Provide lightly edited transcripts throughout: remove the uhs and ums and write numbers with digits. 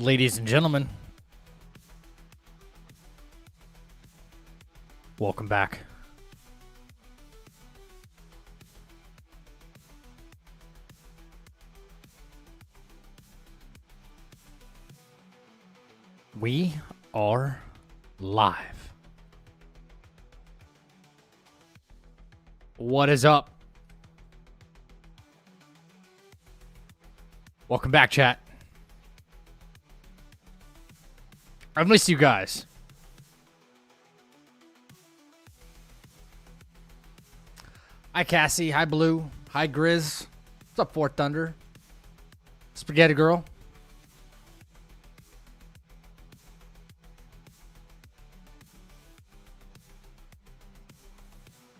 Ladies and gentlemen, welcome back. We are live. What is up? Welcome back, chat. I've missed you guys. Hi, Cassie. Hi, Blue. Hi, Grizz. What's up, Fort Thunder? Spaghetti Girl.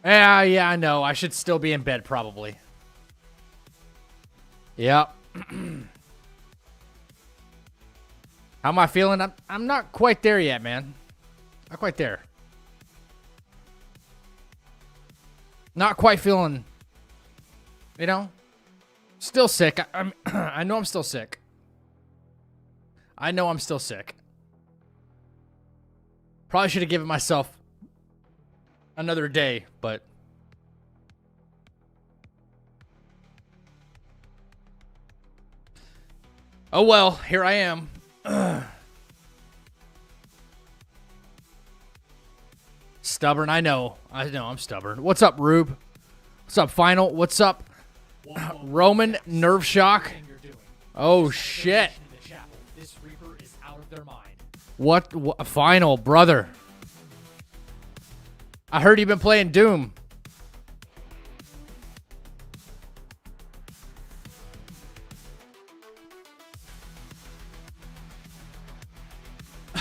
Yeah, I know. I should still be in bed, probably. Yep. How am I feeling? I'm not quite there yet, man. Not quite there. Not quite feeling, you know, still sick. I know I'm still sick. I know I'm still sick. Probably should have given myself another day, but oh well, here I am. Stubborn, I know I'm stubborn. What's up, Rube? What's up, Final? What's up, Roman? Nerve shock. Oh shit. What Final, brother? I heard you've been playing Doom.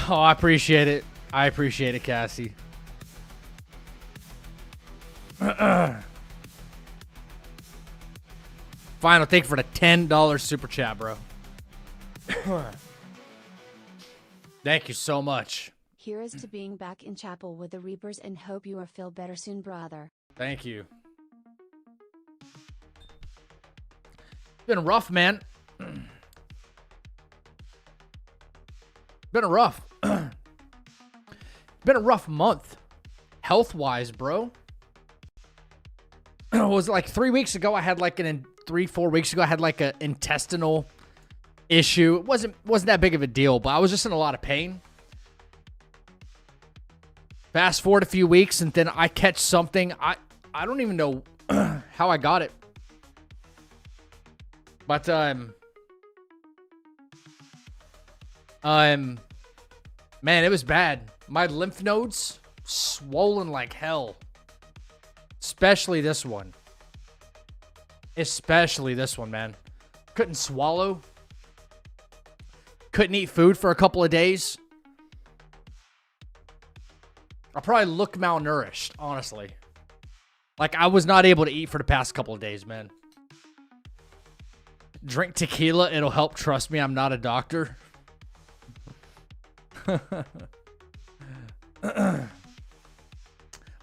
Oh, I appreciate it. I appreciate it, Cassie. Final, thank you for the $10 super chat, bro. Thank you so much. Here is to being back in chapel with the Reapers and hope you will feel better soon, brother. Thank you. It's been rough, man. Been a rough. Been a rough month. Health-wise, bro. It was like 3 weeks ago, I had like 4 weeks ago, I had like an intestinal issue. It wasn't that big of a deal, but I was just in a lot of pain. Fast forward a few weeks, and then I catch something. I don't even know how I got it. But, man, it was bad. My lymph nodes swollen like hell. Especially this one. Especially this one, man. Couldn't swallow. Couldn't eat food for a couple of days. I probably look malnourished, honestly. Like, I was not able to eat for the past couple of days, man. Drink tequila, it'll help. Trust me, I'm not a doctor.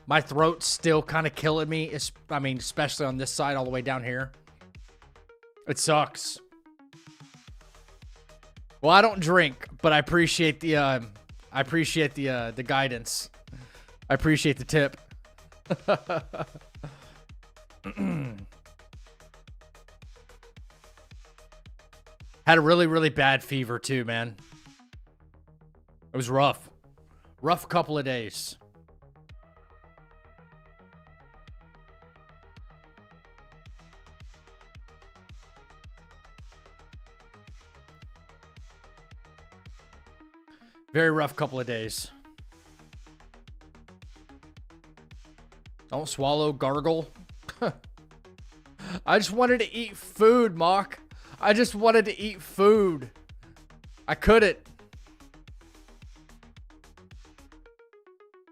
My throat's still kind of killing me. Especially on this side all the way down here. It sucks. Well, I don't drink, but I appreciate the guidance. I appreciate the tip. Had a really, really bad fever too, man. It was rough. Rough couple of days. Very rough couple of days. Don't swallow, gargle. I just wanted to eat food, Mock. I just wanted to eat food. I couldn't.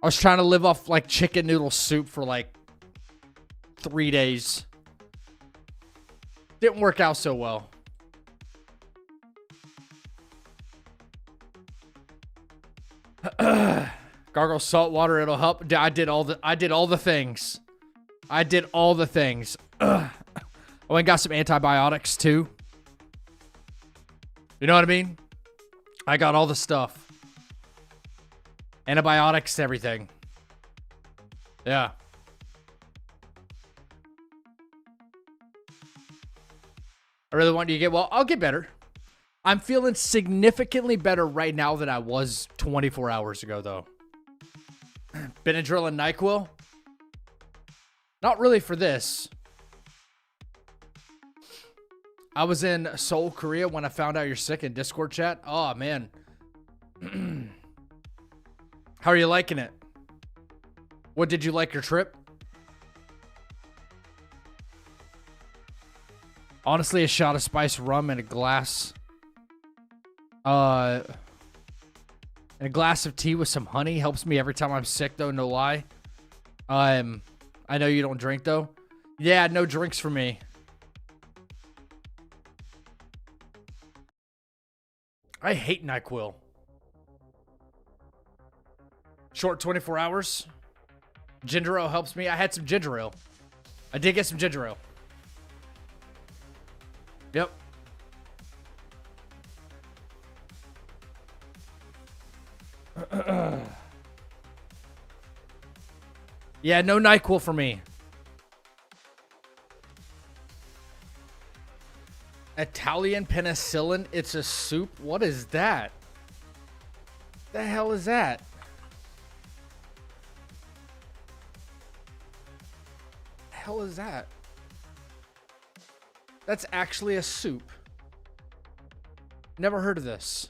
I was trying to live off like chicken noodle soup for like 3 days. Didn't work out so well. Gargle salt water, it'll help. I did all the things. I did all the things. I went and got some antibiotics too. You know what I mean? I got all the stuff. Antibiotics, everything. Yeah. I really want you to get well. I'll get better. I'm feeling significantly better right now than I was 24 hours ago, though. Benadryl and NyQuil? Not really for this. I was in Seoul, Korea when I found out you're sick in Discord chat. Oh, man. How are you liking it? What did you like your trip? Honestly, a shot of spiced rum and a glass and a glass of tea with some honey helps me every time I'm sick, though, no lie. I know you don't drink, though. Yeah, no drinks for me. I hate NyQuil. Short 24 hours. Ginger ale helps me. I had some ginger ale. I did get some ginger ale. Yep. Yeah, no NyQuil for me. Italian penicillin. It's a soup. What is that? The hell is that? The hell is that? That's actually a soup. Never heard of this.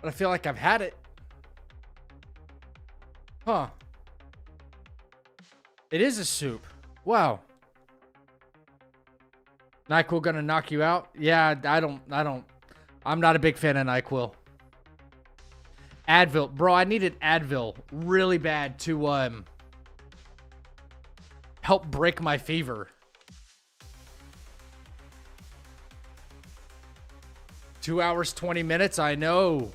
But I feel like I've had it. Huh. It is a soup. Wow. NyQuil gonna knock you out? Yeah, I'm not a big fan of NyQuil. Advil. Bro, I needed Advil really bad to help break my fever. 2 hours, 20 minutes, I know.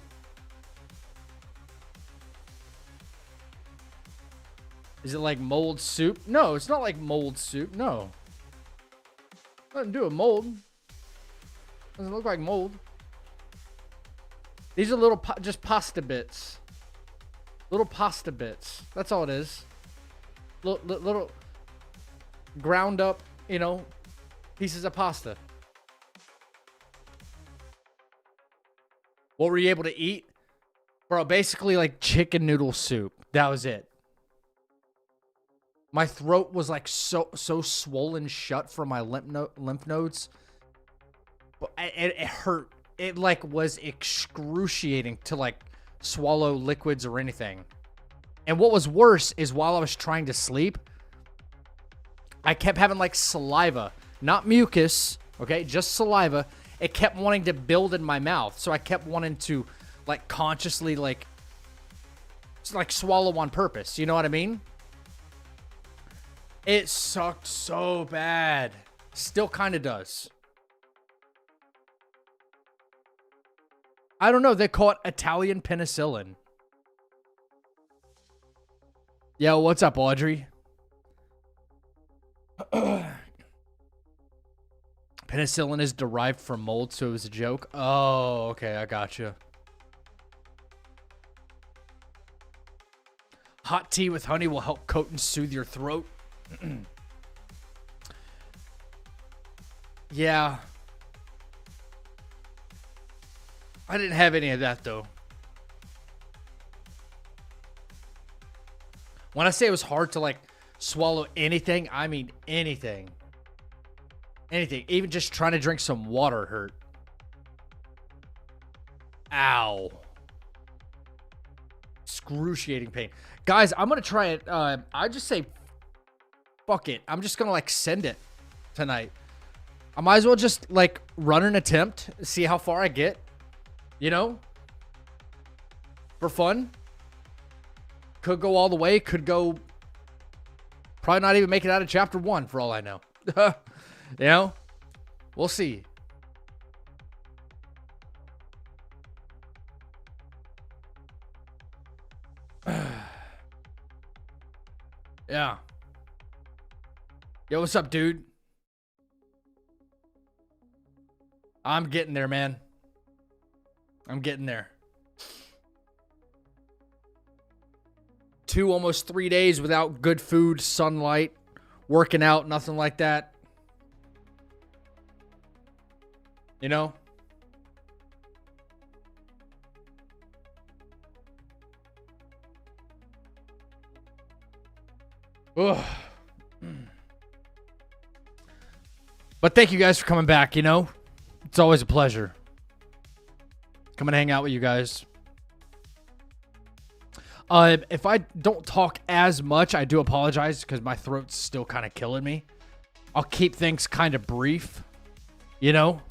Is it like mold soup? No, it's not like mold soup. No. Doesn't do a mold. Doesn't look like mold. These are little, just pasta bits. Little pasta bits. That's all it is. Little ground up, you know, pieces of pasta. What were you able to eat? Bro, basically like chicken noodle soup. That was it. My throat was like so swollen shut from my lymph nodes. But it hurt. It like was excruciating to like swallow liquids or anything. And what was worse is while I was trying to sleep, I kept having like saliva, not mucus, okay, just saliva. It kept wanting to build in my mouth. So I kept wanting to like consciously like swallow on purpose. You know what I mean? It sucked so bad. Still kind of does. I don't know. They call it Italian penicillin. Yo, what's up, Audrey? Penicillin is derived from mold, so it was a joke. Oh, okay. I gotcha. Hot tea with honey will help coat and soothe your throat. Yeah. I didn't have any of that, though. When I say it was hard to, like, swallow anything, I mean anything. Anything. Even just trying to drink some water hurt. Ow. Excruciating pain. Guys, I'm going to try it. I just say, fuck it. I'm just going to, like, send it tonight. I might as well just, like, run an attempt. See how far I get. You know? For fun. Could go all the way. Could go... Probably not even make it out of chapter 1 for all I know. You know? We'll see. Yeah. Yo, what's up, dude? I'm getting there, man. I'm getting there. 2, almost 3 days without good food, sunlight, working out, nothing like that. You know? Ugh. But thank you guys for coming back, you know? It's always a pleasure. Come and hang out with you guys. If I don't talk as much, I do apologize because my throat's still kind of killing me. I'll keep things kind of brief, you know?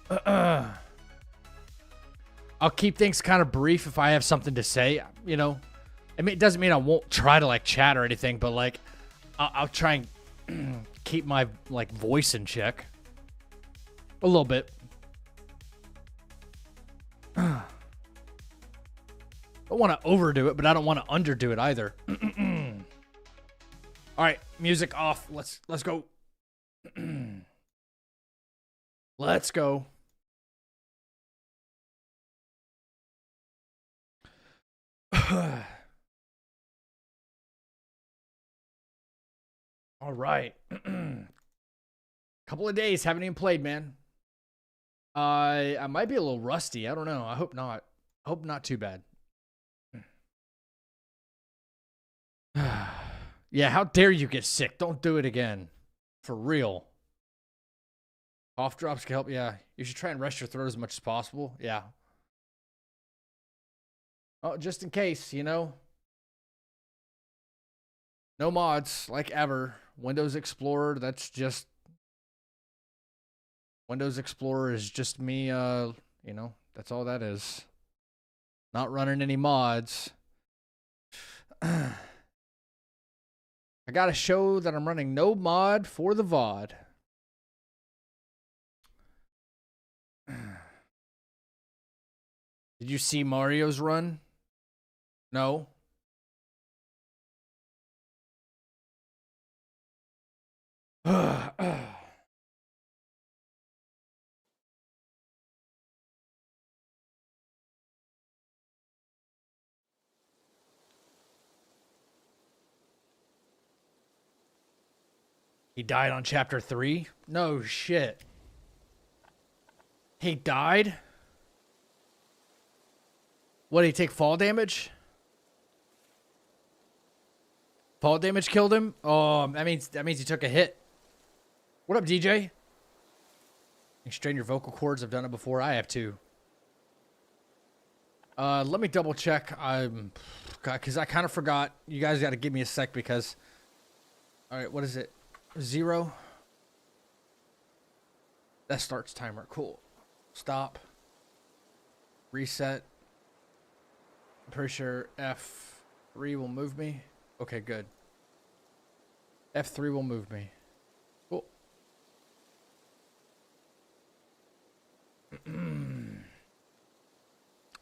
I'll keep things kind of brief if I have something to say, you know? I mean, it doesn't mean I won't try to, like, chat or anything, but, like, I'll try and keep my, like, voice in check. A little bit. I don't want to overdo it, but I don't want to underdo it either. All right, music off. Let's go. Let's go. All right. Couple of days, haven't even played, man. I might be a little rusty. I don't know. I hope not. I hope not too bad. Yeah, how dare you get sick? Don't do it again. For real. Cough drops can help. Yeah, you should try and rest your throat as much as possible. Yeah. Oh, just in case, you know. No mods, like ever. Windows Explorer, that's just... Windows Explorer is just me, you know, that's all that is. Not running any mods. I gotta show that I'm running no mod for the VOD. Did you see Mario's run? No. He died on chapter 3? No shit. He died? What, did he take fall damage? Fall damage killed him? Oh, that means he took a hit. What up, DJ? You strain your vocal cords. I've done it before. I have too. Let me double check. Because I kind of forgot. You guys got to give me a sec because... Alright, what is it? 0? That starts timer. Cool. Stop. Reset. I'm pretty sure F3 will move me. Okay, good. F3 will move me. Cool.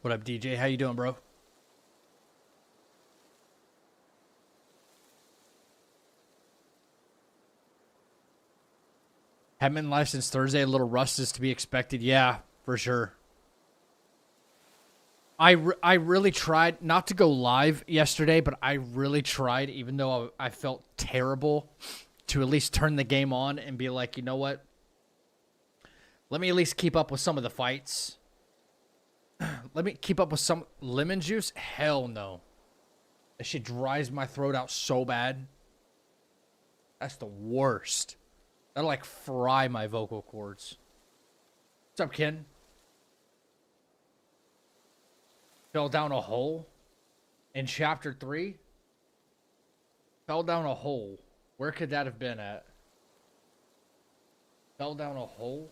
What up, DJ? How you doing, bro? Haven't been live since Thursday. A little rust is to be expected. Yeah, for sure. I really tried not to go live yesterday, but I really tried, even though I felt terrible, to at least turn the game on and be like, you know what? Let me at least keep up with some of the fights. Let me keep up with some lemon juice. Hell no. That shit dries my throat out so bad. That's the worst. That'll like fry my vocal cords. What's up, Ken? Fell down a hole in chapter 3? Fell down a hole. Where could that have been at? Fell down a hole?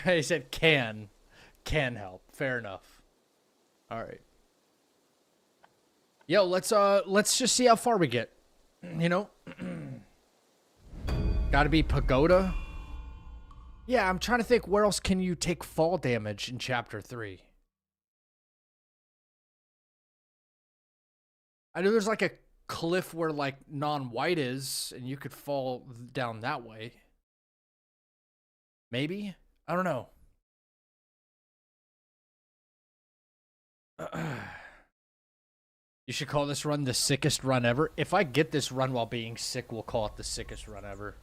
He said can help. Fair enough. All right. Yo, let's just see how far we get. You know? Gotta be Pagoda. Yeah, I'm trying to think where else can you take fall damage in chapter 3. I know there's like a cliff where like non-white is, and you could fall down that way. Maybe? I don't know. You should call this run the sickest run ever. If I get this run while being sick, we'll call it the sickest run ever.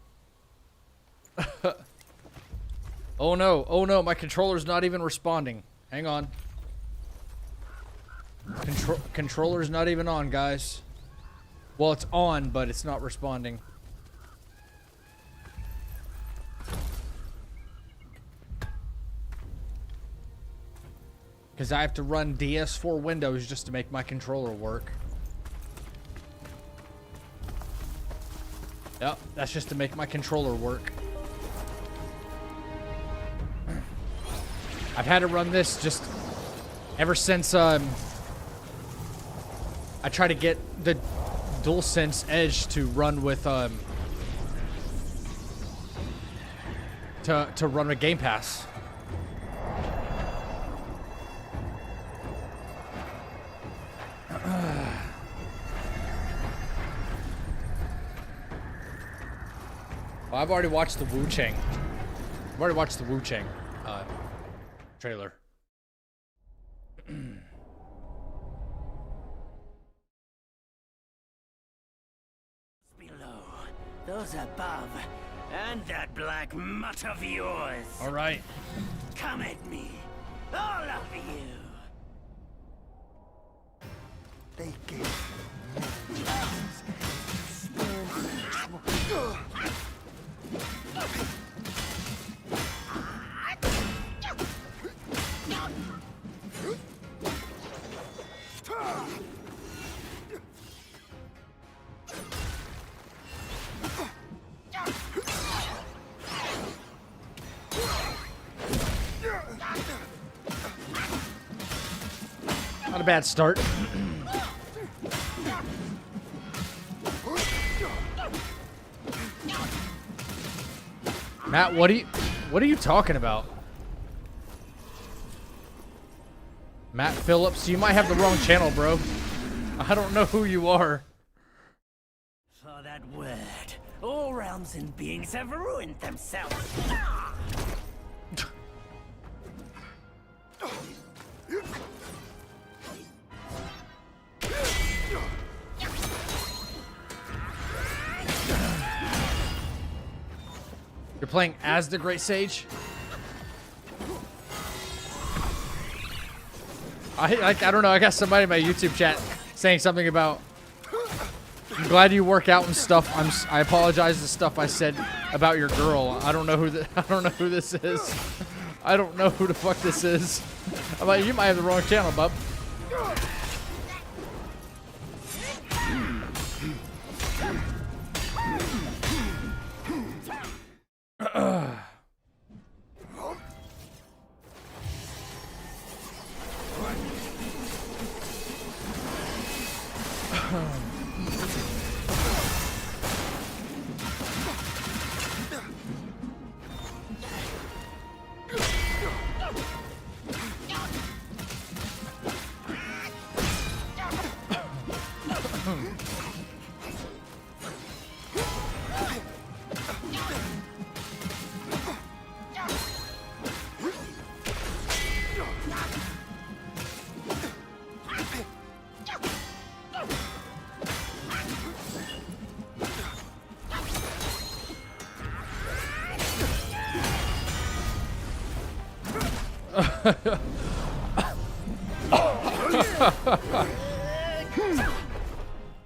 Oh no, my controller's not even responding. Hang on. Controller's not even on, guys. Well, it's on, but it's not responding. Because I have to run DS4 Windows just to make my controller work. Yep, that's just to make my controller work. I've had to run this just ever since I try to get the DualSense Edge to run with to run with Game Pass. Well, I've already watched the Wu Chang. I've already watched the Wu Chang trailer. Below, those above, and that black mutt of yours. All right. Come at me, all of you. They give Not a bad start. Matt, what are you talking about? Matt Phillips, you might have the wrong channel, bro. I don't know who you are. for that word, all realms and beings have ruined themselves. You're playing as the Great Sage? I don't know. I got somebody in my YouTube chat saying something about, I'm glad you work out and stuff. I apologize the stuff I said about your girl. I don't know who I don't know who this is. I don't know who the fuck this is. I'm like, you might have the wrong channel, bub.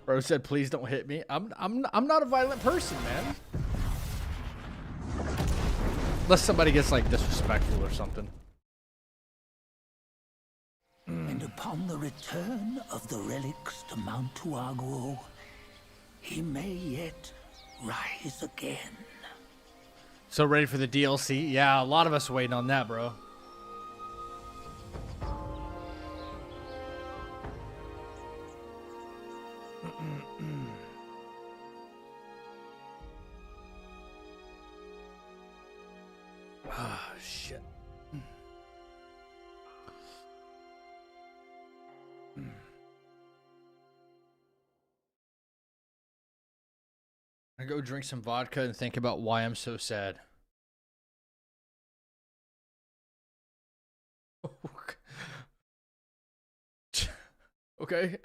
Bro said, "Please don't hit me." I'm not a violent person, man. Unless somebody gets like disrespectful or something. And upon the return of the relics to Mount Tuaguo, he may yet rise again. So ready for the DLC? Yeah, a lot of us waiting on that, bro. Ah, shit. go drink some vodka and think about why I'm so sad. Okay.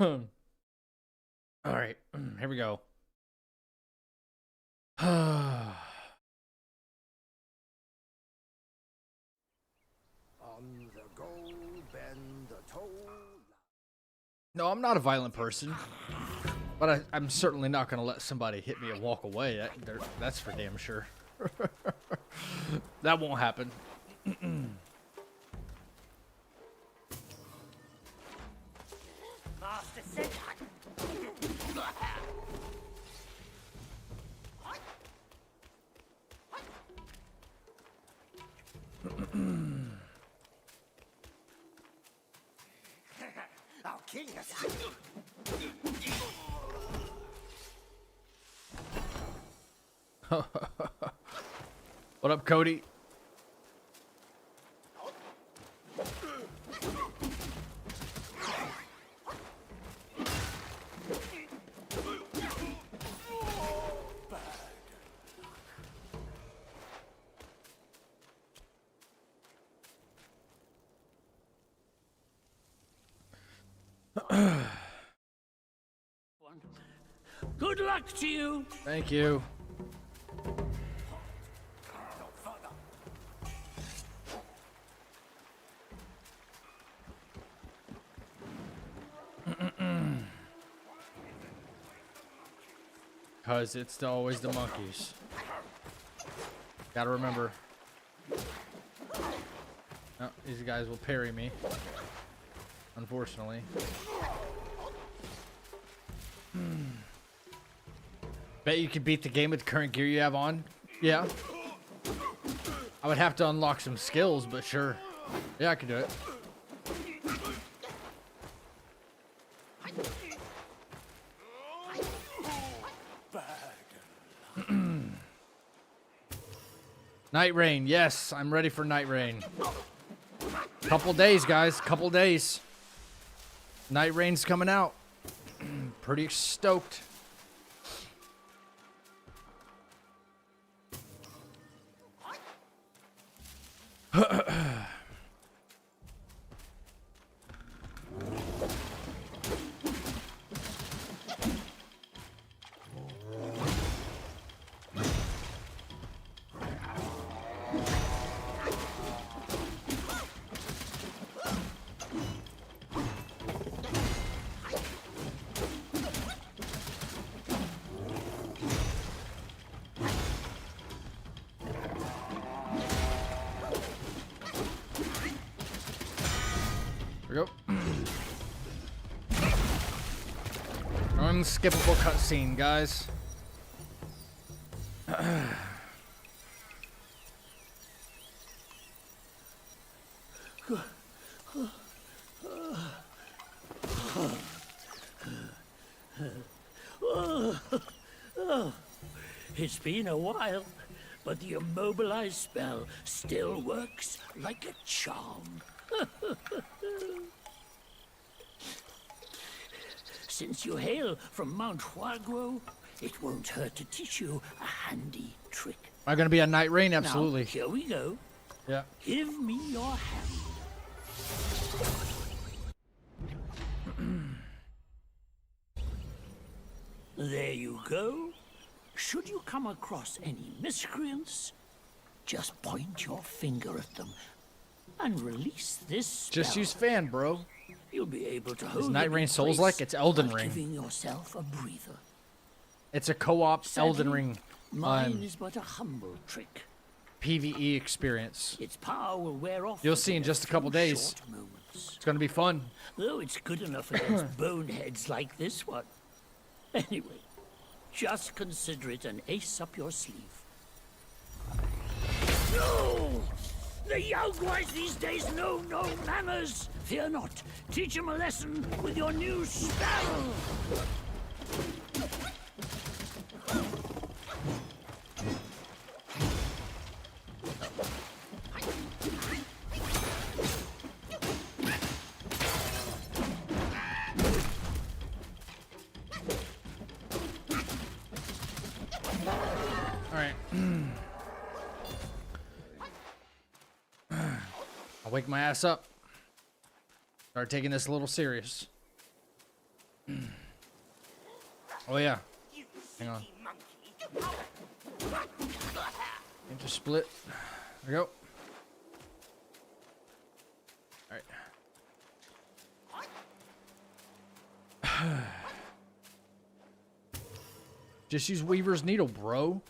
All right, here we go. On the go, bend the toe. No, I'm not a violent person, but I'm certainly not going to let somebody hit me and walk away. That's for damn sure. That won't happen. Master said. I'll kill you. What up, Cody? Good luck to you. Thank you. Because it's always the monkeys. Gotta remember. Oh, these guys will parry me. Unfortunately. Bet you could beat the game with the current gear you have on? Yeah. I would have to unlock some skills, but sure. Yeah, I could do it. Night Rain, yes, I'm ready for Night Rain. Couple days, guys, couple days. Night Rain's coming out. Pretty stoked. There we go. Unskippable cutscene, guys. It's been a while, but the immobilized spell still works like a charm. Since you hail from Mount Huagro, it won't hurt to teach you a handy trick. Am I gonna be a Night Rain? Absolutely. Now, here we go. Yeah. Give me your hand. There you go. Should you come across any miscreants, just point your finger at them and release this spell. Just use fan, bro. You'll be able to hold Night them Rain in Souls place like? It's Elden while Ring. Giving yourself a breather. It's a co-op Sadly, Elden Ring mine is but a humble trick. PvE experience. Its power will wear off. You'll see in just a couple days. Short moments. It's gonna be fun. Though it's good enough against boneheads like this one. Anyway, just consider it an ace up your sleeve. No! The young boys these days know no manners. Fear not. Teach them a lesson with your new spell. All right. I'll wake my ass up. Start taking this a little serious. Oh yeah. Hang on. Into split. There we go. Alright. Just use Weaver's needle, bro.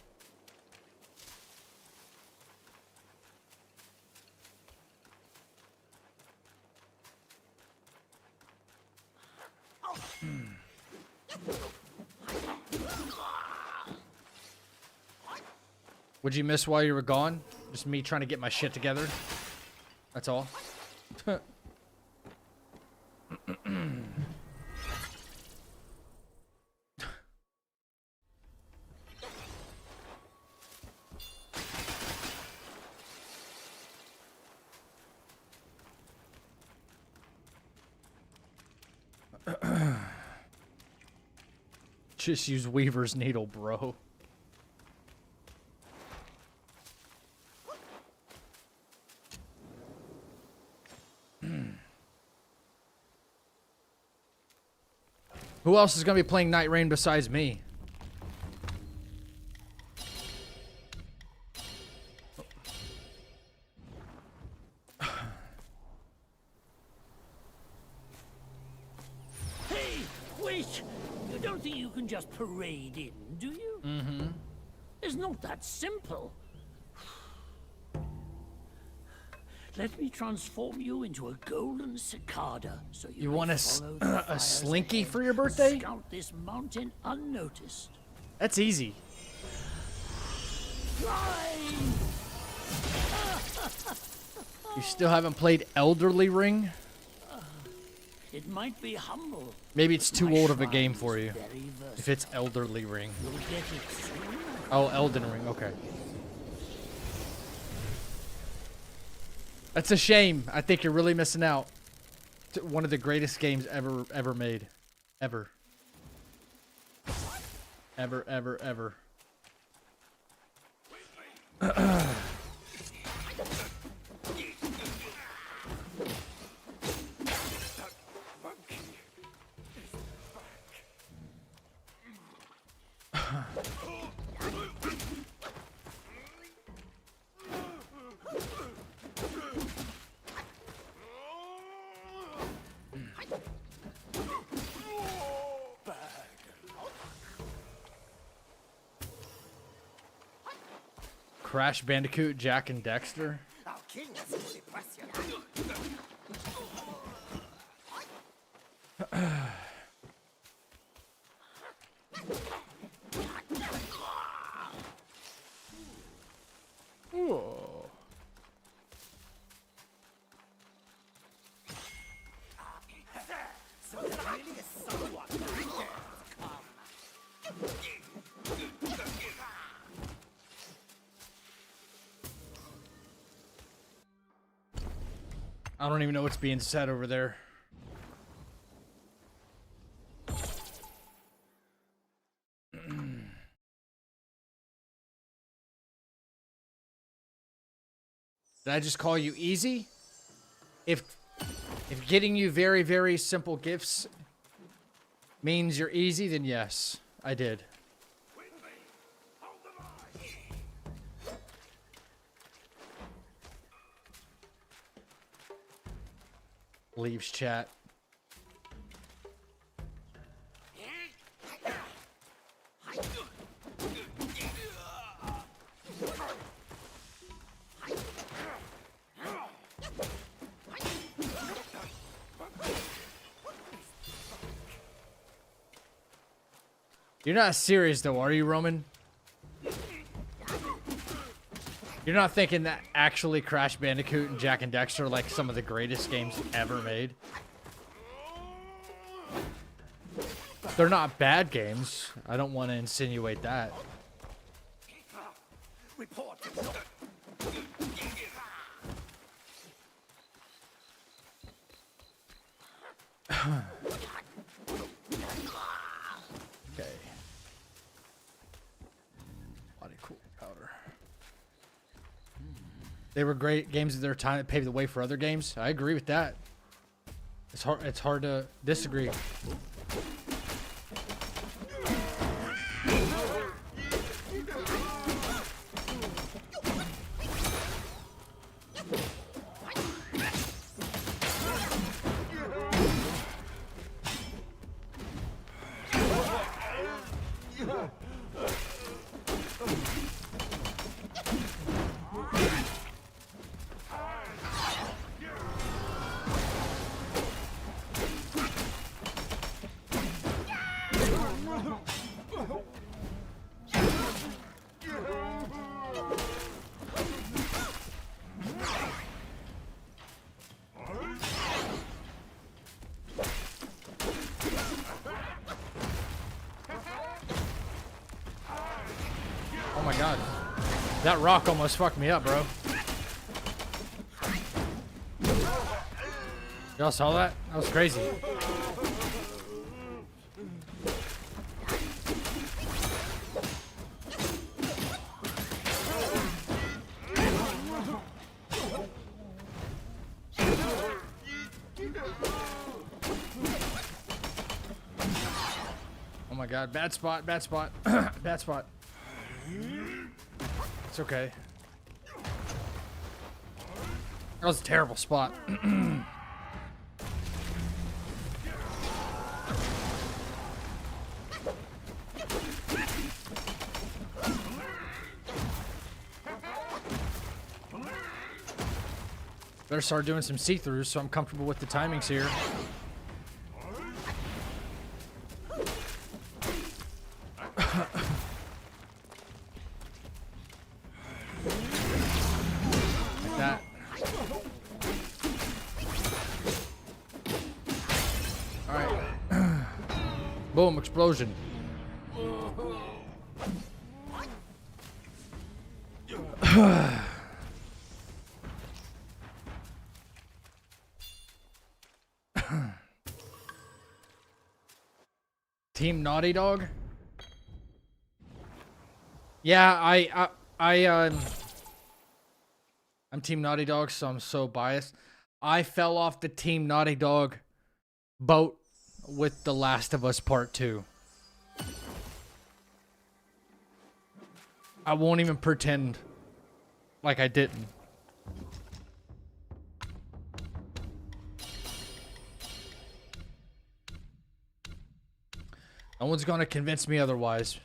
What'd you miss while you were gone? Just me trying to get my shit together. That's all. Just use Weaver's needle, bro. Who else is going to be playing Night Rain besides me? Hey, wait! You don't think you can just parade in, do you? Mm-hmm. It's not that simple. Let me transform you into a golden cicada, so you want a slinky for your birthday? Scout this mountain unnoticed. That's easy. Fly! You still haven't played Elderly Ring? It might be humble. Maybe it's too My old of a shrine game is for you. very versatile. If it's Elderly Ring. You'll get it soon. Oh, Elden Ring. Okay. That's a shame. I think you're really missing out. It's one of the greatest games ever made. Ever. Ever. Crash Bandicoot, Jack and Dexter. Ooh. I don't even know what's being said over there. Did I just call you easy? If getting you very, very simple gifts means you're easy, then yes, I did. Leaves chat. You're not serious though, are you, Roman? You're not thinking that actually Crash Bandicoot and Jack and Dexter are like some of the greatest games ever made? They're not bad games. I don't want to insinuate that. Okay. Body cool. They were great games of their time that paved the way for other games. I agree with that. It's hard to disagree. Oh my god. That rock almost fucked me up, bro. Y'all saw that? That was crazy. Oh my god, bad spot, bad spot, bad spot. It's okay. That was a terrible spot. Better start doing some see-throughs so I'm comfortable with the timings here. Like that. Alright. Boom, explosion. Team Naughty Dog? Yeah, I'm Team Naughty Dog, so I'm so biased. I fell off the Team Naughty Dog boat with The Last of Us Part 2. I won't even pretend like I didn't. No one's gonna convince me otherwise.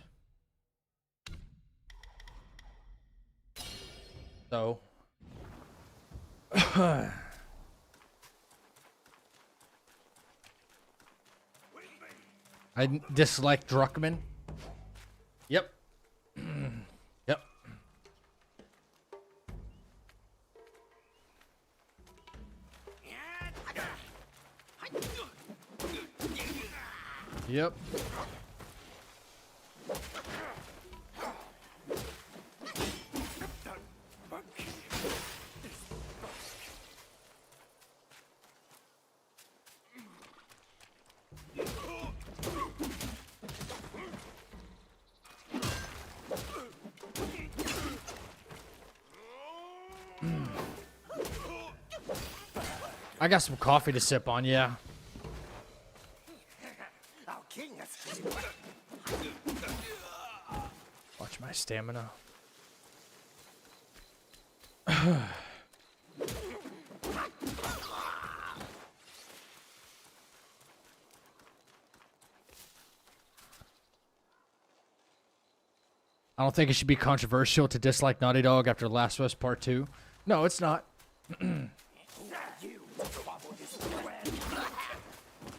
So. I dislike Druckmann. Yep. Yep. Yep. I got some coffee to sip on, yeah. Watch my stamina. I don't think it should be controversial to dislike Naughty Dog after Last of Us Part 2. No, it's not.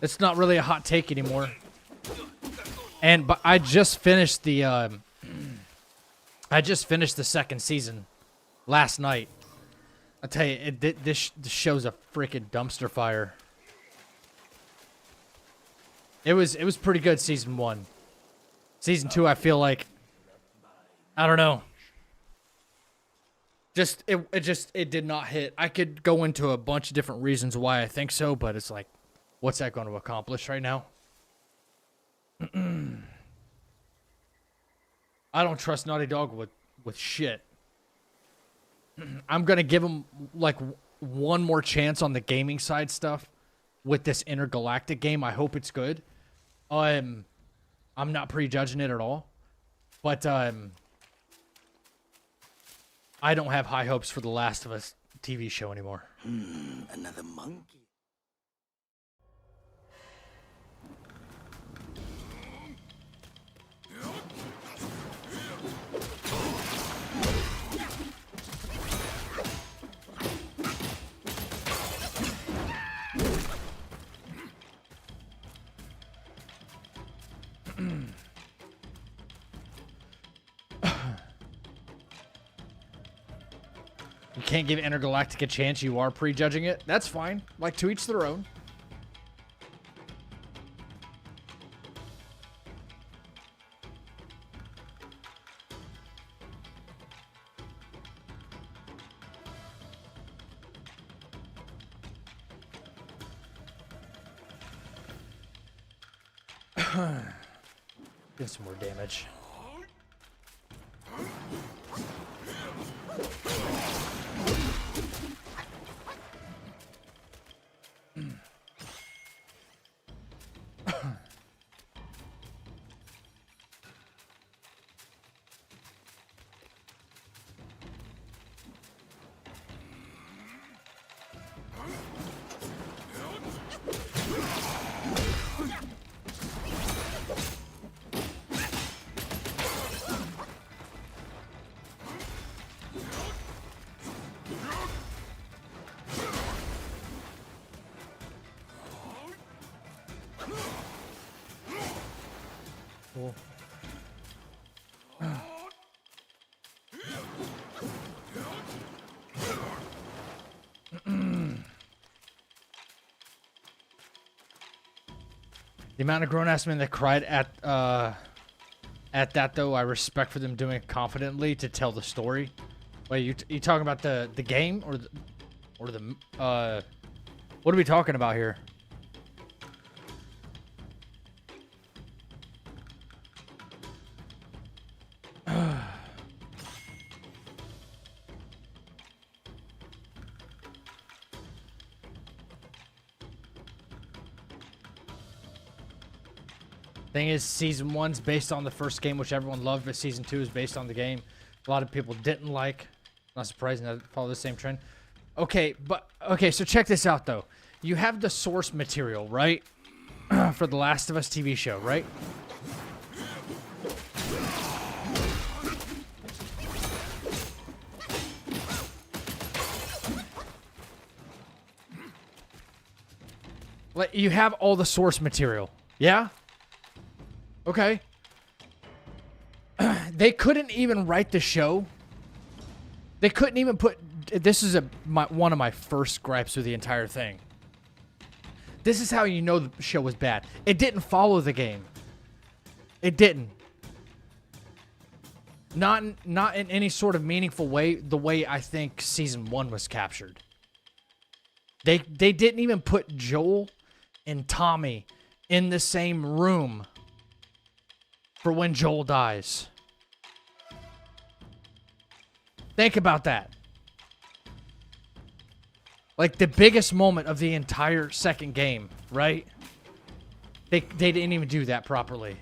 It's not really a hot take anymore. But I just finished the second season last night. I tell you, this show's a freaking dumpster fire. It was pretty good season 1. Season 2, I feel like, I don't know. It did not hit. I could go into a bunch of different reasons why I think so, but it's like, what's that going to accomplish right now? I don't trust Naughty Dog with shit. I'm gonna give them like one more chance on the gaming side stuff with this intergalactic game. I hope it's good. I'm not prejudging it at all, but I don't have high hopes for the Last of Us TV show anymore. Another monkey. You can't give Intergalactic a chance. You are prejudging it. That's fine. Like, to each their own. Get some more damage. Cool. The amount of grown-ass men that cried at that, though, I respect for them doing it confidently to tell the story. Wait, you talking about the game or the what are we talking about here? Thing is, season 1's based on the first game, which everyone loved, but season 2 is based on the game a lot of people didn't like. Not surprising that follow the same trend. Okay, so check this out though. You have the source material, right? For the Last of Us TV show, right? Like, you have all the source material. Yeah? Okay. They couldn't even write the show. They couldn't even put... This is one of my first gripes with the entire thing. This is how you know the show was bad. It didn't follow the game. It didn't. Not in any sort of meaningful way, the way I think season 1 was captured. They didn't even put Joel and Tommy in the same room for when Joel dies. Think about that. Like, the biggest moment of the entire second game, right? They didn't even do that properly.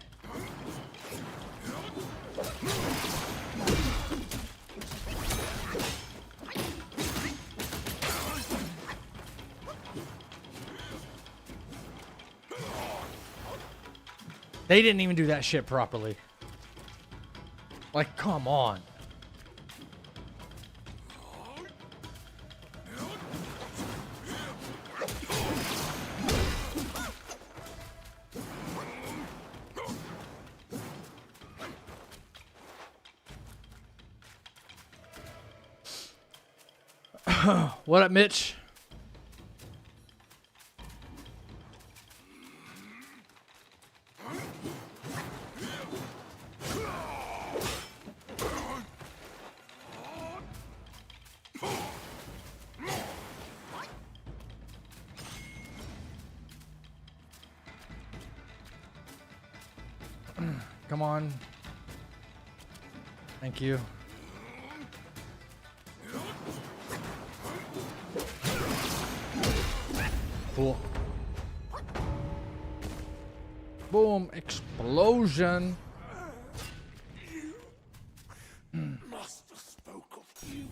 They didn't even do that shit properly. Like, come on. What up, Mitch? Come on. Thank you. Cool. Boom! Explosion. Master spoke of you,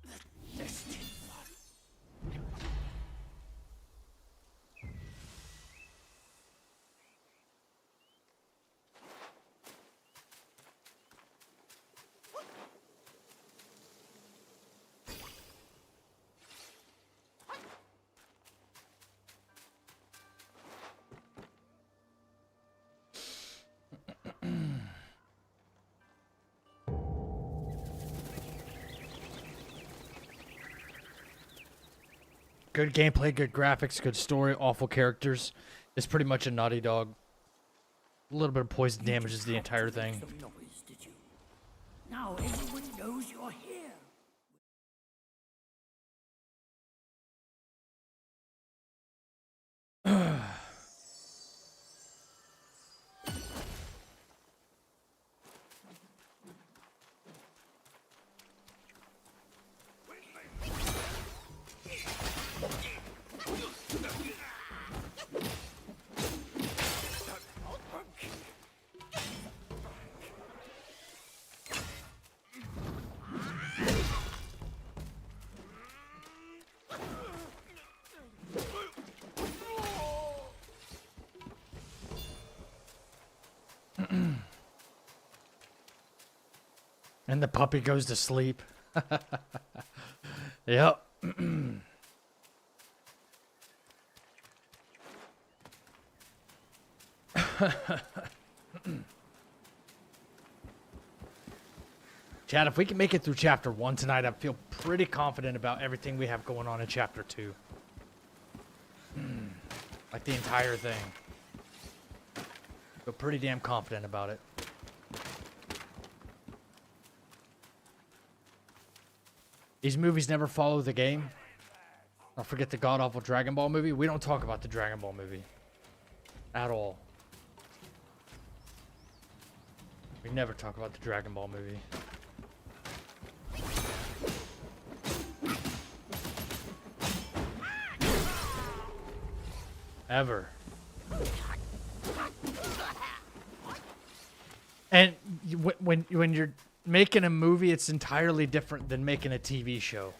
the destined one. Good gameplay, good graphics, good story, awful characters. It's pretty much a Naughty Dog. A little bit of poison damages the entire thing. Some noise, did you? Now everyone knows you're here. And the puppy goes to sleep. Yep. Chad, if we can make it through chapter 1 tonight, I feel pretty confident about everything we have going on in chapter 2. Like the entire thing. Feel pretty damn confident about it. These movies never follow the game. Don't forget the god-awful Dragon Ball movie. We don't talk about the Dragon Ball movie. At all. We never talk about the Dragon Ball movie. Ever. And when you're making a movie, it's entirely different than making a TV show.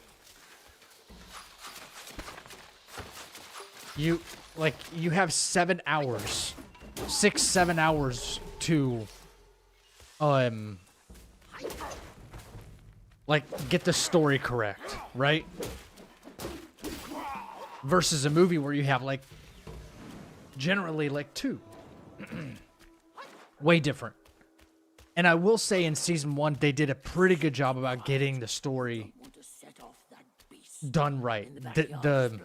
You have 7 hours, 6-7 hours to get the story correct, right? Versus a movie where you have generally 2. Way different. And I will say in season 1, they did a pretty good job about getting the story done right. The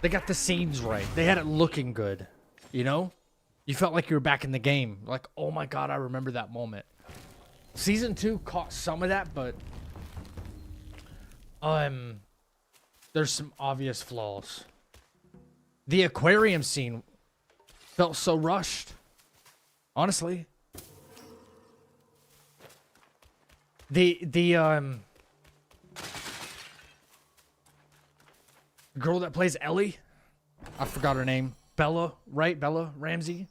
they got the scenes right. They had it looking good, you know? You felt like you were back in the game. Like, oh my god, I remember that moment. Season 2 caught some of that, but there's some obvious flaws. The aquarium scene felt so rushed. Honestly. The girl that plays Ellie, I forgot her name. Bella, right? Bella Ramsey.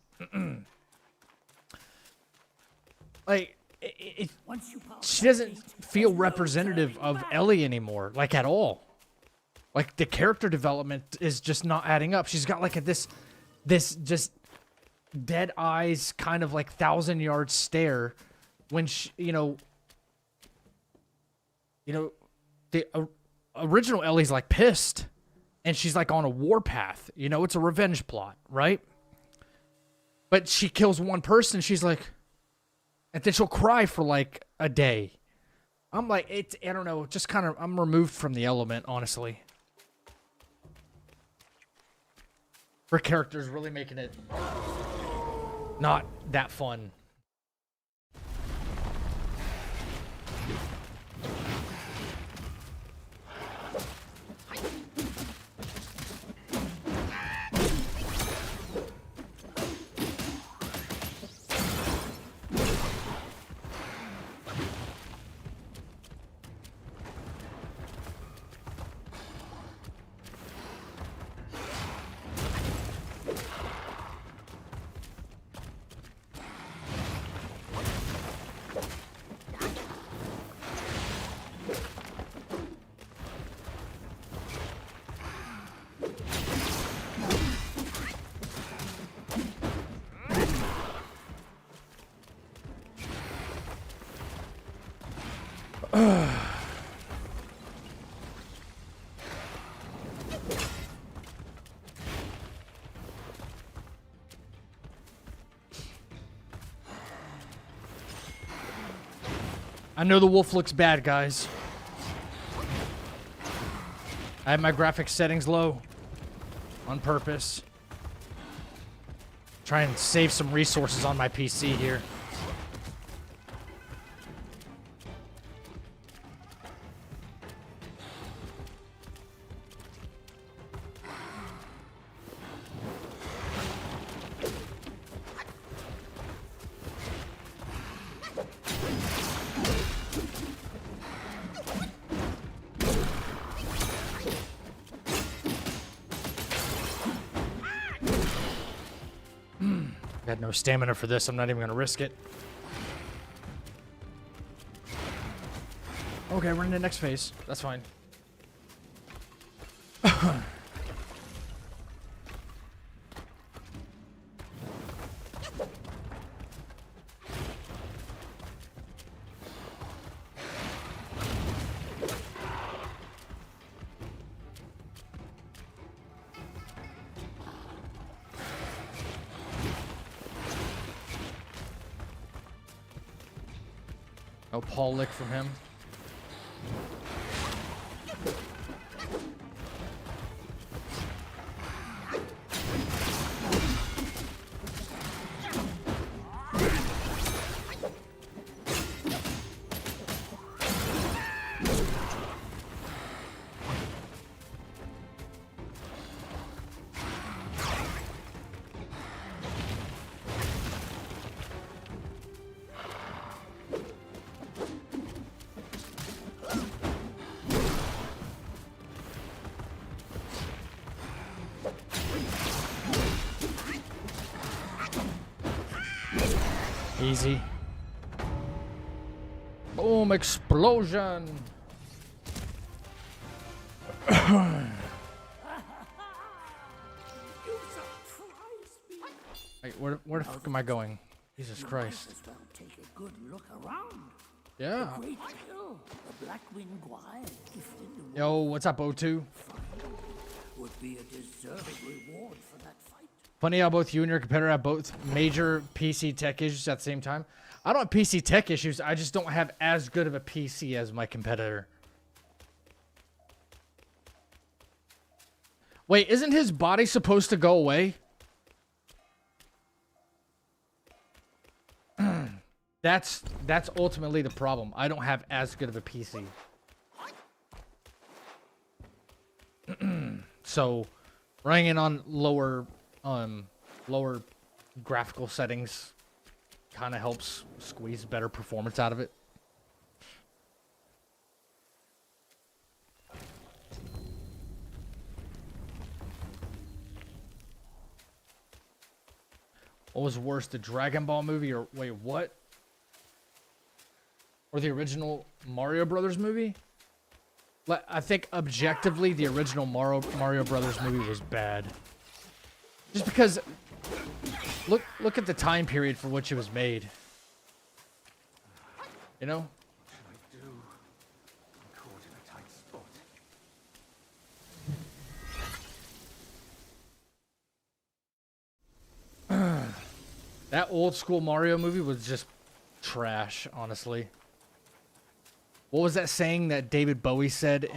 She doesn't feel representative of Ellie anymore, at all. The character development is just not adding up. She's got this just dead eyes, kind of 1,000-yard stare when she, the original Ellie's pissed, and she's on a warpath. It's a revenge plot, right? But she kills one person, she's and then she'll cry for a day. I'm I don't know, just kind of, I'm removed from the element, honestly. Her character's really making it not that fun. I know the wolf looks bad, guys. I have my graphics settings low on purpose. Try and save some resources on my PC here. Got no stamina for this. I'm not even going to risk it. Okay, we're in the next phase. That's fine. No Paul lick from him. Easy. Boom, explosion. Wait, where the fuck am I going? Jesus Christ. Well take a good look around. Yeah. The great hill, the Blackwing Guile gifted the Yo, what's up, O2? would be a deserved reward for that fight. Funny how both you and your competitor have both major PC tech issues at the same time. I don't have PC tech issues. I just don't have as good of a PC as my competitor. Wait, isn't his body supposed to go away? That's ultimately the problem. I don't have as good of a PC. So, running it on lower graphical settings kind of helps squeeze better performance out of it. What was worse, the Dragon Ball movie or wait, what? Or the original Mario Brothers movie? I think objectively the original Mario Brothers movie was bad. Just because look at the time period for which it was made. You know? That old school Mario movie was just trash, honestly. What was that saying that David Bowie said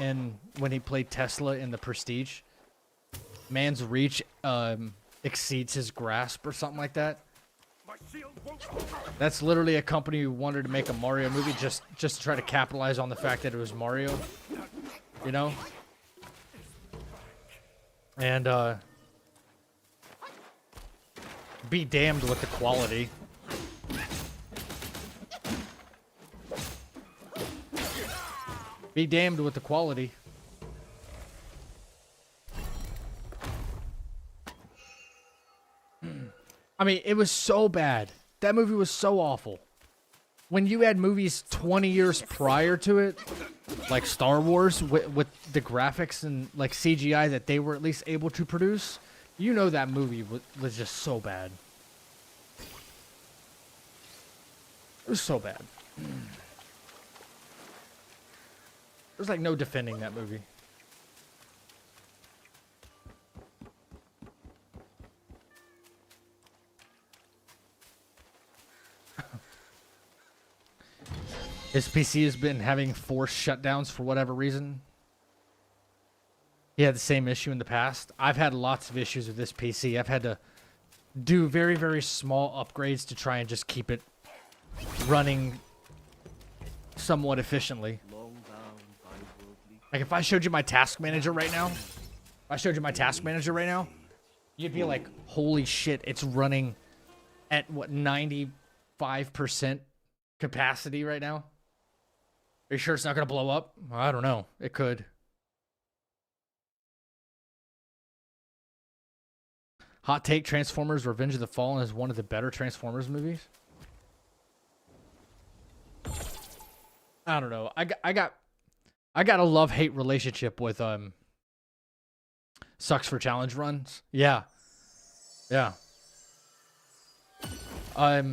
when he played Tesla in The Prestige? Man's reach exceeds his grasp or something like that. That's literally a company who wanted to make a Mario movie just to try to capitalize on the fact that it was Mario. You know? And be damned with the quality. Be damned with the quality. I mean, it was so bad. That movie was so awful. When you had movies 20 years prior to it, like Star Wars, with the graphics and like CGI that they were at least able to produce, you know that movie was just so bad. It was so bad. There's like no defending that movie. His PC has been having forced shutdowns for whatever reason. He had the same issue in the past. I've had lots of issues with this PC. I've had to do very, very small upgrades to try and just keep it running somewhat efficiently. Like if I showed you my task manager right now, you'd be like, holy shit, it's running at what, 95% capacity right now? Are you sure it's not going to blow up? I don't know. It could. Hot take, Transformers Revenge of the Fallen is one of the better Transformers movies. I don't know. I got a love-hate relationship with Sucks for Challenge runs. Yeah. Yeah. I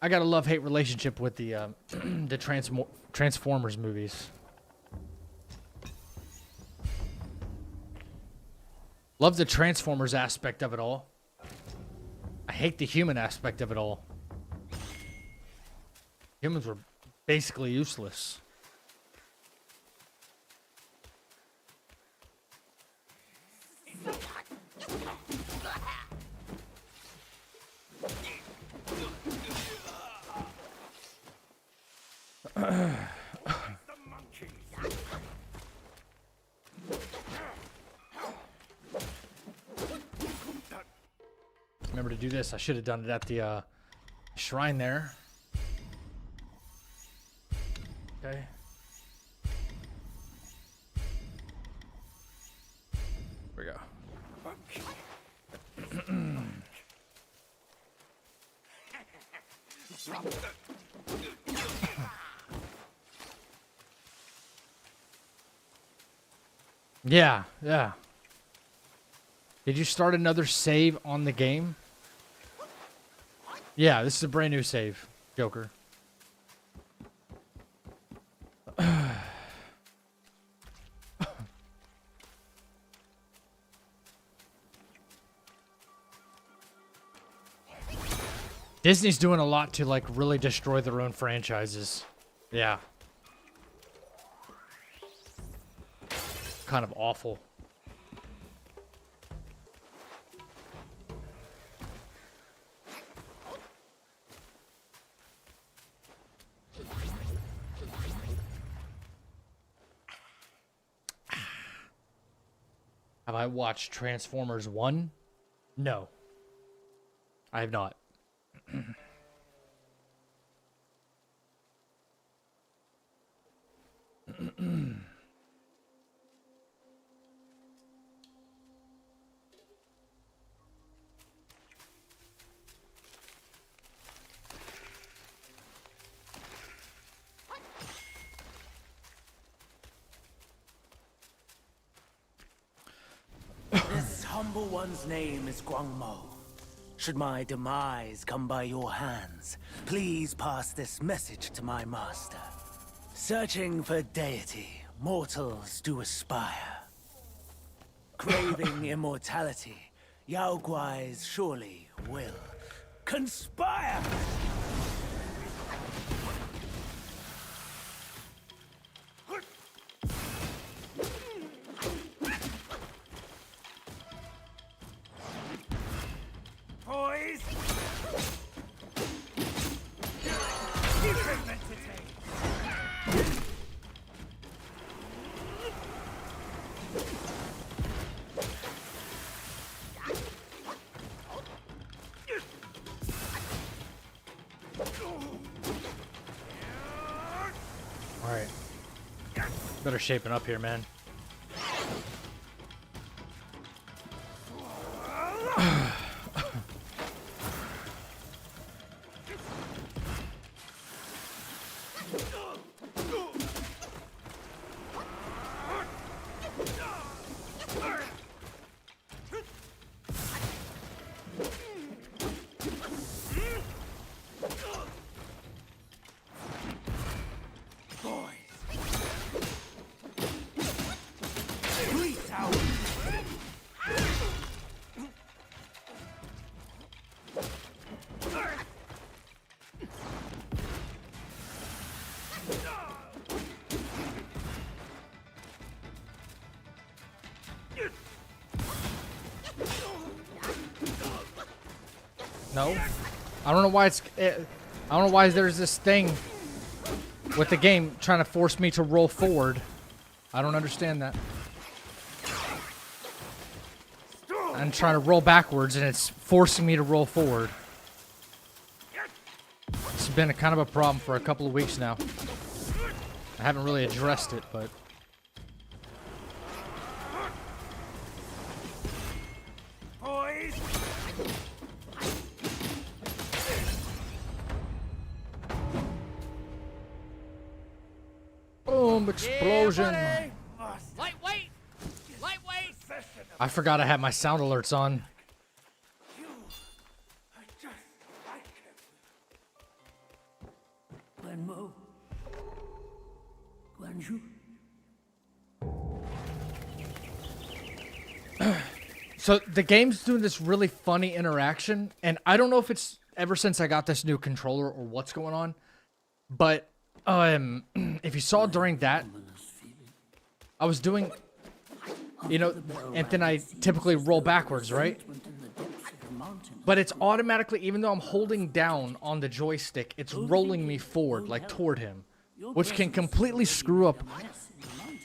got a love-hate relationship with the the Transformers movies. Love the Transformers aspect of it all. I hate the human aspect of it all. Humans were basically useless. Remember to do this. I should have done it at the shrine there. Okay. Here we go. Yeah, yeah. Did you start another save on the game? Yeah, this is a brand new save, Joker. Disney's doing a lot to like really destroy their own franchises. Yeah. Kind of awful. Have I watched Transformers 1? No. I have not. This humble one's name is Guangmo. Should my demise come by your hands, please pass this message to my master. Searching for deity, mortals do aspire. Craving immortality, Yao Guais surely will conspire! Boys! Refinement today! All right. Better shaping up here, man. No. I don't know why I don't know why there's this thing with the game trying to force me to roll forward. I don't understand that. I'm trying to roll backwards and it's forcing me to roll forward. It's been a kind of a problem for a couple of weeks now. I haven't really addressed it, but... Boys! Boom, explosion. Lightweight! Lightweight! I forgot I had my sound alerts on. Guanmo. Guanju. So the game's doing this really funny interaction, and I don't know if it's ever since I got this new controller or what's going on, but if you saw during that, I was doing, you know, and then I typically roll backwards, right? But it's automatically, even though I'm holding down on the joystick, it's rolling me forward, like toward him, which can completely screw up,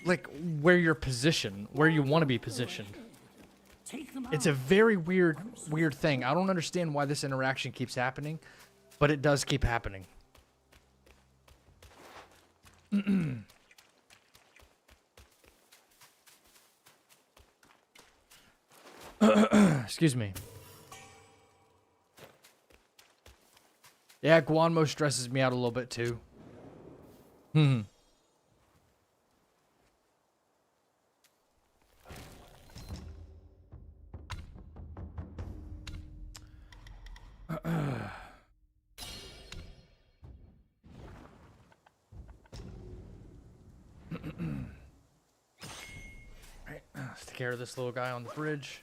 like, where you're positioned, where you want to be positioned. It's a very weird thing. I don't understand why this interaction keeps happening, but it does keep happening. Excuse me. Yeah, Guanmo stresses me out a little bit too. Right, let's take care of this little guy on the bridge.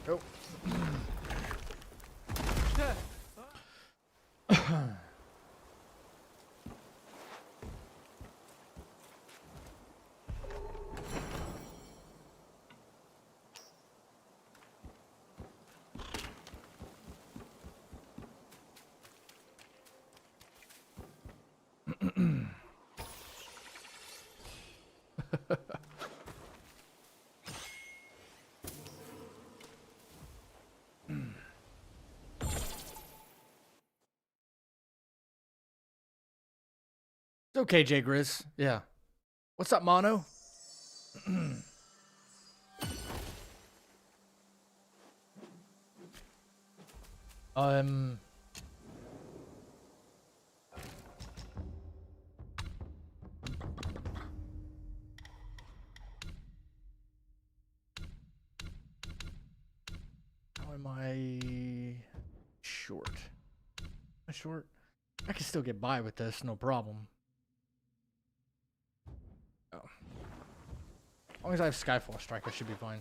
Oh. It's okay, Jay Grizz. Yeah. What's up, Mono? How am I short? Am I short? I can still get by with this, no problem. Oh. As long as I have Skyfall Strike, I should be fine.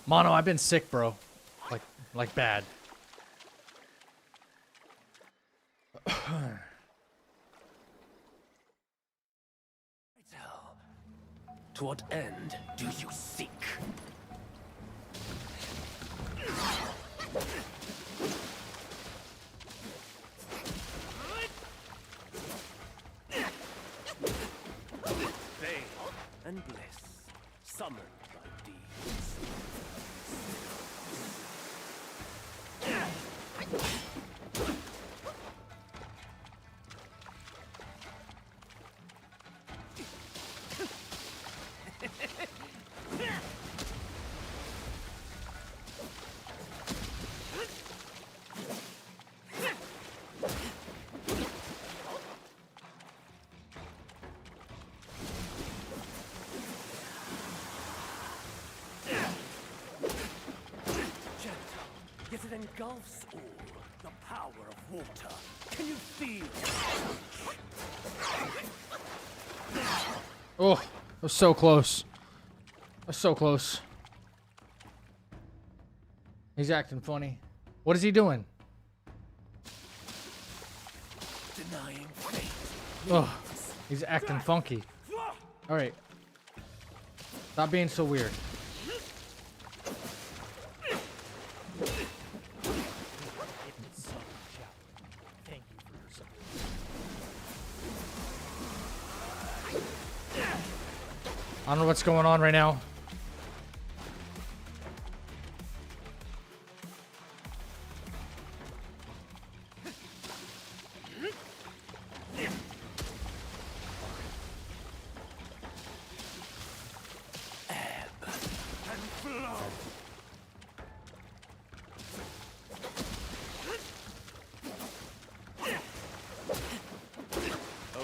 Mono, I've been sick, bro. Like bad. To what end do you seek? Fame and bliss, summoned by deeds. it engulfs all. The power of water. Can you feel it? Oh, that was so close. That was so close. He's acting funny. What is he doing? Denying fate. Oh, he's acting funky. All right. Stop being so weird. I don't know what's going on right now.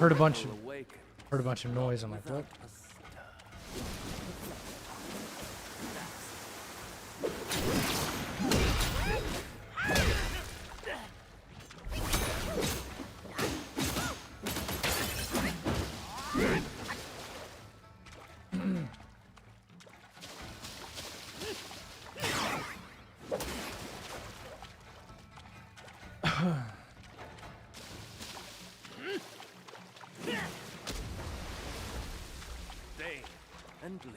Heard a bunch of noise. I'm like, what? Bane and bliss.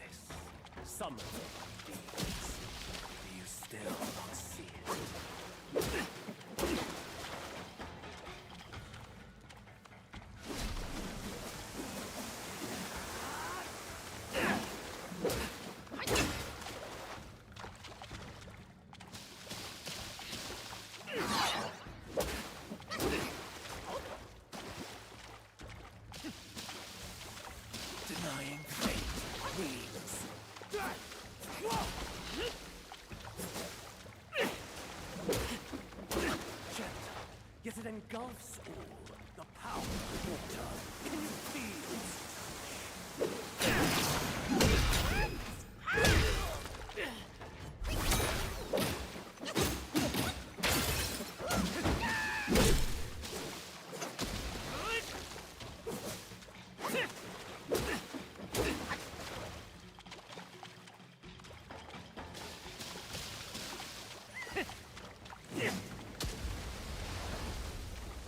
Summon demons. Do you still not see it? Denying fate means gentle, yet it engulfs all. The power of water. Can you feel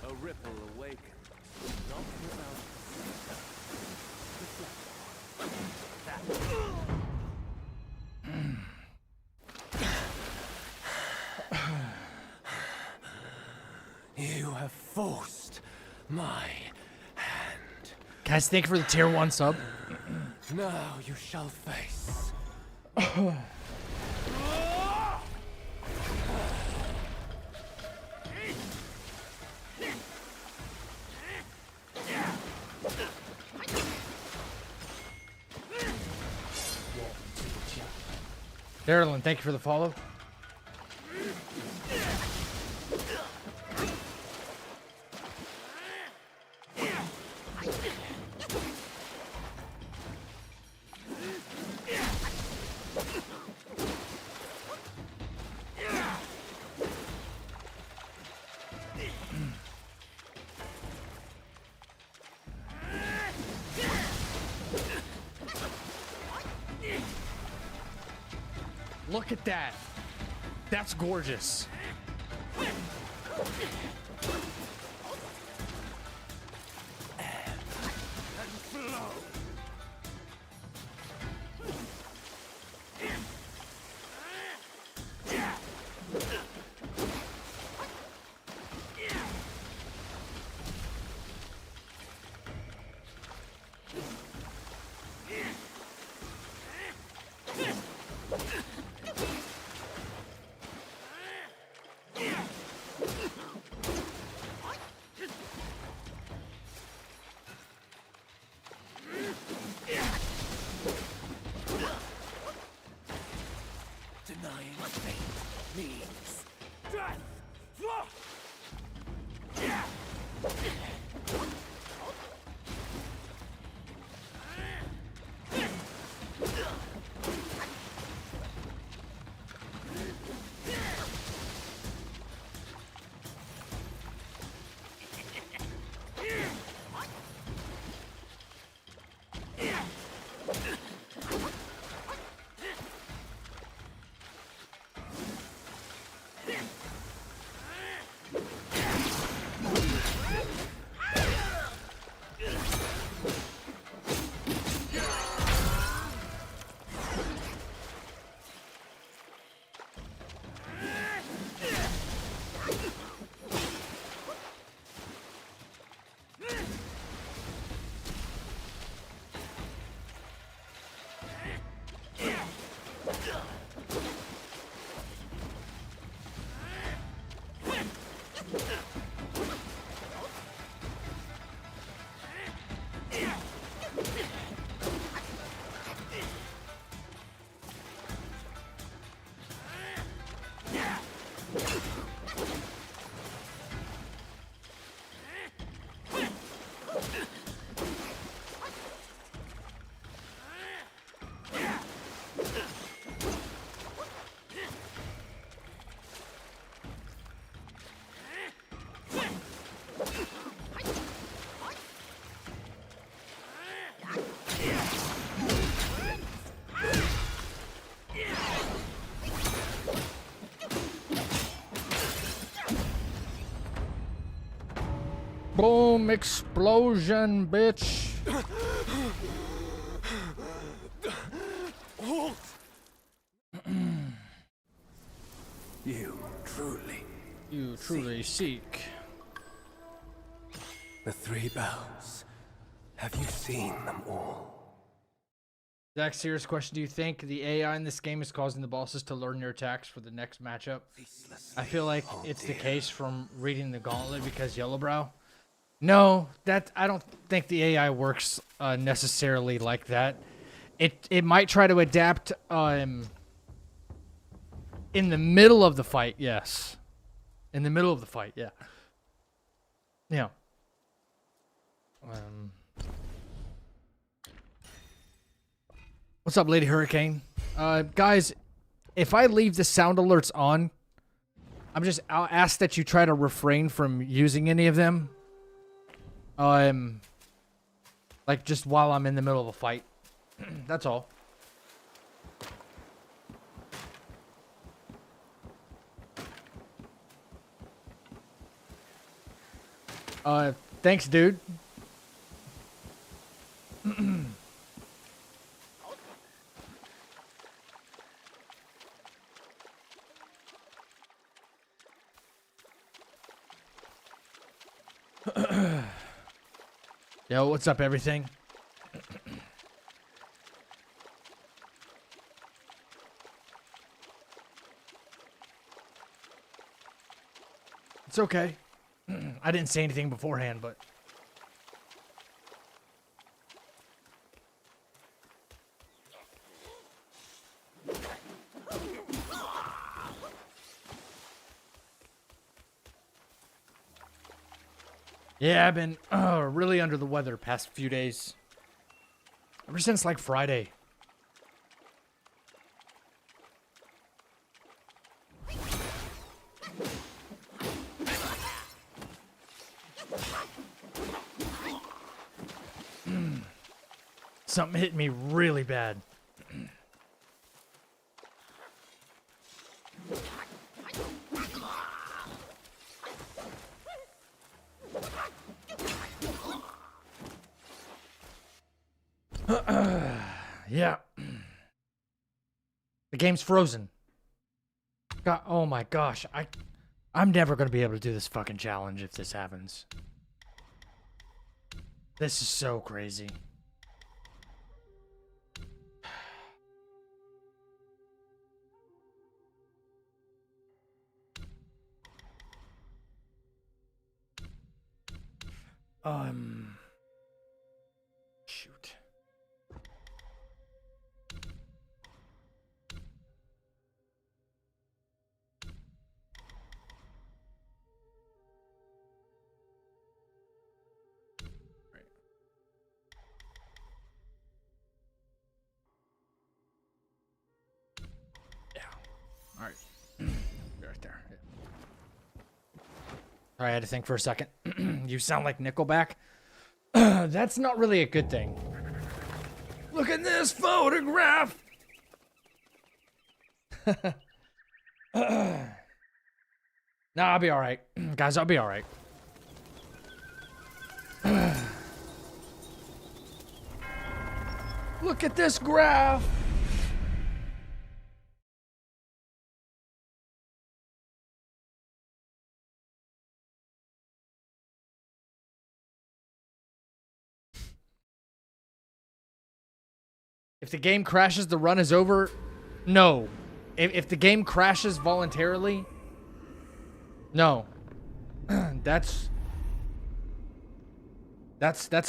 a ripple awakens, not without You have forced my hand. Guys, thank you for the tier 1 sub. Now you shall face. Darylyn, thank you for the follow. Look at that. That's gorgeous. Denying fate means death. Boom, explosion, bitch. You truly seek. The three bells. Have you seen them all? Zach, serious question. Do you think the AI in this game is causing the bosses to learn their attacks for the next matchup? I feel like it's the case from reading the gauntlet because Yellowbrow. No, I don't think the AI works necessarily like that. It might try to adapt in the middle of the fight, yes. In the middle of the fight, yeah. Yeah. What's up, Lady Hurricane? Guys, if I leave the sound alerts on, I'll ask that you try to refrain from using any of them. Like just while I'm in the middle of a fight. That's all. Thanks, dude. Yo, what's up, everything? It's okay. I didn't say anything beforehand, but... Yeah, I've been really under the weather past few days. Ever since, like, Friday. Something hit me really bad. Yeah. The game's frozen. God, oh my gosh. I'm never going to be able to do this fucking challenge if this happens. This is so crazy. Shoot. Right. Yeah. All right. Right there. Yeah. I had to think for a second. You sound like Nickelback. That's not really a good thing. Look at this photograph. Nah, I'll be all right. Guys, I'll be all right. Look at this graph. If the game crashes, the run is over. No. If the game crashes voluntarily, no. That's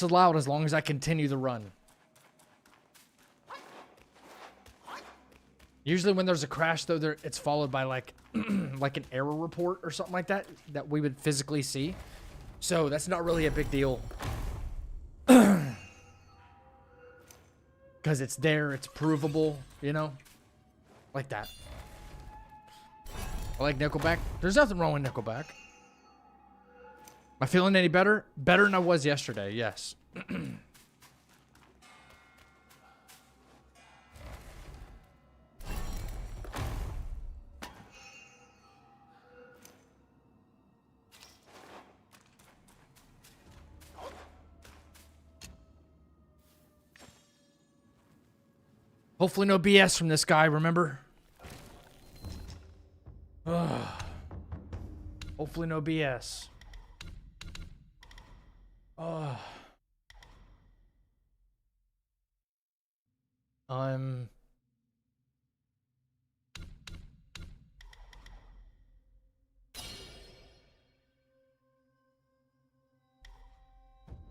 allowed as long as I continue the run. Usually when there's a crash, though, it's followed by like like an error report or something like that we would physically see. So that's not really a big deal. Because it's there, it's provable, you know? Like that. I like Nickelback. There's nothing wrong with Nickelback. Am I feeling any better? Better than I was yesterday, yes. Hopefully no BS from this guy, remember? Ugh. Hopefully no BS. Ugh.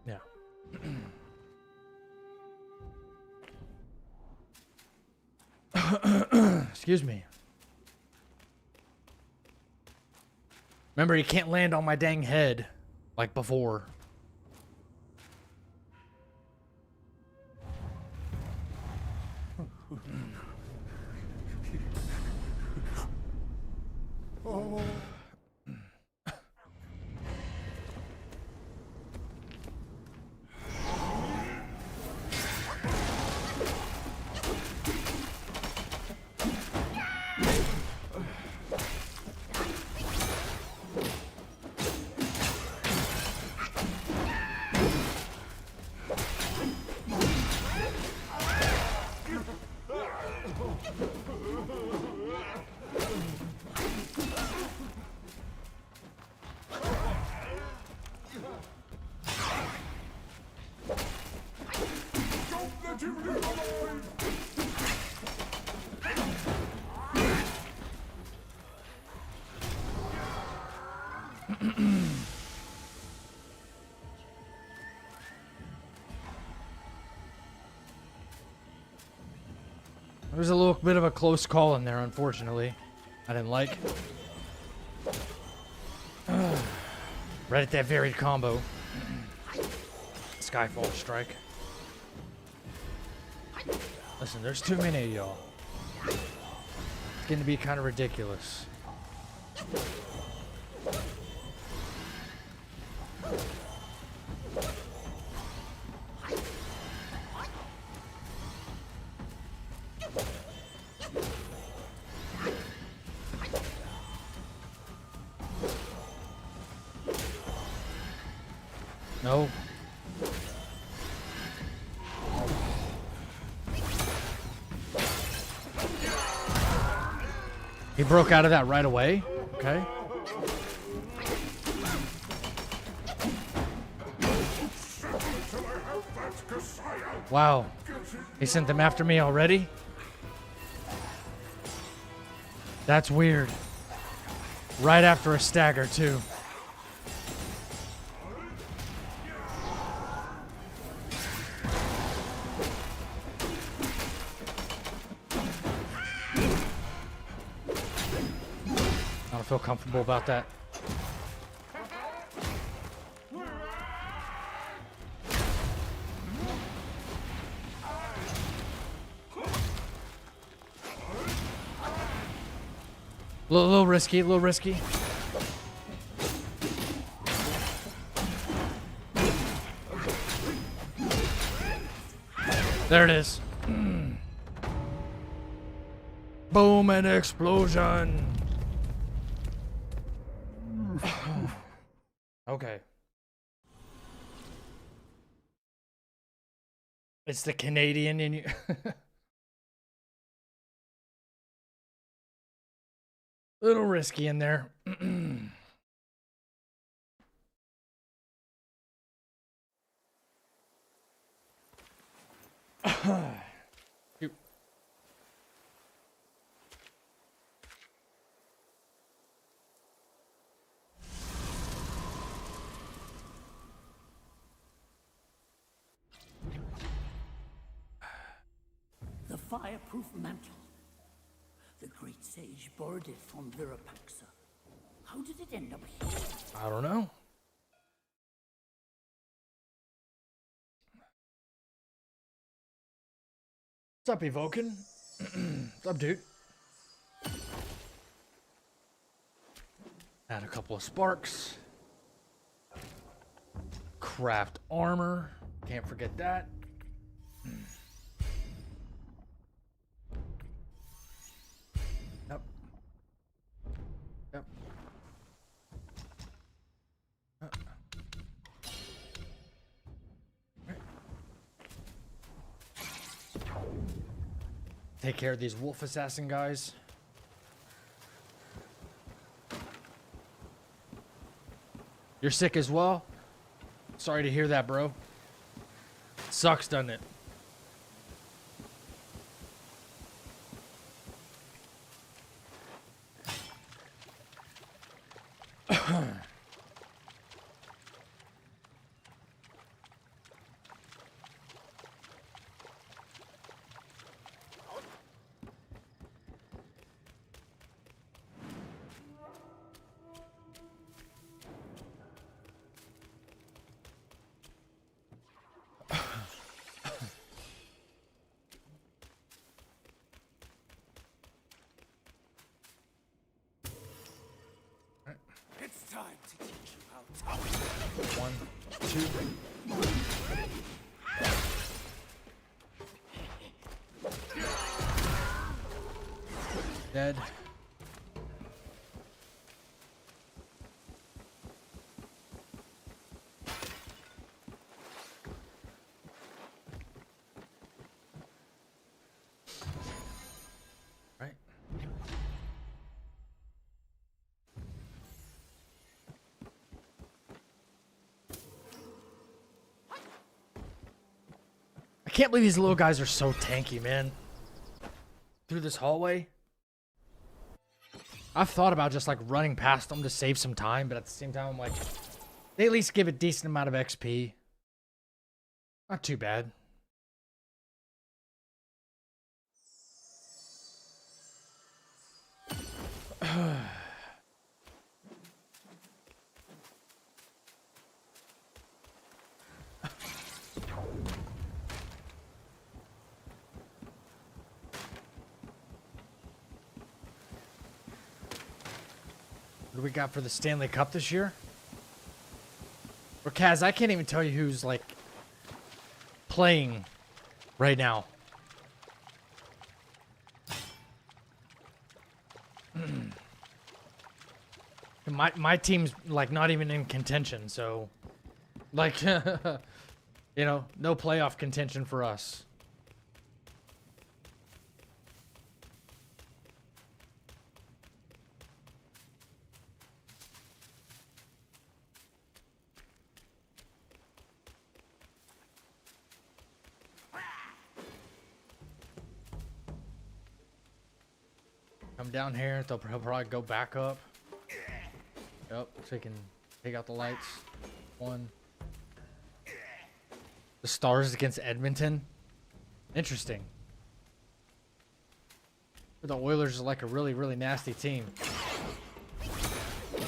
Yeah. Excuse me. Remember, you can't land on my dang head like before. Oh. There's a little bit of a close call in there, unfortunately. I didn't like. Right at that varied combo. Skyfall strike. Listen, there's too many of y'all. It's gonna be kind of ridiculous. No. He broke out of that right away. Okay. Wow. He sent them after me already? That's weird. Right after a stagger, too. I don't feel comfortable about that. A little risky, a little risky. There it is. Boom and explosion. Okay. It's the Canadian in you. Little risky in there. Shoot. The fireproof mantle. The great sage borrowed it from Virapaxa. How did it end up here? I don't know. What's up, Evokin? What's up, dude? Add a couple of sparks. Craft armor. Can't forget that. Yep. Yep. Take care of these wolf assassin guys. You're sick as well? Sorry to hear that, bro. Sucks, doesn't it? It's time to teach you how to. 1, 2. Dead. Right. I can't believe these little guys are so tanky, man. Through this hallway. I've thought about just like running past them to save some time, but at the same time, I'm like, they at least give a decent amount of XP. Not too bad. What do we got for the Stanley Cup this year? Or Kaz, I can't even tell you who's like playing right now. My team's like not even in contention, so like you know, no playoff contention for us. Come down here, they'll probably go back up. Yep, so you can take out the lights. 1. The Stars against Edmonton. Interesting. The Oilers are like a really, really nasty team.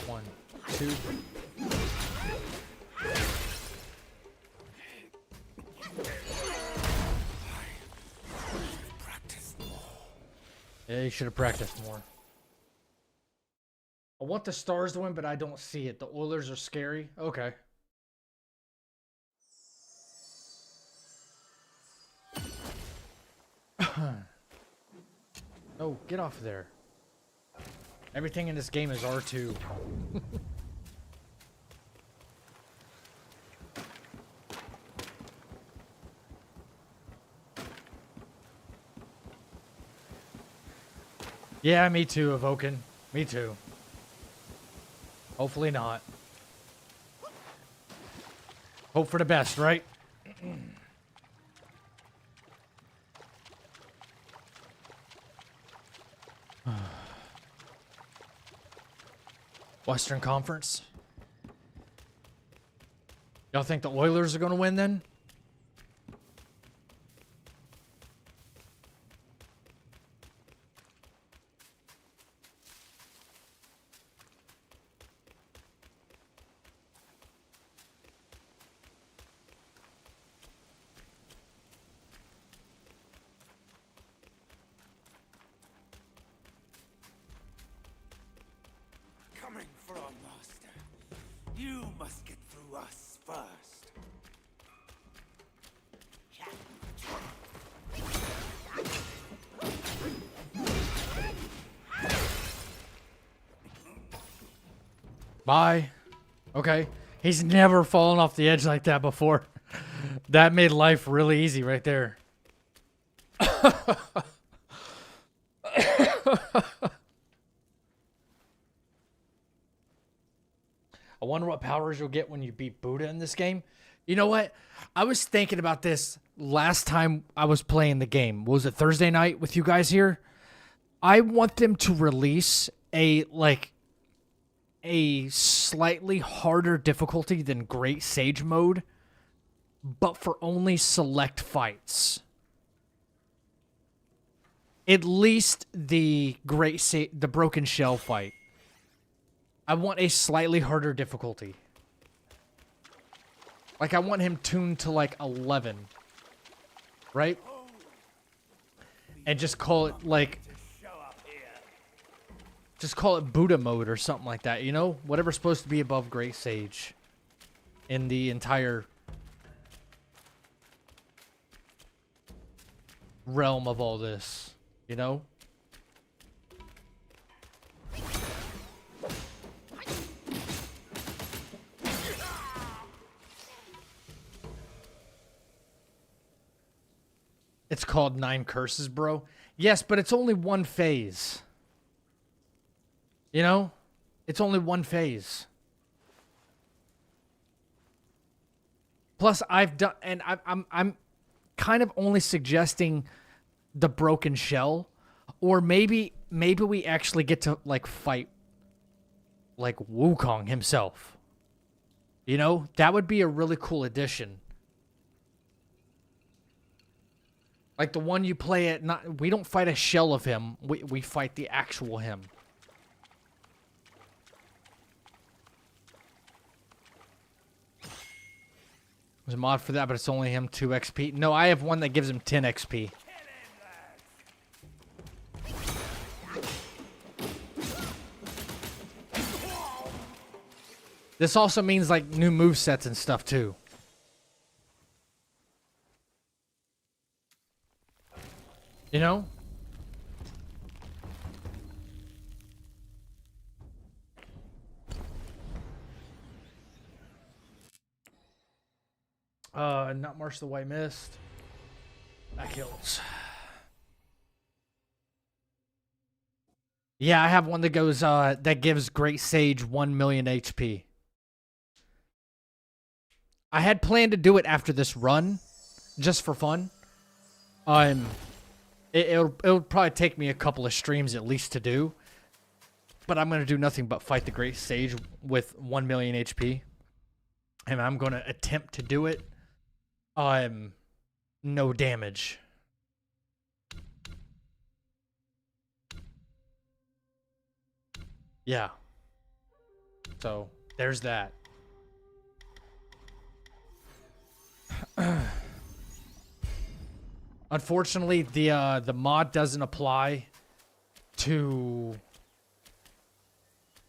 1, 2. Yeah, you should have practiced more. I want the Stars to win, but I don't see it. The Oilers are scary. Okay. Oh, get off of there. Everything in this game is R2. Yeah, me too, Evoken. Me too. Hopefully not. Hope for the best, right? Western Conference. Y'all think the Oilers are going to win then? Coming for our master. You must get through us first. Bye. Okay. He's never fallen off the edge like that before. That made life really easy right there. I wonder what powers you'll get when you beat Buddha in this game. You know what? I was thinking about this last time I was playing the game. Was it Thursday night with you guys here? I want them to release a slightly harder difficulty than Great Sage mode, but for only select fights. At least the the Broken Shell fight. I want a slightly harder difficulty. Like, I want him tuned to, like, 11. Right? And just call it, like... Just call it Buddha mode or something like that, you know? Whatever's supposed to be above Great Sage. In the entire... realm of all this. You know? It's called 9 Curses, bro. Yes, but it's only one phase. You know? It's only one phase. Plus, I've done... And I'm kind of only suggesting the Broken Shell. Or maybe we actually get to, like, fight, like, Wukong himself. You know? That would be a really cool addition. Like the one you play at, we don't fight a shell of him. We fight the actual him. There's a mod for that, but it's only him 2 XP. No, I have one that gives him 10 XP. This also means like new movesets and stuff too. You know? Not March the White Mist. That kills. Yeah, I have one that goes, that gives Great Sage 1 million HP. I had planned to do it after this run, just for fun. It'll probably take me a couple of streams at least to do. But I'm going to do nothing but fight the Great Sage with 1 million HP. And I'm going to attempt to do it. No damage. Yeah. So, there's that. Unfortunately, the mod doesn't apply to...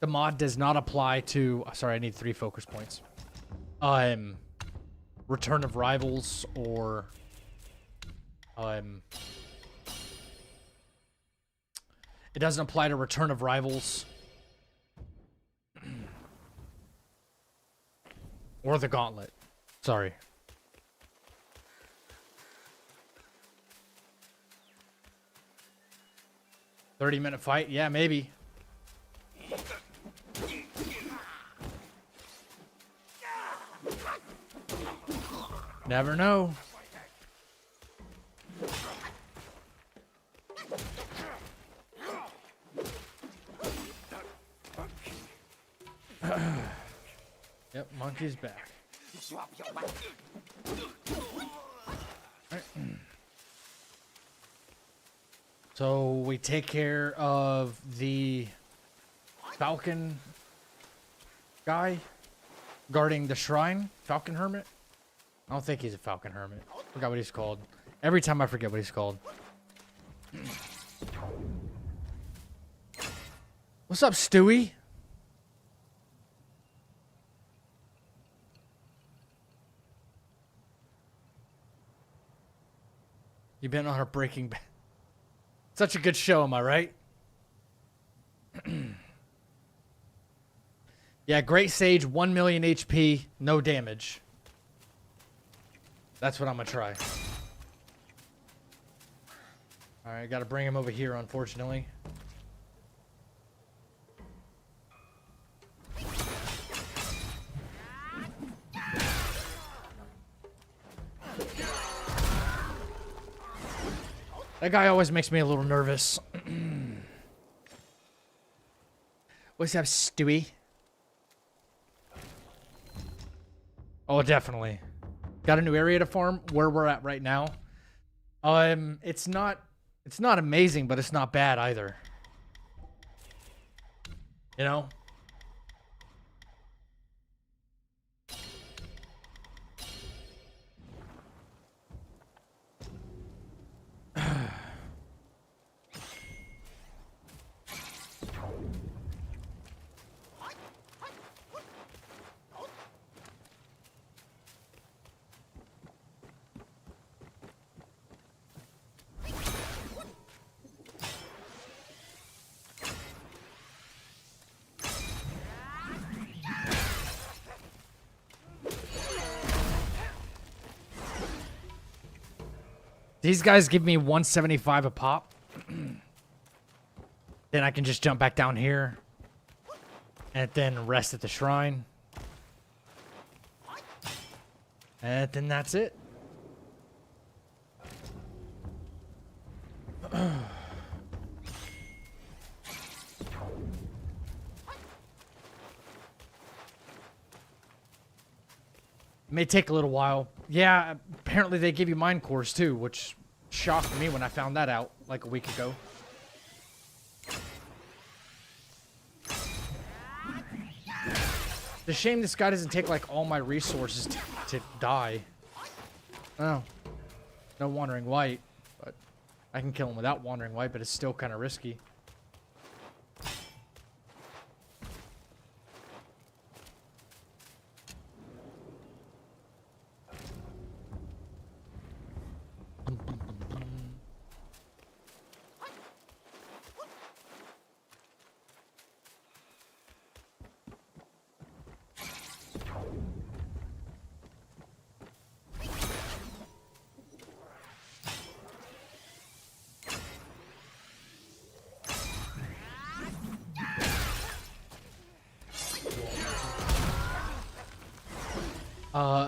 The mod does not apply to... Sorry, I need 3 focus points. Return of Rivals or... It doesn't apply to Return of Rivals. Or the Gauntlet. Sorry. $30-minute fight? Yeah, maybe. Never know. Yep, monkey's back. Right. So we take care of the Falcon guy guarding the shrine. Falcon Hermit? I don't think he's a Falcon Hermit. Forgot what he's called. Every time I forget what he's called. What's up, Stewie? You've been on a Breaking Bad. Such a good show, am I right? Yeah, Great Sage, 1 million HP, no damage. That's what I'm gonna try. Alright, gotta bring him over here, unfortunately. That guy always makes me a little nervous. What's up, Stewie? Oh, definitely. Got a new area to farm where we're at right now. It's not amazing, but it's not bad either. You know? These guys give me 175 a pop. Then I can just jump back down here. And then rest at the shrine. And then that's it. May take a little while. Yeah, apparently they give you mine cores too, which shocked me when I found that out like a week ago. It's a shame this guy doesn't take like all my resources to die. Oh, no Wandering White, but I can kill him without Wandering White, but it's still kind of risky.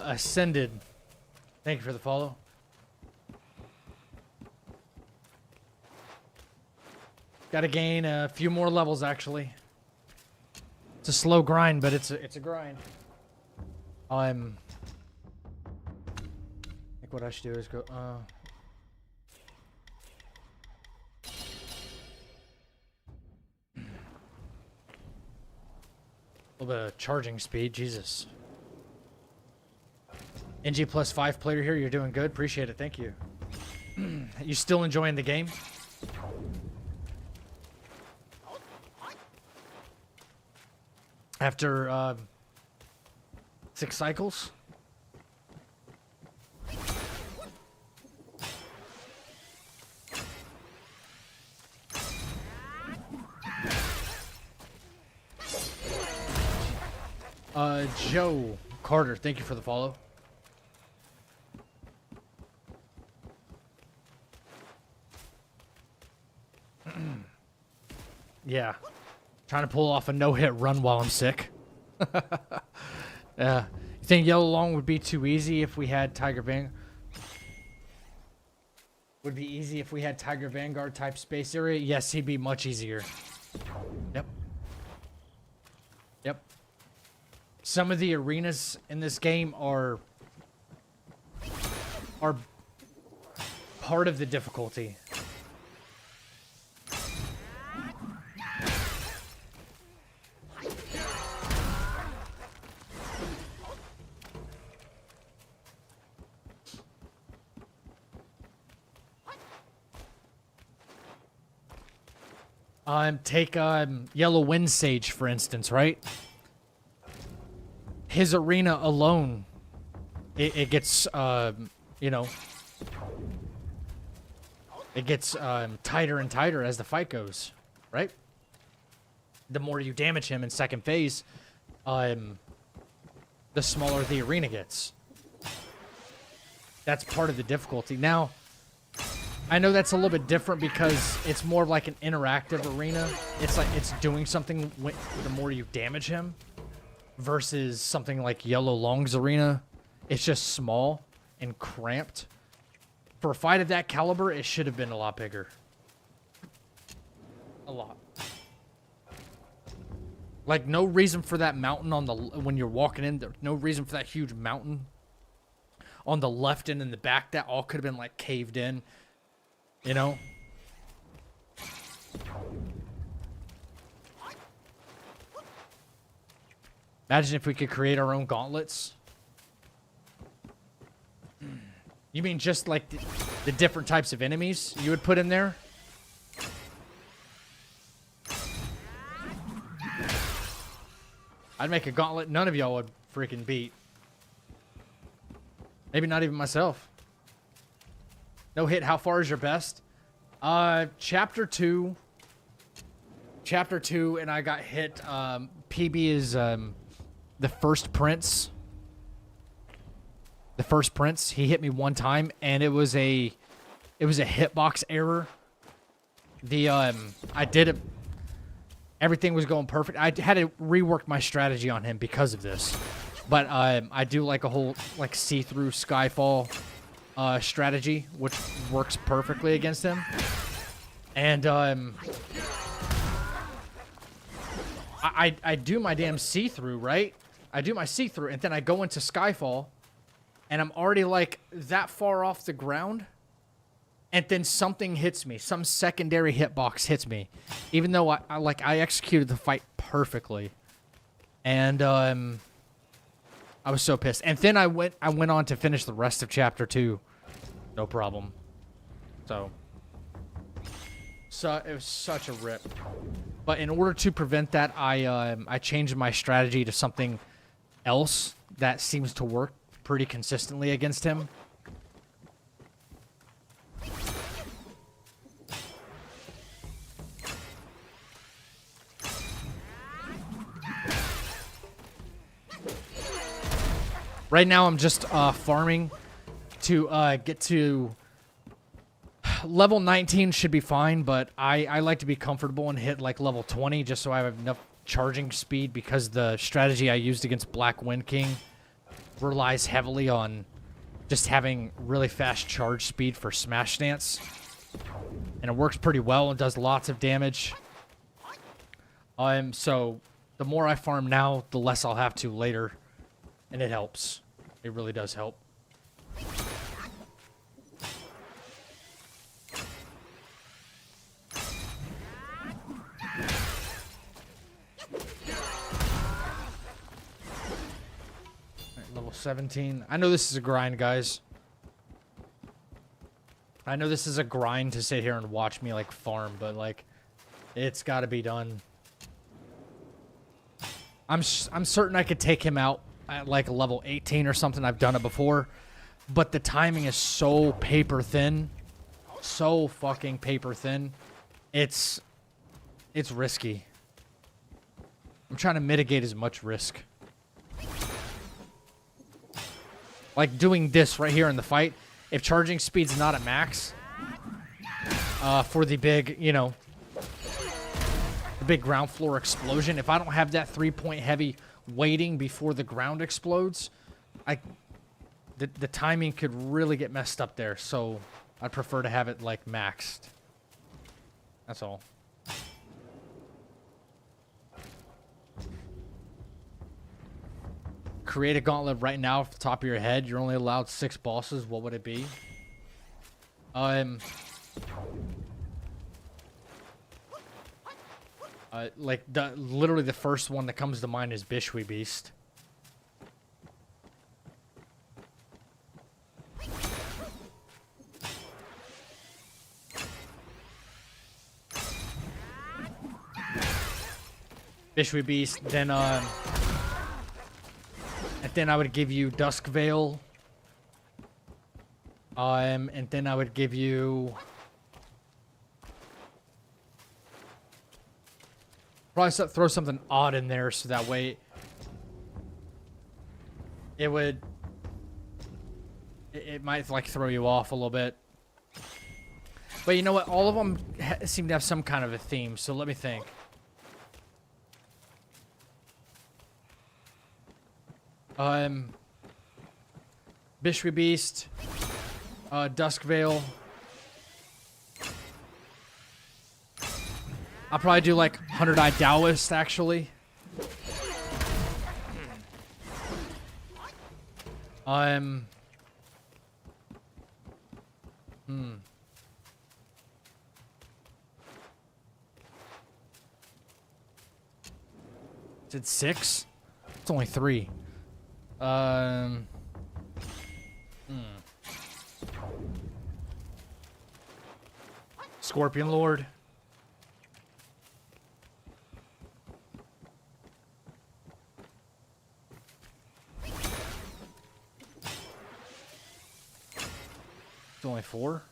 Ascended. Thank you for the follow. Gotta gain a few more levels, actually. It's a slow grind, but it's a grind. I think what I should do is go, a little bit of charging speed, Jesus. NG plus 5 player here, you're doing good. Appreciate it, thank you. You still enjoying the game? After 6 cycles? Joe Carter, thank you for the follow. Yeah. Trying to pull off a no-hit run while I'm sick. Yeah. You think Yellow Long would be too easy if we had Tiger Vanguard? Would be easy if we had Tiger Vanguard type space area? Yes, he'd be much easier. Yep. Yep. Some of the arenas in this game are part of the difficulty. Take Yellow Wind Sage, for instance, right? His arena alone, it gets, you know, it gets tighter and tighter as the fight goes, right? The more you damage him in second phase, the smaller the arena gets. That's part of the difficulty. Now, I know that's a little bit different because it's more like an interactive arena. It's like it's doing something the more you damage him versus something like Yellow Long's arena. It's just small and cramped For a fight of that caliber, it should have been a lot bigger. A lot. Like, no reason for that mountain on the... When you're walking in, there's no reason for that huge mountain on the left and in the back. That all could have been, like, caved in. You know? Imagine if we could create our own gauntlets. You mean just, like, the different types of enemies you would put in there? I'd make a gauntlet none of y'all would freaking beat. Maybe not even myself. No hit, how far is your best? Chapter 2. Chapter 2, and I got hit. PB is the first prince. The first prince. He hit me one time, and it was a hitbox error. I did it. Everything was going perfect. I had to rework my strategy on him because of this. But I do like a whole like see-through Skyfall strategy, which works perfectly against him. And I do my damn see-through, right? I do my see-through, and then I go into Skyfall, and I'm already like that far off the ground. And then something hits me. Some secondary hitbox hits me. Even though I executed the fight perfectly. And I was so pissed. And then I went on to finish the rest of chapter 2. No problem. So it was such a rip. But in order to prevent that, I changed my strategy to something else that seems to work pretty consistently against him. Right now, I'm just farming to get to level 19 should be fine, but I like to be comfortable and hit like level 20 just so I have enough charging speed because the strategy I used against Black Wind King relies heavily on just having really fast charge speed for Smash Stance. And it works pretty well and does lots of damage. So the more I farm now, the less I'll have to later. And it helps. It really does help. Alright, level 17. I know this is a grind, guys. I know this is a grind to sit here and watch me, like, farm, but, like, it's gotta be done. I'm certain I could take him out at like level 18 or something. I've done it before, but the timing is so paper thin, so fucking paper thin. It's risky. I'm trying to mitigate as much risk. Like doing this right here in the fight. If charging speed's not at max, for the big, you know, the big ground floor explosion, if I don't have that 3-point heavy waiting before the ground explodes, the timing could really get messed up there. So I'd prefer to have it like maxed. That's all. Create a gauntlet right now off the top of your head. You're only allowed 6 bosses. What would it be? Like literally the first one that comes to mind is Bishwi Beast. Bishwi Beast, then and then I would give you Dusk Veil. And then I would give you probably throw something odd in there so that way it would... It might, like, throw you off a little bit. But you know what? All of them seem to have some kind of a theme, so let me think. Bishwi Beast. Dusk Veil. I'll probably do like 100-Eyed Taoist, actually. Is it 6? It's only 3. Scorpion Lord. It's only 4.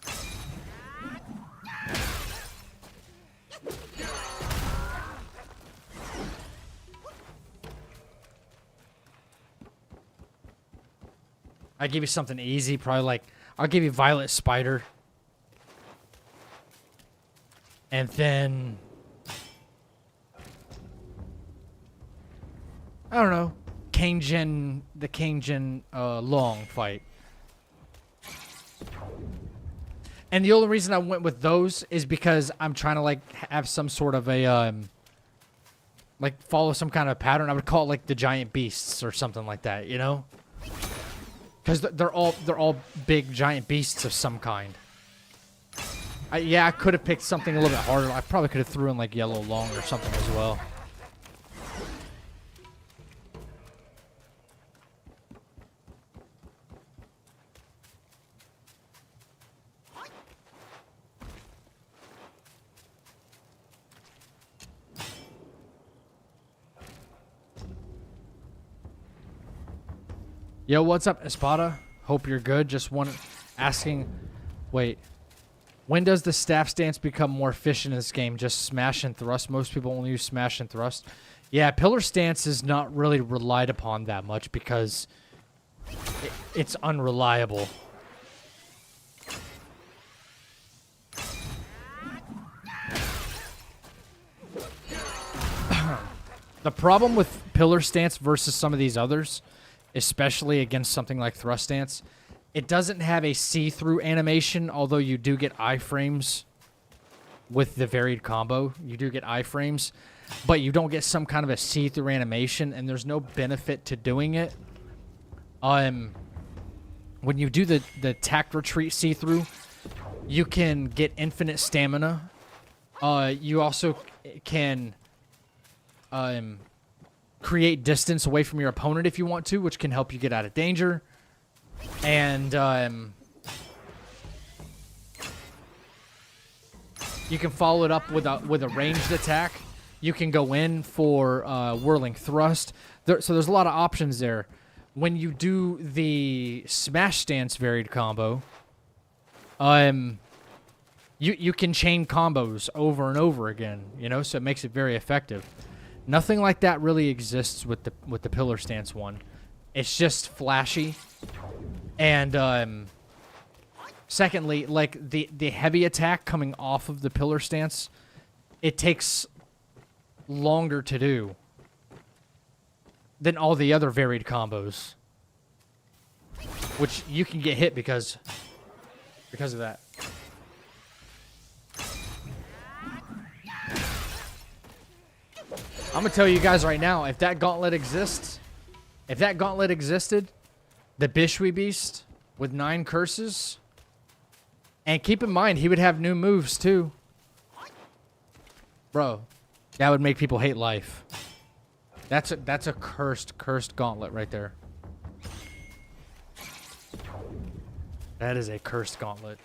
I give you something easy, probably like I'll give you Violet Spider. And then I don't know, the Kangen long fight. And the only reason I went with those is because I'm trying to like have some sort of a like follow some kind of pattern. I would call it like the giant beasts or something like that, you know? Because they're all big giant beasts of some kind. Yeah, I could have picked something a little bit harder. I probably could have threw in like yellow long or something as well. Yo, what's up, Espada? Hope you're good. Just asking. Wait. When does the staff stance become more efficient in this game? Just smash and thrust. Most people only use smash and thrust. Yeah, pillar stance is not really relied upon that much because it's unreliable. The problem with pillar stance versus some of these others, especially against something like thrust stance, it doesn't have a see-through animation, although you do get iframes with the varied combo. You do get iframes, but you don't get some kind of a see-through animation, and there's no benefit to doing it. When you do the tact retreat see-through, you can get infinite stamina. You also can create distance away from your opponent if you want to, which can help you get out of danger. And you can follow it up with a ranged attack. You can go in for whirling thrust. So there's a lot of options there. When you do the smash stance varied combo, you can chain combos over and over again. You know, so it makes it very effective. Nothing like that really exists with the pillar stance one. It's just flashy. And secondly, like the heavy attack coming off of the pillar stance, it takes longer to do than all the other varied combos, which you can get hit because of that. I'm gonna tell you guys right now, if that gauntlet existed, the Bishwi Beast with 9 curses, and keep in mind, he would have new moves too. Bro, that would make people hate life. That's a cursed gauntlet right there. That is a cursed gauntlet.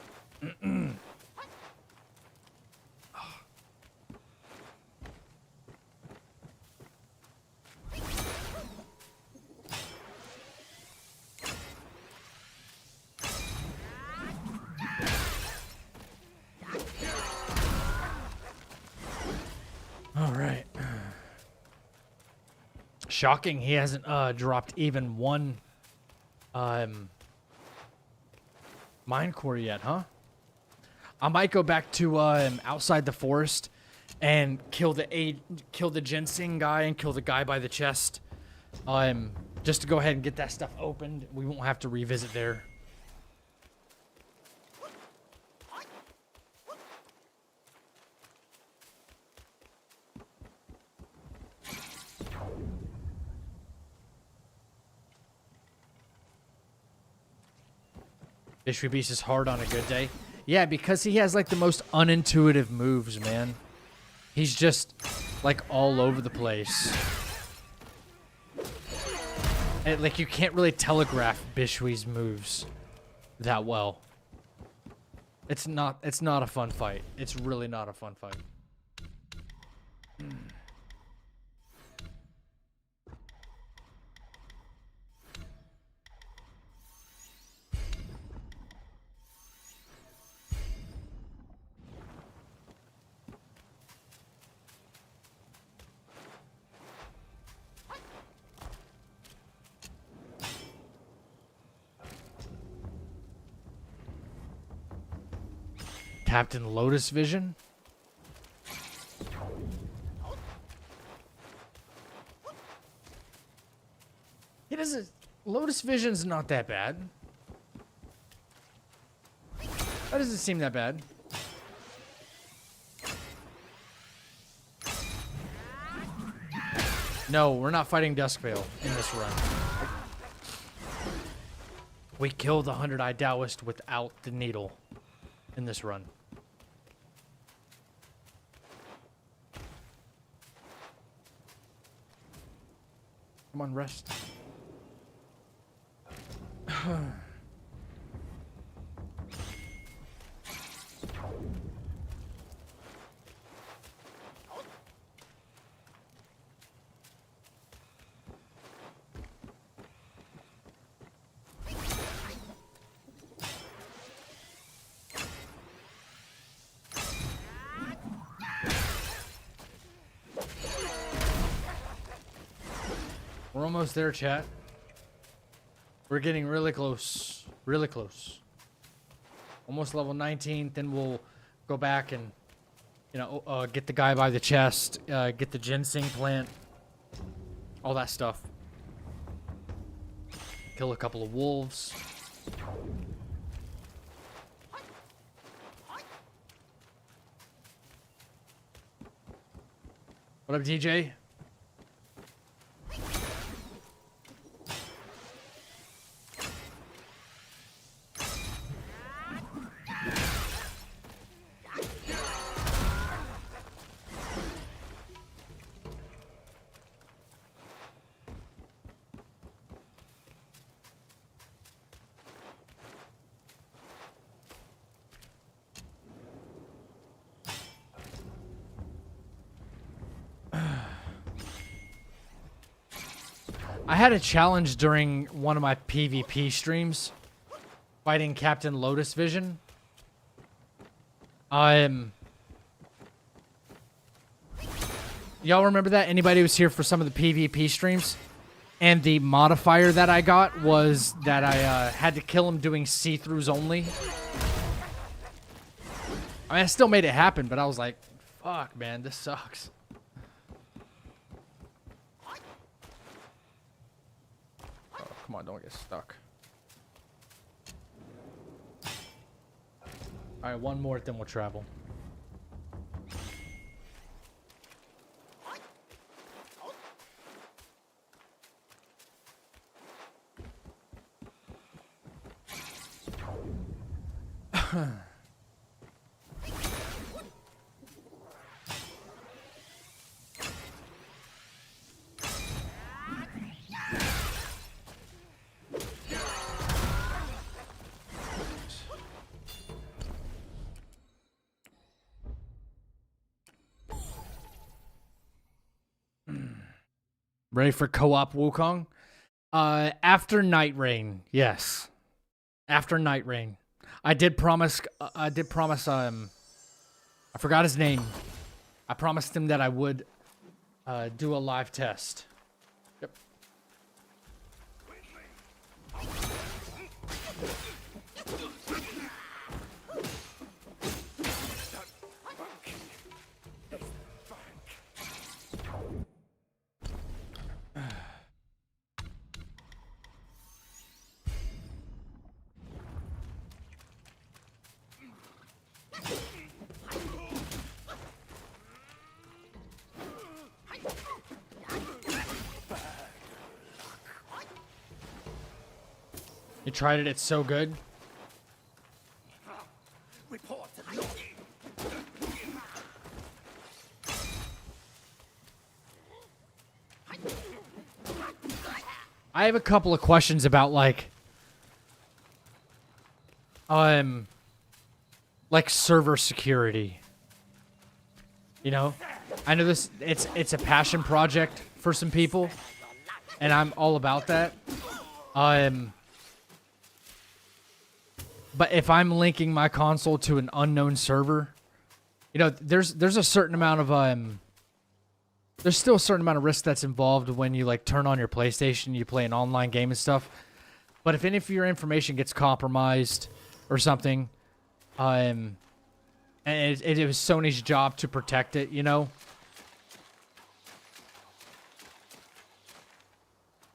All right. Shocking, he hasn't dropped even one mine core yet, huh? I might go back to outside the forest and kill the ginseng guy and kill the guy by the chest. Just to go ahead and get that stuff opened. We won't have to revisit there. Bishwe Beast is hard on a good day. Yeah, because he has like the most unintuitive moves, man. He's just like all over the place. And, like, you can't really telegraph Bishwe's moves that well. It's not a fun fight. It's really not a fun fight. Captain Lotus Vision? It doesn't... Lotus Vision's not that bad. That doesn't seem that bad. No, we're not fighting Duskvale in this run. We killed the 100-Eyed Taoist without the needle in this run. Come on, rest. We're almost there, chat. We're getting really close. Really close. Almost level 19. Then we'll go back and, you know, get the guy by the chest. Get the ginseng plant. All that stuff. Kill a couple of wolves. What up, DJ? I had a challenge during one of my PvP streams, fighting Captain Lotus Vision. Y'all remember that? Anybody who was here for some of the PvP streams? And the modifier that I got was that I had to kill him doing see-throughs only. I mean, I still made it happen, but I was like, fuck, man, this sucks. Come on, don't get stuck. Alright, one more, then we'll travel. Ready for co-op Wukong? After Night Rain, yes. After Night Rain. I did promise, I forgot his name. I promised him that I would do a live test. Yep. You tried it, it's so good. I have a couple of questions about like server security. You know, I know it's a passion project for some people, and I'm all about that. But if I'm linking my console to an unknown server, you know, there's a certain amount of there's still a certain amount of risk that's involved when you like turn on your PlayStation, you play an online game and stuff. But if any of your information gets compromised or something, and it was Sony's job to protect it, you know,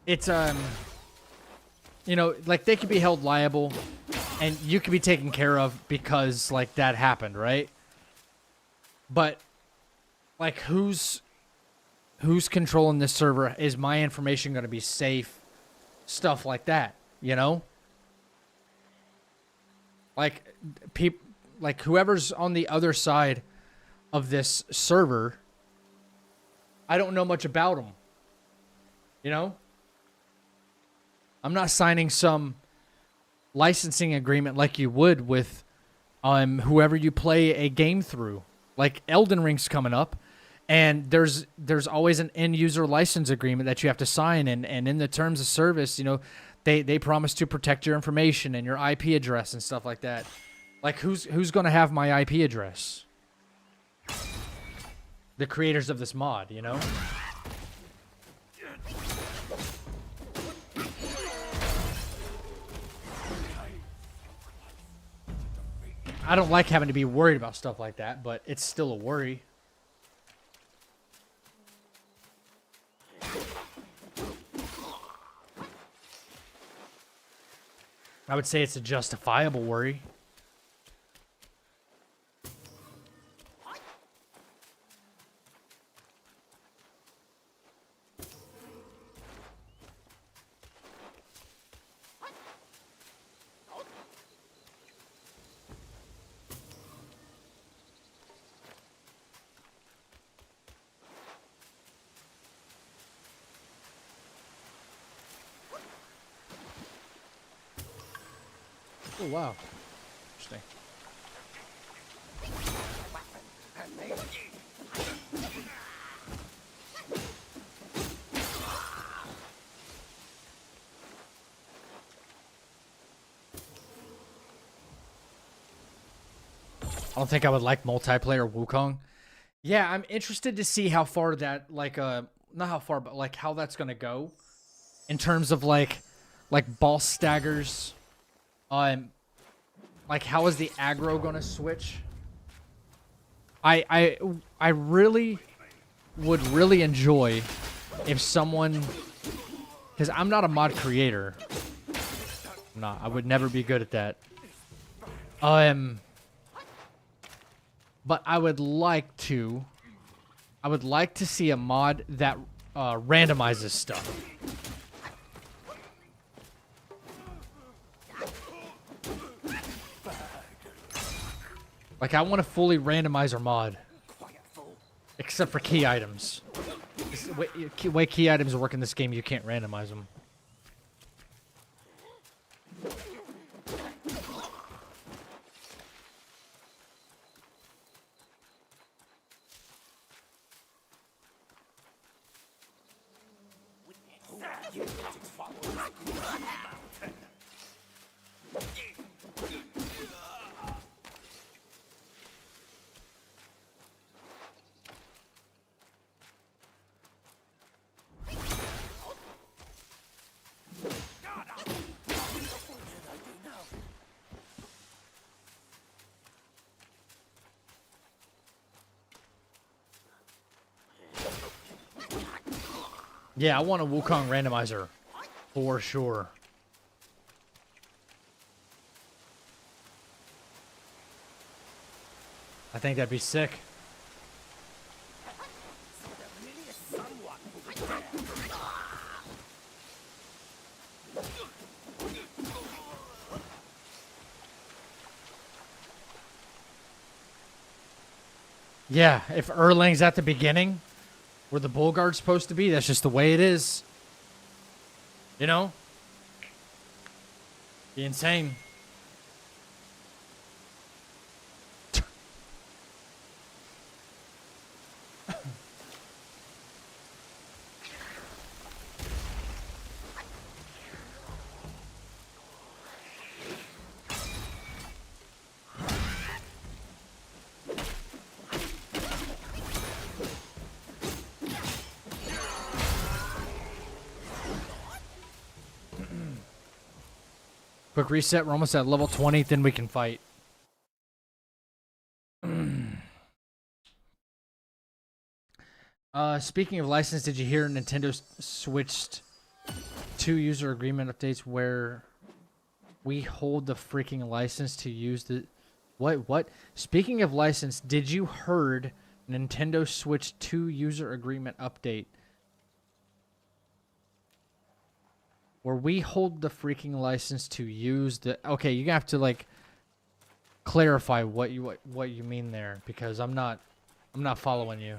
it's you know, like they could be held liable, and you could be taken care of because like that happened, right? But like who's controlling this server? Is my information going to be safe? Stuff like that, you know? Like like whoever's on the other side of this server, I don't know much about them. You know? I'm not signing some licensing agreement like you would with whoever you play a game through. Like Elden Ring's coming up, and there's always an end user license agreement that you have to sign, and in the terms of service, you know, they promise to protect your information and your IP address and stuff like that. Like who's going to have my IP address? The creators of this mod, you know? I don't like having to be worried about stuff like that, but it's still a worry. I would say it's a justifiable worry. Oh, wow. Interesting. I don't think I would like multiplayer Wukong. Yeah, I'm interested to see how far that, like, not how far, but, like, how that's gonna go. In terms of, like boss staggers. Like, how is the aggro gonna switch? I really would really enjoy if someone, because I'm not a mod creator. I'm not. I would never be good at that. But I would like to see a mod that randomizes stuff. Like, I want to fully randomize our mod. Except for key items. The way key items work in this game, you can't randomize them. Yeah, I want a Wukong randomizer. For sure. I think that'd be sick. Yeah, if Erlang's at the beginning, where the Bull Guard's supposed to be, that's just the way it is. You know? Be insane. Quick reset. We're almost at level 20. Then we can fight. Speaking of license, did you hear Nintendo switched 2 user agreement updates where we hold the freaking license to use the... What? Speaking of license, did you heard Nintendo switched 2 user agreement update where we hold the freaking license to use the... Okay, you have to like clarify what you mean there, because I'm not following you.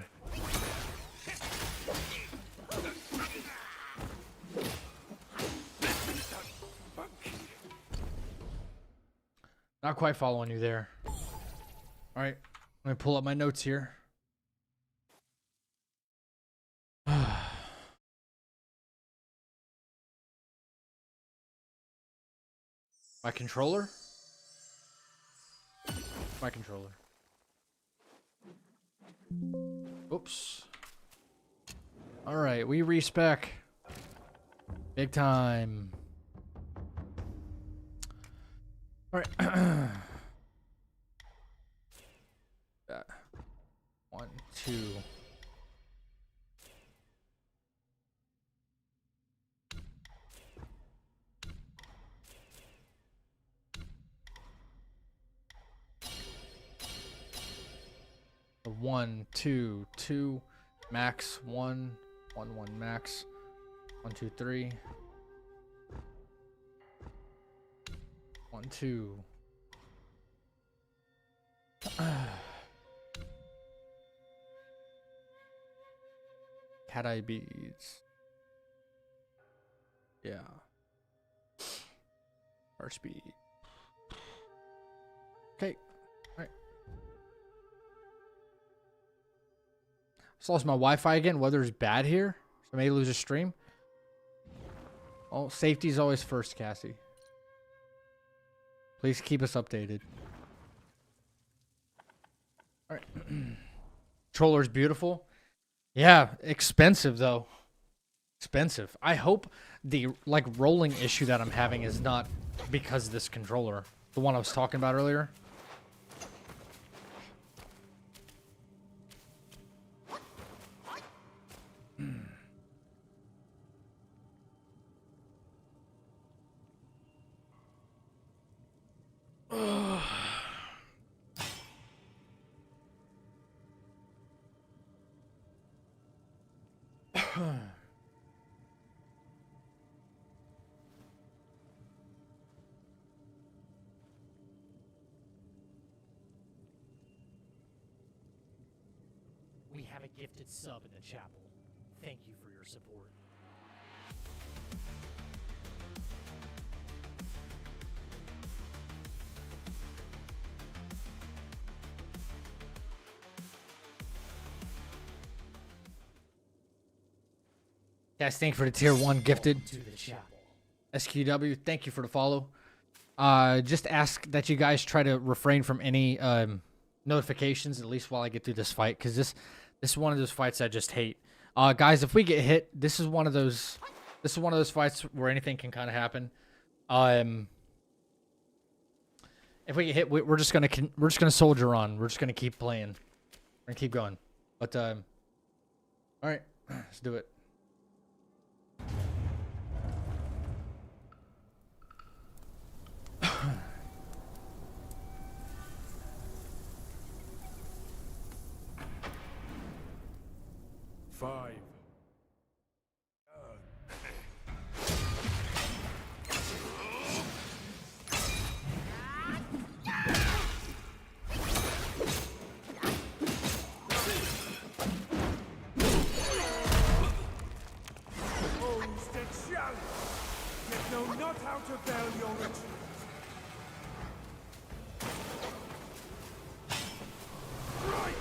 Not quite following you there. All right, let me pull up my notes here. My controller? My controller. Oops. All right, we respec. Big time. All right. 1, 2. A 1, 2, 2, max 1, 1, 1 max, 1, 2, 3, 1, 2. Cat eye beads. Yeah. Heart speed. Okay. Alright. Just lost my Wi-Fi again. Weather's bad here. So I may lose a stream. Oh, safety's always first, Cassie. Please keep us updated. Alright. Controller's beautiful. Yeah, expensive though. Expensive. I hope the like rolling issue that I'm having is not because of this controller. The one I was talking about earlier. We have a gifted sub in the chapel. Thank you for your support. Guys, thank you for the tier 1 gifted. To the chapel. SQW, thank you for the follow. Just ask that you guys try to refrain from any notifications, at least while I get through this fight, because this is one of those fights I just hate. Guys, if we get hit, this is one of those fights where anything can kind of happen. If we get hit, we're just gonna soldier on. We're just gonna keep playing. We're gonna keep going. But all right, let's do it. Five. Owns the challenge. Yet know not how to veil your retreat. Right!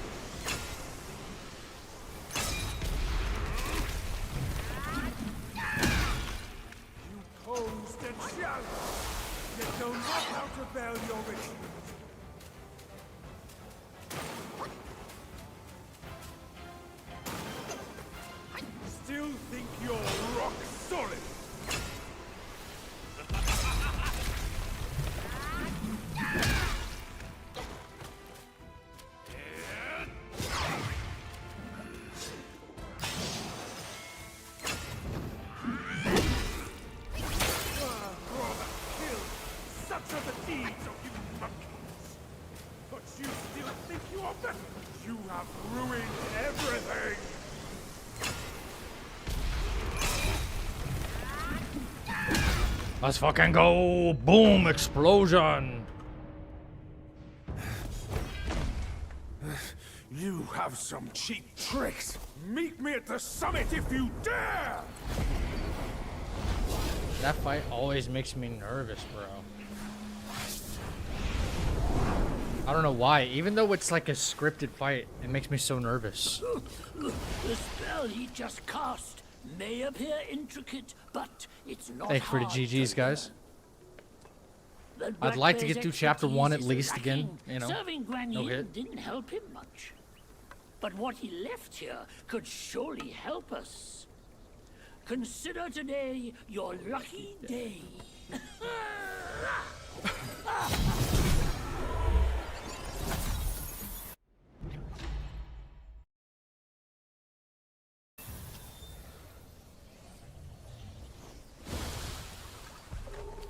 You posed and challenged, yet know not how to veil your retreat. Still think you're rock solid? Rather kill. Such are the deeds of you monkeys. But you still think you are better? You have ruined everything! Let's fucking go! Boom! Explosion! You have some cheap tricks. Meet me at the summit if you dare! That fight always makes me nervous, bro. I don't know why. Even though it's like a scripted fight, it makes me so nervous. The spell he just cast may appear intricate, but it's not Thanks for the hard to GGs, guys. learn. I'd like to Blackbeard's get through chapter 1 at expertise least is again, lacking. you know. Serving No Granny hit. didn't help him much. But what he left here could surely help us. Consider today your lucky day.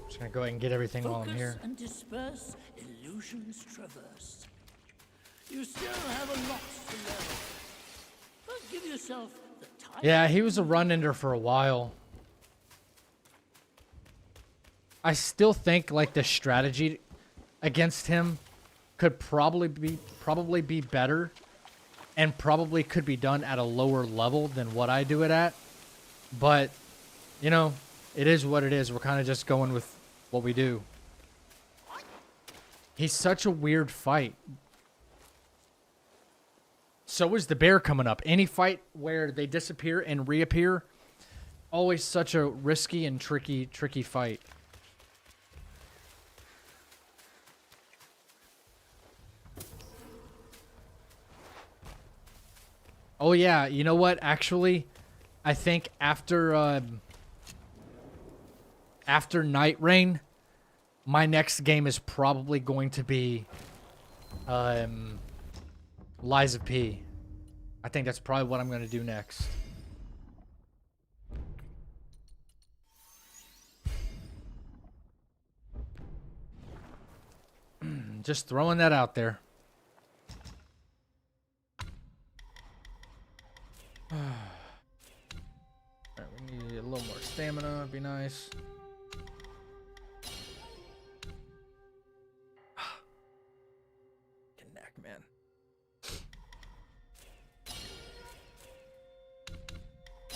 Just gonna go ahead and get everything while I'm Focus here. and disperse, illusions traverse. You still have a lot to learn. But give yourself the time. Yeah, he was a run-ender for a while. I still think like the strategy against him could probably be better, and probably could be done at a lower level than what I do it at. But you know, it is what it is. We're kind of just going with what we do. He's such a weird fight. So is the bear coming up. Any fight where they disappear and reappear, always such a risky and tricky fight. Oh yeah, you know what? Actually, I think after Night Rain, my next game is probably going to be Lies of P. I think that's probably what I'm going to do next. Just throwing that out there. Alright, we need a little more stamina. It'd be nice. Neck, man.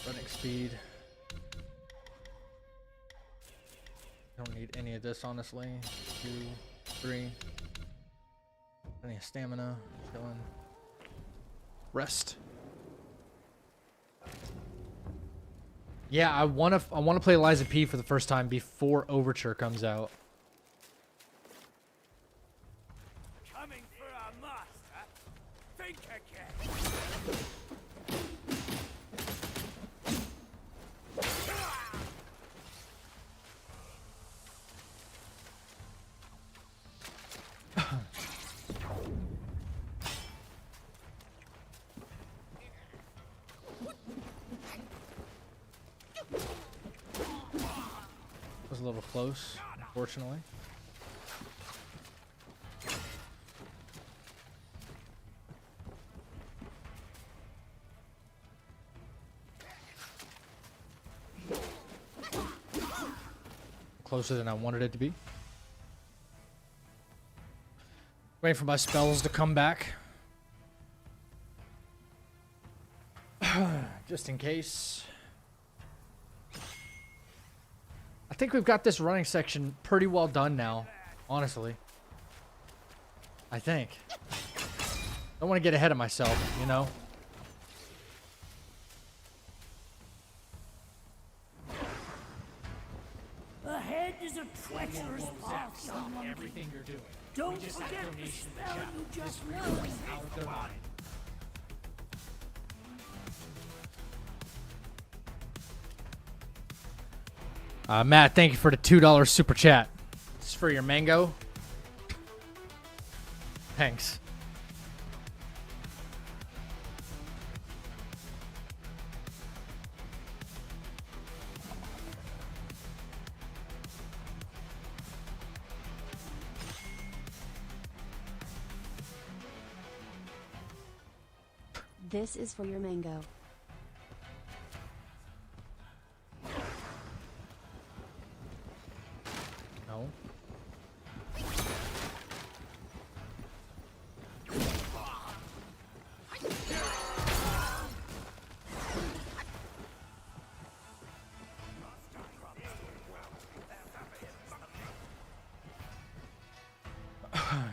Running speed. Don't need any of this, honestly. 2, 3. Plenty of stamina. Chilling. Rest. Yeah, I wanna play Lies of P for the first time before Overture comes out. Coming for our master? Think again. Was a little close, unfortunately. Closer than I wanted it to be. Waiting for my spells to come back. Just in case. I think we've got this running section pretty well done now, honestly. I think. Don't want to get ahead of myself, you know? Ahead is a treacherous path, young monkey. Everything you're doing. Don't just got forget the donation in the spell chat. you just This learned. record's out of their mind. Matt, thank you for the $2 super chat. This is for your mango. Thanks. This is for your mango. No.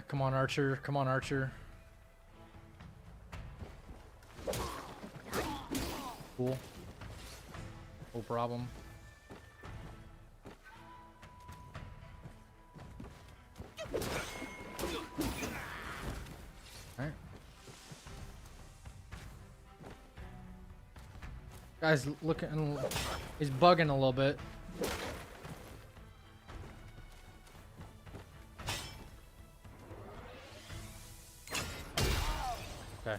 Come on, Archer. Come on, Archer. Cool. No problem. Alright. Guy's looking. He's bugging a little bit. Okay.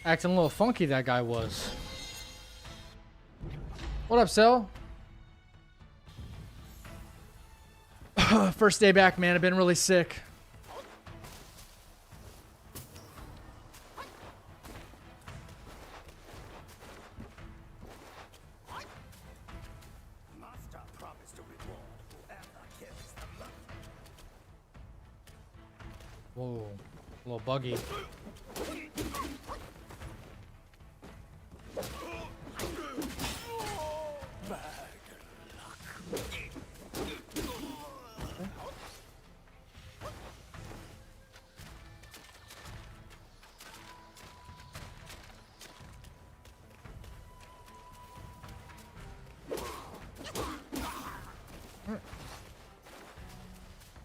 Acting a little funky, that guy was. What up, Cell? First day back, man. I've been really sick. Whoa, a little buggy.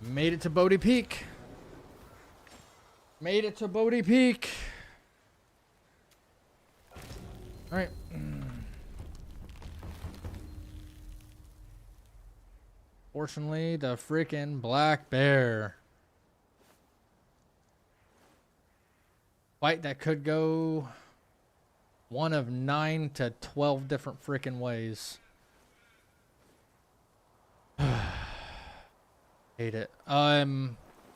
Made it to Bodhi Peak. Made it to Bodhi Peak. All right. Fortunately, the freaking black bear. Fight that could go one of 9 to 12 different freaking ways. Hate it.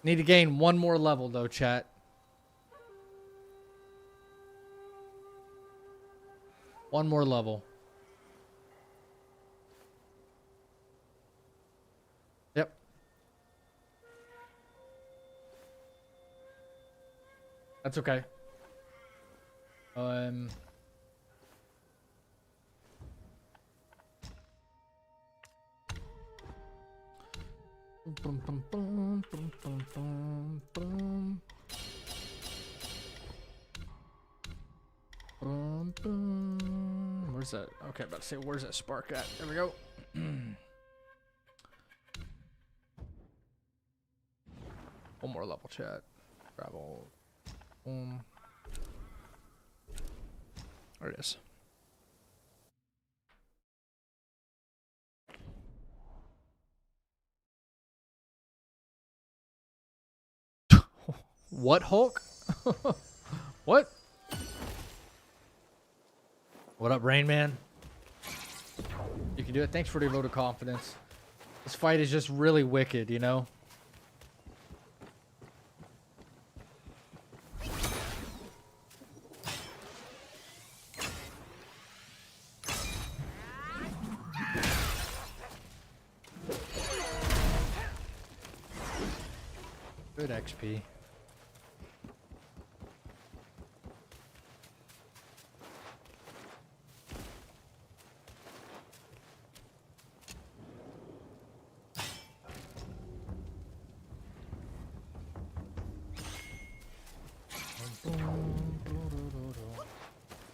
Need to gain one more level though, chat. One more level. Yep. That's okay. Boom, boom, boom, boom, boom, boom, boom. Boom, boom. Where's that? Okay, about to say, where's that spark at? There we go. One more level, chat. Gravel. Boom. There it is. What, Hulk? What? What up, Rain Man? You can do it. Thanks for the vote of confidence. This fight is just really wicked, you know? Good XP.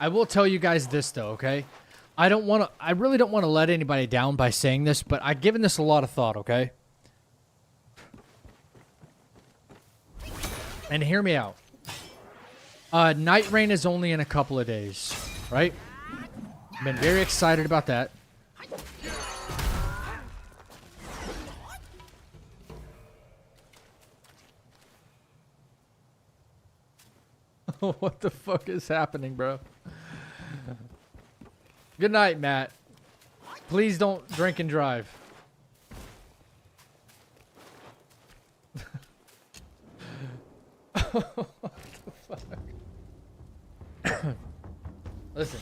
I will tell you guys this though, okay? I really don't want to let anybody down by saying this, but I've given this a lot of thought, okay? And hear me out. Night Rain is only in a couple of days, right? Been very excited about that. What the fuck is happening, bro? Good night, Matt. Please don't drink and drive. What the fuck? Listen,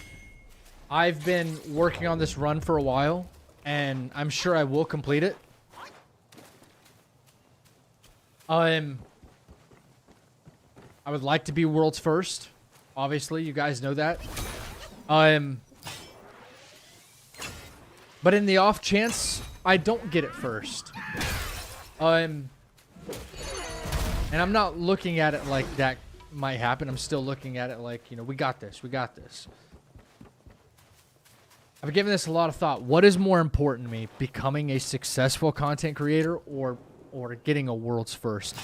I've been working on this run for a while, and I'm sure I will complete it. I would like to be world's first. Obviously, you guys know that. But in the off chance I don't get it first, and I'm not looking at it like that might happen. I'm still looking at it like, you know, we got this. We got this. I've given this a lot of thought. What is more important to me, becoming a successful content creator or getting a world's first?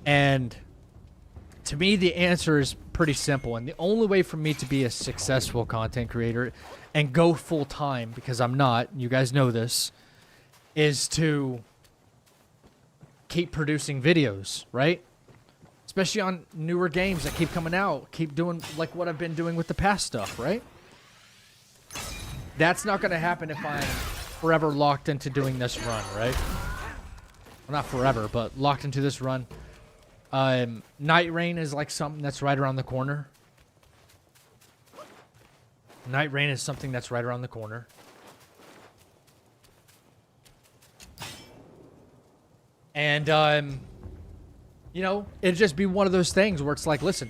And to me, the answer is pretty simple. And the only way for me to be a successful content creator and go full time, because I'm not, you guys know this, is to keep producing videos, right? Especially on newer games that keep coming out. Keep doing like what I've been doing with the past stuff, right? That's not going to happen if I'm forever locked into doing this run, right? Well, not forever, but locked into this run. Night Rain is like something that's right around the corner. Night Rain is something that's right around the corner. And, you know, it'd just be one of those things where it's like, listen,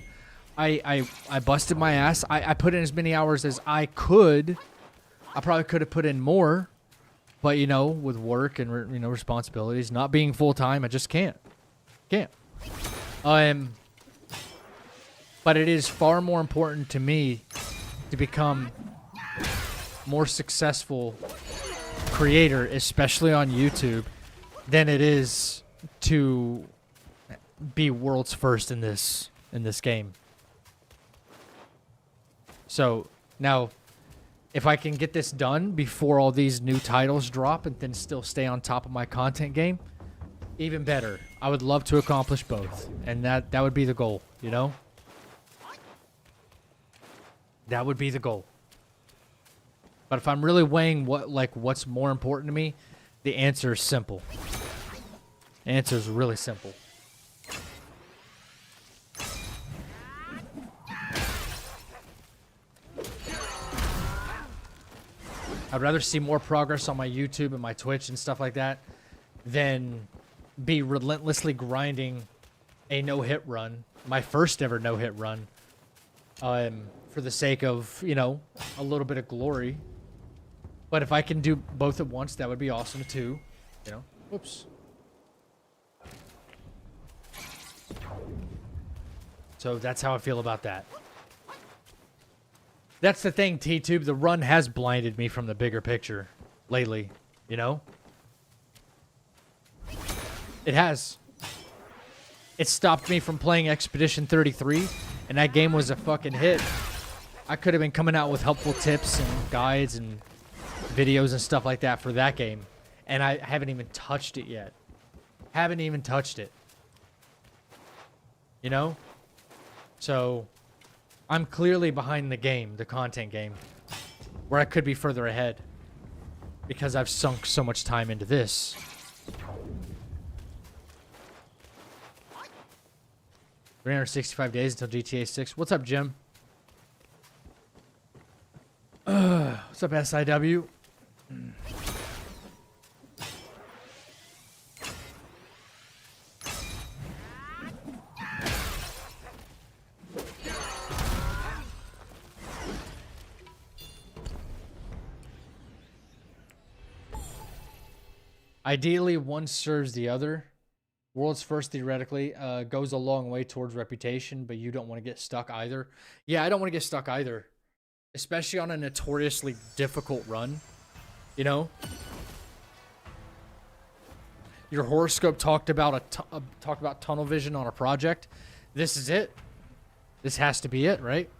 I busted my ass. I put in as many hours as I could. I probably could have put in more. But, you know, with work and, you know, responsibilities, not being full-time, I just can't. Can't. But it is far more important to me to become more successful creator, especially on YouTube, than it is to be world's first in this game. So now, if I can get this done before all these new titles drop and then still stay on top of my content game, even better. I would love to accomplish both, and that would be the goal, you know? That would be the goal. But if I'm really weighing what's more important to me, the answer is simple. The answer is really simple. I'd rather see more progress on my YouTube and my Twitch and stuff like that than be relentlessly grinding a no-hit run, my first ever no-hit run, for the sake of, you know, a little bit of glory. But if I can do both at once, that would be awesome too, you know. Whoops. So that's how I feel about that. That's the thing, T-Tube. The run has blinded me from the bigger picture lately, you know? It has. It stopped me from playing Expedition 33, and that game was a fucking hit. I could have been coming out with helpful tips and guides and videos and stuff like that for that game, and I haven't even touched it yet. Haven't even touched it. You know? So, I'm clearly behind the game, the content game, where I could be further ahead because I've sunk so much time into this. $365 days until GTA 6. What's up, Jim? What's up, SIW? Ideally, one serves the other. World's first, theoretically, goes a long way towards reputation, but you don't want to get stuck either. Yeah, I don't want to get stuck either. especially on a notoriously difficult run, you know? Your horoscope talked about tunnel vision on a project. This is it. This has to be it, right?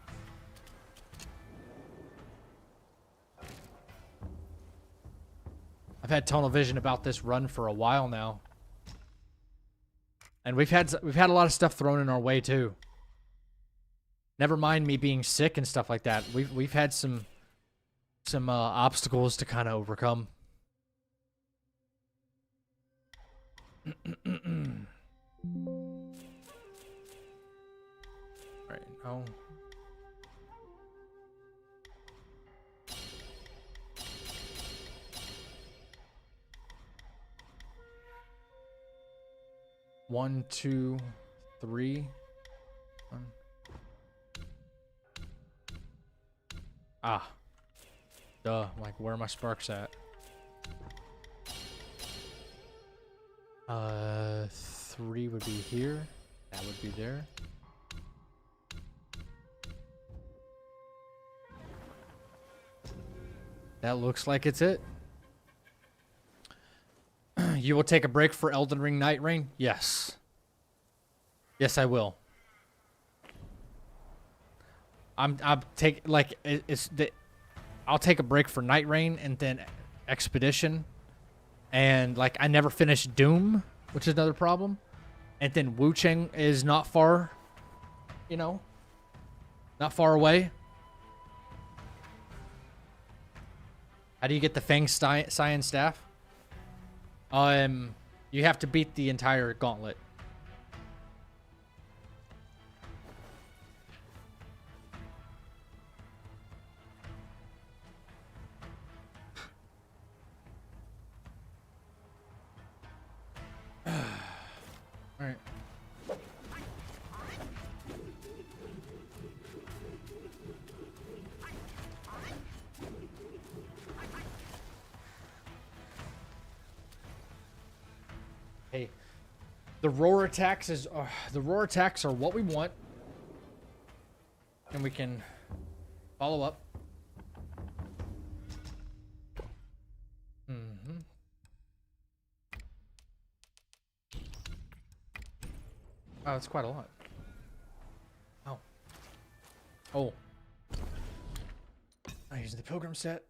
I've had tunnel vision about this run for a while now. And we've had a lot of stuff thrown in our way too. Never mind me being sick and stuff like that. We've had some obstacles to kind of overcome. Right, no. One, two, three. One. Ah. Duh. Like, where are my sparks at? 3 would be here. That would be there. That looks like it's it. You will take a break for Elden Ring Night Rain? Yes. Yes, I will. I'll take a break for Night Rain and then Expedition. And like I never finished Doom, which is another problem. And then Wu Cheng is not far, you know, not far away. How do you get the Fang Cyan Staff? You have to beat the entire gauntlet. All right. Hey, the roar attacks are what we want, and we can follow up. Mm-hmm. Oh, that's quite a lot. Oh. Oh. I'm using the pilgrim set.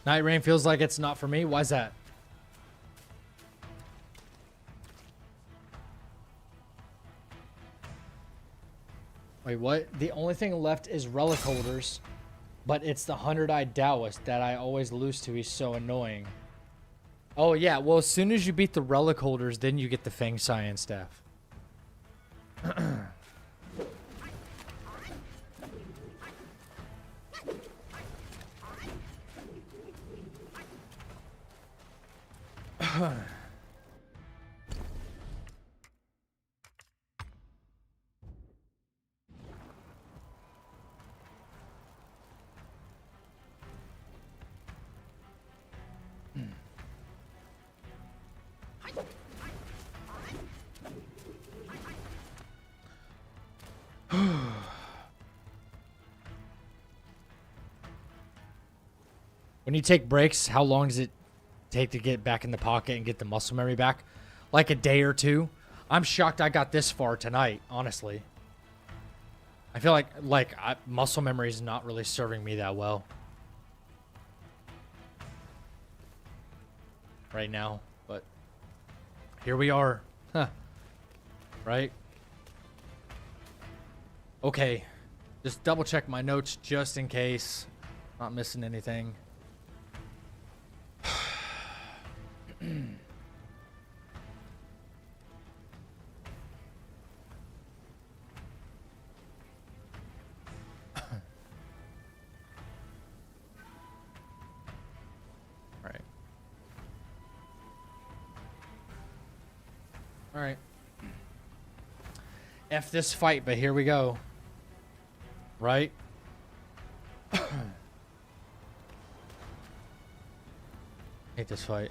Night Rain feels like it's not for me. Why's that? Wait, what? The only thing left is relic holders, but it's the 100-eyed Taoist that I always lose to. He's so annoying. Oh, yeah. Well, as soon as you beat the relic holders, then you get the Fang Cyan Staff. When you take breaks, how long does it take to get back in the pocket and get the muscle memory back? Like a day or two. I'm shocked I got this far tonight, honestly. I feel like muscle memory is not really serving me that well right now, but here we are. Huh. Right? Okay. Just double check my notes just in case. Not missing anything. Alright. F this fight, but here we go. Right? Hate this fight.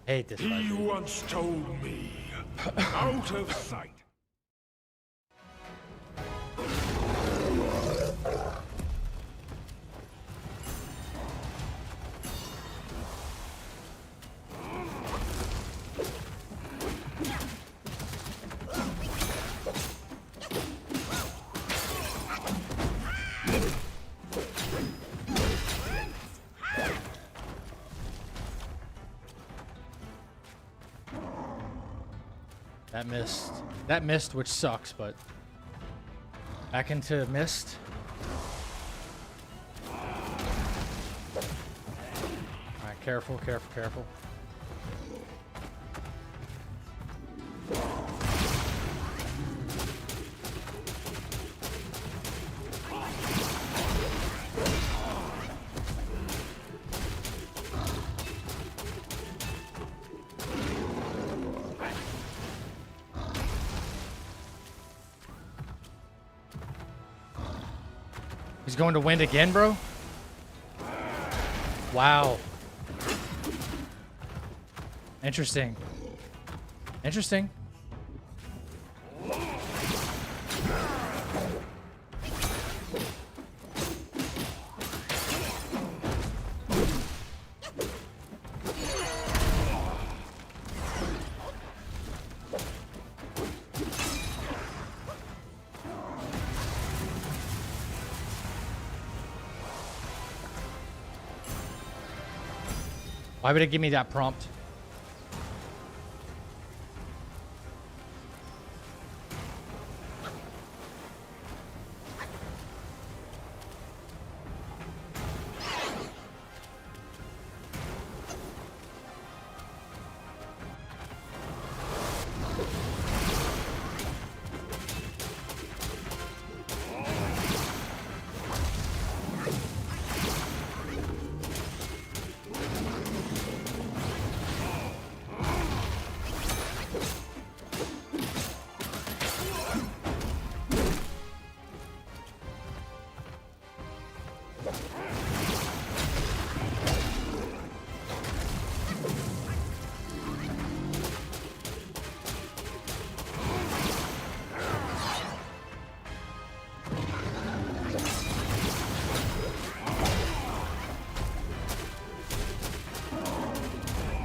Hate this fight. He once told me, out of sight. That missed. That missed, which sucks, but back into mist. Alright, careful, careful, careful. He's going to wind again, bro? Wow. Interesting. Interesting. Why would it give me that prompt?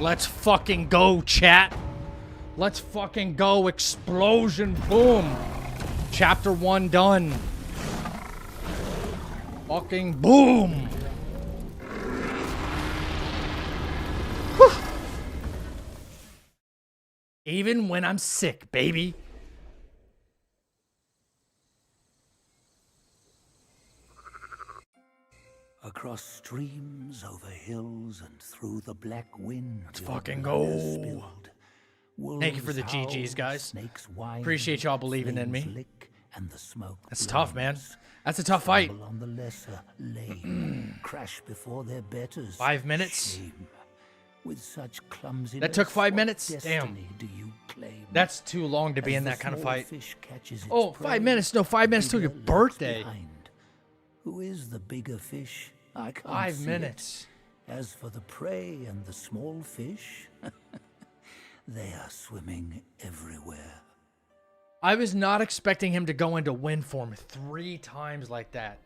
Let's fucking go, chat. Let's fucking go. Explosion. Boom. Chapter 1 done. Fucking boom. Whew. Even when I'm sick, baby. Across streams, over hills, and through the black wind. Let's fucking go. Thank you for the GGs, guys. Appreciate y'all believing in me. That's tough, man. That's a tough fight. On the lesser, crash before their betters. 5 minutes? Shame. With such clumsiness, That took 5 minutes? what Damn. destiny do you claim? That's too long to be As in the that kind of small fight. fish catches its Oh, prey, 5 minutes. No, 5 minutes till your bigger lurks birthday. behind. Who is the bigger fish? I can't 5 see minutes. it. As for the prey and the small fish, they are swimming everywhere. I was not expecting him to go into wind form 3 times like that.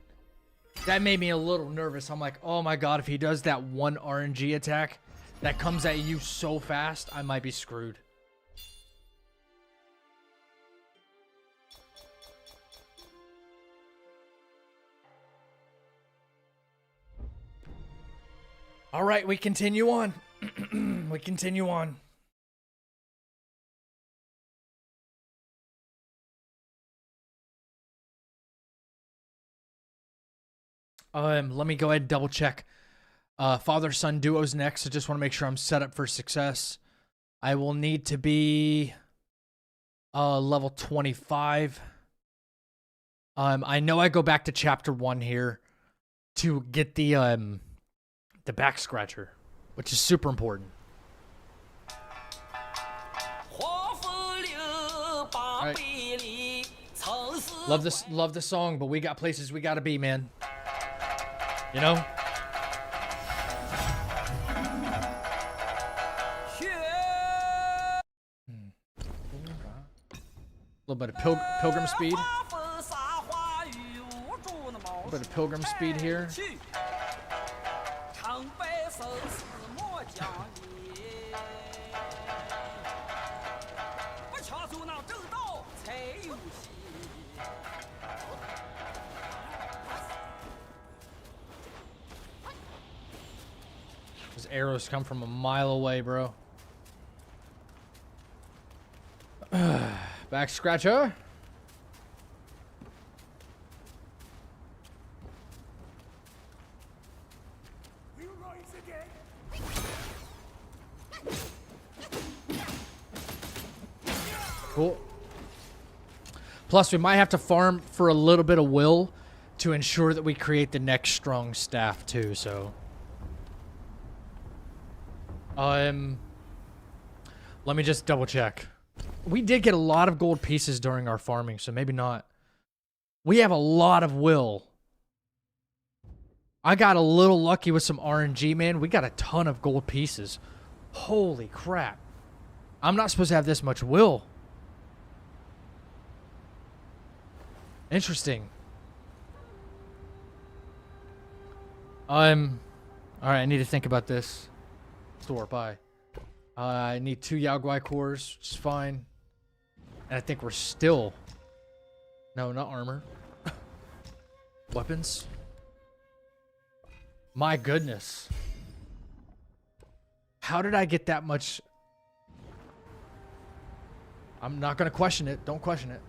That made me a little nervous. I'm like, oh my god, if he does that one RNG attack that comes at you so fast, I might be screwed. All right, we continue on. We continue on. Let me go ahead and double check. Father-son duos next. I just want to make sure I'm set up for success. I will need to be level 25. I know I go back to chapter 1 here to get the the back scratcher, which is super important. Right. Love the song, but we got places we gotta be, man. You know? A little bit of pilgrim speed. A little bit of pilgrim speed here. Those arrows come from a mile away, bro. Back scratcher. We rise again. Cool. Plus, we might have to farm for a little bit of will to ensure that we create the next strong staff too, so. Let me just double check. We did get a lot of gold pieces during our farming, so maybe not. We have a lot of will. I got a little lucky with some RNG, man. We got a ton of gold pieces. Holy crap. I'm not supposed to have this much will. Interesting. Alright, I need to think about this. Store, bye. I need 2 Yaoguai cores, which is fine. And I think we're still... No, not armor. Weapons. My goodness. How did I get that much... I'm not going to question it. Don't question it.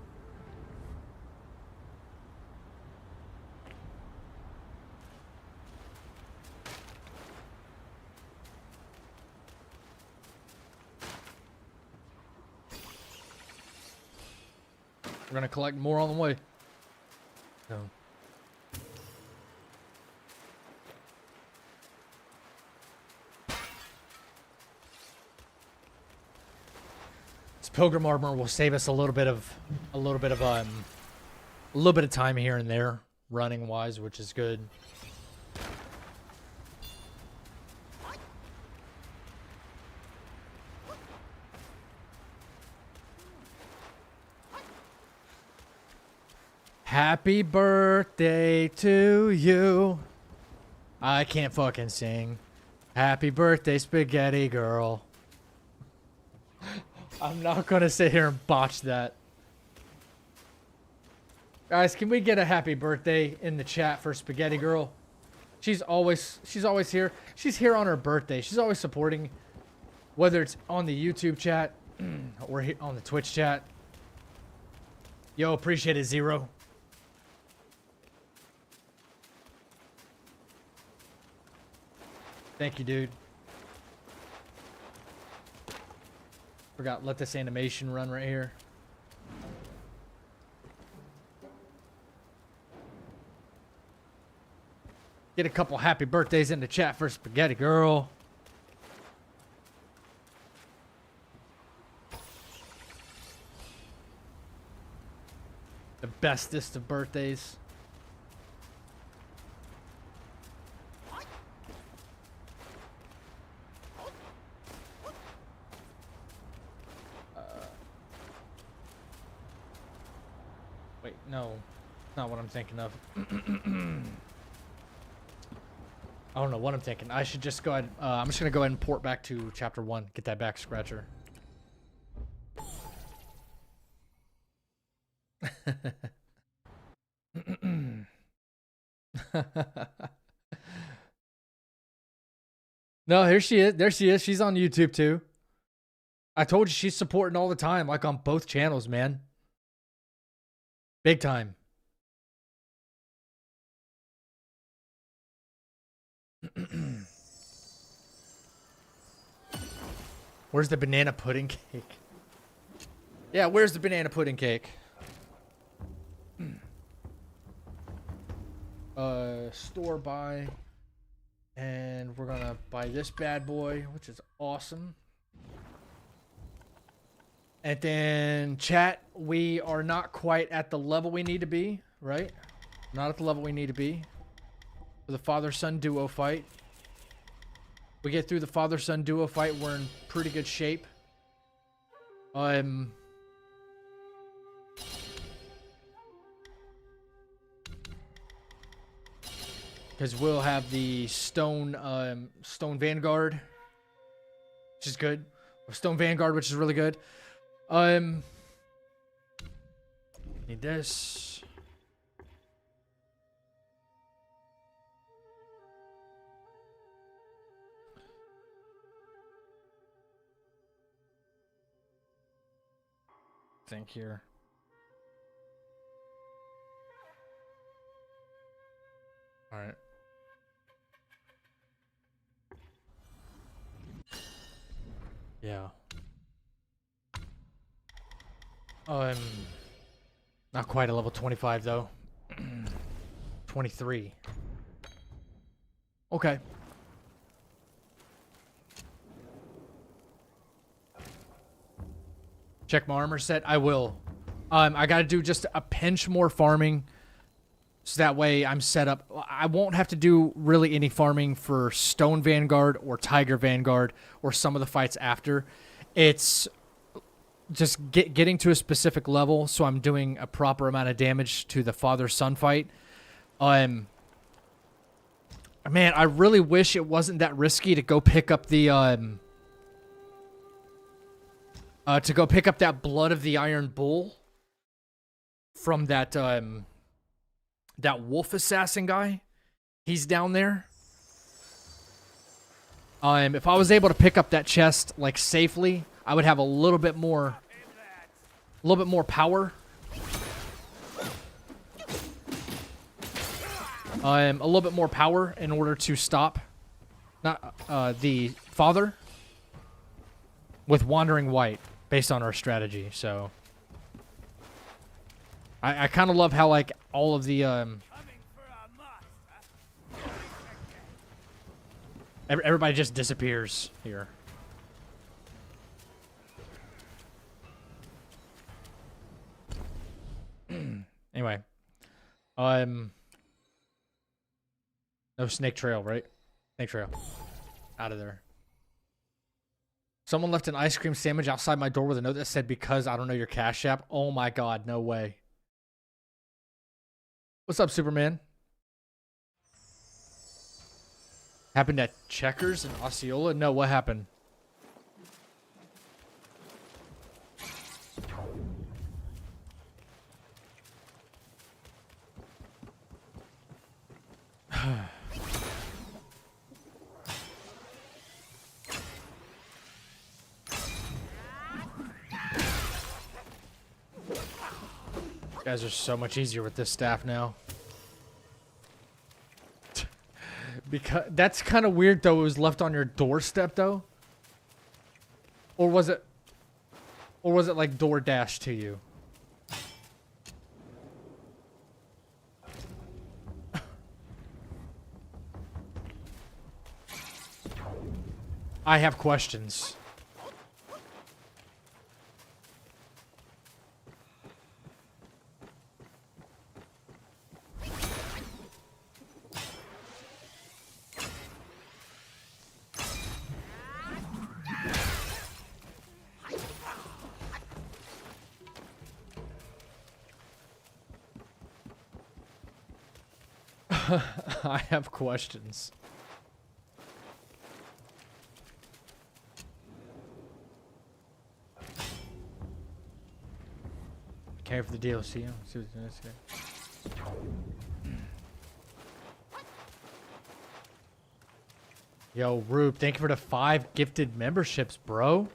We're gonna collect more on the way. No. This pilgrim armor will save us a little bit of time here and there, running wise, which is good. Happy birthday to you. I can't fucking sing. Happy birthday, spaghetti girl. I'm not gonna sit here and botch that. Guys, can we get a happy birthday in the chat for spaghetti girl? She's always here. She's here on her birthday. She's always supporting, whether it's on the YouTube chat or on the Twitch chat. Yo, appreciate it, Zero. Thank you, dude. Forgot, let this animation run right here. Get a couple happy birthdays in the chat for Spaghetti Girl. The bestest of birthdays. Wait, no. Not what I'm thinking of. I don't know what I'm thinking. I should just go ahead. I'm just going to go ahead and port back to chapter 1. Get that back scratcher. No, here she is. There she is. She's on YouTube too. I told you she's supporting all the time, like on both channels, man. Big time. Where's the banana pudding cake? Yeah, where's the banana pudding cake? Store by. And we're gonna buy this bad boy, which is awesome. And then chat, we are not quite at the level we need to be, right? Not at the level we need to be for the father-son duo fight. We get through the father-son duo fight, we're in pretty good shape. Because we'll have the stone vanguard, which is good. Or stone vanguard, which is really good. Need this. Think here. All right. Yeah. Not quite a level 25 though. 23. Okay. Check my armor set. I will. I gotta do just a pinch more farming, so that way I'm set up. I won't have to do really any farming for Stone Vanguard or Tiger Vanguard or some of the fights after. It's just getting to a specific level, so I'm doing a proper amount of damage to the father-son fight. Man, I really wish it wasn't that risky to go pick up the that Blood of the Iron Bull from that that wolf assassin guy. He's down there. If I was able to pick up that chest like safely, I would have a little bit more power. A little bit more power in order to stop the father with Wandering White based on our strategy. So I kind of love how like all of the everybody just disappears here. Anyway, no snake trail, right? Snake trail. Out of there. Someone left an ice cream sandwich outside my door with a note that said, "Because I don't know your Cash App." Oh my god, no way. What's up, Superman? Happened at Checkers in Osceola? No, what happened? Guys are so much easier with this staff now. Because that's kind of weird though. It was left on your doorstep though, or was it like door dashed to you? I have questions. I have questions. Care for the DLC. Let's see what's in this here. Yo, Rube, thank you for the 5 gifted memberships, bro.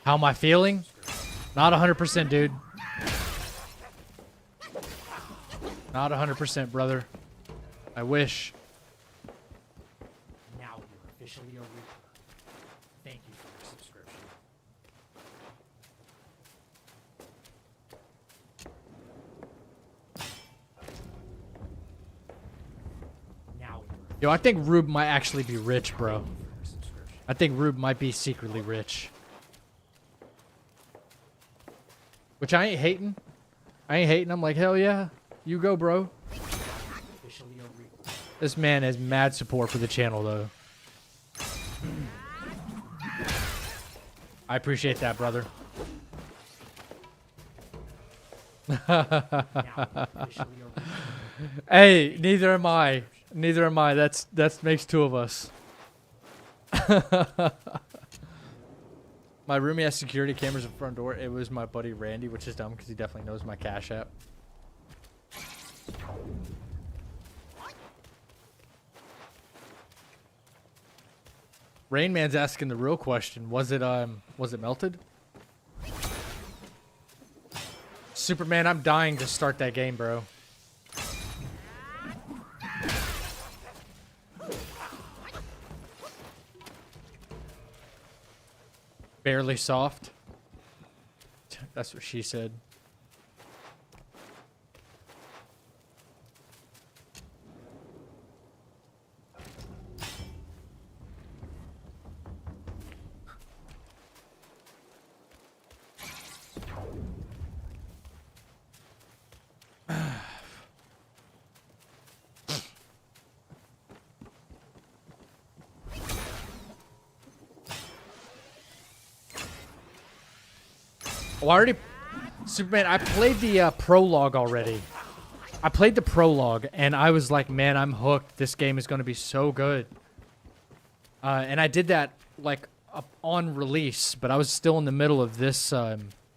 How am I feeling? Not 100%, dude. Not 100%, brother. I wish. Now you're officially a Reaper. Thank you for your subscription. Yo, I think Rube might actually be rich, bro. I think Rube might be secretly rich. Which I ain't hating. I ain't hating. I'm like, hell yeah. You go, bro. This man has mad support for the channel, though. I appreciate that, brother. Hey, neither am I. Neither am I. That makes two of us. My roomie has security cameras at the front door. It was my buddy Randy, which is dumb because he definitely knows my Cash App. Rain Man's asking the real question. Was it melted? Superman, I'm dying to start that game, bro. Barely soft. That's what she said. Oh, Superman, I played the prologue already. I played the prologue, and I was like, man, I'm hooked. This game is going to be so good. And I did that, like, on release, but I was still in the middle of this,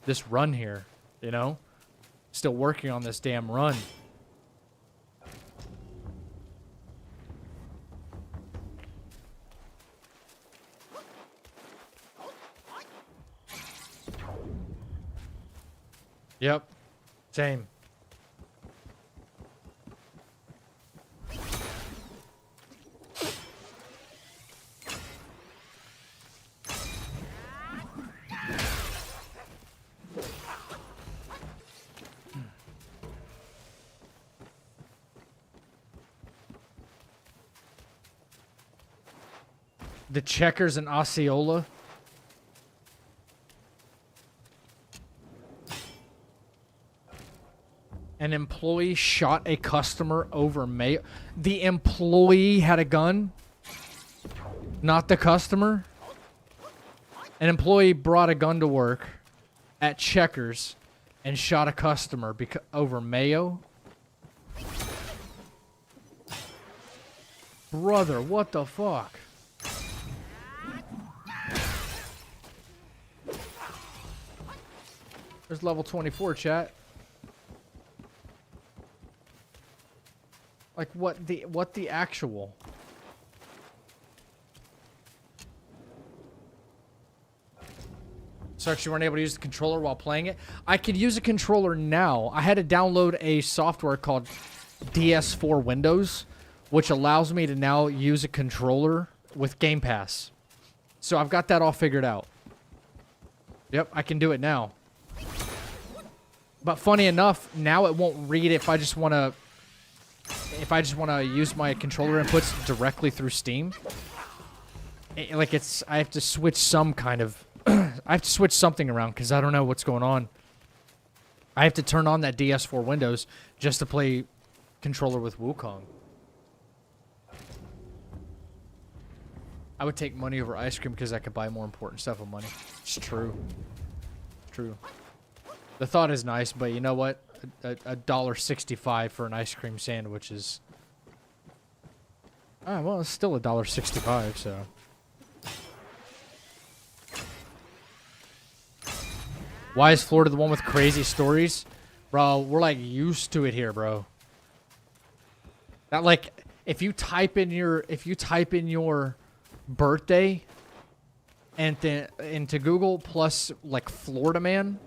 this run here, you know? Still working on this damn run. Yep. Same. The Checkers and Osceola. An employee shot a customer over mail. The employee had a gun, not the customer. An employee brought a gun to work at Checkers and shot a customer over mayo. Brother, what the fuck? There's level 24, chat. Like what the actual? So you weren't able to use the controller while playing it? I could use a controller now. I had to download a software called DS4 Windows, which allows me to now use a controller with Game Pass. So I've got that all figured out. Yep, I can do it now. But funny enough, now it won't read if I just want to use my controller inputs directly through Steam. I have to switch some kind of I have to switch something around because I don't know what's going on. I have to turn on that DS4 Windows just to play controller with Wukong. I would take money over ice cream because I could buy more important stuff with money. It's true. True. The thought is nice, but you know what? $1.65 for an ice cream sandwich is... Ah, well, it's still $1.65, so... Why is Florida the one with crazy stories? Bro, we're, like, used to it here, bro. That, like, if you type in your birthday and then into Google plus, like, Florida man...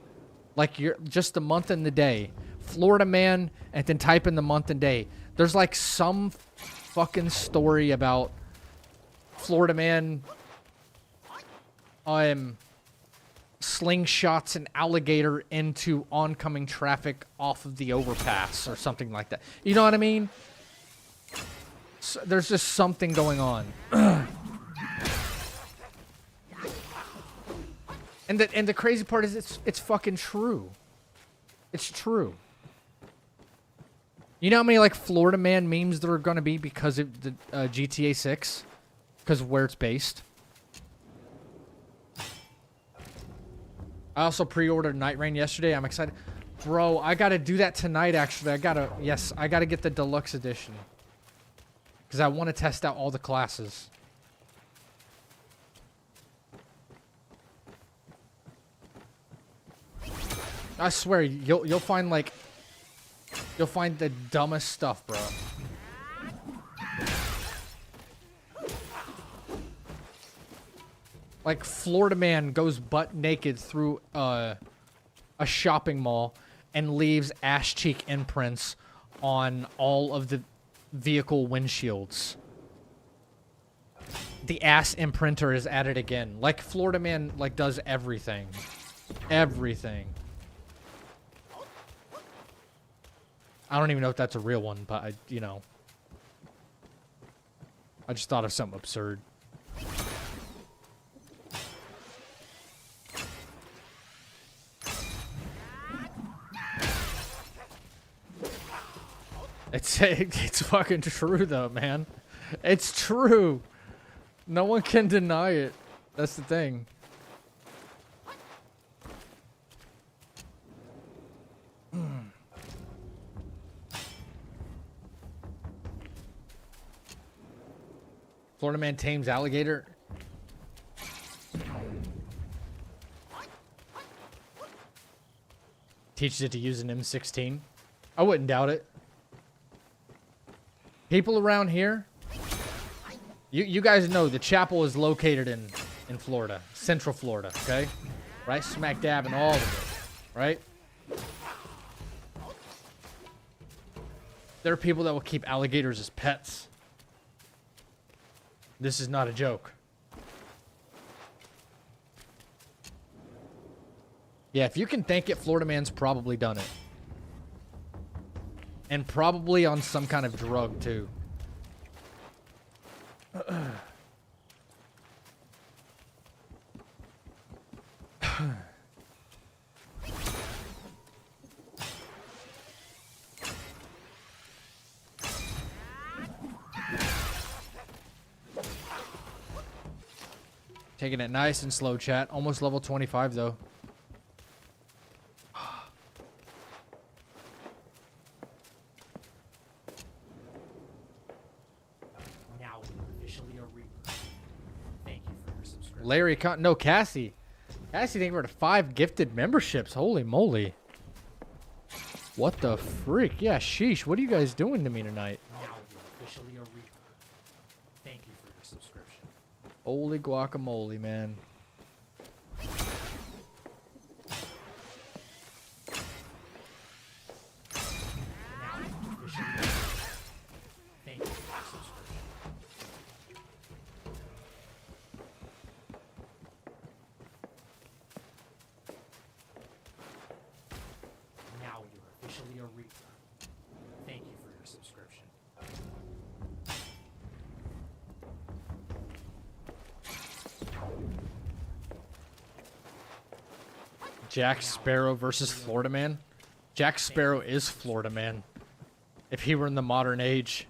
Like, you're just the month and the day. Florida man, and then type in the month and day. There's, like, some fucking story about Florida man slingshots an alligator into oncoming traffic off of the overpass or something like that. You know what I mean? There's just something going on. And the crazy part is it's fucking true. It's true. You know how many like Florida Man memes there are gonna be because of the GTA 6? Because of where it's based. I also pre-ordered Night Rain yesterday. I'm excited. Bro, I gotta do that tonight actually. I gotta get the deluxe edition. Because I want to test out all the classes. I swear, you'll find like... You'll find the dumbest stuff, bro. Like, Florida Man goes butt naked through a shopping mall and leaves ass cheek imprints on all of the vehicle windshields. The ass imprinter is at it again. Like, Florida Man, like, does everything. Everything. I don't even know if that's a real one, but you know. I just thought of something absurd. It's fucking true though, man. It's true. No one can deny it. That's the thing. Florida Man tames alligator. Teaches it to use an M16. I wouldn't doubt it. People around here, you guys know the chapel is located in Florida, Central Florida, okay? Right? Smack dab in all of it, right? There are people that will keep alligators as pets. This is not a joke. Yeah, if you can thank it, Florida Man's probably done it. And probably on some kind of drug, too. Taking it nice and slow, chat. Almost level 25, though. Now we're officially a Reaper. Thank you for your subscription. Larry, no, Cassie. Cassie, thank you for the 5 gifted memberships. Holy moly. What the freak? Yeah, sheesh. What are you guys doing to me tonight? Now we're officially a Reaper. Thank you for your subscription. Holy guacamole, man. Now we're officially a Reaper. Thank you for your subscription. Now you're officially a Reaper. Thank you for your subscription. Jack Sparrow versus Florida Man. Jack Sparrow is Florida Man. If he were in the modern age.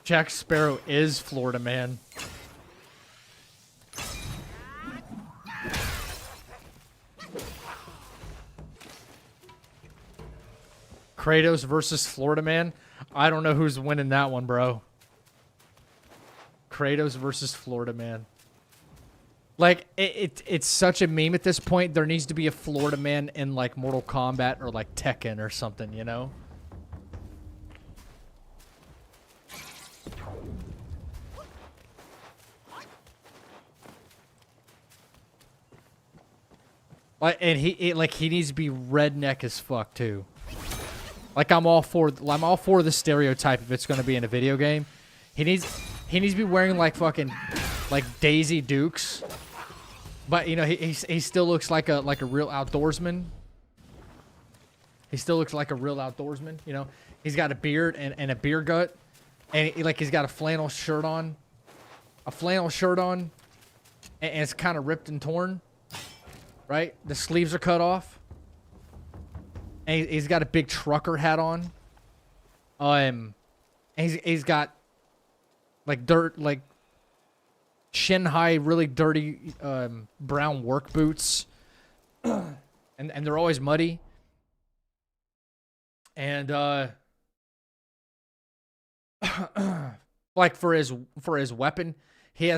Jack Sparrow is Florida Man. Kratos versus Florida Man. I don't know who's winning that one, bro. Kratos versus Florida Man. Like, it's such a meme at this point. There needs to be a Florida Man in, like, Mortal Kombat or, like, Tekken or something, you know? Like, and he needs to be redneck as fuck, too. Like, I'm all for the stereotype if it's going to be in a video game. He needs to be wearing, like, fucking, like, Daisy Dukes. But, you know, he still looks like a real outdoorsman. He still looks like a real outdoorsman, you know. He's got a beard and a beer gut. And he's got a flannel shirt on. And it's kind of ripped and torn. Right? The sleeves are cut off. And he's got a big trucker hat on. And he's got like shin high, really dirty brown work boots. and they're always muddy. And like for his weapon, he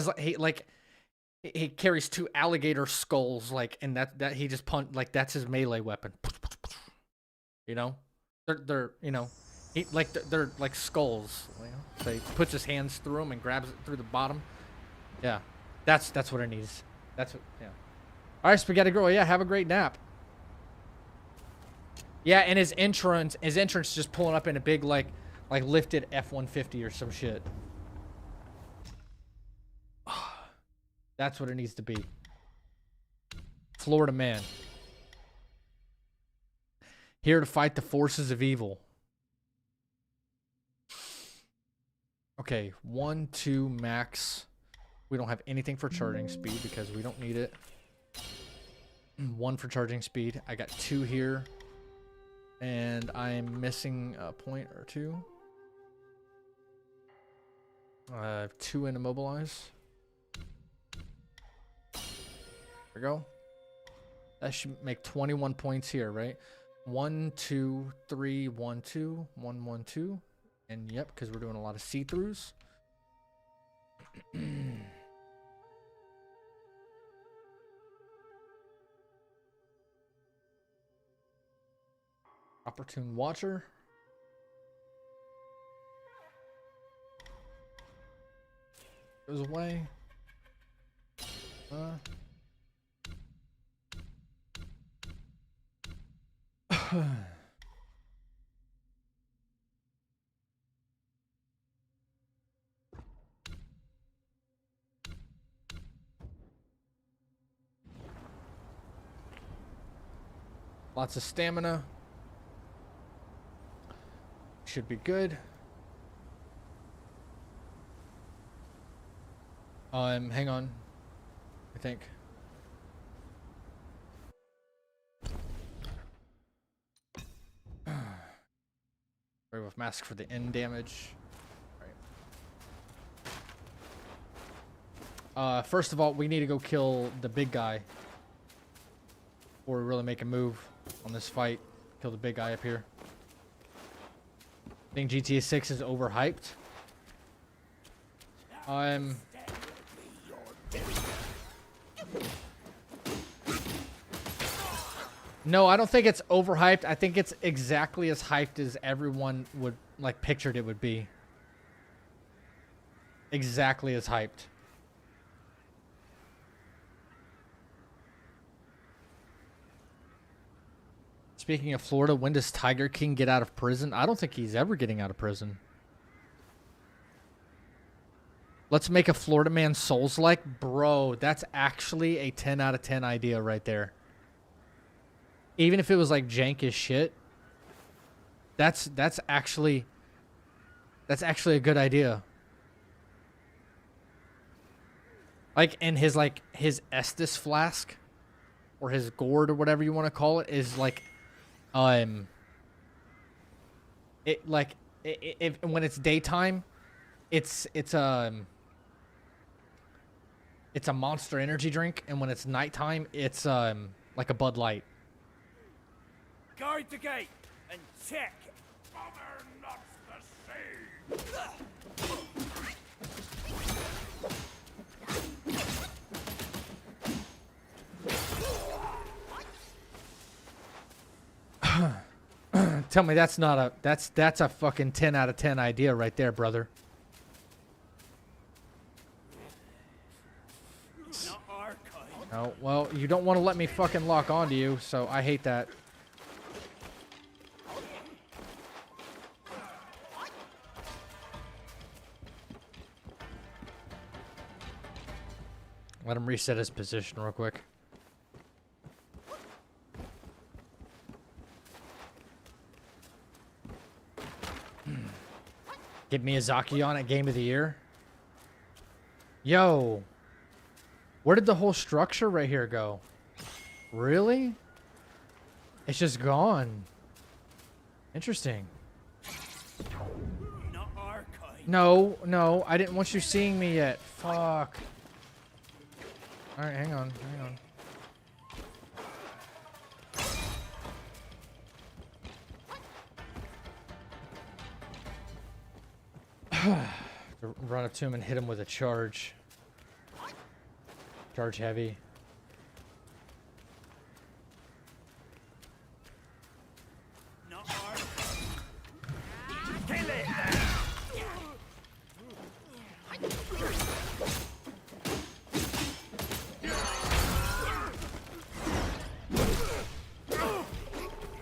carries 2 alligator skulls, like, and that he just that's his melee weapon. You know, they're you know, they're like skulls. You know? So he puts his hands through them and grabs it through the bottom. Yeah, that's what it needs. That's what. Yeah. All right, Spaghetti Girl. Yeah, have a great nap. Yeah, and his entrance just pulling up in a big like lifted F-150 or some shit. That's what it needs to be. Florida man. Here to fight the forces of evil. Okay, 1, 2, max. We don't have anything for charging speed because we don't need it. 1 for charging speed. I got 2 here. And I'm missing a point or 2. I have 2 in immobilize. There we go. That should make 21 points here, right? 1, 2, 3, 1, 2, 1, 1, 2. And yep, because we're doing a lot of see-throughs. Opportune Watcher. Goes away. Lots of stamina. Should be good. Hang on. I think. Right, with mask for the end damage. Right. First of all, we need to go kill the big guy before we really make a move on this fight. Kill the big guy up here. I think GTA 6 is overhyped. No, I don't think it's overhyped. I think it's exactly as hyped as everyone would like pictured it would be. Exactly as hyped. Speaking of Florida, when does Tiger King get out of prison? I don't think he's ever getting out of prison. Let's make a Florida man Souls-like. Bro, that's actually a 10 out of 10 idea right there. Even if it was like jank as shit. That's actually a good idea. Like, and his Estus flask or his gourd or whatever you want to call it is like when it's daytime, it's a Monster energy drink, and when it's nighttime, it's like a Bud Light. Guard the gate and check. Mother not the same. Tell me that's not a that's a fucking 10 out of 10 idea right there, brother. Not our kind. Oh, well, you don't want to let me fucking lock onto you, so I hate that. Let him reset his position real quick. Get Miyazaki on at Game of the Year. Yo. Where did the whole structure right here go? Really? It's just gone. Interesting. Not our kind. No, no, I didn't want you seeing me yet. Fuck. Alright, hang on, hang on. Run up to him and hit him with a charge. Charge heavy. Not our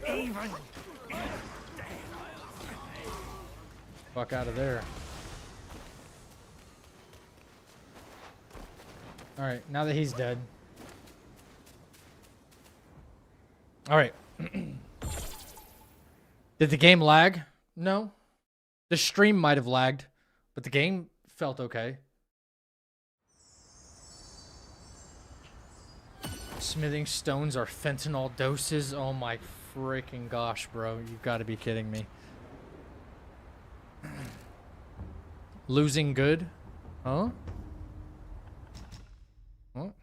even. Fuck out of there. Alright, now that he's dead. Alright. Did the game lag? No. The stream might have lagged, but the game felt okay. Smithing stones are fentanyl doses. Oh my freaking gosh, bro. You've got to be kidding me. Losing good? Huh? What?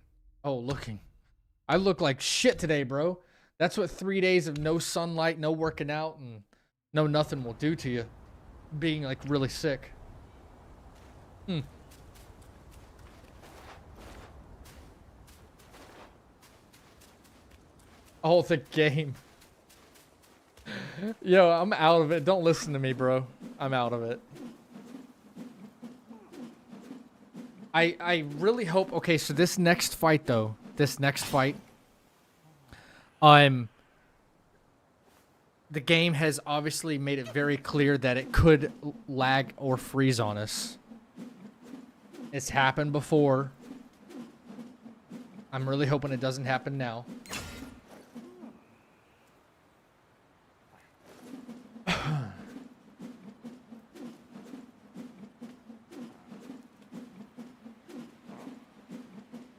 Oh, looking. I look like shit today, bro. That's what 3 days of no sunlight, no working out, and no nothing will do to you. Being, like, really sick. Oh, the game. Yo, I'm out of it. Don't listen to me, bro. I'm out of it. I really hope... Okay, so this next fight, though. This next fight. The game has obviously made it very clear that it could lag or freeze on us. It's happened before. I'm really hoping it doesn't happen now.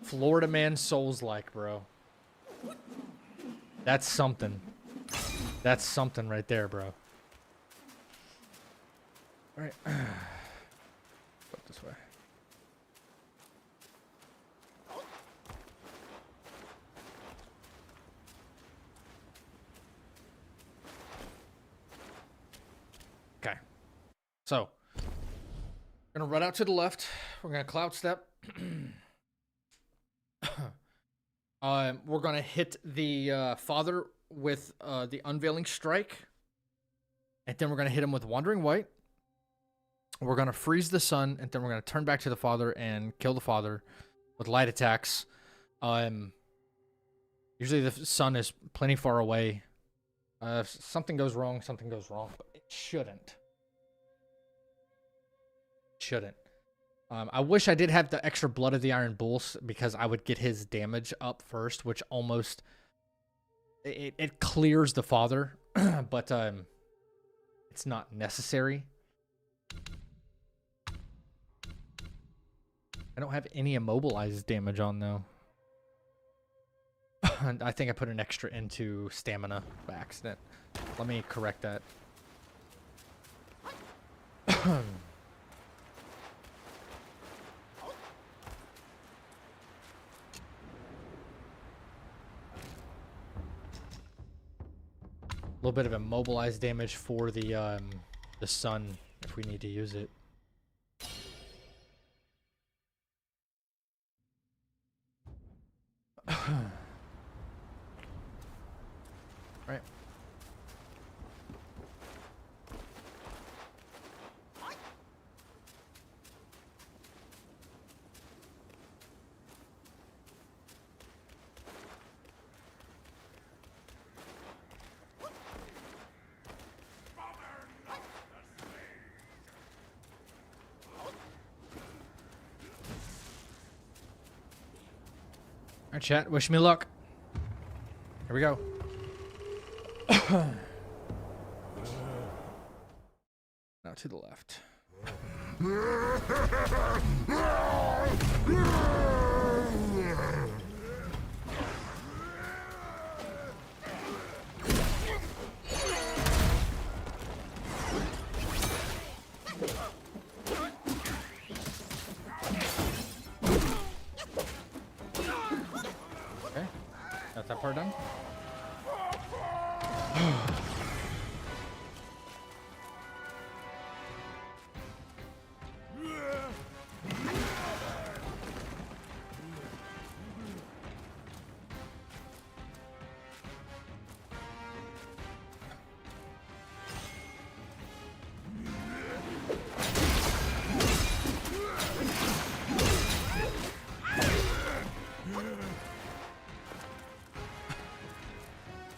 Florida man Souls-like, bro. That's something. That's something right there, bro. Alright. Go this way. Okay. So, we're gonna run out to the left. We're gonna cloud step. We're gonna hit the father with the unveiling strike, and then we're gonna hit him with wandering white. We're gonna freeze the sun, and then we're gonna turn back to the father and kill the father with light attacks. Usually the sun is plenty far away. If something goes wrong, something goes wrong, but it shouldn't. Shouldn't. I wish I did have the extra Blood of the Iron Bulls because I would get his damage up first, which almost it clears the father, but it's not necessary. I don't have any immobilized damage on though. I think I put an extra into stamina by accident. Let me correct that. A little bit of immobilized damage for the sun if we need to use it. Right. All right, chat. Wish me luck. Here we go. Now to the left. Okay, got that part done.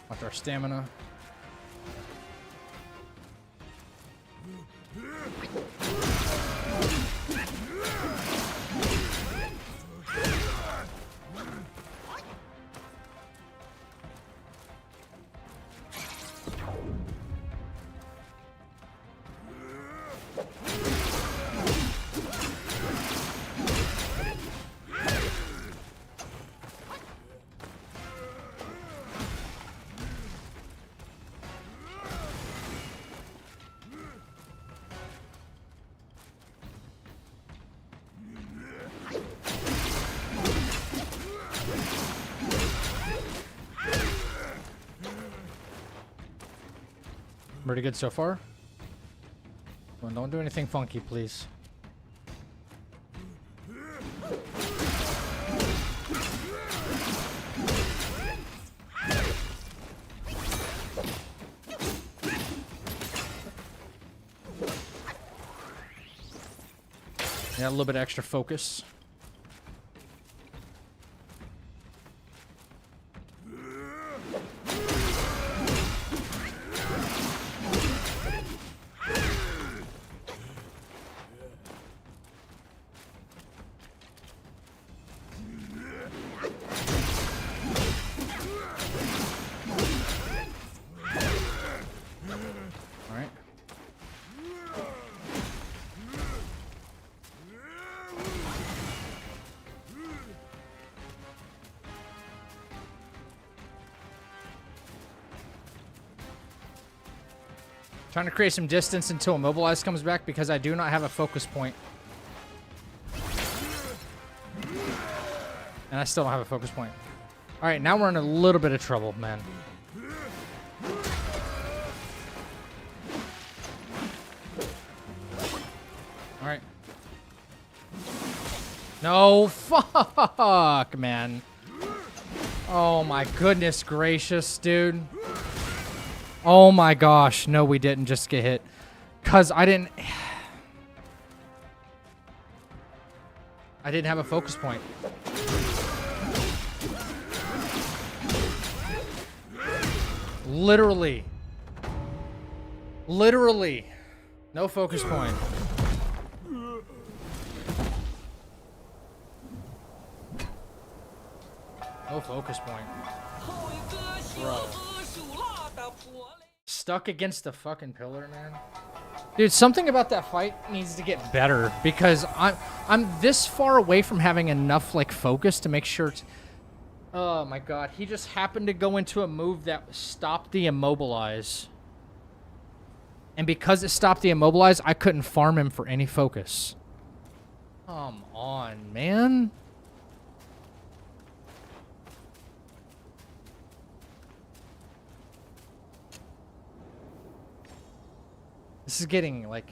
Watch our stamina. Pretty good so far. Well, don't do anything funky, please. Yeah, a little bit of extra focus. Trying to create some distance until Immobilize comes back because I do not have a focus point. And I still don't have a focus point. All right, now we're in a little bit of trouble, man. All right. No, fuck, man. Oh my goodness gracious, dude. Oh my gosh, no we didn't just get hit. Cause I didn't have a focus point. Literally. Literally. No focus point. No focus point. Bro. Stuck against the fucking pillar, man. Dude, something about that fight needs to get better because I'm this far away from having enough like focus to make sure. Oh my god, he just happened to go into a move that stopped the Immobilize, and because it stopped the Immobilize, I couldn't farm him for any focus. Come on, man. This is getting, like...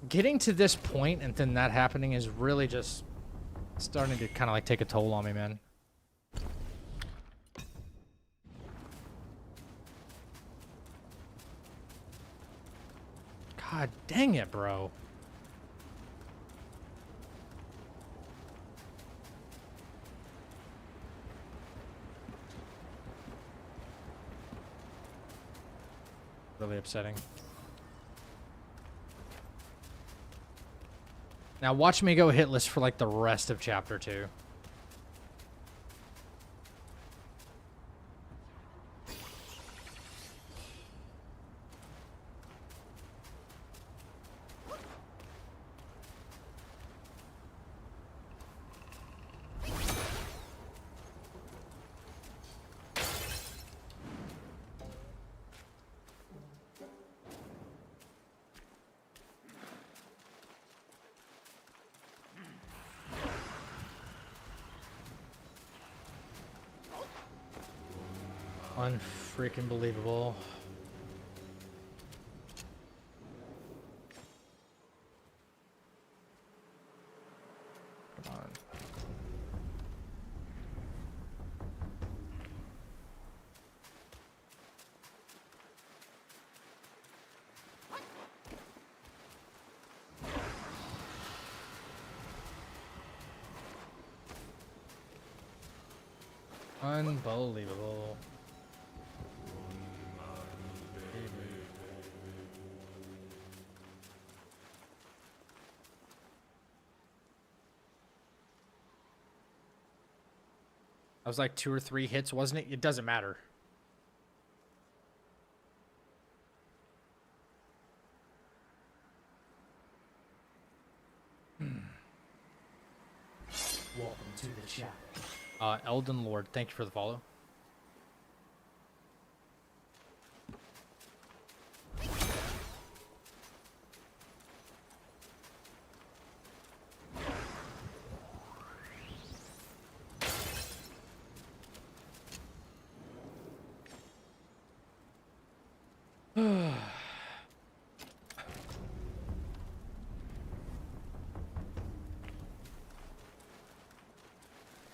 Getting to this point and then that happening is really just starting to kind of, like, take a toll on me, man. God dang it, bro. Really upsetting. Now watch me go hitless for like the rest of chapter 2. Unfreaking believable. Come on. Unbelievable. I was like 2 or 3 hits, wasn't it? It doesn't matter. Welcome to the chapel. Elden Lord, thank you for the follow.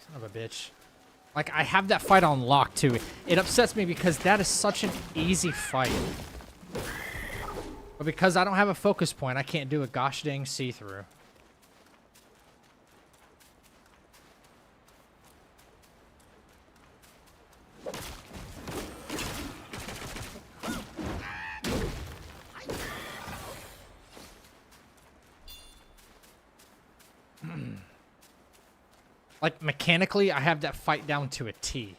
Son of a bitch. Like, I have that fight on lock, too. It upsets me because that is such an easy fight. But because I don't have a focus point, I can't do a gosh dang see-through. Like, mechanically, I have that fight down to a T.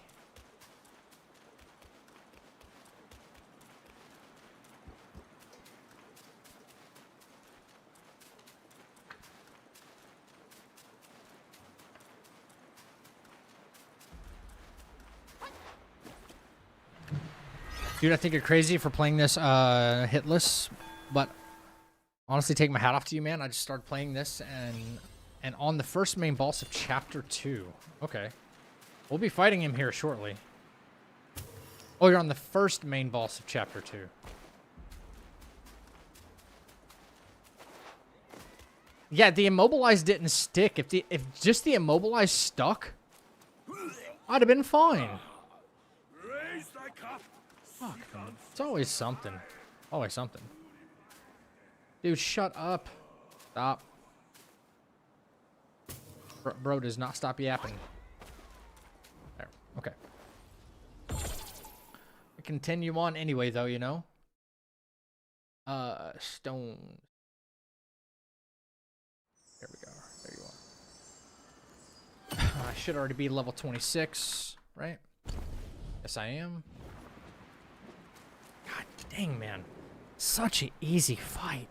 Dude, I think you're crazy for playing this hitless, but honestly, take my hat off to you, man. I just started playing this, and on the first main boss of Chapter 2. Okay. We'll be fighting him here shortly. Oh, you're on the first main boss of Chapter 2. Yeah, the immobilized didn't stick. If just the immobilized stuck, I'd have been fine. Raise thy cup. Fuck, man. It's always something. Always something. Dude, shut up. Stop. Bro does not stop yapping. There. Okay. We continue on anyway, though, you know? Stone. There we go. There you are. I should already be level 26, right? Yes, I am. God dang, man. Such an easy fight.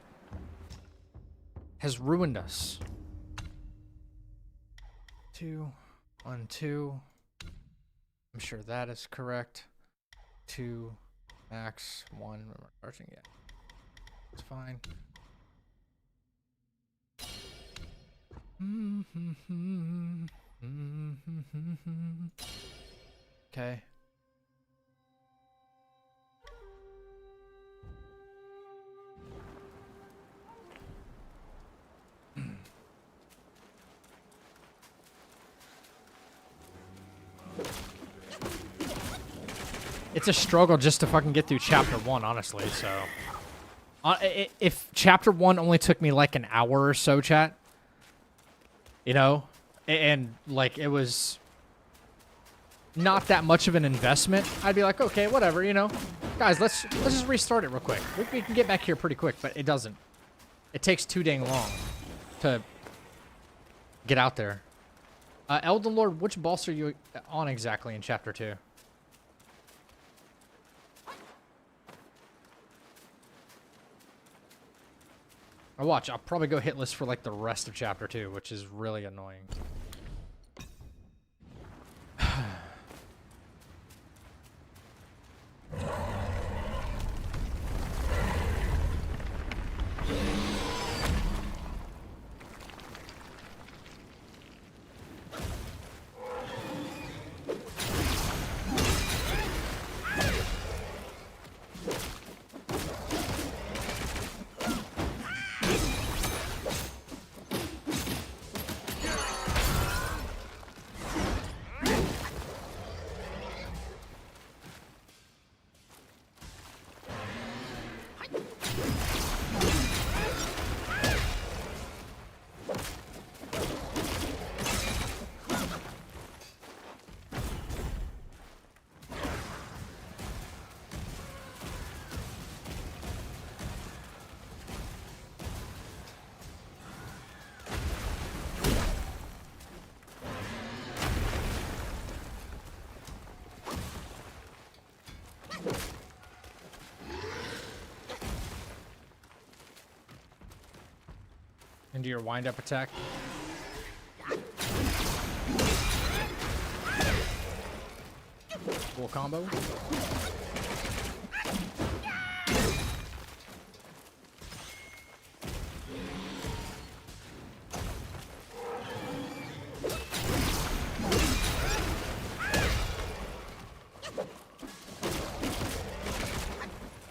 Has ruined us. 2, 1, 2. I'm sure that is correct. 2, max, 1. We're charging yet. It's fine. Okay. It's a struggle just to fucking get through Chapter 1, honestly, so... if Chapter 1 only took me like an hour or so, chat, you know, and like it was not that much of an investment, I'd be like, okay, whatever, you know. Guys, let's just restart it real quick. We can get back here pretty quick, but it doesn't. It takes too dang long to get out there. Elden Lord, which boss are you on exactly in Chapter 2? Or watch, I'll probably go hitless for like the rest of Chapter 2, which is really annoying. Into your wind-up attack. Full combo.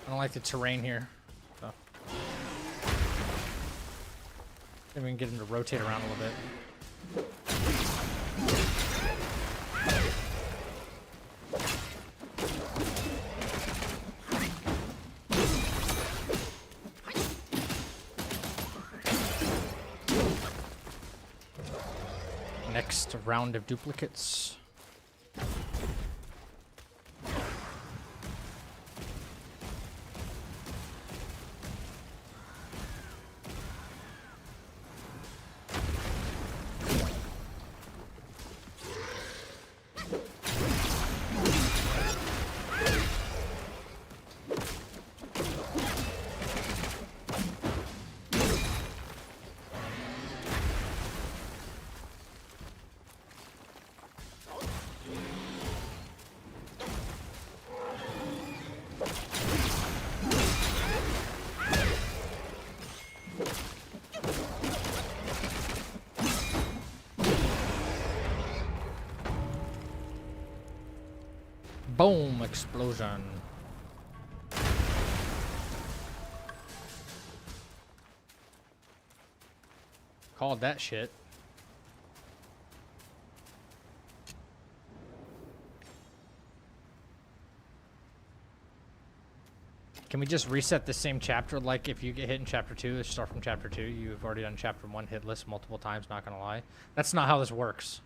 I don't like the terrain here. So. Maybe we can get him to rotate around a little bit. Next round of duplicates. Boom! Explosion. Called that shit. Can we just reset the same chapter? Like if you get hit in chapter 2, let's start from chapter 2. You've already done chapter 1 hit list multiple times, not gonna lie. That's not how this works.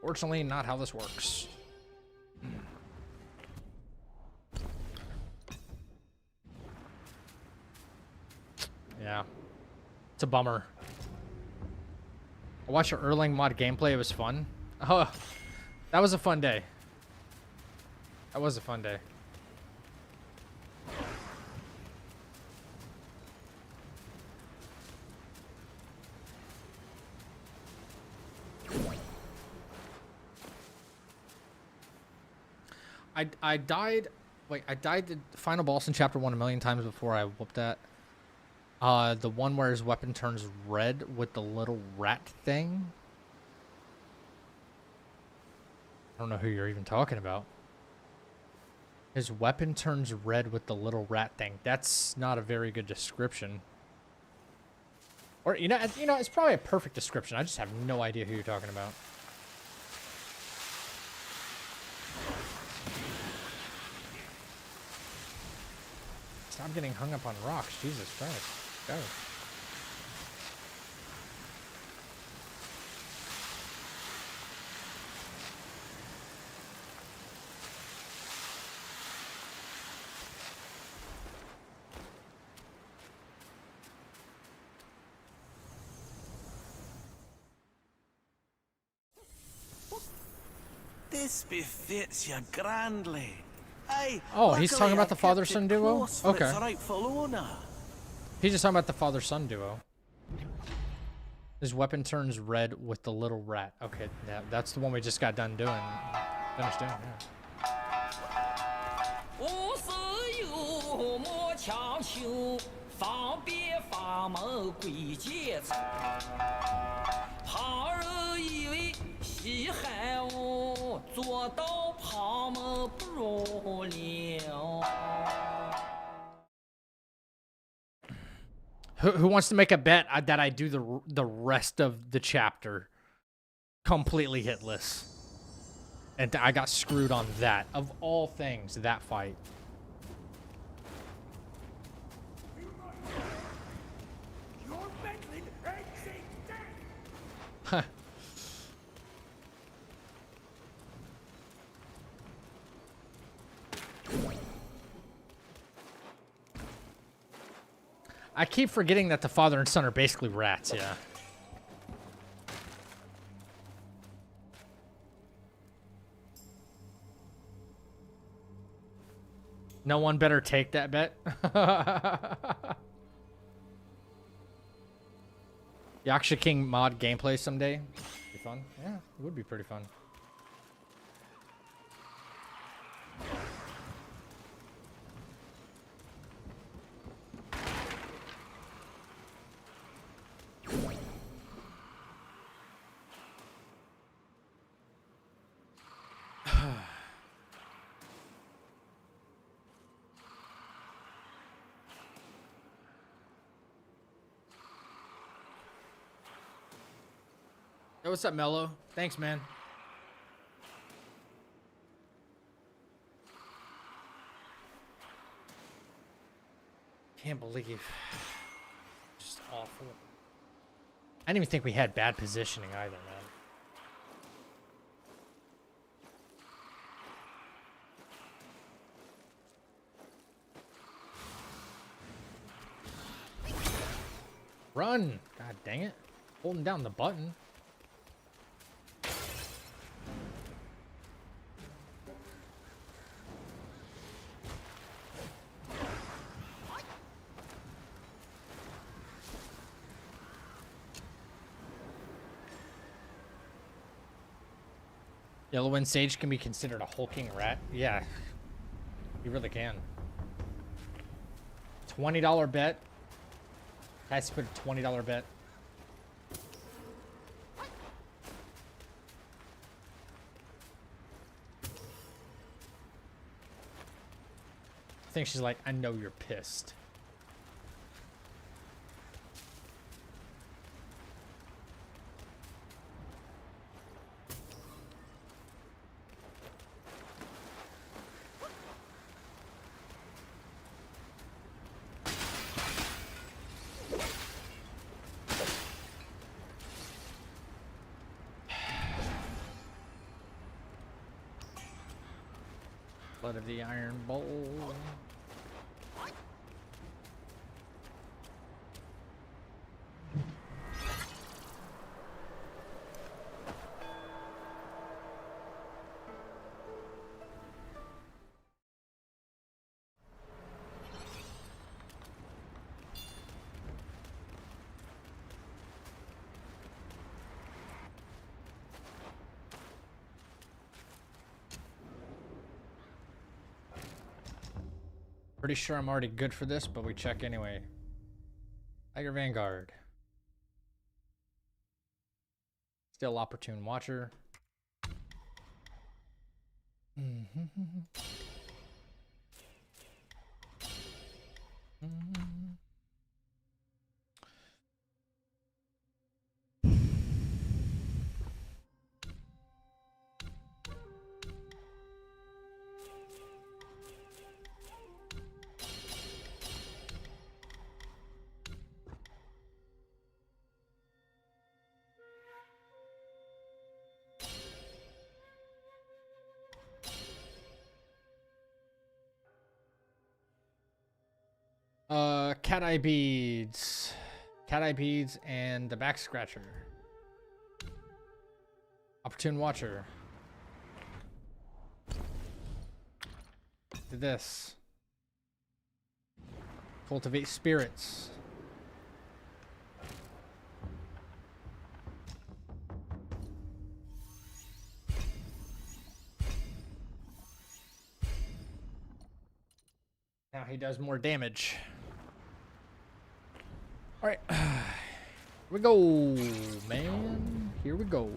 Fortunately, not how this works. Yeah. It's a bummer. I watched your Erlang mod gameplay. It was fun. Oh, that was a fun day. That was a fun day. I died. Wait, I died the final boss in chapter 1 a million times before I whooped that. The one where his weapon turns red with the little rat thing. I don't know who you're even talking about. His weapon turns red with the little rat thing. That's not a very good description. Or you know, it's probably a perfect description. I just have no idea who you're talking about. Stop getting hung up on rocks. Jesus Christ. Go. This befits you grandly. Aye, Oh, he's talking luckily about the I kept father-son it duo? close for Okay. its rightful owner. He's just talking about the father-son duo. His weapon turns red with the little rat. Okay, yeah, that's the one we just got done doing. Finished doing, yeah. 无事有莫强求，方便法门归结成。旁人以为稀罕我，做到旁门不入了。Who wants to make a bet that I do the rest of the chapter completely hitless? And I got screwed on that. Of all things, that fight. Your meddling eggs ain't dead! Huh. I keep forgetting that the father and son are basically rats, yeah. No one better take that bet. Yaksha King mod gameplay someday. Be fun. Yeah, it would be pretty fun. Hey, what's up, Mello? Thanks, man. Can't believe. Just awful. I didn't even think we had bad positioning either, man. Run! God dang it. Holding down the button. Yellowwind Sage can be considered a hulking rat. Yeah, you really can. $20 bet. Guys, put a $20 bet. I think she's like, I know you're pissed. Blood of the Iron Bowl. Pretty sure I'm already good for this, but we check anyway. Tiger Vanguard. Still Opportune Watcher. Cat eye beads. Cat eye beads and the back scratcher. Opportune Watcher. Did this. Cultivate spirits. Now he does more damage. All right, here we go, man. Here we go.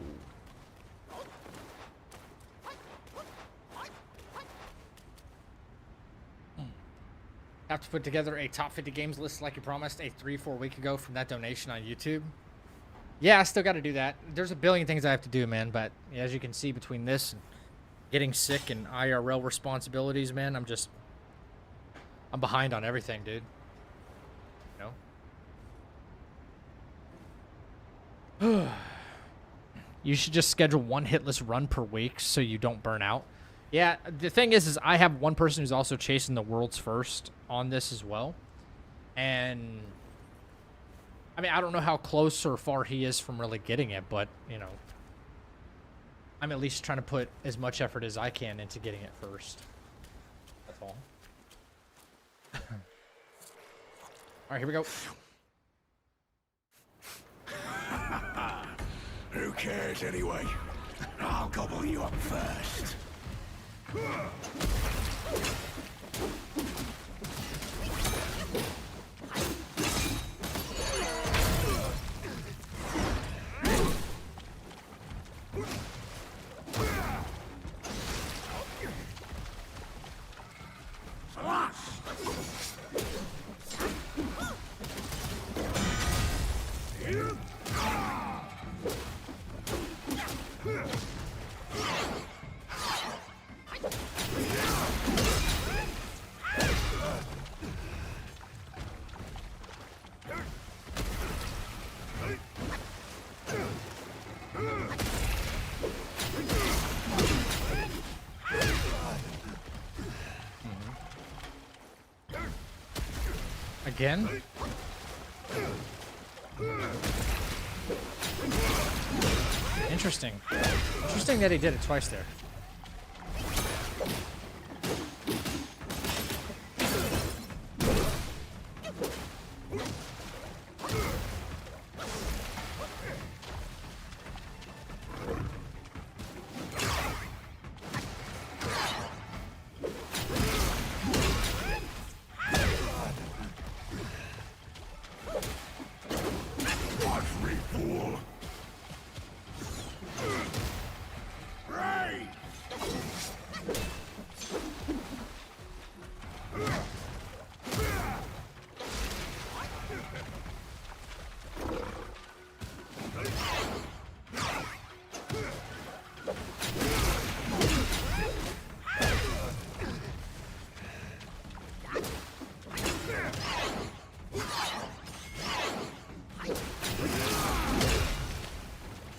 Have to put together a top 50 games list like you promised a 3-4 week ago from that donation on YouTube. Yeah, I still got to do that. There's a billion things I have to do, man. But as you can see, between this and getting sick and IRL responsibilities, man, I'm behind on everything, dude. You know? You should just schedule one hitless run per week so you don't burn out. Yeah, the thing is I have one person who's also chasing the world's first on this as well. And I mean, I don't know how close or far he is from really getting it, but, you know, I'm at least trying to put as much effort as I can into getting it first. That's all. All right, here we go. Who cares anyway? I'll gobble you up first. Again? Interesting. Interesting that he did it twice there.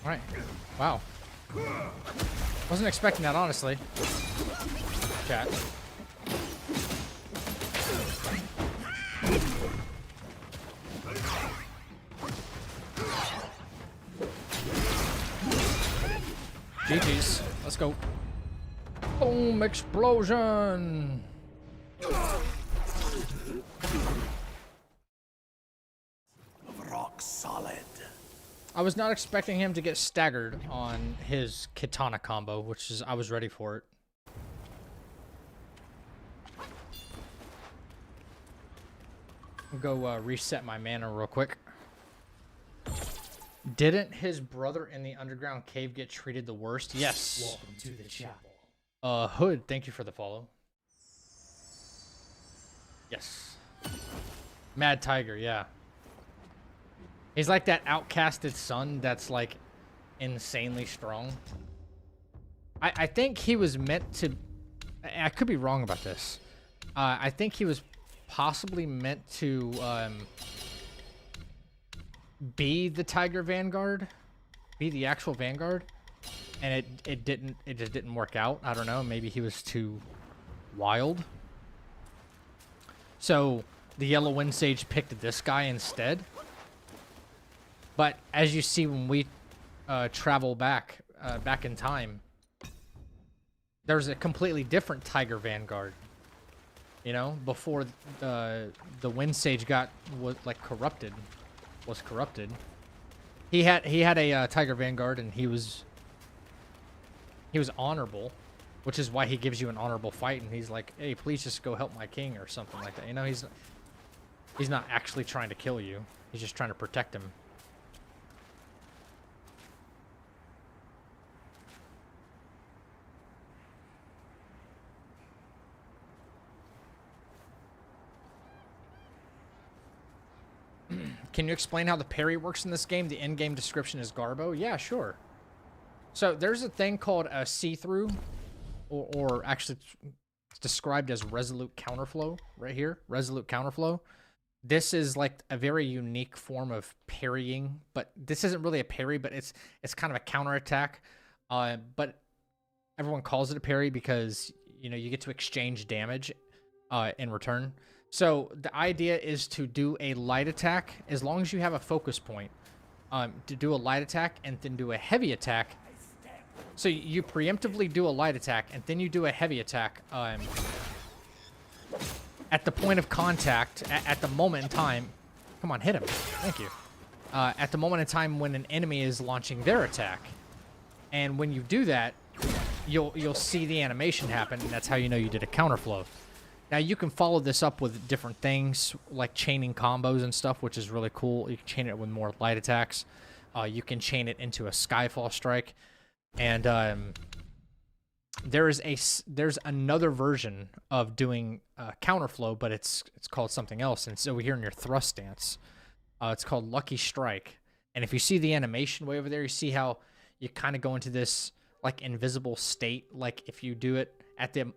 Alright. Wow. Wasn't expecting that, honestly. Chat. GG's. Let's go. Boom! Explosion! Rock solid. I was not expecting him to get staggered on his katana combo, which is I was ready for it. I'll go reset my mana real quick. Didn't his brother in the underground cave get treated the worst? Yes. Welcome to the chapel. Hood, thank you for the follow. Yes. Mad Tiger, yeah. He's like that outcasted son that's like insanely strong. I think he was meant to... I could be wrong about this. I think he was possibly meant to be the Tiger Vanguard. Be the actual Vanguard. And it just didn't work out. I don't know. Maybe he was too wild. So the Yellow Wind Sage picked this guy instead. But as you see when we travel back in time, there's a completely different Tiger Vanguard. You know, before the Wind Sage was corrupted. He had a Tiger Vanguard, and he was honorable, which is why he gives you an honorable fight, and he's like, hey, please just go help my king or something like that. You know, he's not actually trying to kill you. He's just trying to protect him. Can you explain how the parry works in this game? The in-game description is garbo. Yeah, sure. So there's a thing called a see-through, or actually it's described as resolute counterflow right here. Resolute counterflow. This is like a very unique form of parrying, but this isn't really a parry, but it's kind of a counterattack. But everyone calls it a parry because, you know, you get to exchange damage in return. So the idea is to do a light attack as long as you have a focus point. To do a light attack and then do a heavy attack. So you preemptively do a light attack and then you do a heavy attack. At the point of contact, at the moment in time, come on, hit him. Thank you. At the moment in time when an enemy is launching their attack, and when you do that, you'll see the animation happen, and that's how you know you did a counterflow. Now you can follow this up with different things like chaining combos and stuff, which is really cool. You can chain it with more light attacks. You can chain it into a Skyfall strike, and there's another version of doing counterflow, but it's called something else. And so here in your thrust stance, it's called Lucky Strike. And if you see the animation way over there, you see how you kind of go into this like invisible state. Like if you do it at the,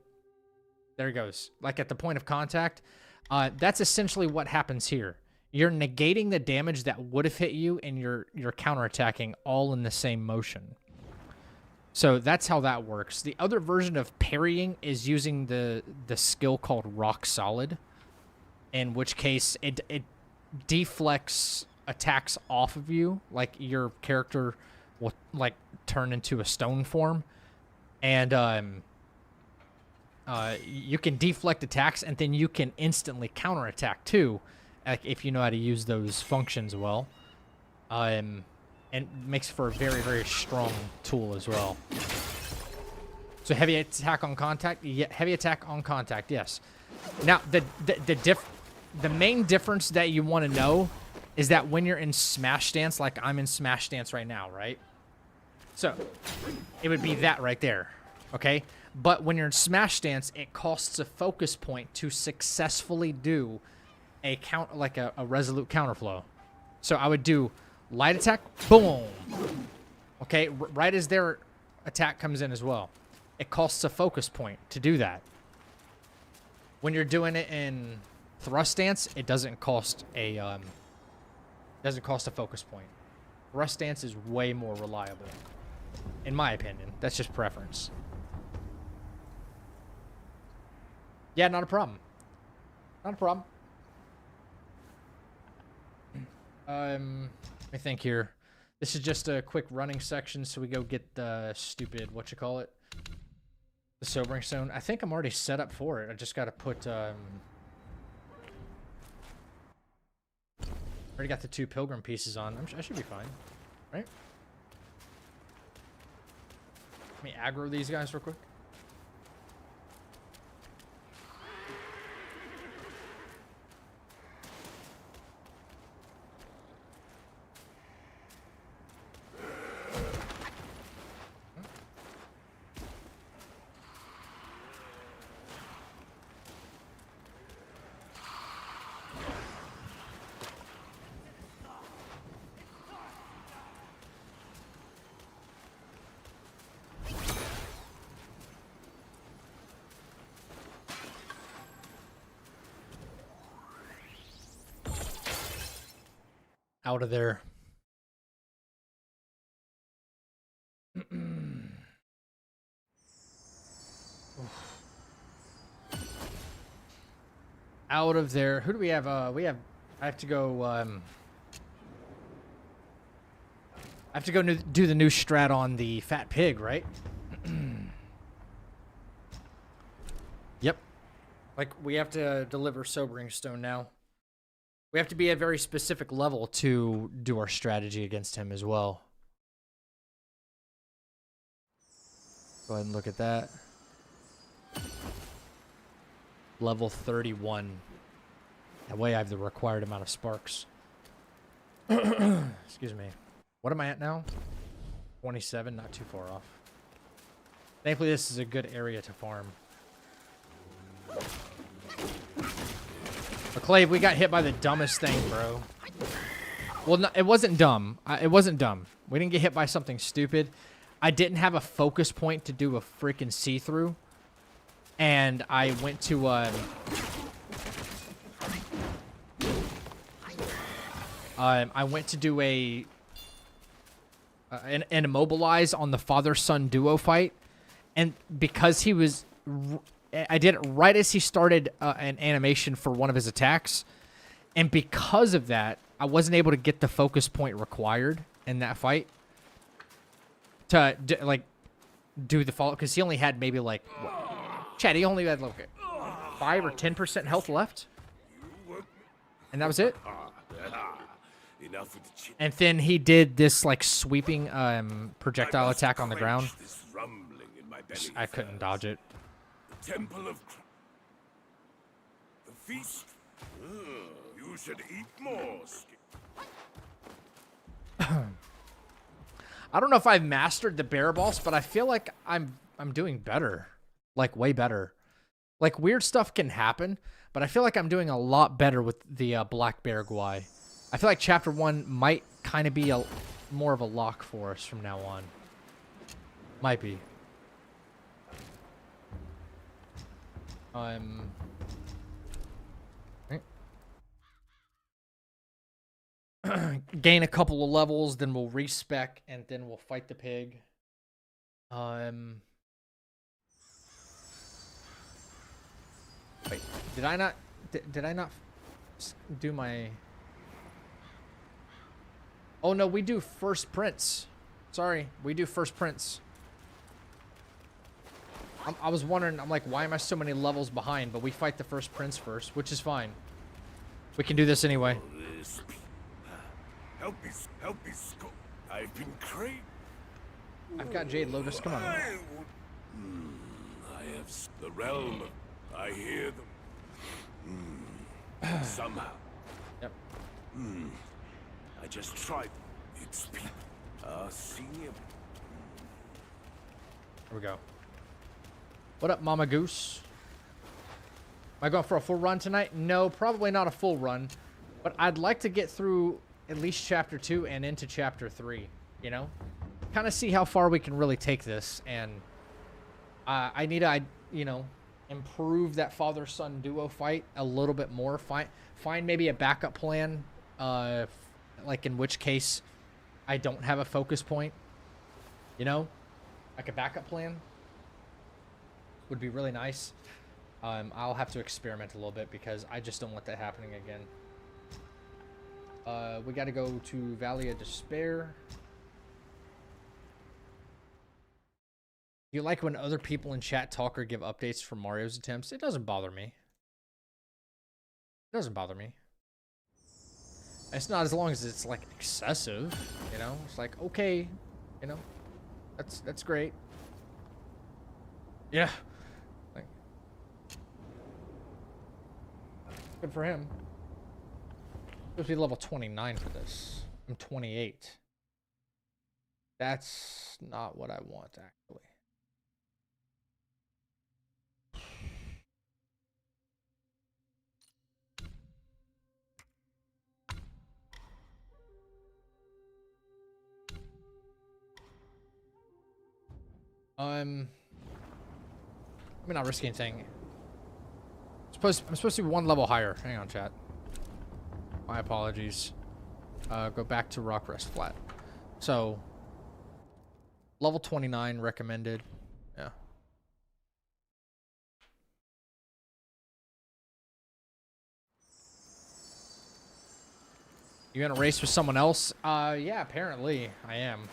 there it goes, like at the point of contact. That's essentially what happens here. You're negating the damage that would have hit you, and you're counterattacking all in the same motion. So that's how that works. The other version of parrying is using the skill called Rock Solid, in which case it deflects attacks off of you, like your character will like turn into a stone form, and you can deflect attacks, and then you can instantly counterattack too, like if you know how to use those functions well. And makes for a very, very strong tool as well. So heavy attack on contact, yeah, heavy attack on contact, yes. Now the main difference that you want to know is that when you're in smash stance, like I'm in smash stance right now, right? So it would be that right there, okay? But when you're in smash stance, it costs a focus point to successfully do a resolute counterflow. So I would do light attack, boom. Okay, right as their attack comes in as well. It costs a focus point to do that. When you're doing it in thrust stance, it doesn't cost a focus point. Thrust stance is way more reliable, in my opinion. That's just preference. Yeah, not a problem. Not a problem. Let me think here. This is just a quick running section, so we go get the stupid, the sobering stone. I think I'm already set up for it. I just got to put, already got the 2 pilgrim pieces on. I should be fine, right? Let me aggro these guys real quick. Out of there. Out of there. Who do we have? I have to go, I have to go do the new strat on the fat pig, right? Yep. Like, we have to deliver sobering stone now. We have to be at a very specific level to do our strategy against him as well. Go ahead and look at that. Level 31. That way I have the required amount of sparks. Excuse me. What am I at now? 27, not too far off. Thankfully, this is a good area to farm. But Clave, we got hit by the dumbest thing, bro. Well, no, it wasn't dumb. It wasn't dumb. We didn't get hit by something stupid. I didn't have a focus point to do a freaking see-through. And I went to, I went to do an immobilize on the father-son duo fight. And because he was... I did it right as he started an animation for one of his attacks. And because of that, I wasn't able to get the focus point required in that fight. To, like, do the follow... Because he only had maybe, like... What? Chad, he only had, like, 5 or 10% health left. And that was it. And then he did this, like, sweeping projectile attack on the ground. I couldn't dodge it. The temple of the feast. You should eat more. I don't know if I've mastered the bear boss, but I feel like I'm doing better. Like, way better. Like, weird stuff can happen, but I feel like I'm doing a lot better with the black bear guai. I feel like chapter 1 might kind of be more of a lock for us from now on. Might be. Gain a couple of levels, then we'll respec, and then we'll fight the pig. Wait, did I not do my... Oh no, we do first prince. Sorry, we do first prince. I was wondering, I'm like, why am I so many levels behind? But we fight the first prince first, which is fine. We can do this anyway. Help me, I've been crazy. I've got Jade Lotus, come on. I have the realm. I hear them. Somehow. Yep. I just tried. It's people. Senior. Here we go. What up, Mama Goose? Am I going for a full run tonight? No, probably not a full run. But I'd like to get through at least chapter 2 and into chapter 3. You know? Kind of see how far we can really take this. And I need to, you know, improve that father-son duo fight a little bit more. Find maybe a backup plan. Like, in which case I don't have a focus point. You know? Like a backup plan would be really nice. I'll have to experiment a little bit because I just don't want that happening again. We got to go to Valley of Despair. You like when other people in chat talk or give updates for Mario's attempts? It doesn't bother me. It doesn't bother me. It's not as long as it's like excessive, you know? It's like, okay, you know? That's great. Yeah. Like, good for him. Supposed to be level 29 for this. I'm 28. That's not what I want, actually. I'm not risking anything. I'm supposed to be one level higher. Hang on, chat. My apologies. Go back to Rock Rest Flat. So, level 29 recommended. Yeah. You gonna race with someone else? Yeah, apparently I am.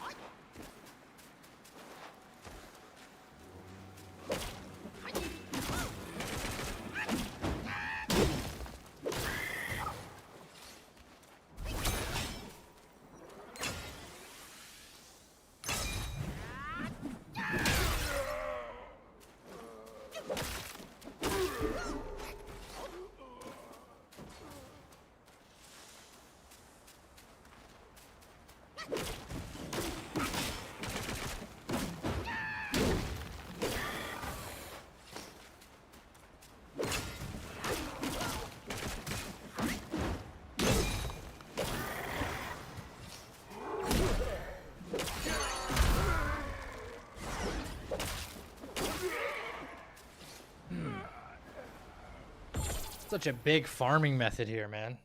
Such a big farming method here, man.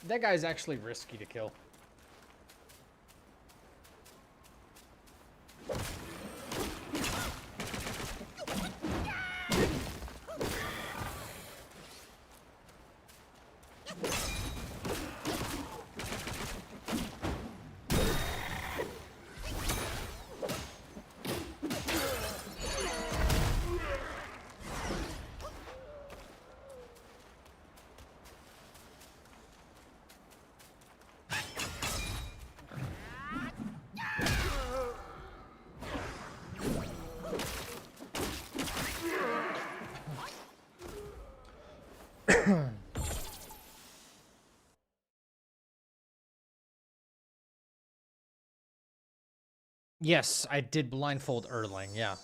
That guy's actually risky to kill. Yes, I did blindfold Erling, yeah.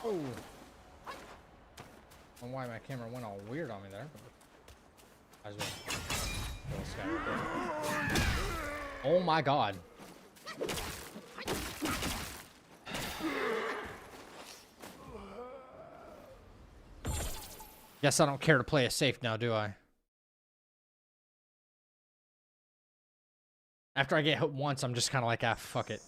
Oh. I don't know why my camera went all weird on me there. But I just kill this guy real quick. Oh my god. Guess I don't care to play it safe now, do I? After I get hit once, I'm just kind of like, ah, fuck it.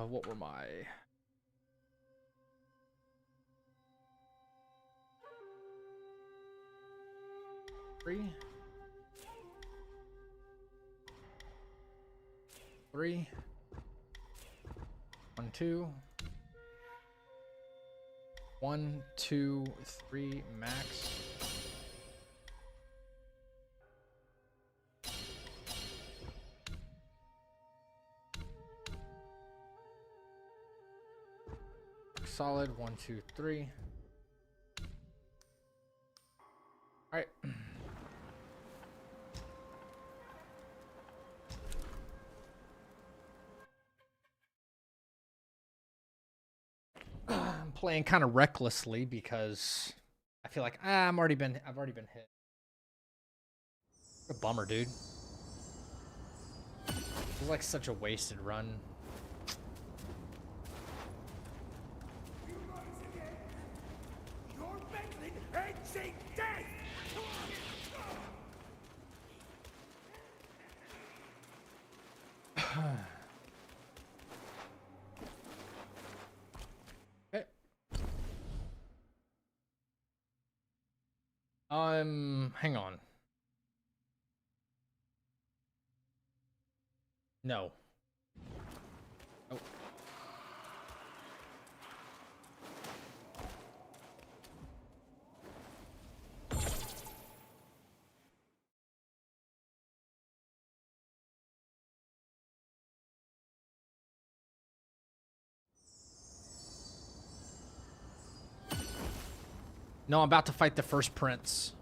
What were my... Three. 1, 2. 1, 2, 3 max. Solid 1, 2, 3. All right. I'm playing kind of recklessly because I feel like I've already been hit. What a bummer, dude. It was like such a wasted run. Okay. Hang on. No. Oh. No, I'm about to fight the first prince.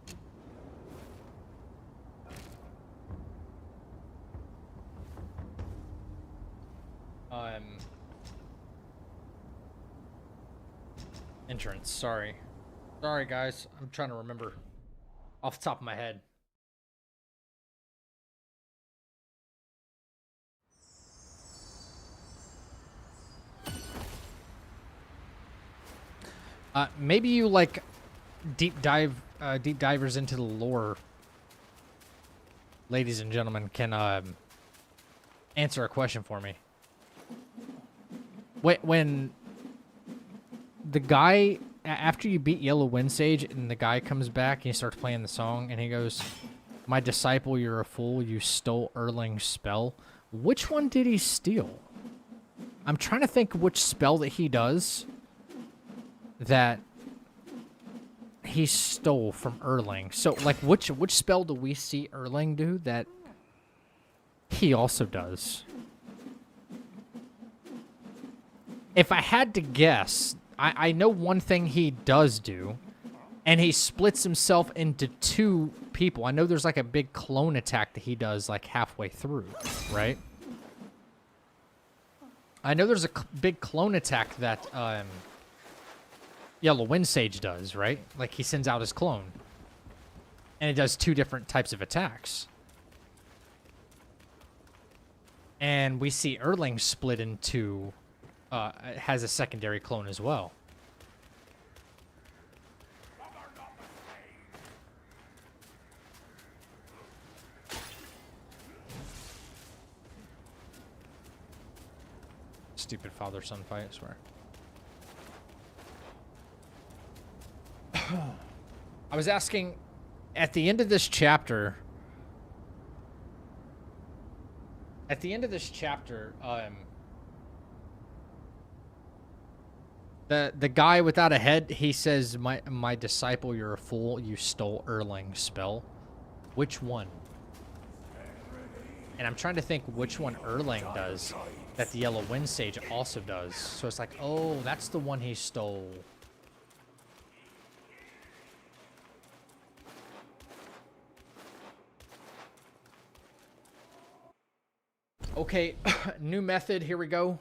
Entrance, sorry. Sorry, guys. I'm trying to remember off the top of my head. Maybe you, like, deep divers into the lore, ladies and gentlemen, can answer a question for me. When the guy, after you beat Yellow Wind Sage and the guy comes back and he starts playing the song and he goes, "My disciple, you're a fool, you stole Erling's spell." Which one did he steal? I'm trying to think which spell that he does that he stole from Erling. So, like, which spell do we see Erling do that he also does? If I had to guess, I know one thing he does do, and he splits himself into two people. I know there's, like, a big clone attack that he does, like, halfway through, right? I know there's a big clone attack that, Yellow Wind Sage does, right? Like, he sends out his clone. And it does two different types of attacks. And we see Erling split into... has a secondary clone as well. Stupid father-son fight, I swear. I was asking, at the end of this chapter, the guy without a head, he says, my disciple, you're a fool, you stole Erling's spell. Which one? And I'm trying to think which one Erling does that the Yellow Wind Sage also does. So it's like, oh, that's the one he stole. Okay, new method, here we go.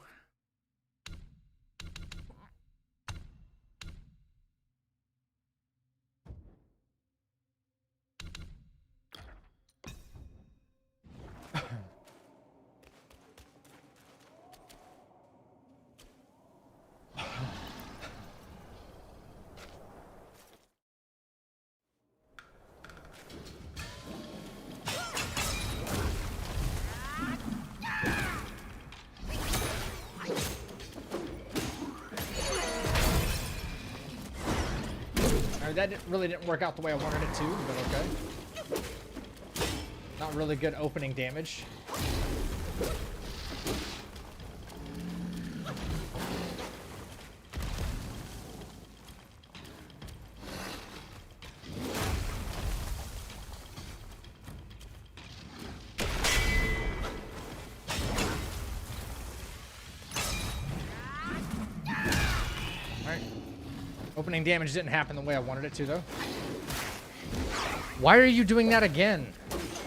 That really didn't work out the way I wanted it to, but okay. Not really good opening damage. Opening damage didn't happen the way I wanted it to, though. Why are you doing that again?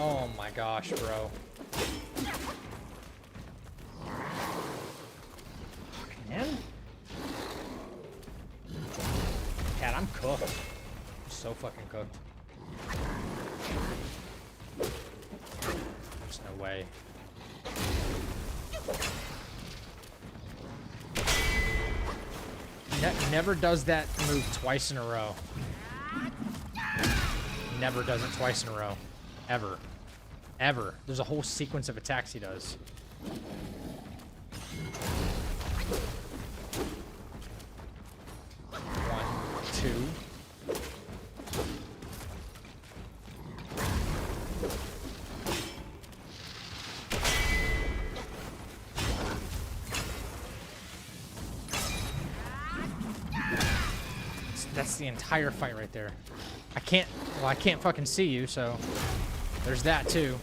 Oh my gosh, bro. Man. Cat, I'm cooked. I'm so fucking cooked. There's no way. Never does that move twice in a row. Never does it twice in a row. Ever. Ever. There's a whole sequence of attacks he does. One, two. That's the entire fight right there. I can't fucking see you, so there's that too.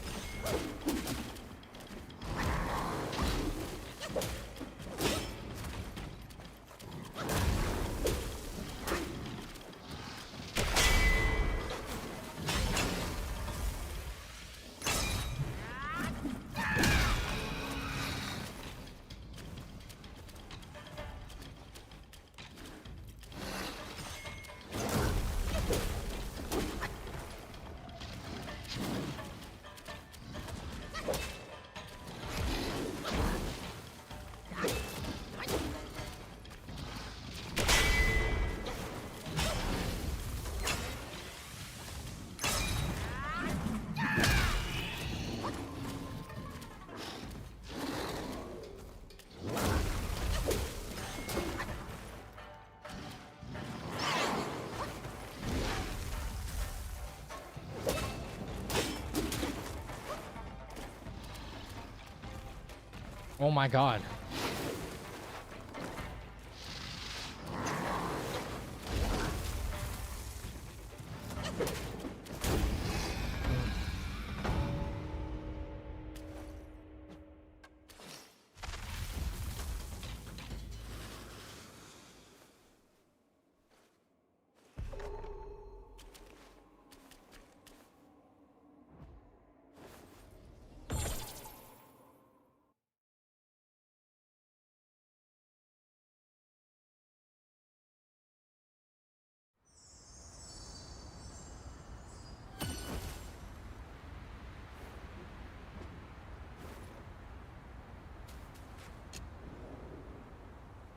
Oh my god.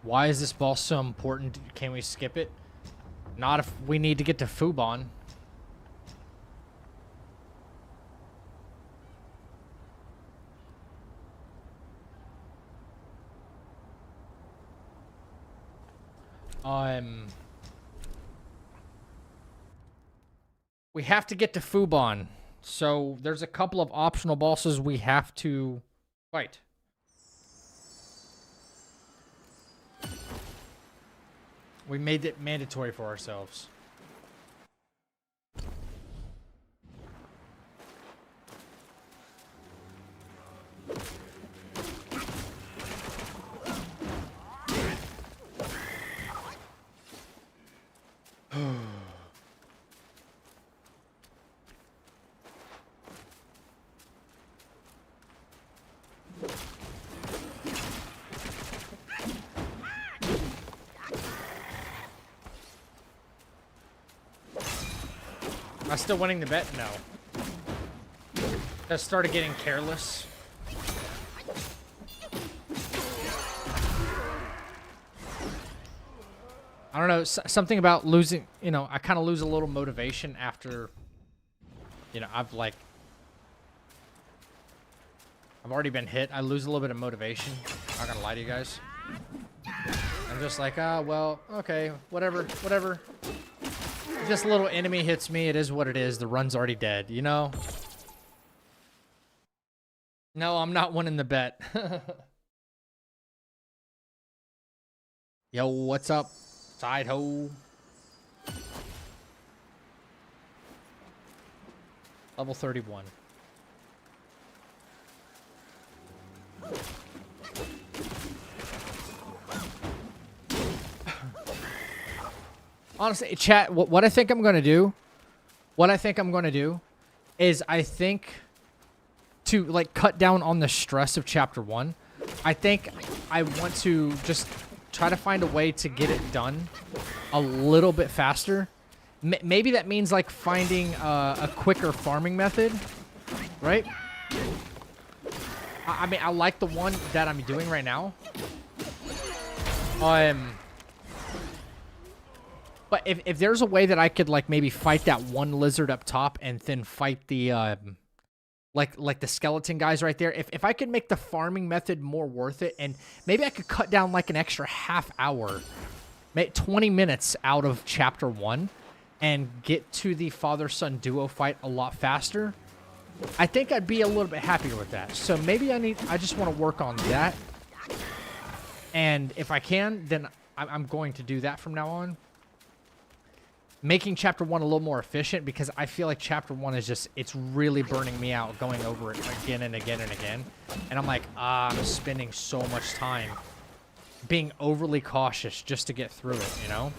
Why is this boss so important? Can we skip it? Not if we need to get to Fubon. We have to get to Fubon. So there's a couple of optional bosses we have to fight. We made it mandatory for ourselves. Am I still winning the bet? No. I started getting careless. I don't know, something about losing, you know, I kind of lose a little motivation after, you know, I've already been hit. I lose a little bit of motivation. I'm not gonna lie to you guys. I'm just like, well, okay, whatever. If this little enemy hits me, it is what it is. The run's already dead, you know? No, I'm not winning the bet. Yo, what's up? Side ho. Level 31. Honestly, chat, what I think I'm going to do, is I think to, like, cut down on the stress of Chapter 1, I think I want to just try to find a way to get it done a little bit faster. Maybe that means, like, finding a quicker farming method, right? I mean, I like the one that I'm doing right now. But if there's a way that I could, like, maybe fight that one lizard up top and then fight the, like the skeleton guys right there. If I could make the farming method more worth it, and maybe I could cut down, like, an extra half hour, 20 minutes out of Chapter 1 and get to the father-son duo fight a lot faster, I think I'd be a little bit happier with that. So maybe I just want to work on that. And if I can, then I'm going to do that from now on. Making Chapter 1 a little more efficient, because I feel like Chapter 1 is just, it's really burning me out going over it again and again and again. And I'm like, I'm spending so much time being overly cautious just to get through it, you know?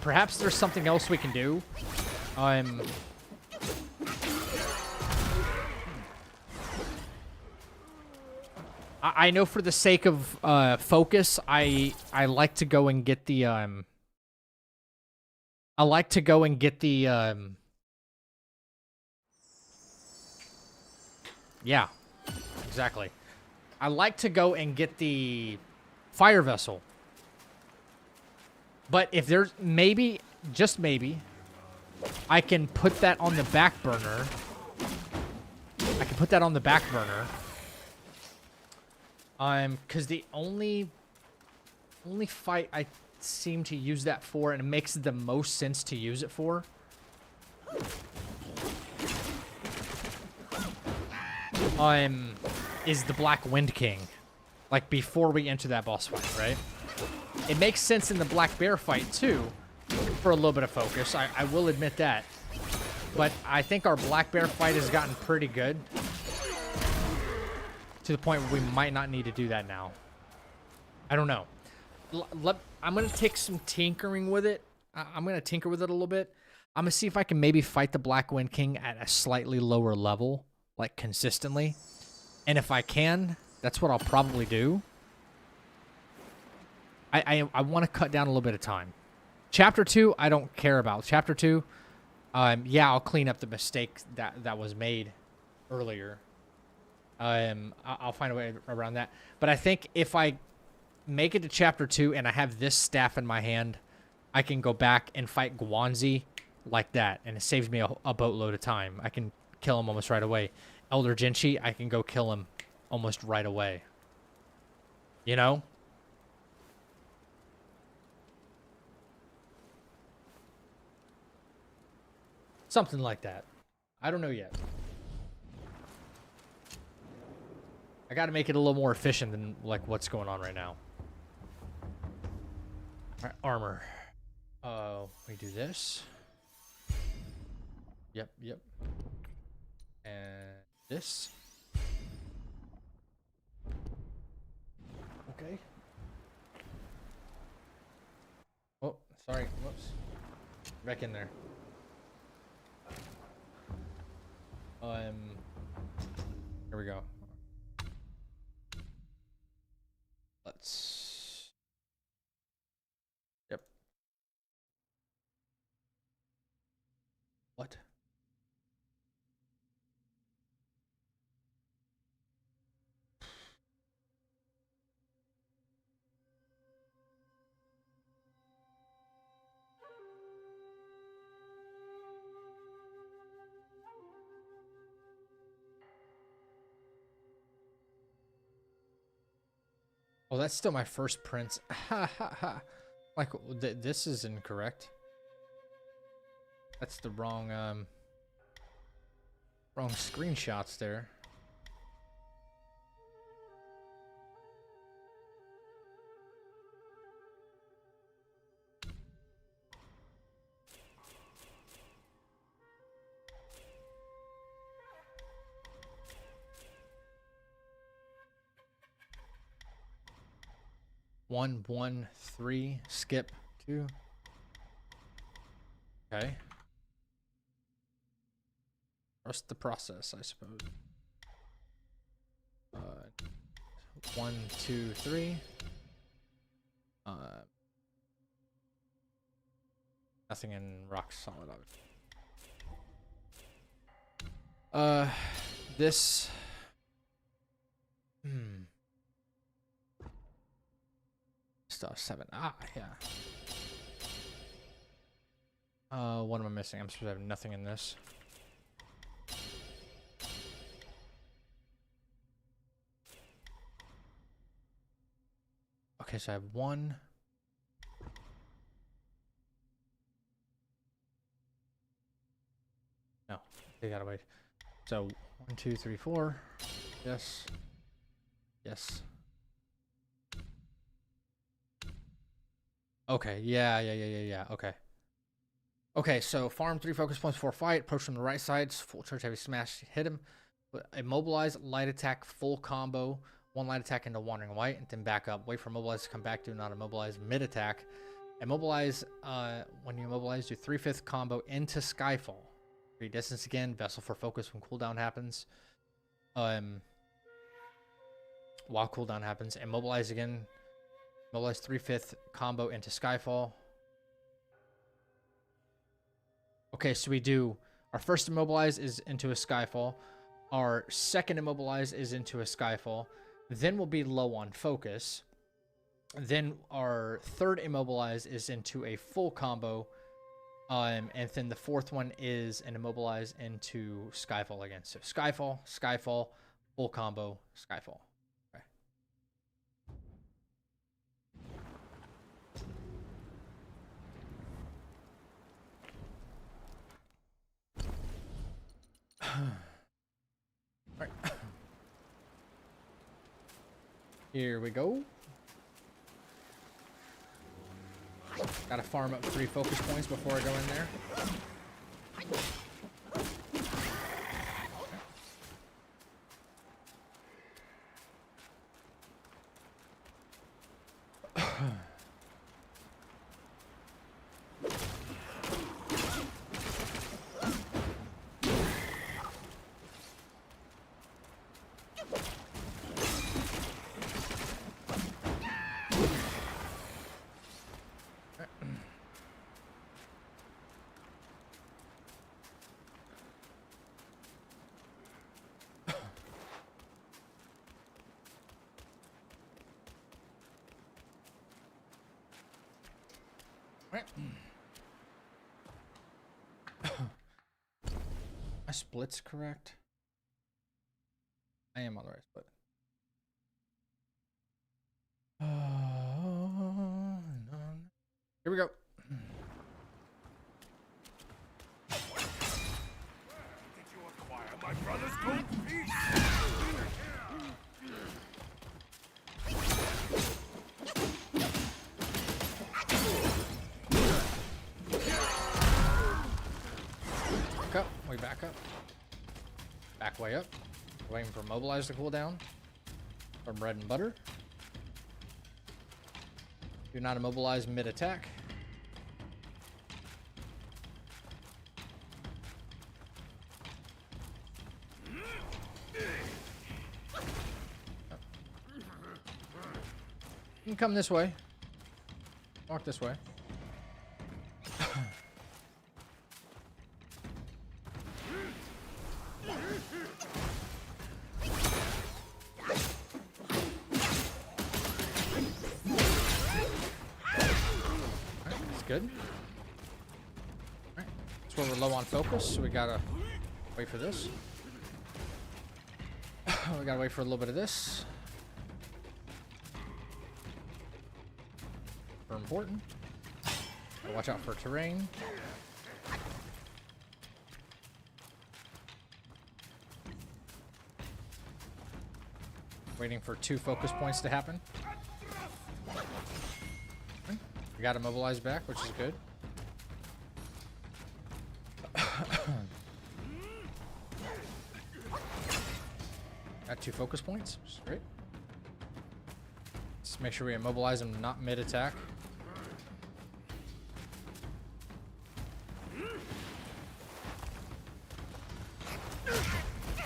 Perhaps there's something else we can do. I know for the sake of focus, I like to go and get the yeah, exactly. I like to go and get the fire vessel. But if there's maybe, just maybe, I can put that on the back burner. Because the only fight I seem to use that for, and it makes the most sense to use it for, is the Black Wind King. Like, before we enter that boss fight, right? It makes sense in the Black Bear fight, too, for a little bit of focus. I will admit that. But I think our Black Bear fight has gotten pretty good. To the point where we might not need to do that now. I don't know. I'm going to take some tinkering with it. I'm going to tinker with it a little bit. I'm going to see if I can maybe fight the Black Wind King at a slightly lower level. Like, consistently. And if I can, that's what I'll probably do. I want to cut down a little bit of time. Chapter 2, I don't care about. Chapter 2, yeah, I'll clean up the mistake that was made earlier. I'll find a way around that. But I think if I make it to Chapter 2 and I have this staff in my hand, I can go back and fight Guanzi like that. And it saves me a boatload of time. I can kill him almost right away. Elder Jinchi, I can go kill him almost right away. You know? Something like that. I don't know yet. I gotta make it a little more efficient than like what's going on right now. Alright, armor. We do this. Yep. And this. Okay. Oh, sorry. Whoops. Back in there. Here we go. Let's. Yep. What? Oh, that's still my first prince. Like, this is incorrect. That's the wrong, wrong screenshots there. One, 1, 3, skip 2. Okay. Trust the process, I suppose. 1, 2, 3. Nothing in rock solid. This. Stuff 7. Ah, yeah. What am I missing? I'm supposed to have nothing in this. Okay, so I have 1. No, they gotta wait. So 1, 2, 3, 4. Yes. Yes. Okay, yeah. Okay. Okay, so farm 3 focus points for fight. Approach from the right side. Full charge heavy smash. Hit him. Immobilize, light attack, full combo. 1 light attack into Wandering White. And then back up. Wait for immobilize to come back. Do not immobilize. Mid attack. Immobilize, when you immobilize, do 3/5 combo into Skyfall. Distance again. Vessel for focus when cooldown happens. While cooldown happens. Immobilize again. Immobilize 3/5 combo into Skyfall. Okay, so we do our first immobilize is into a Skyfall. Our second immobilize is into a Skyfall. Then we'll be low on focus. Then our third immobilize is into a full combo. And then the fourth one is an immobilize into Skyfall again. So Skyfall, full combo, Skyfall. Alright. Here we go. Gotta farm up 3 focus points before I go in there. My split's correct. I am on the right split. Here we go. Did you acquire my brother's gold piece? Back up. We back up. Back way up. Waiting for mobilize to cool down. From bread and butter. Do not immobilize mid-attack. You can come this way. Walk this way. Good. Alright. That's where we're low on focus, so we gotta wait for this. We gotta wait for a little bit of this. Super important. So watch out for terrain. Waiting for 2 focus points to happen. We got to mobilize back, which is good. Got 2 focus points, which is great. Just make sure we immobilize them not mid-attack.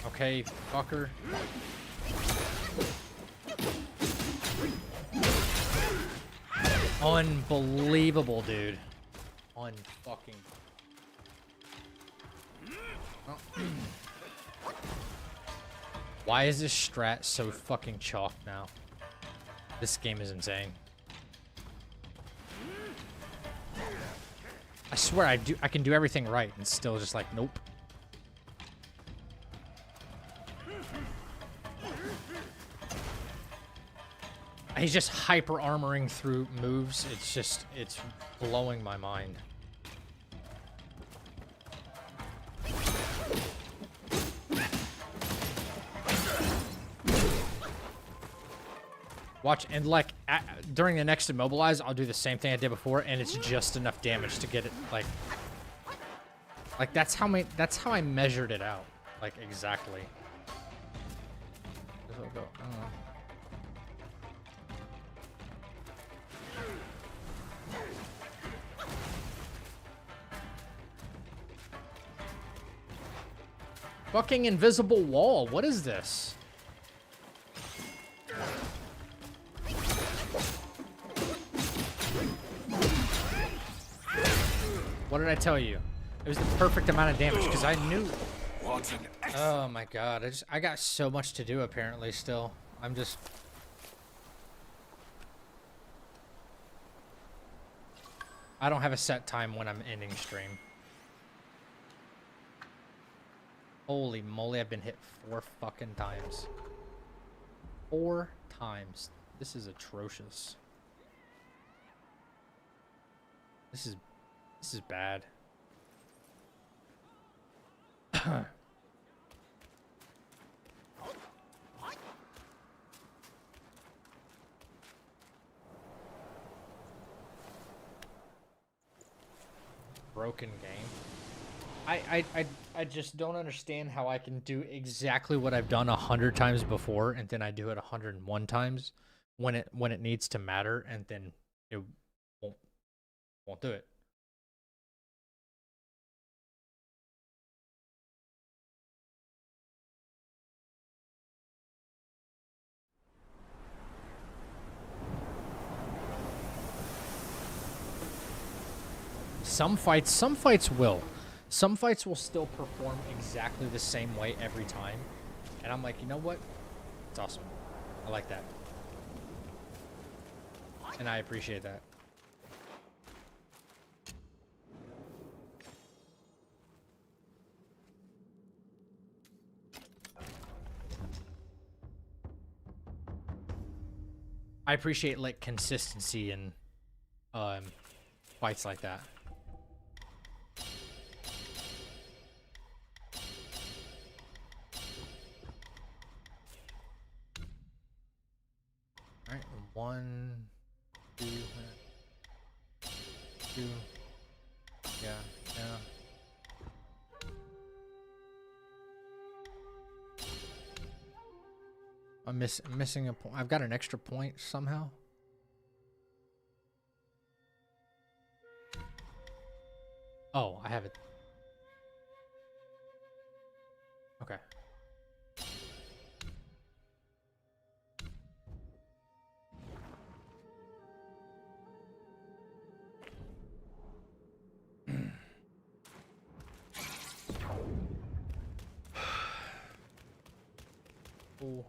Okay, fucker. Unbelievable, dude. Unfucking. Oh. Why is this strat so fucking chalk now? This game is insane. I swear I can do everything right and still just like, nope. He's just hyper armoring through moves. It's blowing my mind. Watch, and like during the next immobilize, I'll do the same thing I did before, and it's just enough damage to get it like that's how I measured it out, like exactly. I don't know. Fucking invisible wall. What is this? What did I tell you? It was the perfect amount of damage because I knew. Oh my god. I got so much to do apparently still. I don't have a set time when I'm ending stream. Holy moly, I've been hit 4 fucking times. 4 times. This is atrocious. This is bad. broken game. I just don't understand how I can do exactly what I've done 100 times before, and then I do it 101 times when it needs to matter, and then it won't do it. Some fights will. Some fights will still perform exactly the same way every time. And I'm like, you know what? It's awesome. I like that. And I appreciate that. I appreciate like consistency in fights like that. All right, 1, 2, 2. Yeah. I'm missing a point. I've got an extra point somehow. Oh, I have it. Okay. Ooh.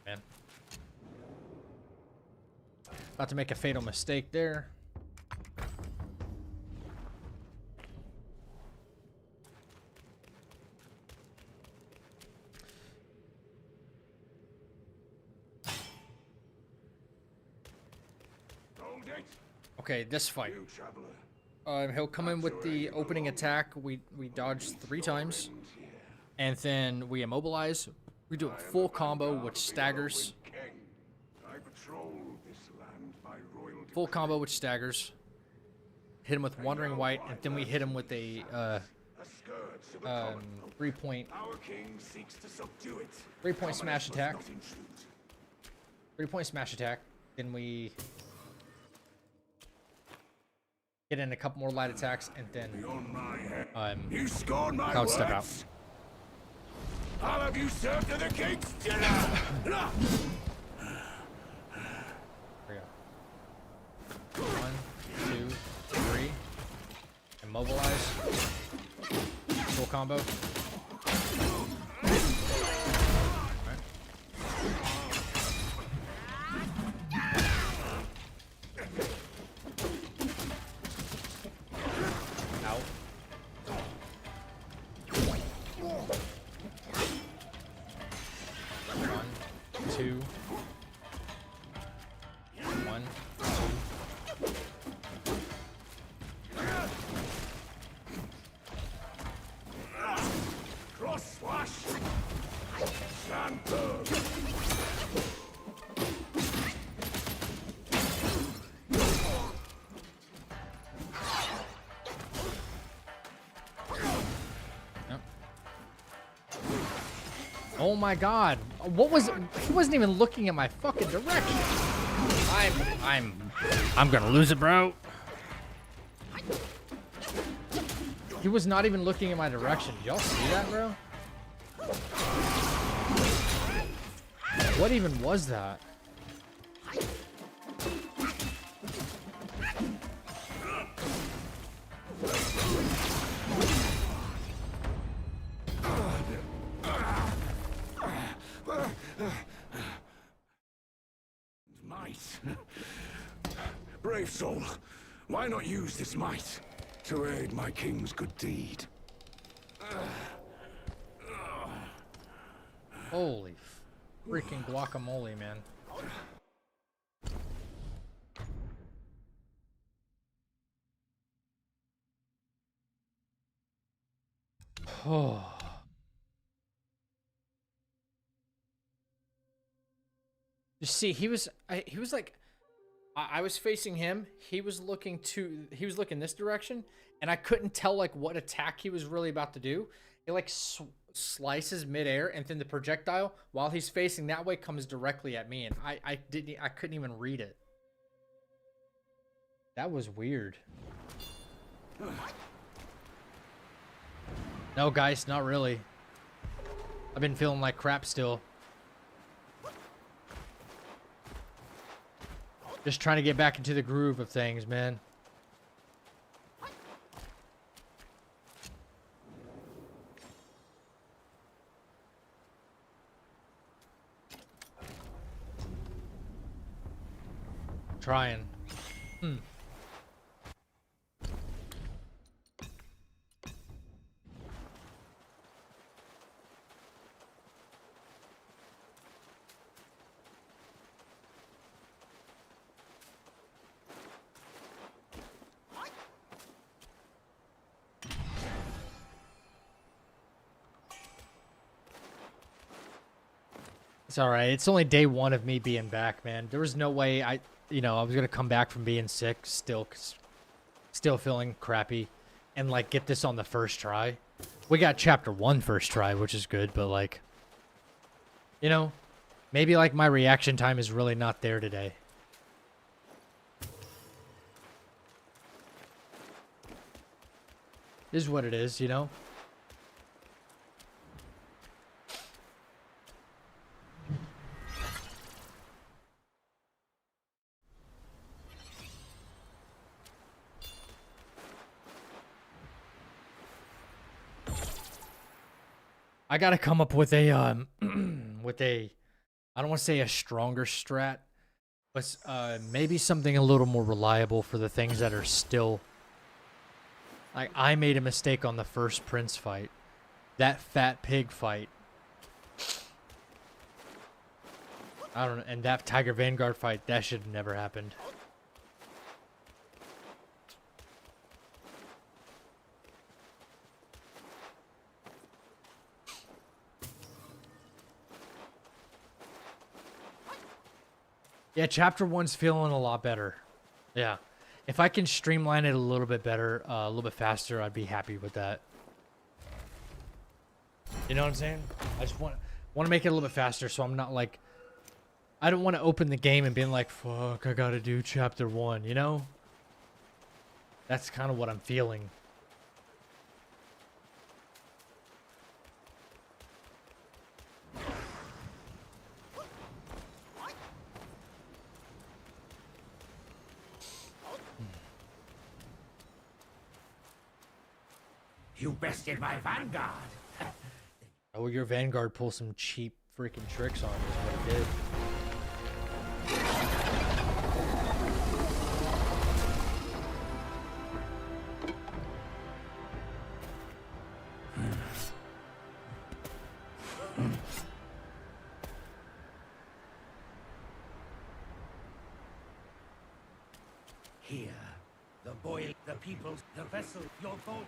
Man. About to make a fatal mistake there. Okay, this fight. He'll come in with the opening attack. We dodge 3 times. And then we immobilize. We do a full combo which staggers. Full combo which staggers. Hit him with Wandering White, and then we hit him with a 3-point smash attack. 3-point smash attack. Then we get in a couple more light attacks, and then cloud step out. I'll have you served to the king's dinner! There we go. 1, 2, 3. Immobilize. Full combo. Alright. Out. 2. 1, 2. Cross slash! Stand firm! Yep. Oh my god. What was it? He wasn't even looking in my fucking direction. I'm gonna lose it, bro. He was not even looking in my direction. Did y'all see that, bro? What even was that? Might. Brave soul, why not use this might to aid my king's good deed? Holy freaking guacamole, man. Oh. You see, he was like I was facing him. He was looking this direction, and I couldn't tell like what attack he was really about to do. It like slices midair, and then the projectile, while he's facing that way, comes directly at me, and I couldn't even read it. That was weird. No, guys, not really. I've been feeling like crap still. Just trying to get back into the groove of things, man. Trying. It's all right. It's only day one of me being back, man. There was no way I was gonna come back from being sick, still feeling crappy, and like get this on the first try. We got chapter 1 first try, which is good, but like, maybe like my reaction time is really not there today. Is what it is, I gotta come up with a with a, I don't want to say a stronger strat, but maybe something a little more reliable for the things that are still. Like, I made a mistake on the first Prince fight, that fat pig fight. I don't know, and that Tiger Vanguard fight, that should have never happened. Yeah, chapter 1's feeling a lot better. Yeah. If I can streamline it a little bit better, a little bit faster, I'd be happy with that. You know what I'm saying? I just want to make it a little bit faster, so I'm not like, I don't want to open the game and being like, fuck, I gotta do chapter 1, you know? That's kind of what I'm feeling. You bested my vanguard. Oh, your Vanguard pulled some cheap freaking tricks on me is what it did. Here, the boy, the people, the vessel, your gold.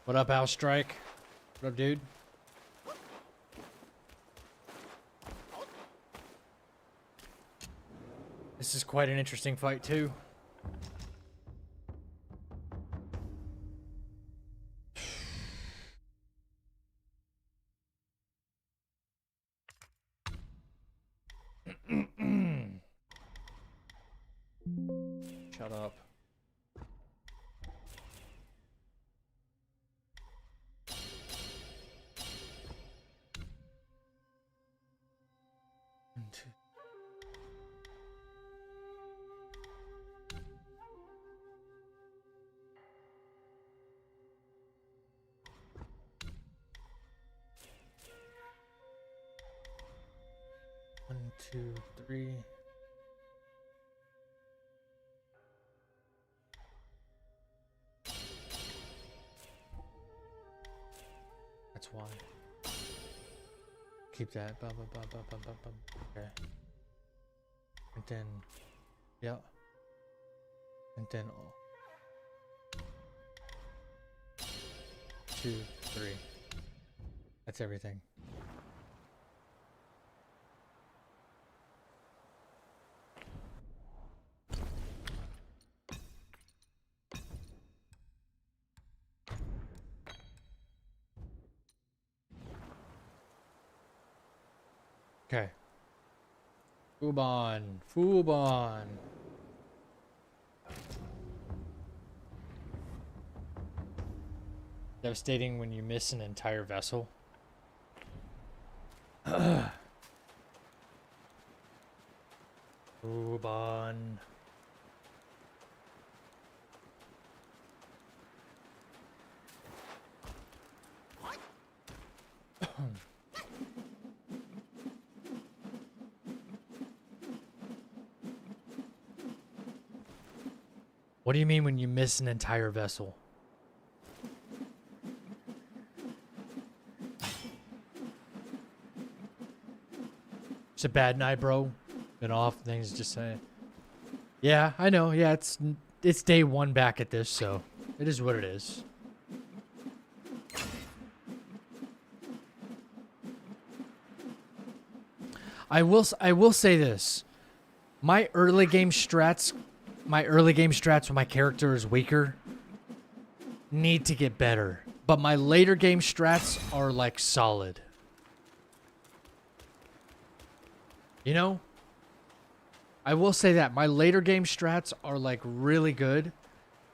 What up, Al Strike? What up, dude? This is quite an interesting fight, too. Shut up. One, two, three. That's why. Keep that. Bum, bum, bum, bum, bum, bum, bum. Okay. And then, yeah. And then, oh. 2, 3. That's everything. Okay. Fubon. Fubon. Devastating when you miss an entire vessel. Fubon. What do you mean when you miss an entire vessel? It's a bad night, bro. Been off, things just saying. Yeah, I know. Yeah, it's day 1 back at this, so it is what it is. I will say this. My early game strats when my character is weaker need to get better. But my later game strats are like solid. You know? I will say that my later game strats are like really good.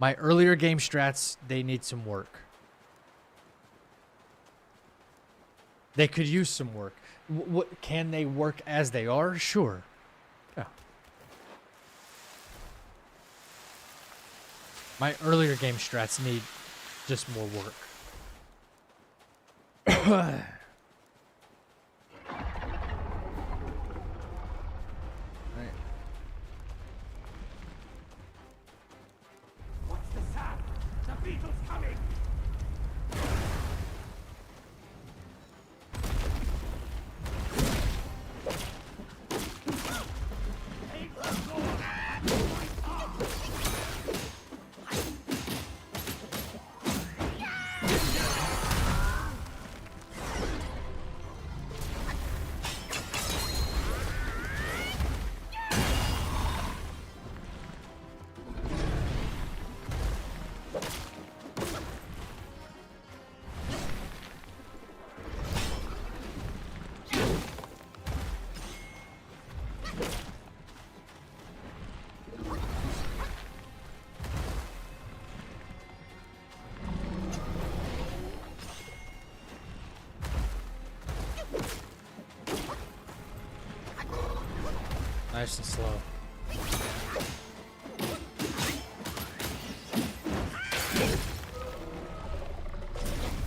My earlier game strats, they need some work. They could use some work. What can they work as they are? Sure. Yeah. My earlier game strats need just more work. What's the sound? The beetle's coming! Take the sword! Nice and slow.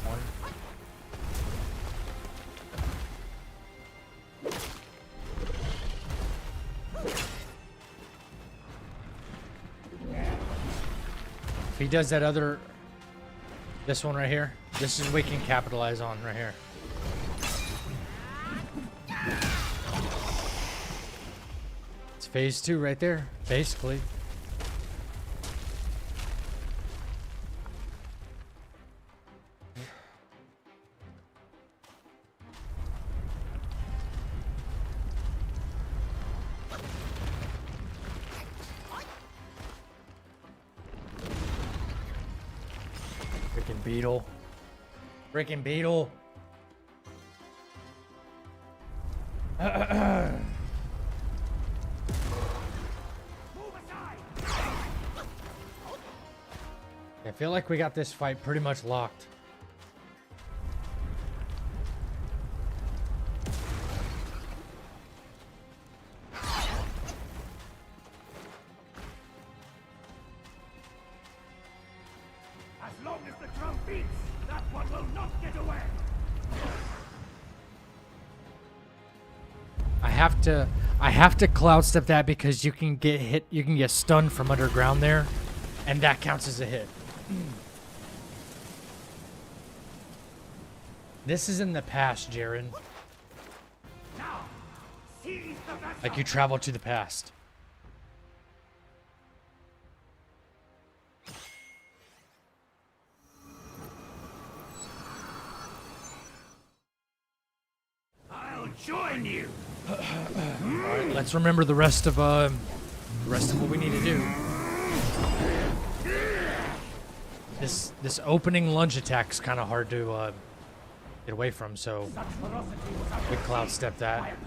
One. If he does that other, this one right here, this is we can capitalize on right here. Phase 2 right there, basically. Freaking beetle. Freaking beetle. I feel like we got this fight pretty much locked. As long as the drum beats, that one will not get away! I have to cloud step that because you can get hit, you can get stunned from underground there, and that counts as a hit. This is in the past, Jaren. Now, seize the vessel! Like you travel to the past. join you. All right, let's remember the rest of what we need to do. This opening lunge attack's kind of hard to get away from, so we cloud step that.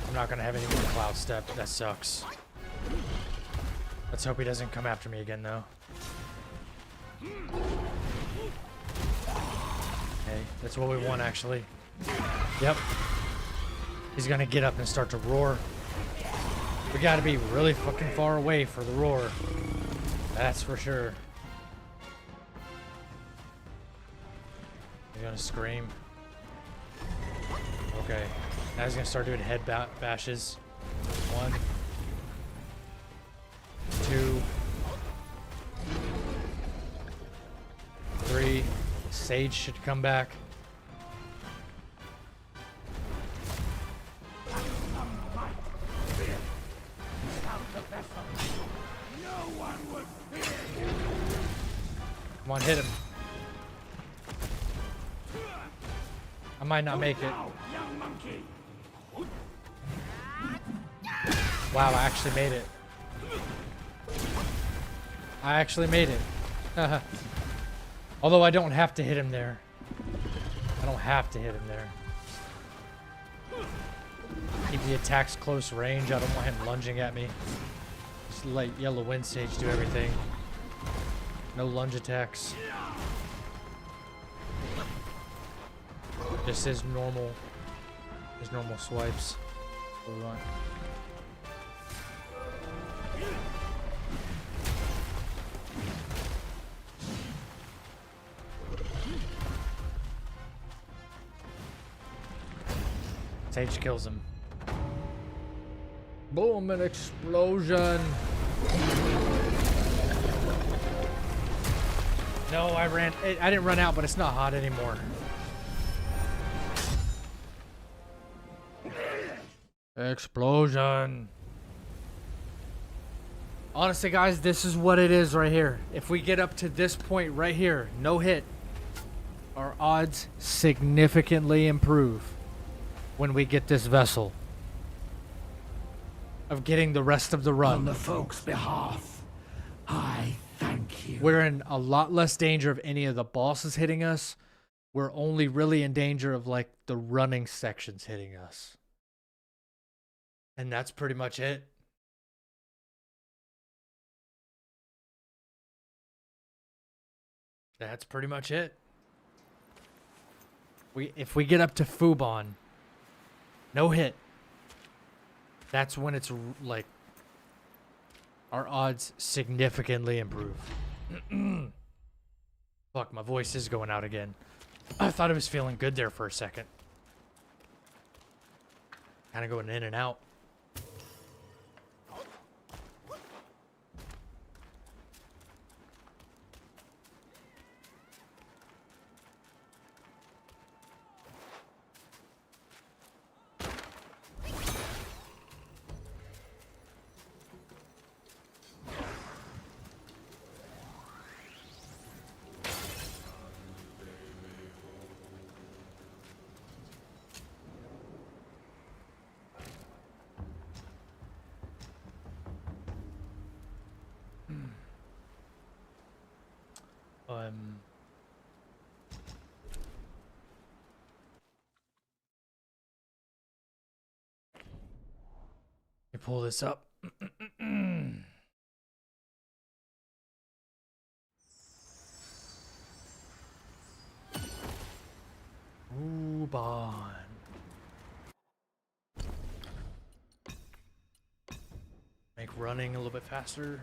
I'm not gonna have any more cloud step. That sucks. Let's hope he doesn't come after me again, though. Okay, that's what we want, actually. Yep. He's gonna get up and start to roar. We gotta be really fucking far away for the roar. That's for sure. He's gonna scream. Okay. Now he's gonna start doing head bashes. 1, 2, 3. Sage should come back. Come on, hit him. I might not make it. Wow, I actually made it. I actually made it. Although I don't have to hit him there. I don't have to hit him there. Keep the attacks close range. I don't want him lunging at me. Just let Yellow Wind Sage do everything. No lunge attacks. Just his normal swipes. What do we want? Sage kills him. Boom, an explosion. No, I didn't run out, but it's not hot anymore. Explosion. Honestly, guys, this is what it is right here. If we get up to this point right here, no hit, our odds significantly improve when we get this vessel of getting the rest of the run. On the folks' behalf, I thank you. We're in a lot less danger of any of the bosses hitting us. We're only really in danger of like the running sections hitting us. And that's pretty much it. That's pretty much it. If we get up to Fubon, no hit, that's when it's like our odds significantly improve. Fuck, my voice is going out again. I thought I was feeling good there for a second. Kind of going in and out. Let me pull this up. Fubon. Make running a little bit faster.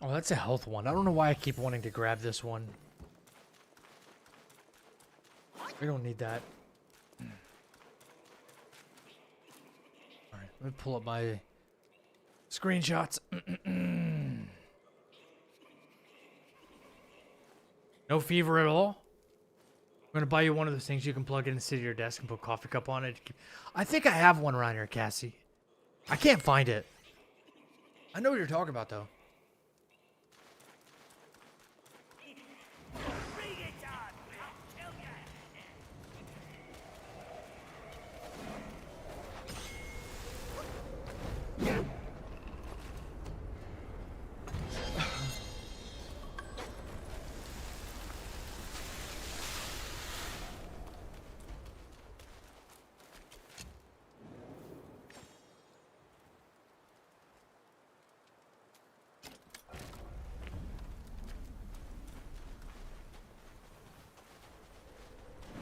Oh, that's a health one. I don't know why I keep wanting to grab this one. We don't need that. Alright, let me pull up my screenshots. No fever at all? I'm gonna buy you one of those things you can plug in and sit at your desk and put a coffee cup on it. I think I have one around here, Cassie. I can't find it. I know what you're talking about, though.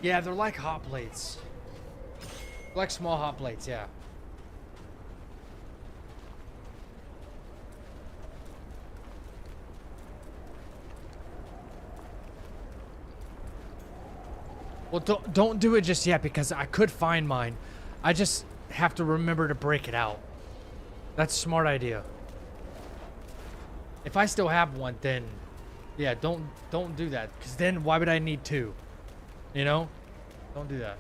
Yeah, they're like hot plates. Like small hot plates, yeah. Well, don't do it just yet because I could find mine. I just have to remember to break it out. That's a smart idea. If I still have one, then yeah, don't do that because then why would I need two? You know? Don't do that.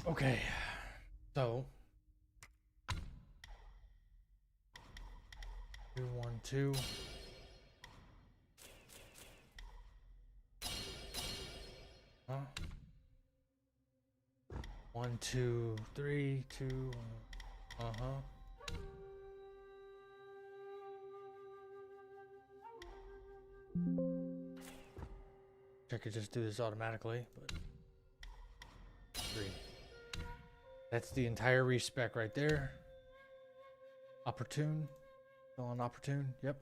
Okay. So 2, 1, 2. Huh? 1, 2, 3, 2. I could just do this automatically, but 3. That's the entire respec right there. Opportune. Still on opportune. Yep.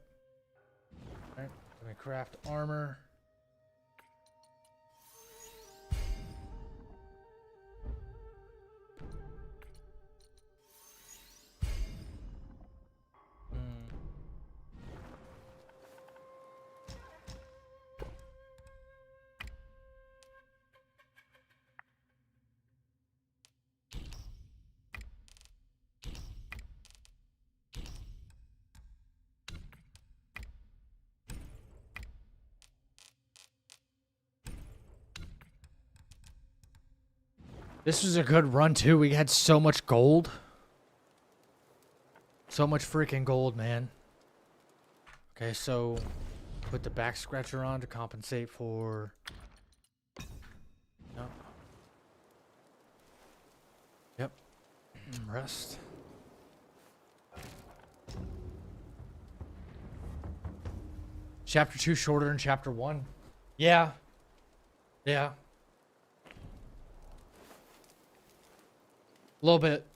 Alright. Let me craft armor. This was a good run too. We had so much gold. So much freaking gold, man. Okay, so put the back scratcher on to compensate for... No. Yep. Rest. Chapter 2 shorter than Chapter 1. Yeah. Yeah. A little bit.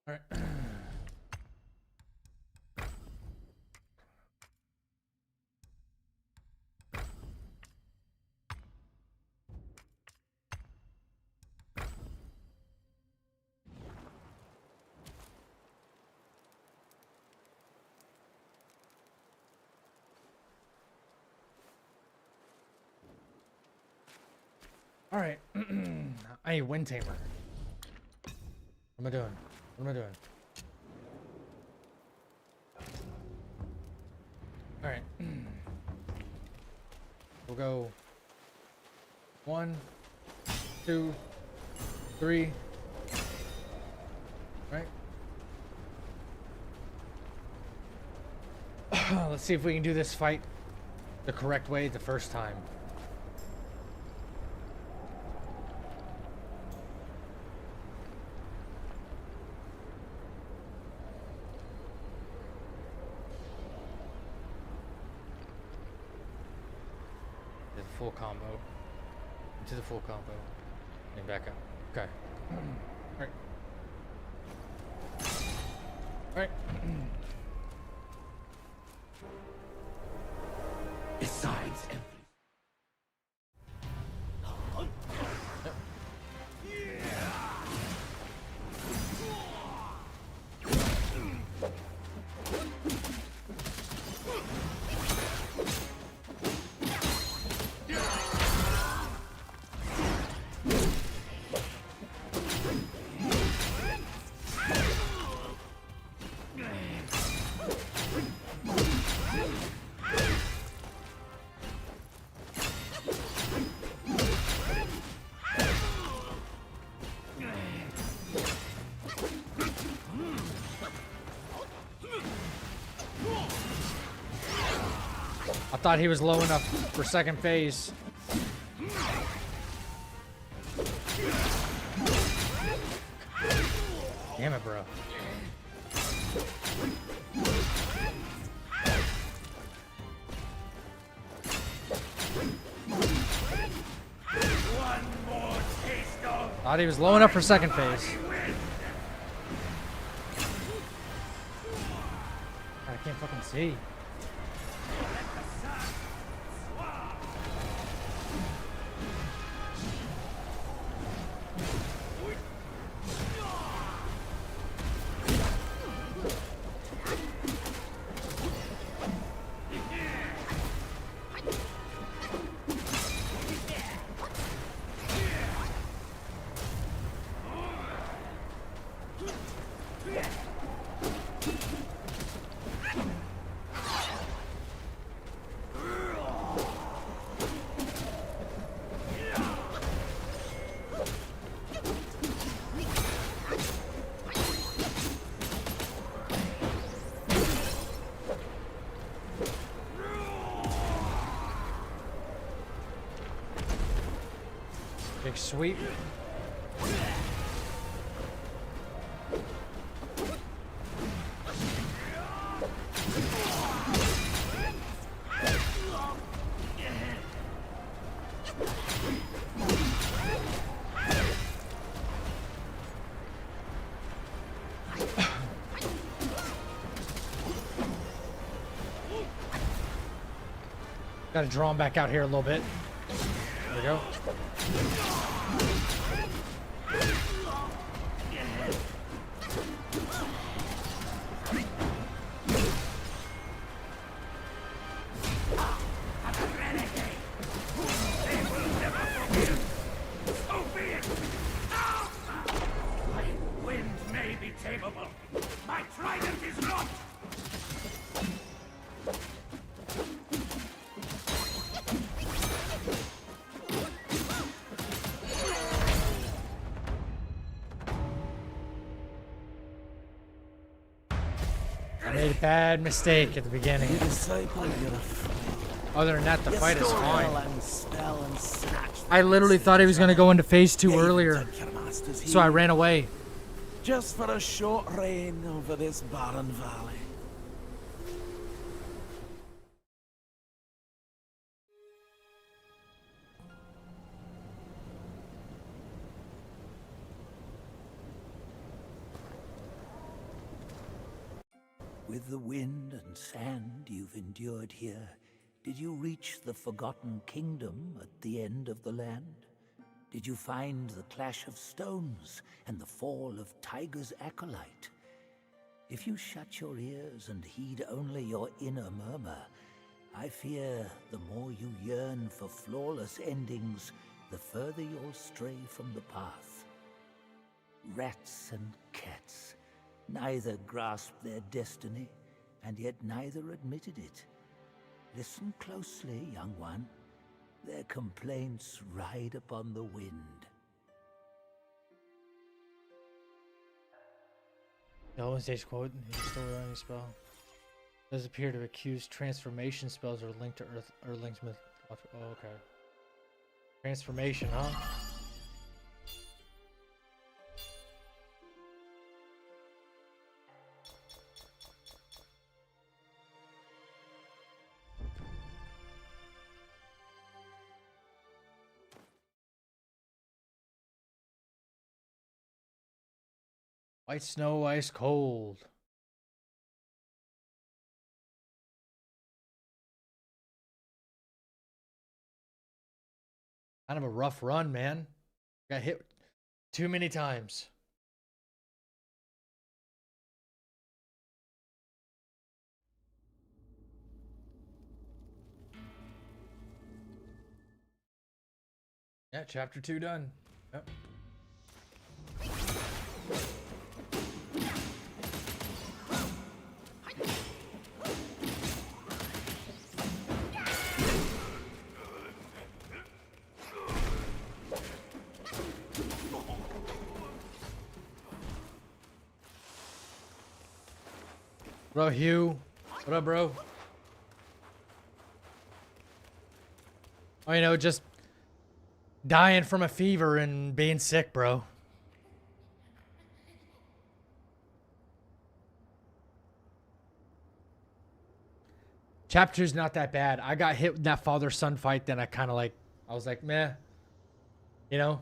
All right. All right. I need Wind Tamer. What am I doing? What am I doing? All right. We'll go 1, 2, 3. Right. Let's see if we can do this fight the correct way the first time. full combo. Into the full combo. And back up. Okay. Alright. Alright. Besides everything. I thought he was low enough for second phase. Damn it, bro. Thought he was low enough for second phase. I can't fucking see. Big sweep. Gotta draw him back out here a little bit. There we go. Made a bad mistake at the beginning. Other than that, the fight is fine. I literally thought he was going to go into phase 2 earlier, so I ran away. Just for a short reign over this barren valley. With the wind and sand you've endured here, did you reach the Forgotten Kingdom at the end of the land? Did you find the clash of stones and the fall of Tiger's acolyte? If you shut your ears and heed only your inner murmur, I fear the more you yearn for flawless endings, the further you'll stray from the path. Rats and cats, neither grasped their destiny, and yet neither admitted it. Listen closely, young one. Their complaints ride upon the wind. The Owen Stage quote, his storyline spell does appear to accuse transformation spells are linked to Earthling's myth. Oh, okay. Transformation, huh? White snow, ice cold. Kind of a rough run, man. Got hit too many times. Yeah, chapter 2 done. Yep. Bro, Hugh. What up, bro? Oh, you know, just dying from a fever and being sick, bro. Chapter's not that bad. I got hit with that father-son fight, then I kind of like, I was like, meh. You know?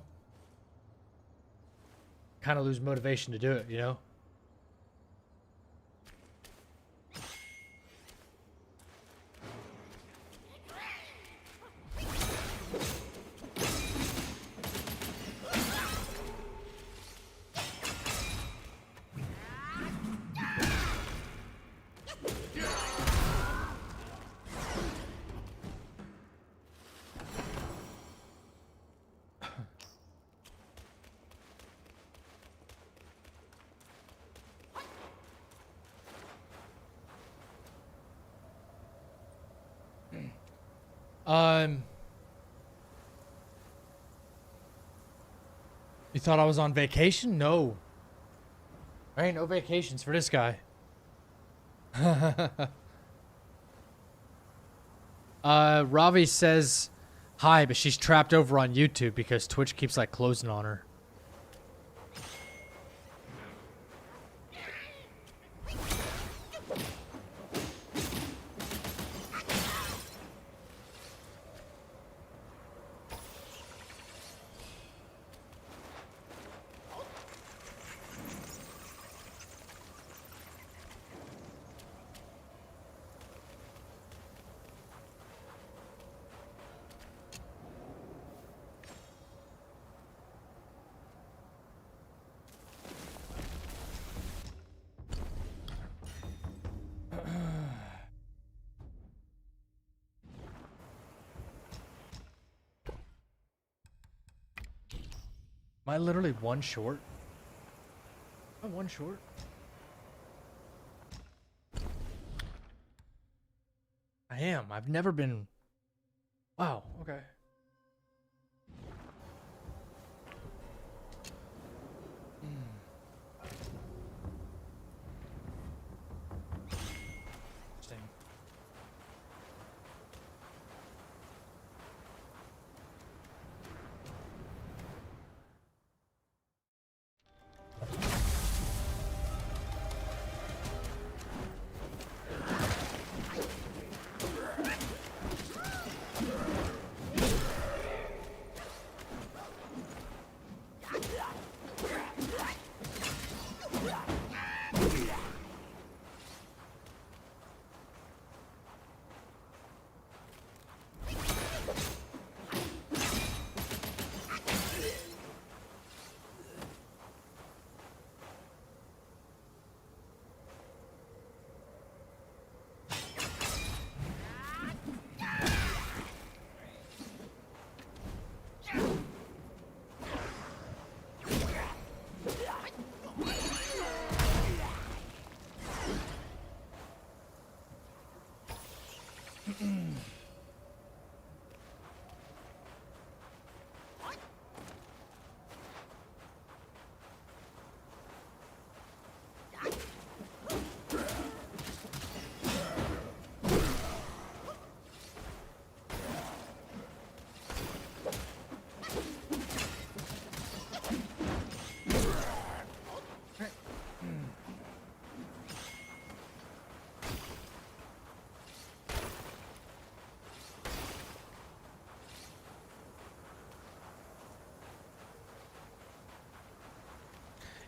Kind of lose motivation to do it, you know? You thought I was on vacation? No. There ain't no vacations for this guy. Ravi says hi, but she's trapped over on YouTube because Twitch keeps like closing on her. Am I literally one short? Am I one short? I am. I've never been... Wow, okay. Interesting.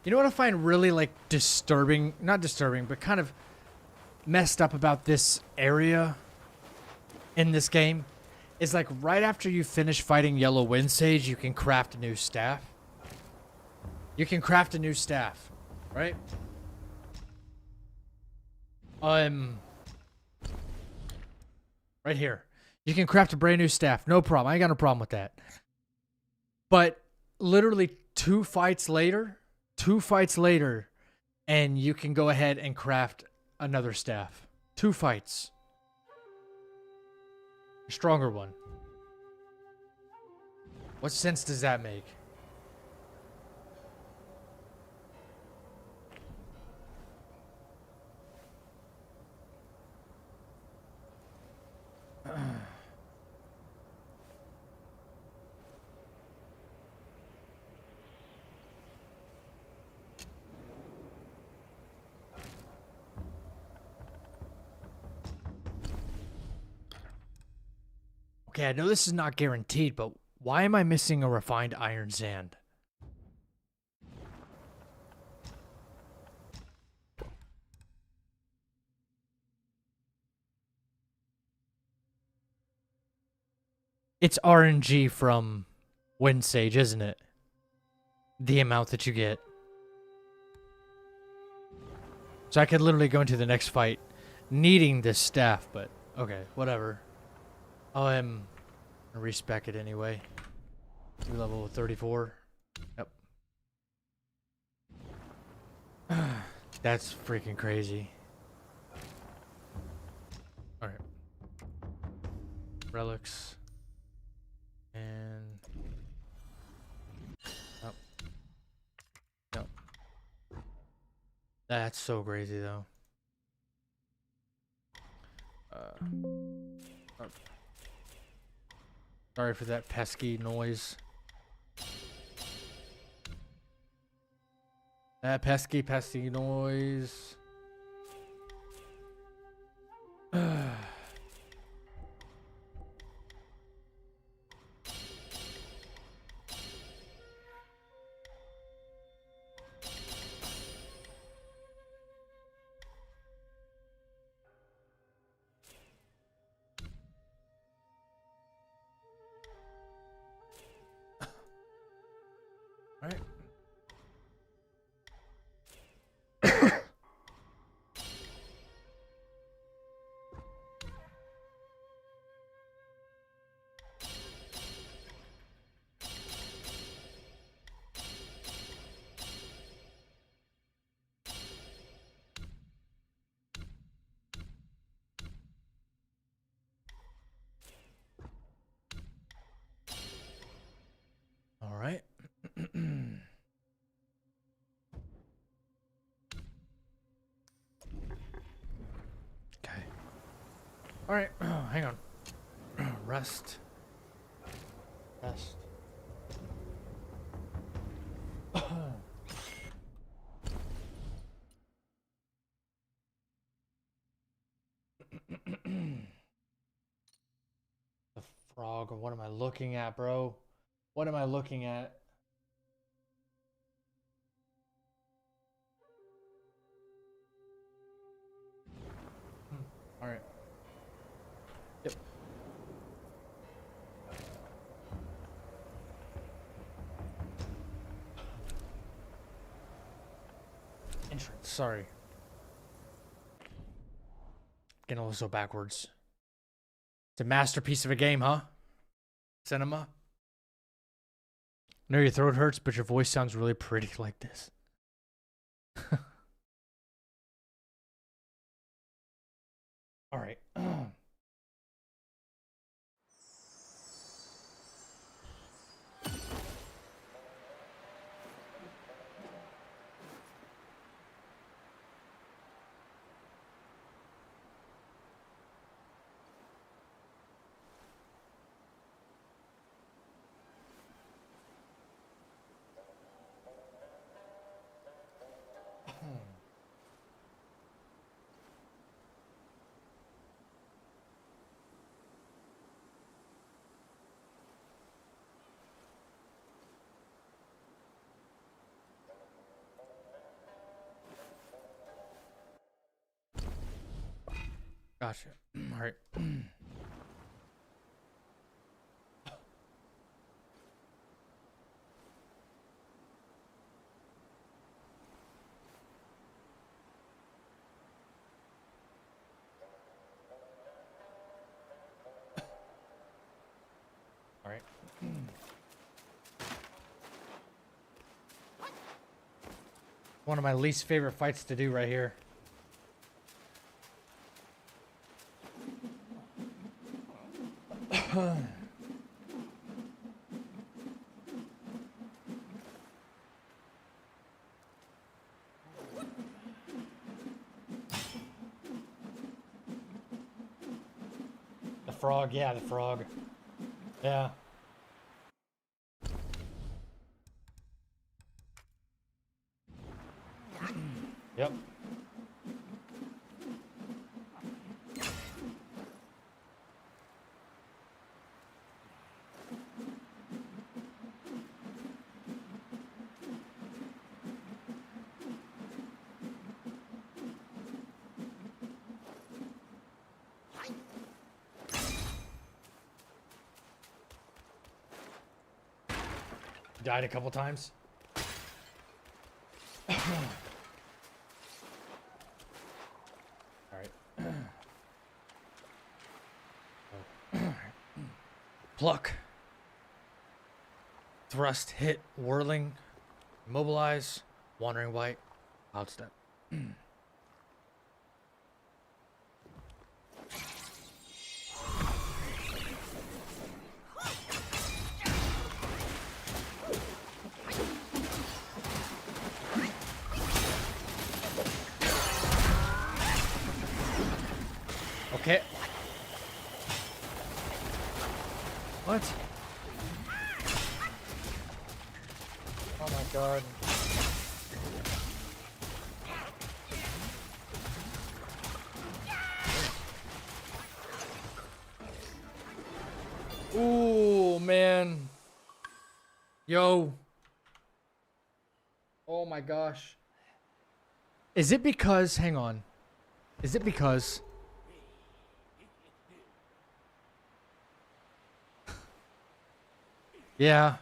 You know what I find really like disturbing? Not disturbing, but kind of messed up about this area in this game is like right after you finish fighting Yellow Wind Sage, you can craft a new staff. You can craft a new staff, right? Right here. You can craft a brand new staff. No problem. I ain't got no problem with that. But literally 2 fights later, and you can go ahead and craft another staff. 2 fights. A stronger one. What sense does that make? Okay, I know this is not guaranteed, but why am I missing a refined iron sand? It's RNG from Wind Sage, isn't it? The amount that you get. So I could literally go into the next fight needing this staff, but okay, whatever. I'm gonna respec it anyway. We level 34. Yep. That's freaking crazy. Alright. Relics. And oh. No. That's so crazy though. Oh. Sorry for that pesky noise. That pesky noise. All right. All right. Okay. All right. Hang on. Rest. Rest. The frog. What am I looking at, bro? What am I looking at? All right. Yep. Entrance. Sorry. Getting a little so backwards. It's a masterpiece of a game, huh? Cinema. I know your throat hurts, but your voice sounds really pretty like this. All right. Gotcha. All right. All right. One of my least favorite fights to do right here. The frog, yeah, the frog. Yeah. Yep. Died a couple times. All right. Pluck. Thrust, hit, whirling, immobilize, wandering bite, outstep. Okay. What? Oh my god. Ooh, man. Yo. Oh my gosh. Is it because, hang on. Is it because yeah.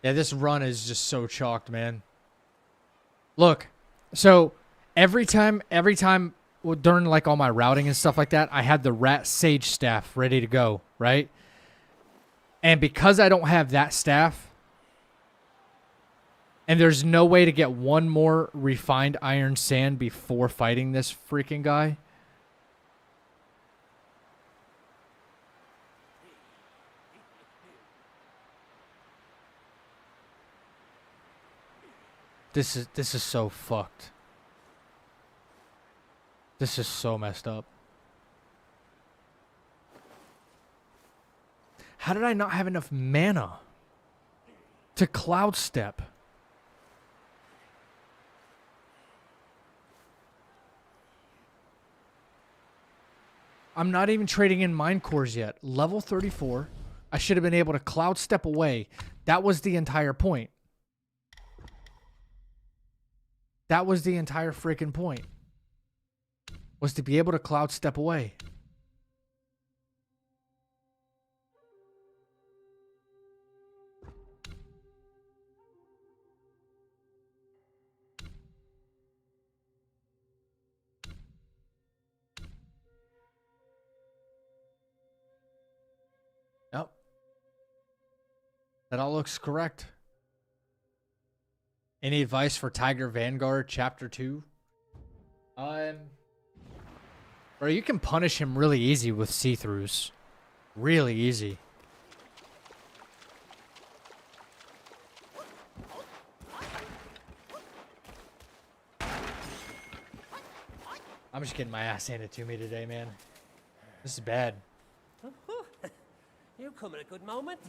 Yeah, this run is just so chalked, man. Look, so every time well, during like all my routing and stuff like that, I had the rat sage staff ready to go, right? And because I don't have that staff, and there's no way to get one more refined iron sand before fighting this freaking guy. This is so fucked. This is so messed up. How did I not have enough mana to cloud step? I'm not even trading in mine cores yet. Level 34. I should have been able to cloud step away. That was the entire point. That was the entire freaking point. Was to be able to cloud step away. Yep. That all looks correct. Any advice for Tiger Vanguard Chapter 2? Bro, you can punish him really easy with see-throughs. Really easy. I'm just getting my ass handed to me today, man. This is bad. You come at a good moment.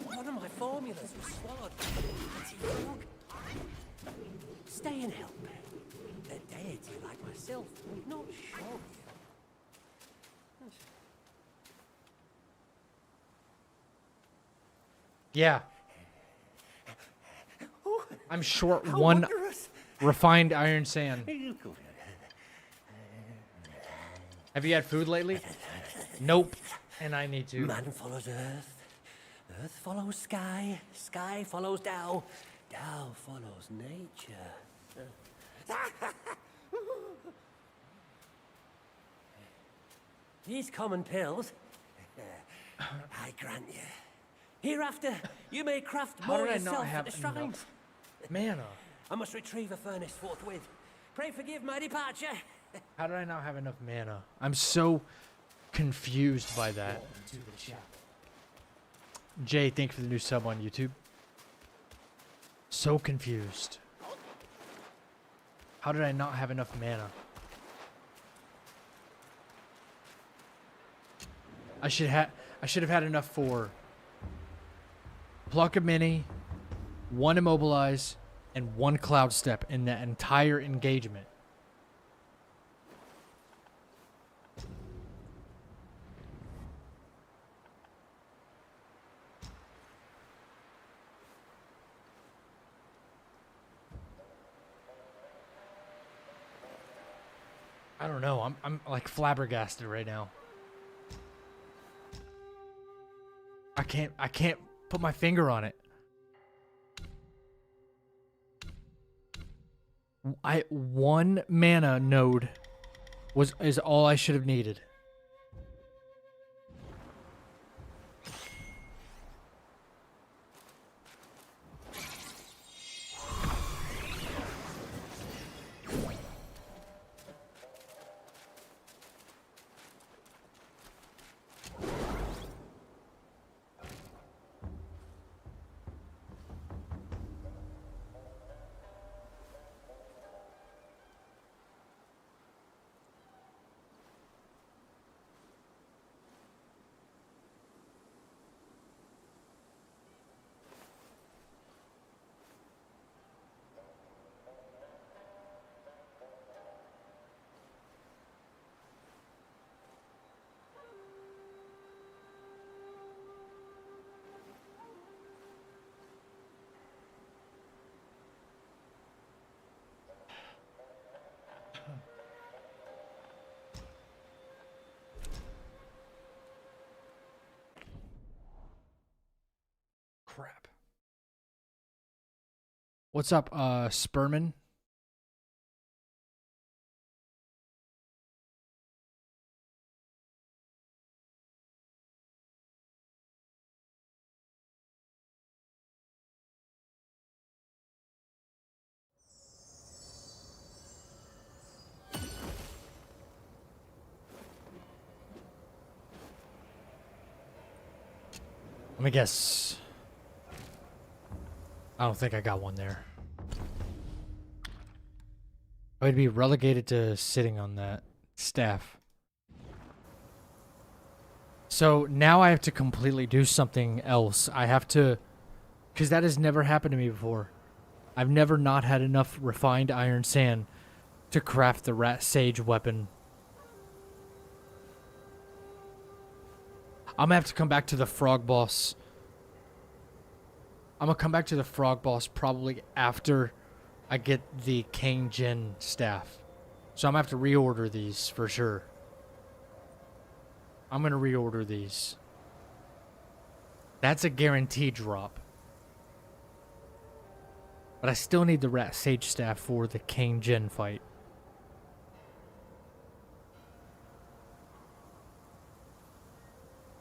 One of my formulas was swallowed by a frog. Stay and help. A deity like myself would not show you. Yeah. I'm short one Wondrous. refined iron sand. Have you had food lately? Nope. And I need to. Man follows earth. Earth follows sky. Sky follows Tao. Tao follows nature. These common pills, I grant you. Hereafter, you may craft How more did I not yourself have at the shrines. enough mana? I must retrieve a furnace forthwith. Pray forgive my departure. How did I not have enough mana? I'm so confused by that. To the chapel. Jay, thank you for the new sub on YouTube. So confused. How did I not have enough mana? I should have had enough for pluck a mini, 1 immobilize, and 1 cloud step in that entire engagement. I don't know. I'm like flabbergasted right now. I can't put my finger on it. 1 mana node is all I should have needed. Crap. What's up, Sperman? Let me guess. I don't think I got one there. I would be relegated to sitting on that staff. So now I have to completely do something else. I have to... Because that has never happened to me before. I've never not had enough refined iron sand to craft the rat sage weapon. I'm gonna have to come back to the frog boss. I'm gonna come back to the frog boss probably after I get the King Jin staff. So I'm gonna have to reorder these for sure. I'm gonna reorder these. That's a guaranteed drop. But I still need the rat sage staff for the King Jin fight.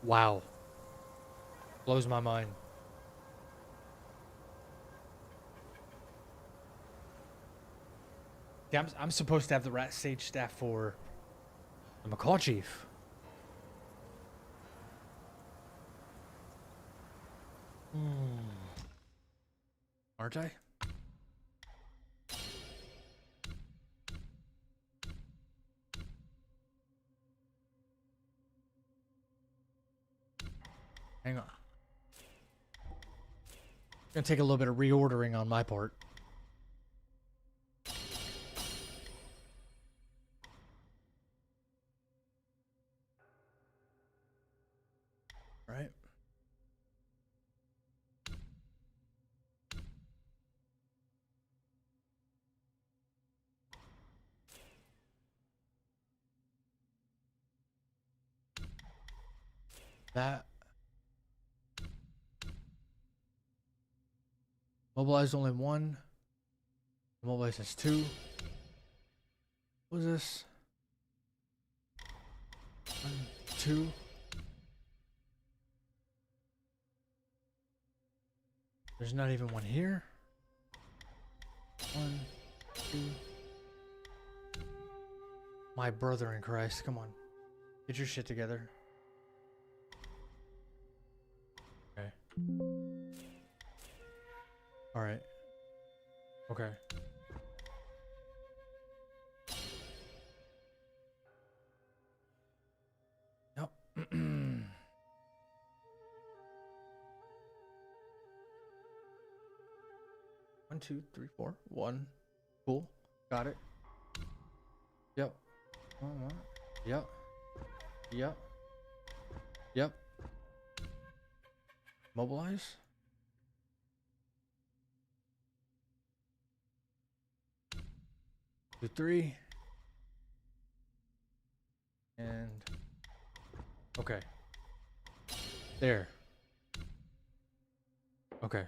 Wow. Blows my mind. Yeah, I'm supposed to have the rat sage staff for the Macaw Chief. Aren't I? Hang on. Gonna take a little bit of reordering on my part. Right. That. Mobilize only one. Mobilize has two. What is this? 1, 2. There's not even one here. 1, 2. My brother in Christ, come on. Get your shit together. Okay. Alright. Okay. Yep. 1, 2, 3, 4. 1. Cool. Got it. Yep. Yep. Yep. Yep. Mobilize. 2, 3. And okay. There. Okay.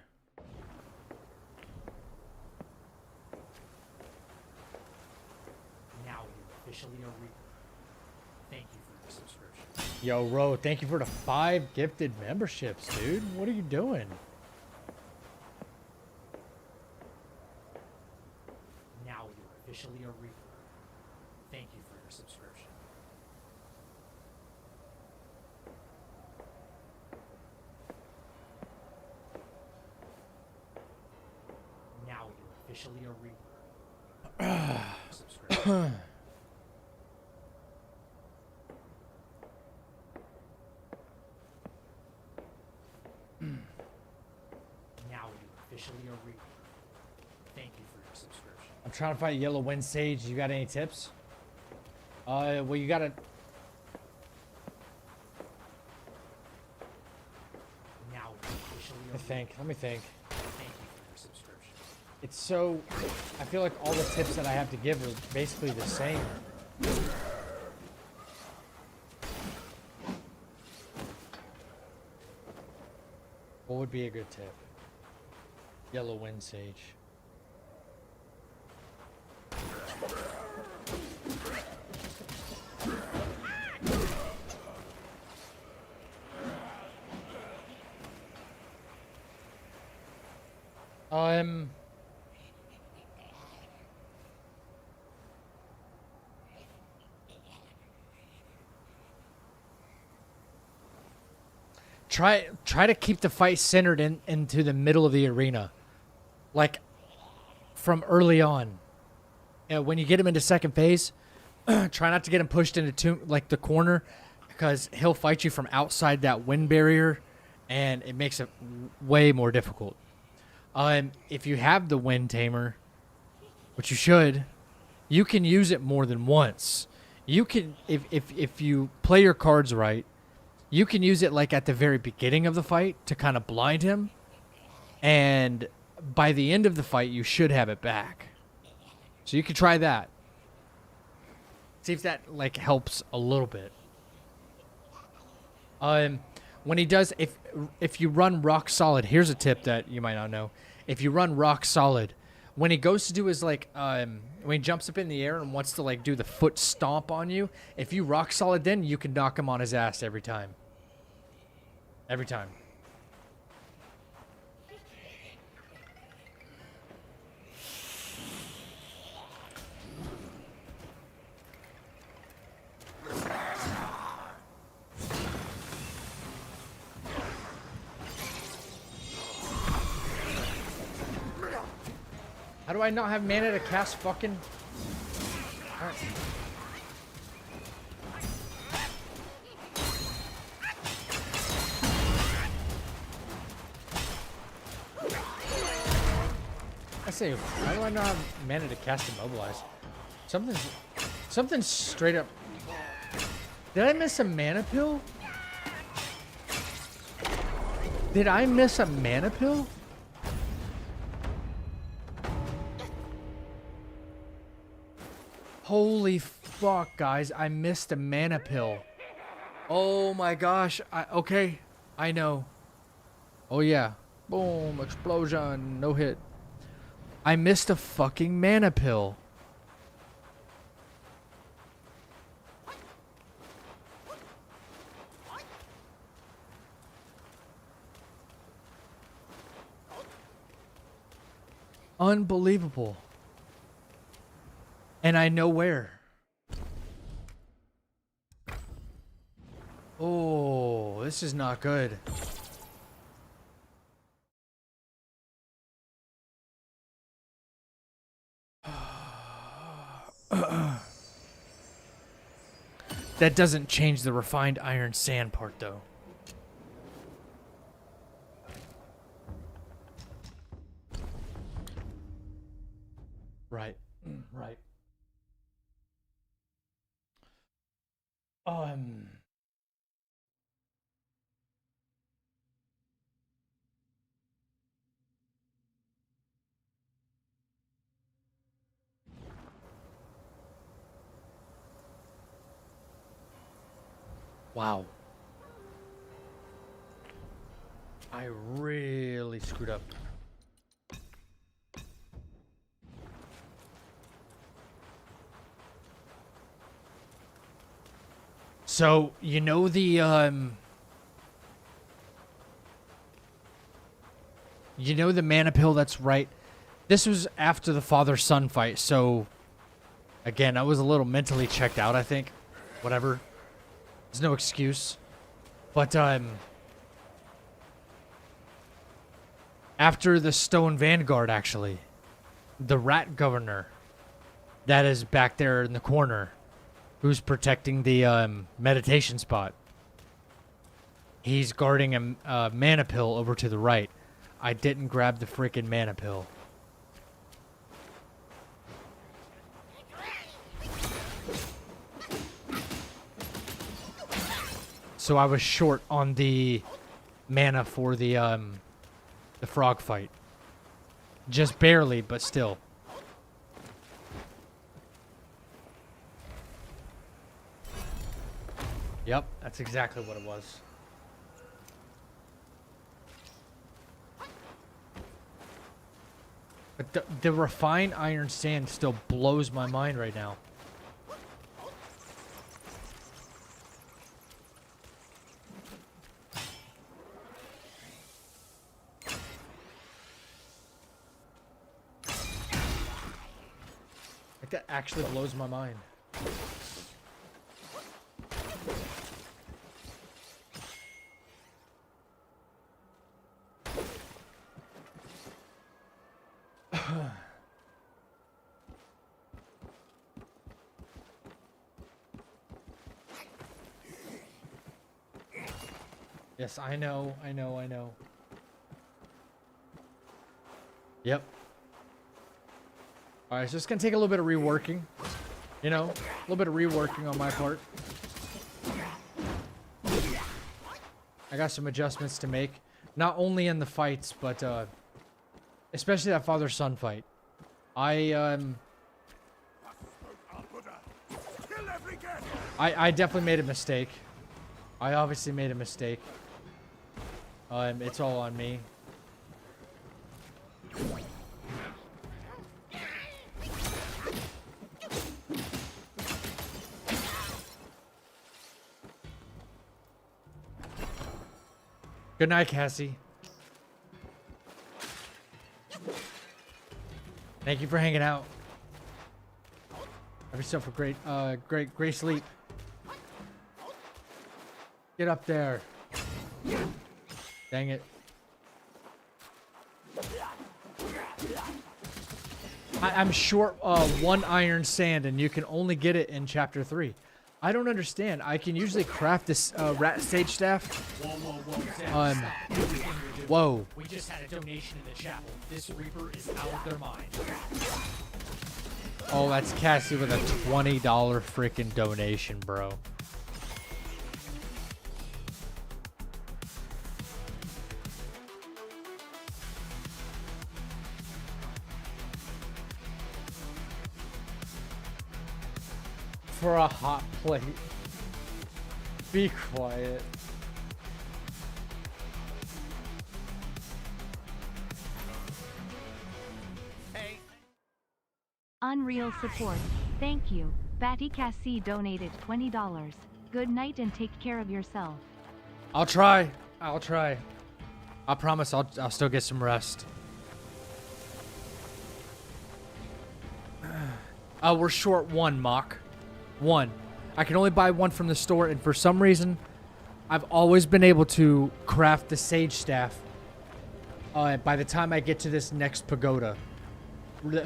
Now you're officially a Reaper. Thank you for your subscription. Yo, Ro, thank you for the 5 gifted memberships, dude. What are you doing? Now you're officially a Reaper. Thank you for your subscription. Now you're officially a Reaper. Subscription. Now you're officially a Reaper. Thank you for your subscription. I'm trying to find yellow wind sage. You got any tips? Well, you gotta. Now you're officially a Let me think. Let me think. Thank you for your subscription. It's so. I feel like all the tips that I have to give are basically the same. What would be a good tip? Yellow wind sage. Try to keep the fight centered into the middle of the arena, like from early on. When you get him into second phase, try not to get him pushed into like the corner, because he'll fight you from outside that wind barrier, and it makes it way more difficult. If you have the wind tamer, which you should, you can use it more than once. You can, if you play your cards right, you can use it like at the very beginning of the fight to kind of blind him, and by the end of the fight, you should have it back. So you can try that. See if that like helps a little bit. When he does, if you run rock solid, here's a tip that you might not know. If you run rock solid, when he goes to do his like, when he jumps up in the air and wants to like do the foot stomp on you, if you rock solid, then you can knock him on his ass every time. Every time. How do I not have mana to cast fucking... Alright. I say, how do I not have mana to cast Immobilize? Something's straight up... Did I miss a mana pill? Did I miss a mana pill? Holy fuck, guys. I missed a mana pill. Oh my gosh. Okay. I know. Oh yeah. Boom. Explosion. No hit. I missed a fucking mana pill. Unbelievable. And I know where. Oh, this is not good. That doesn't change the refined iron sand part, though. Right. Right. Um. Wow. I really screwed up. So, you know the, you know the mana pill that's right. This was after the father-son fight, so again, I was a little mentally checked out, I think. Whatever. There's no excuse. But, after the Stone Vanguard, actually, the rat governor that is back there in the corner, who's protecting the meditation spot, he's guarding a mana pill over to the right. I didn't grab the freaking mana pill. So I was short on the mana for the frog fight. Just barely, but still. Yep, that's exactly what it was. But the refined iron sand still blows my mind right now. Like, that actually blows my mind. Yes, I know. Yep. Alright, so it's gonna take a little bit of reworking. You know, a little bit of reworking on my part. I got some adjustments to make. Not only in the fights, but especially that father-son fight. I definitely made a mistake. I obviously made a mistake. It's all on me. Good night, Cassie. Thank you for hanging out. Have yourself a great sleep. Get up there. Dang it. I'm short 1 iron sand, and you can only get it in chapter 3. I don't understand. I can usually craft this rat sage staff. Whoa. Whoa. We just had a donation in the chapel. This Reaper is out of their mind. Oh, that's Cassie with a $20 freaking donation, bro. For a hot plate. Be quiet. Unreal support. Thank you. Batty Cassie donated $20. Good night and take care of yourself. I'll try. I'll try. I promise I'll still get some rest. We're short one, Mock. One. I can only buy one from the store, and for some reason, I've always been able to craft the sage staff by the time I get to this next pagoda.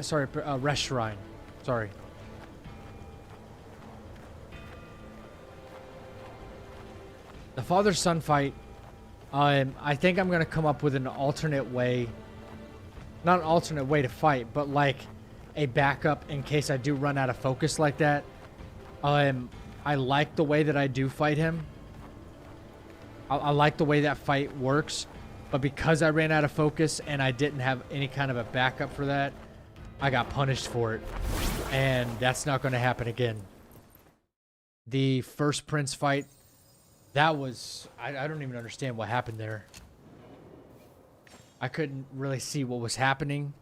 Sorry, rest shrine. Sorry. The father-son fight, I think I'm going to come up with an alternate way. Not an alternate way to fight, but like a backup in case I do run out of focus like that. I like the way that I do fight him. I like the way that fight works, but because I ran out of focus and I didn't have any kind of a backup for that, I got punished for it, and that's not going to happen again. The first prince fight, that was... I don't even understand what happened there. I couldn't really see what was happening,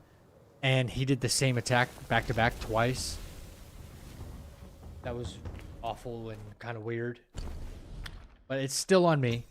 and he did the same attack back-to-back twice. That was awful and kind of weird. But it's still on me.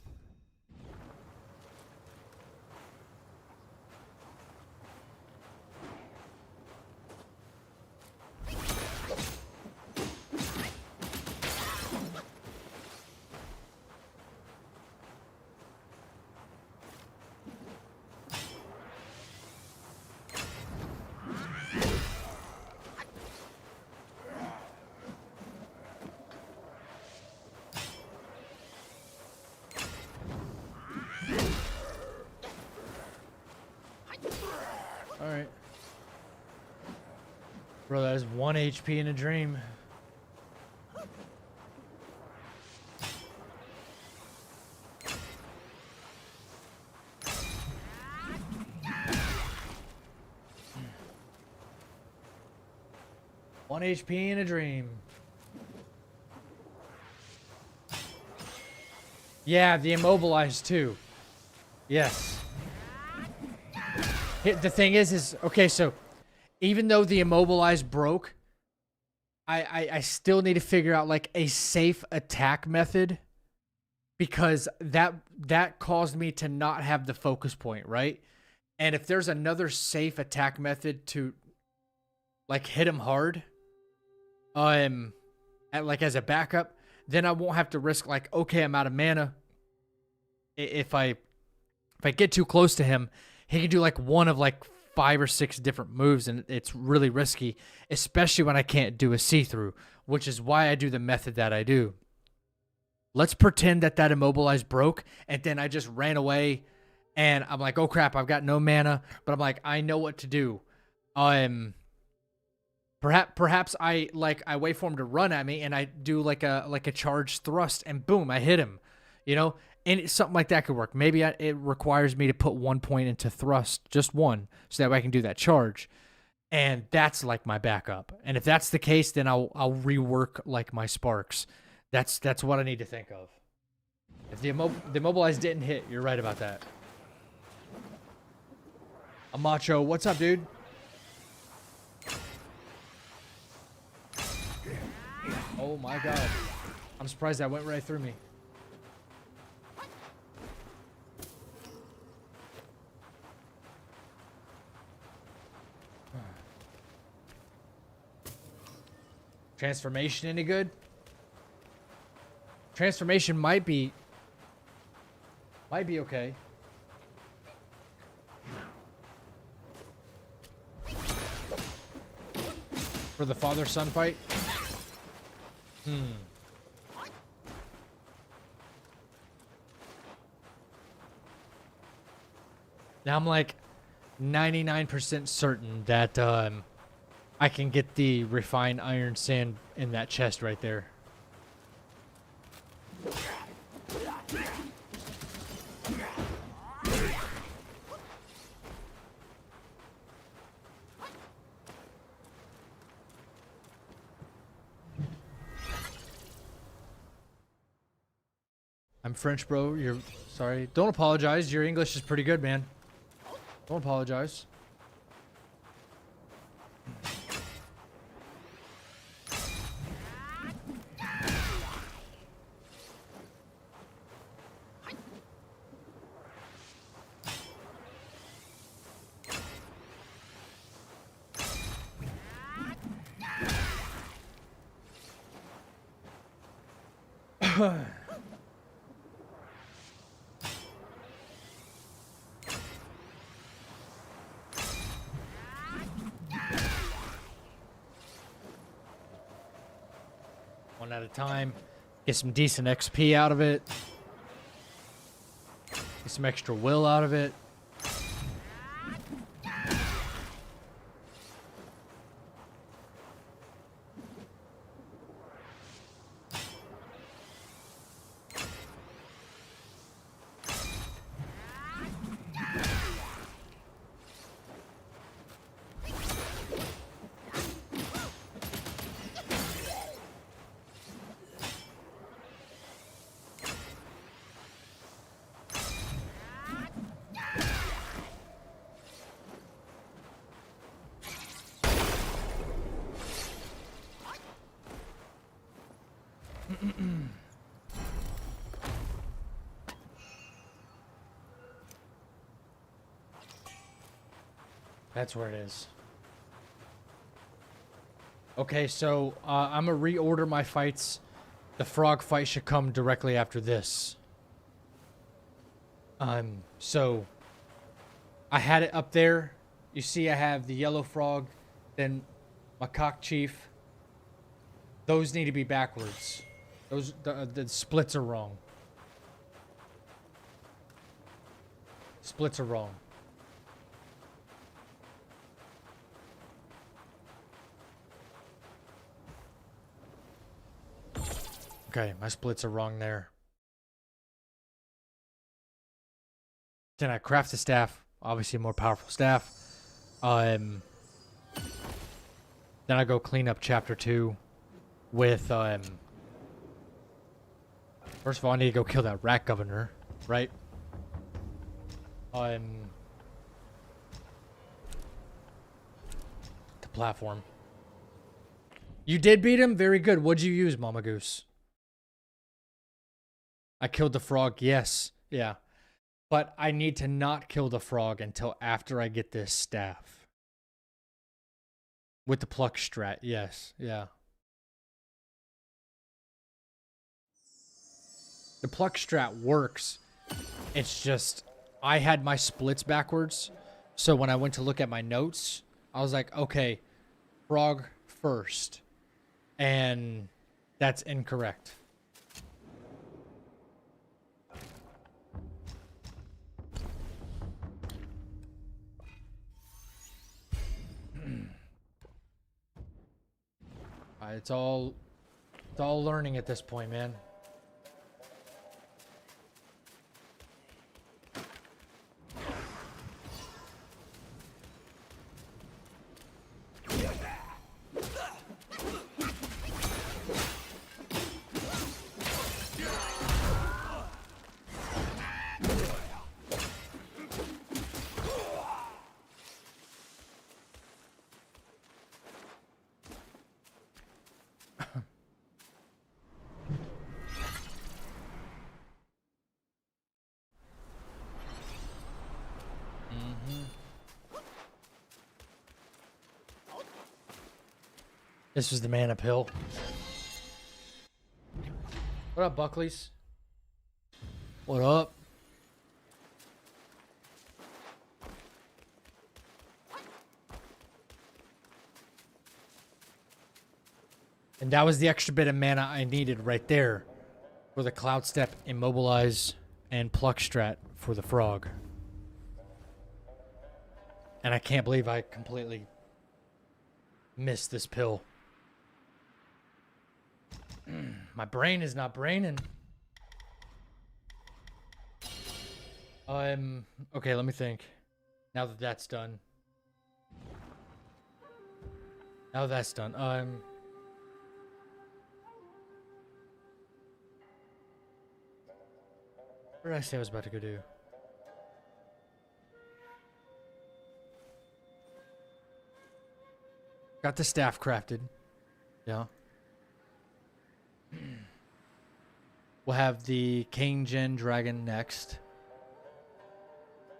Alright. Bro, that is 1 HP in a dream. One HP in a dream. Yeah, the immobilized too. Yes. The thing is okay, so even though the immobilized broke, I still need to figure out like a safe attack method, because that caused me to not have the focus point, right? And if there's another safe attack method to like hit him hard, like as a backup, then I won't have to risk like, okay, I'm out of mana. If I get too close to him, he can do like one of like 5 or 6 different moves, and it's really risky, especially when I can't do a see-through, which is why I do the method that I do. Let's pretend that immobilized broke, and then I just ran away, and I'm like, oh crap, I've got no mana, but I'm like, I know what to do. Perhaps I wait for him to run at me, and I do like a charge thrust, and boom, I hit him, you know. And something like that could work. Maybe it requires me to put 1 point into thrust, just one, so that way I can do that charge. And that's like my backup. And if that's the case, then I'll rework like my sparks. That's what I need to think of. If the immobilized didn't hit, you're right about that. Amacho, what's up, dude? Oh my god. I'm surprised that went right through me. Transformation any good? Transformation might be okay. For the father-son fight? Now I'm like 99% certain that I can get the refined iron sand in that chest right there. I'm French, bro. You're sorry. Don't apologize. Your English is pretty good, man. Don't apologize. One at a time. Get some decent XP out of it. Get some extra will out of it. That's where it is. Okay, so I'm gonna reorder my fights. The frog fight should come directly after this. So I had it up there. You see, I have the yellow frog, then macaque chief. Those need to be backwards. Those the splits are wrong. Splits are wrong. Okay, my splits are wrong there. Then I craft the staff, obviously a more powerful staff. Then I go clean up chapter 2 with first of all, I need to go kill that rat governor, right? The platform. You did beat him? Very good. What'd you use, Mama Goose? I killed the frog, yes. Yeah. But I need to not kill the frog until after I get this staff. With the pluck strat, yes. Yeah. The pluck strat works. It's just, I had my splits backwards. So when I went to look at my notes, I was like, okay, frog first. And that's incorrect. It's all learning at this point, man. This was the mana pill. What up, Buckleys? What up? And that was the extra bit of mana I needed right there for the Cloud Step, Immobilize, and Pluck strat for the frog. And I can't believe I completely missed this pill. My brain is not braining. Okay, let me think. Now that that's done. Now that's done. What did I say I was about to go do? Got the staff crafted. Yeah. We'll have the King Jin dragon next.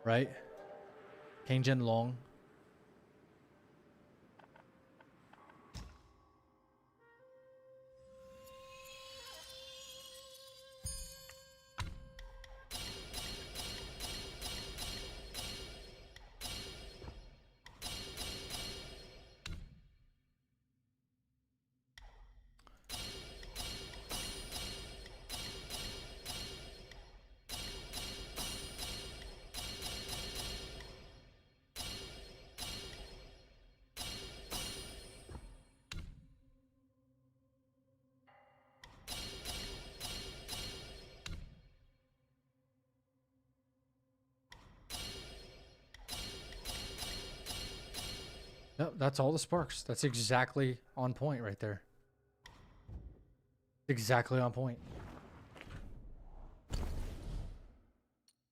Right? King Jin Long. Yep, that's all the sparks. That's exactly on point right there. Exactly on point.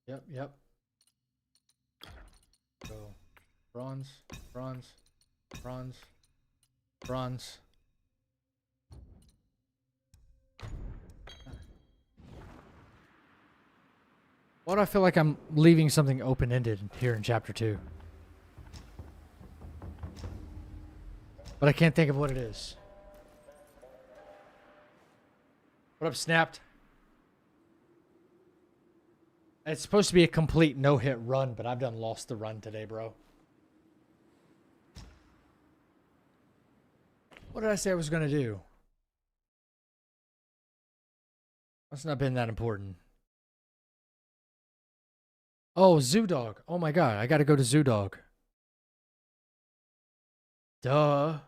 Yep, yep. So, bronze, bronze, bronze, bronze. Why do I feel like I'm leaving something open-ended here in chapter 2? But I can't think of what it is. What up, Snapped? It's supposed to be a complete no-hit run, but I've done lost the run today, bro. What did I say I was going to do? Must not have been that important. Oh, Zoo Dog. Oh my god, I gotta go to Zoo Dog. Duh.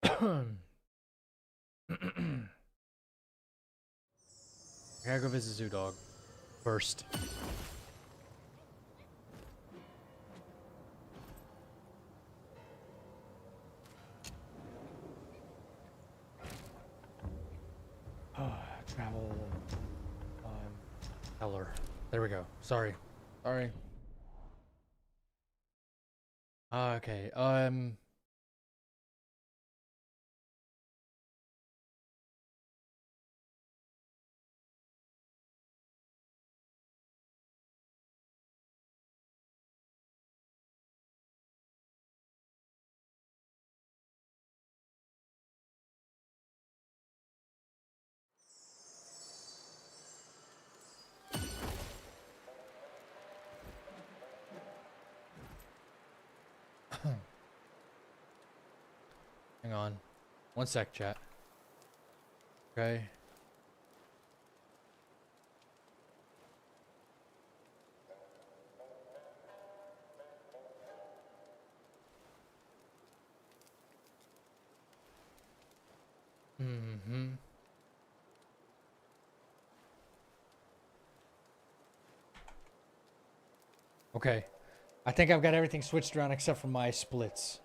I gotta go visit Zoo Dog first. Travel. Heller. There we go. Sorry. Sorry. Okay. Hang on. One sec, chat. Okay. Mm-hmm. Okay. I think I've got everything switched around except for my splits.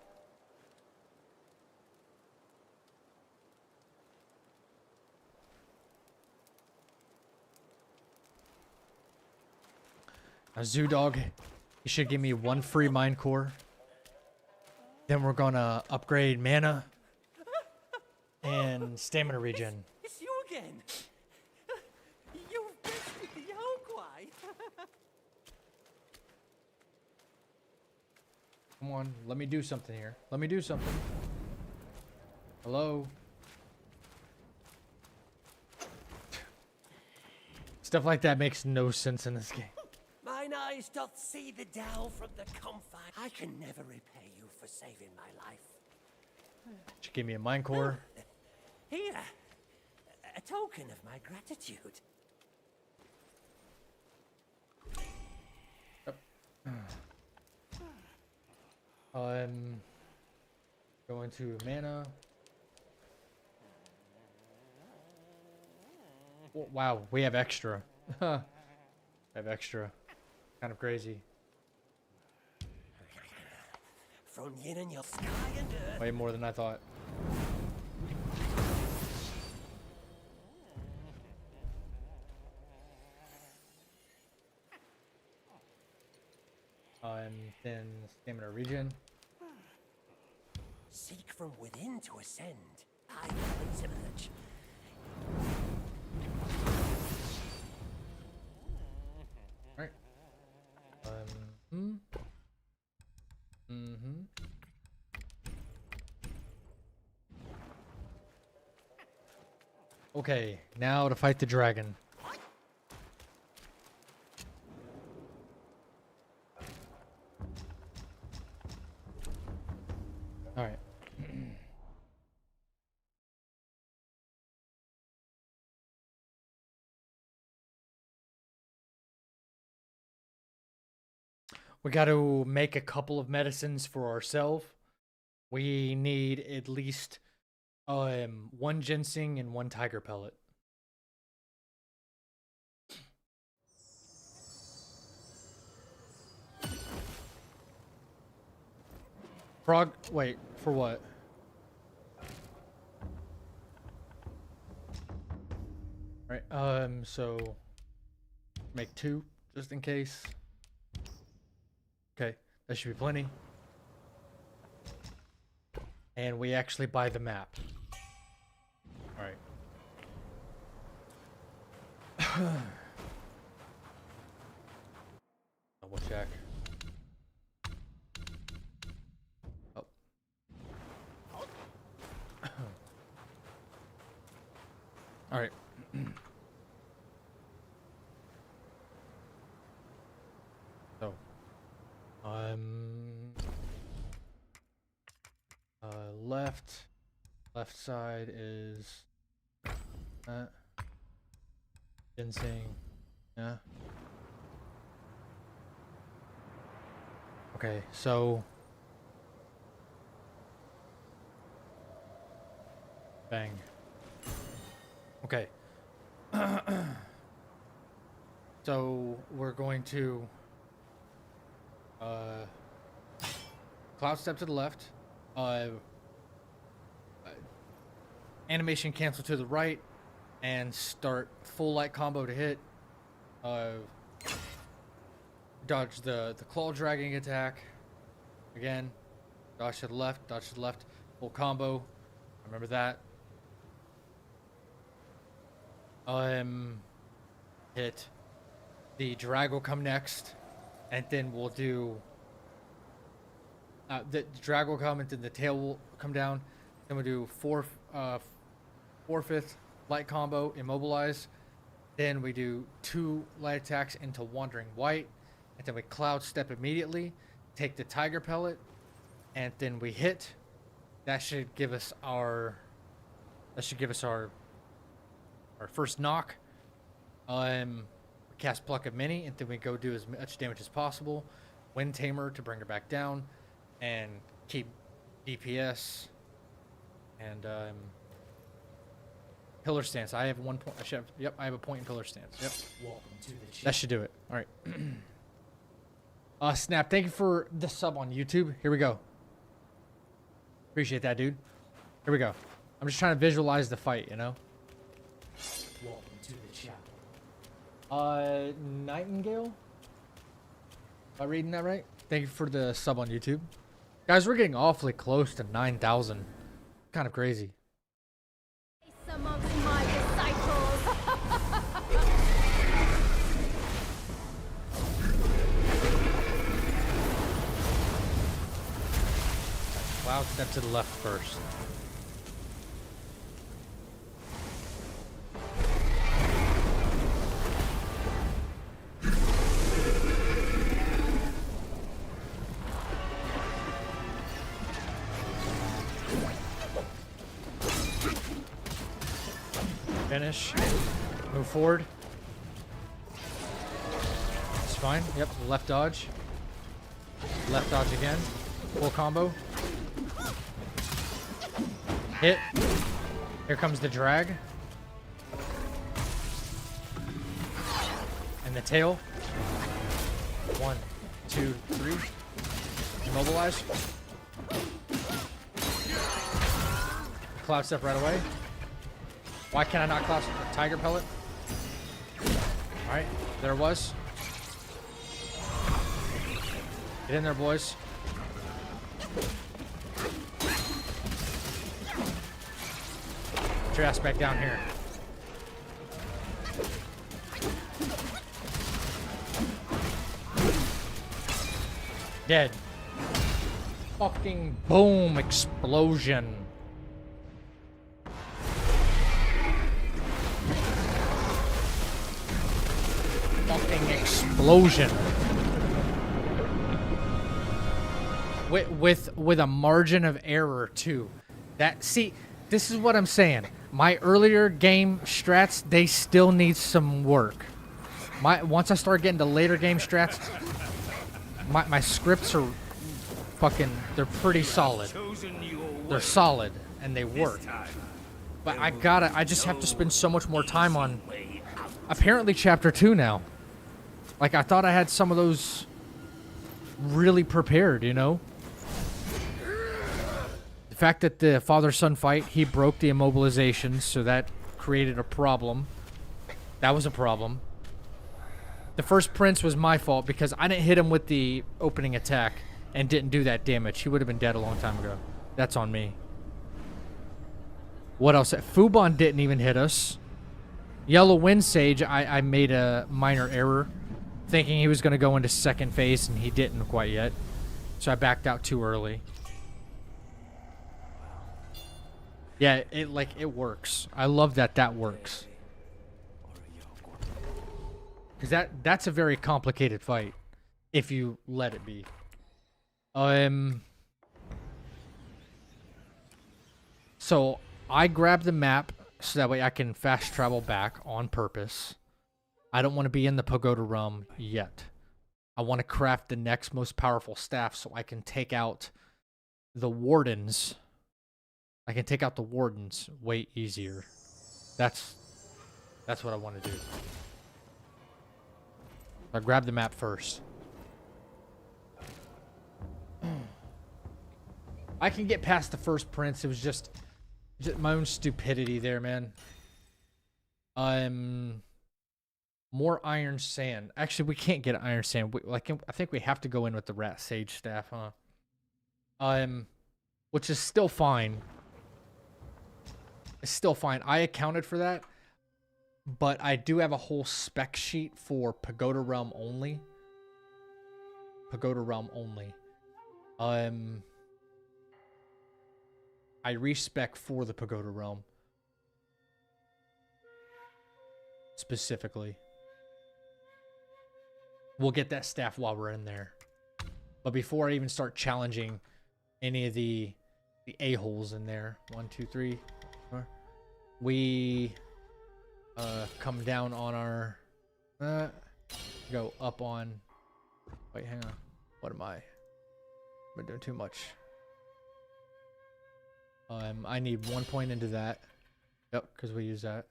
A Zoo Dog, he should give me 1 free Mind Core. Then we're gonna upgrade mana and stamina regen. It's you again. You've bested the Yokwai. Come on, let me do something here. Let me do something. Hello? Stuff like that makes no sense in this game. Mine eyes doth see the Tao from the confine. I can never repay you for saving my life. Should give me a Mind Core. Here, a token of my gratitude. Going to mana. Oh, wow, we have extra. I have extra. Kind of crazy. From yin and your sky and earth. Way more than I thought. Then stamina regen. Seek from within to ascend. I always emerge. Alright. Mm-hmm. Okay, now to fight the dragon. Alright. We got to make a couple of medicines for ourselves. We need at least one ginseng and one tiger pellet. Frog, wait, for what? Right, so make 2 just in case. Okay, that should be plenty. And we actually buy the map. Alright. Double check. Oh. Alright. So. Left side is that. Ginseng. Yeah. Okay, so bang. Okay. So we're going to cloud step to the left, animation cancel to the right, and start full light combo to hit. Dodge the claw dragging attack again, dodge to the left, full combo. Remember that. Hit. The drag will come next, and then we'll do the drag will come, and then the tail will come down. Then we'll do 4/5 light combo, immobilize. Then we do 2 light attacks into Wandering White, and then we cloud step immediately, take the Tiger Pellet, and then we hit. That should give us our first knock. Cast Pluck of Many, and then we go do as much damage as possible. Wind Tamer to bring her back down, and keep DPS. And Pillar Stance. I have 1 point. Yep, I have a point in Pillar Stance. Yep. Welcome to the That should do it. All right. Snap. Thank you for the sub on YouTube. Here we go. Appreciate that, dude. Here we go. I'm just trying to visualize the fight, you know. Welcome to the chapel. Nightingale? Am I reading that right? Thank you for the sub on YouTube. Guys, we're getting awfully close to 9,000. Kind of crazy. Amongst my disciples. Cloud step to the left first. Finish. Move forward. It's fine. Yep. Left dodge. Left dodge again. Full combo. Hit. Here comes the drag. And the tail. 1, 2, 3. Immobilize. Cloud step right away. Why can't I not cloud Tiger Pellet? Alright, there it was. Get in there, boys. Get your ass back down here. Dead. Fucking boom explosion. Fucking explosion. With a margin of error too. See, this is what I'm saying. My earlier game strats, they still need some work. Once I start getting to later game strats, my scripts are fucking, they're pretty solid. They're solid and they work. But I just have to spend so much more time on apparently chapter 2 now. Like, I thought I had some of those really prepared, you know? The fact that the father-son fight, he broke the immobilization, so that created a problem. That was a problem. The first prince was my fault because I didn't hit him with the opening attack and didn't do that damage. He would have been dead a long time ago. That's on me. What else? Fubon didn't even hit us. Yellow Wind Sage, I made a minor error, thinking he was going to go into second phase, and he didn't quite yet. So I backed out too early. Yeah, it works. I love that works. Because that's a very complicated fight, if you let it be. So I grab the map so that way I can fast travel back on purpose. I don't want to be in the Pagoda Realm yet. I want to craft the next most powerful staff so I can take out the wardens. I can take out the wardens way easier. That's what I want to do. I grab the map first. I can get past the first prince. It was just my own stupidity there, man. More iron sand. Actually, we can't get iron sand. I think we have to go in with the rat sage staff, huh? Which is still fine. It's still fine. I accounted for that, but I do have a whole spec sheet for Pagoda Realm only. Pagoda Realm only. I respec for the Pagoda Realm. Specifically. We'll get that staff while we're in there. But before I even start challenging any of the a-holes in there. 1, 2, 3, 4. We come down on our go up on, wait, hang on. What am I? Am I doing too much? I need 1 point into that. Yep, because we use that.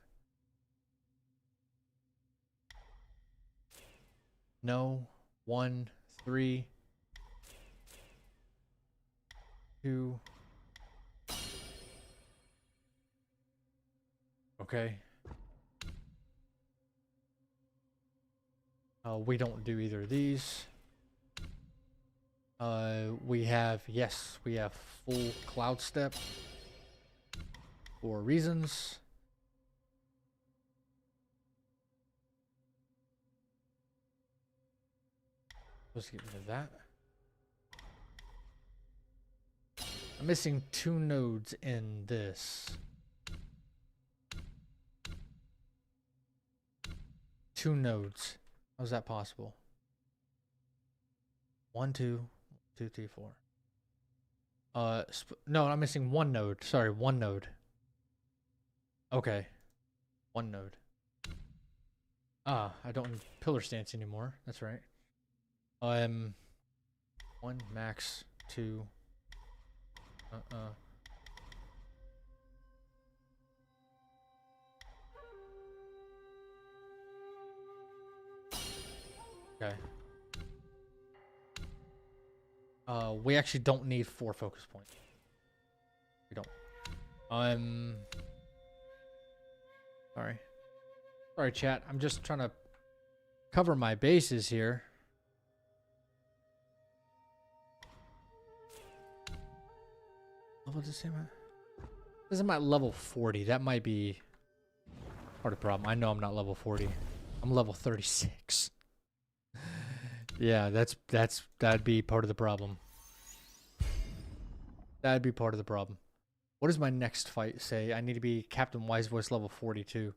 No. 1, 3, 2. Okay. We don't do either of these. We have full cloud step for reasons. Let's get rid of that. I'm missing 2 nodes in this. 2 nodes. How's that possible? 1, 2, 2, 3, 4. No, I'm missing 1 node. Sorry, 1 node. Okay. 1 node. Ah, I don't need pillar stance anymore. That's right. 1 max 2. Okay. We actually don't need 4 focus points. We don't. Sorry, chat. I'm just trying to cover my bases here. Level the same. This is my level 40. That might be part of the problem. I know I'm not level 40. I'm level 36. Yeah, that'd be part of the problem. That'd be part of the problem. What does my next fight say? I need to be Captain Wise Voice level 42.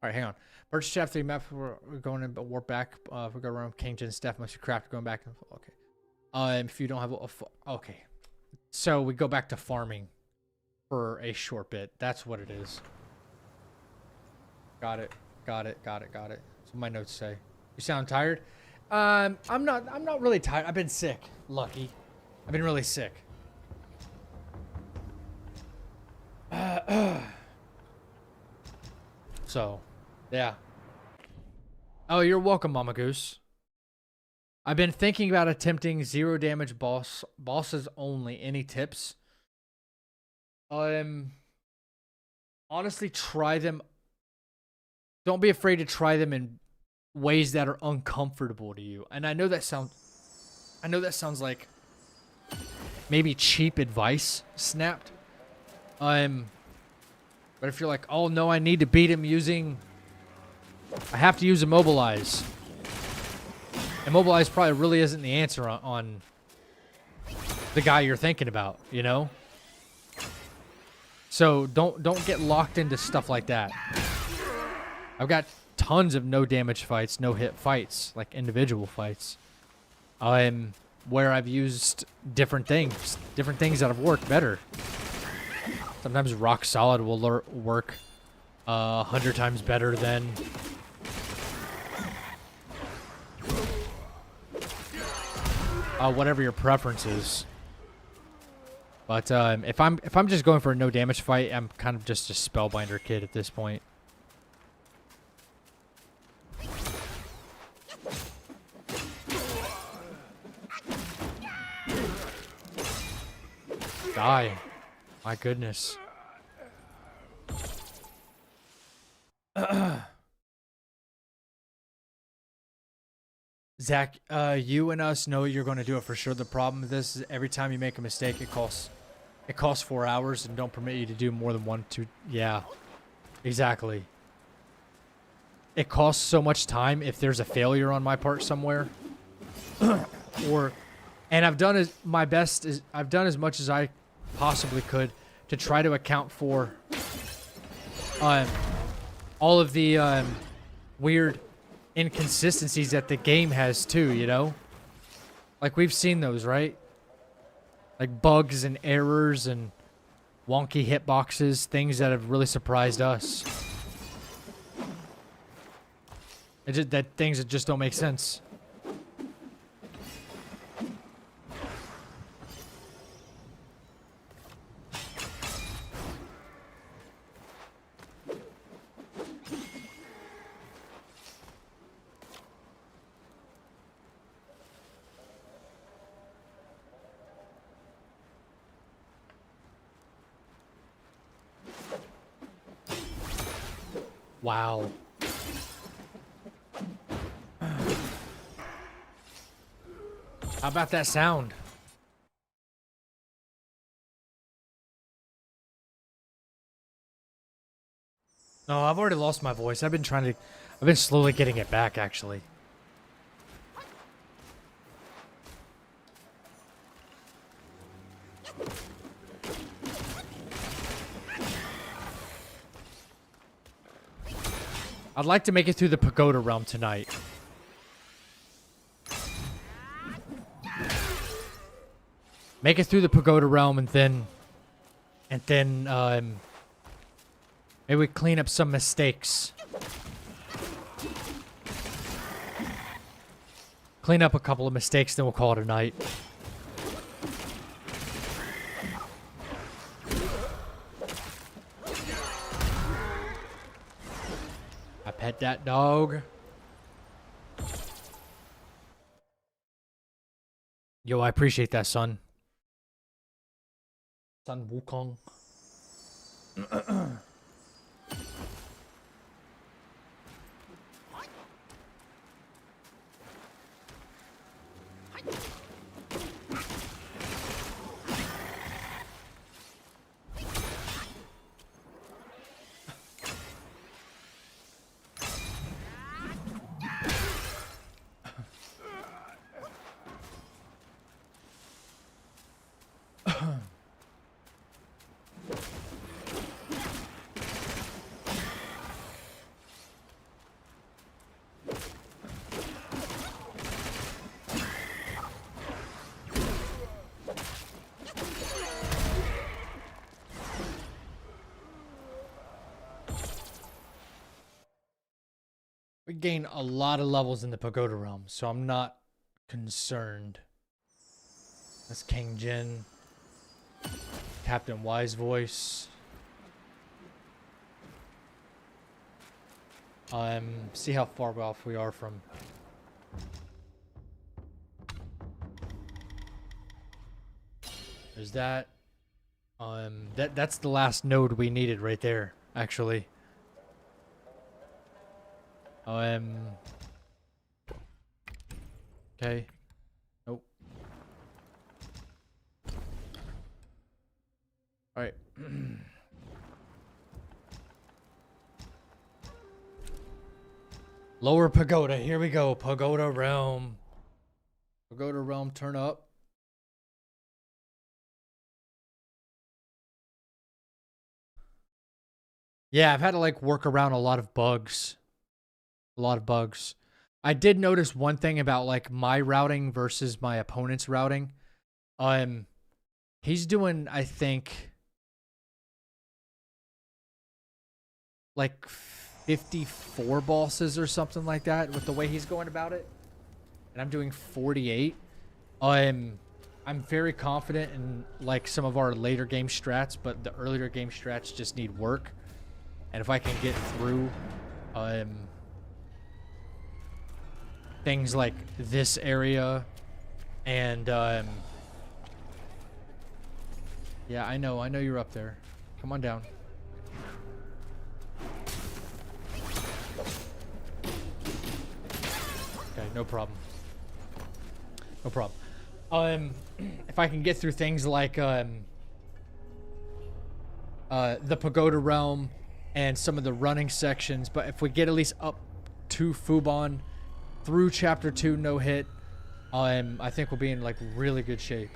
All right, hang on. Purchase chapter 3 map. We're going to warp back. We go around King Jin staff must be crafted going back. Okay. If you don't have okay. So we go back to farming for a short bit. That's what it is. Got it. Got it. Got it. Got it. That's what my notes say. You sound tired? I'm not really tired. I've been sick. Lucky. I've been really sick. So, yeah. Oh, you're welcome, Mama Goose. I've been thinking about attempting 0 damage bosses only. Any tips? Honestly, try them. Don't be afraid to try them in ways that are uncomfortable to you. And I know that sounds like maybe cheap advice snapped. But if you're like, oh no, I need to beat him I have to use Immobilize. Immobilize probably really isn't the answer on the guy you're thinking about, you know? So don't get locked into stuff like that. I've got tons of no damage fights, no hit fights, like individual fights. Where I've used different things that have worked better. Sometimes rock solid will work 100 times better than whatever your preference is. But if I'm just going for a no damage fight, I'm kind of just a spellbinder kid at this point. Die. My goodness. Zach, you and us know you're going to do it for sure. The problem with this is every time you make a mistake, it costs 4 hours and don't permit you to do more than 1, 2. Yeah, exactly. It costs so much time if there's a failure on my part somewhere. And I've done I've done as much as I possibly could to try to account for all of the weird inconsistencies that the game has too, you know? Like we've seen those, right? Like bugs and errors and wonky hitboxes, things that have really surprised us. Things that just don't make sense. Wow. How about that sound? No, I've already lost my voice. I've been slowly getting it back, actually. I'd like to make it through the Pagoda Realm tonight. Make it through the Pagoda Realm and then maybe we clean up some mistakes. Clean up a couple of mistakes, then we'll call it a night. I pet that dog. Yo, I appreciate that, son. Son Wukong. We gain a lot of levels in the Pagoda realm, so I'm not concerned. That's King Jin. Captain Wise voice. See how far off we are from. There's that. That's the last node we needed right there, actually. Okay. Nope. All right. Lower Pagoda. Here we go. Pagoda Realm. Pagoda Realm, turn up. Yeah, I've had to like work around a lot of bugs. A lot of bugs. I did notice one thing about like my routing versus my opponent's routing. He's doing, I think, like 54 bosses or something like that with the way he's going about it. And I'm doing 48. I'm very confident in like some of our later game strats, but the earlier game strats just need work. And if I can get through things like this area and yeah, I know you're up there. Come on down. Okay, no problem. No problem. If I can get through things like the Pagoda Realm and some of the running sections, but if we get at least up to Fubon through Chapter 2 no hit, I think we'll be in like really good shape.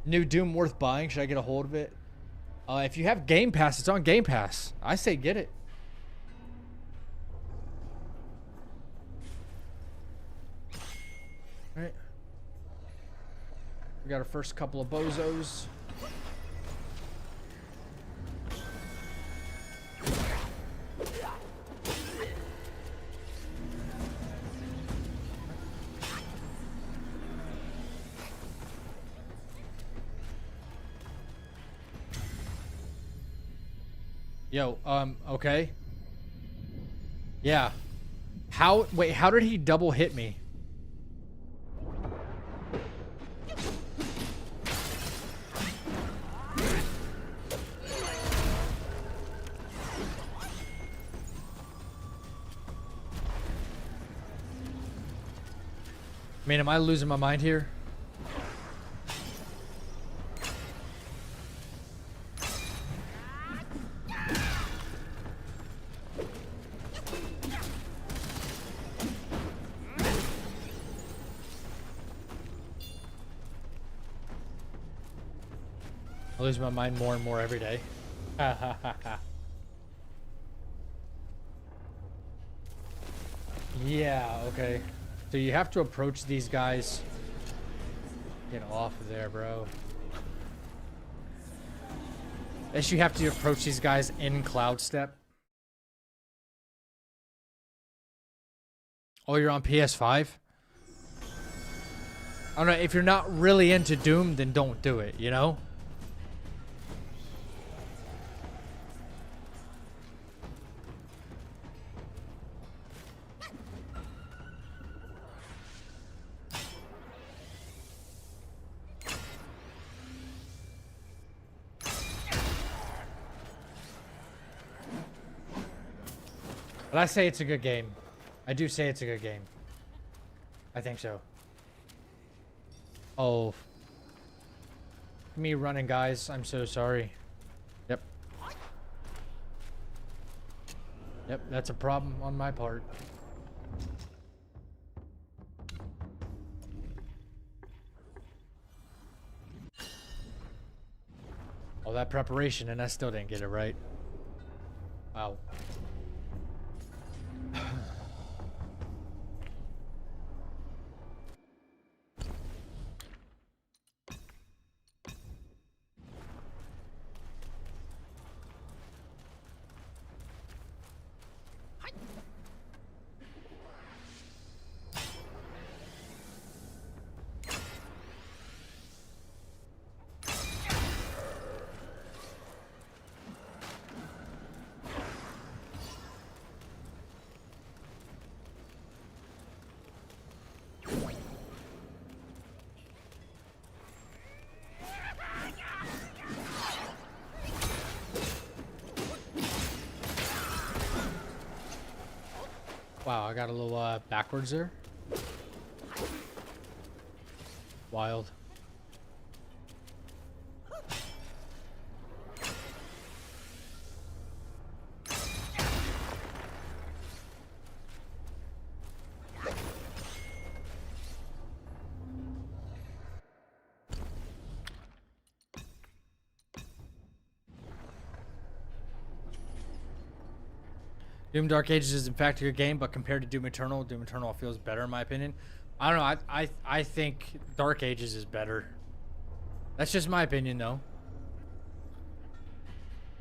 New Doom worth buying? Should I get a hold of it? If you have Game Pass, it's on Game Pass. I say get it. All right. We got our first couple of bozos. Yo, okay. Yeah. Wait, how did he double hit me? I mean, am I losing my mind here? I lose my mind more and more every day. Ha ha ha ha. Yeah, okay. So you have to approach these guys. Get off of there, bro. Guess you have to approach these guys in Cloud Step. Oh, you're on PS5? I don't know. If you're not really into Doom, then don't do it, you know? But I say it's a good game. I do say it's a good game. I think so. Oh. Me running, guys. I'm so sorry. Yep. Yep, that's a problem on my part. All that preparation and I still didn't get it right. Wow. Wow, I got a little backwards there. Wild. Doom Dark Ages is in fact a good game, but compared to Doom Eternal feels better in my opinion. I don't know. I think Dark Ages is better. That's just my opinion, though.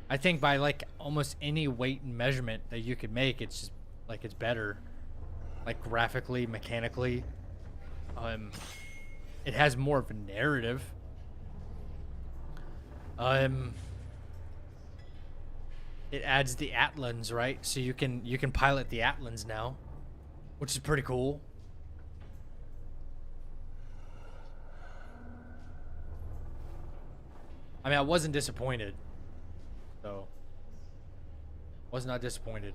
I think by like almost any weight and measurement that you could make, it's just like it's better, like graphically, mechanically. It has more of a narrative. It adds the Atlan's, right? So you can pilot the Atlan's now, which is pretty cool. I mean, I wasn't disappointed. So, was not disappointed.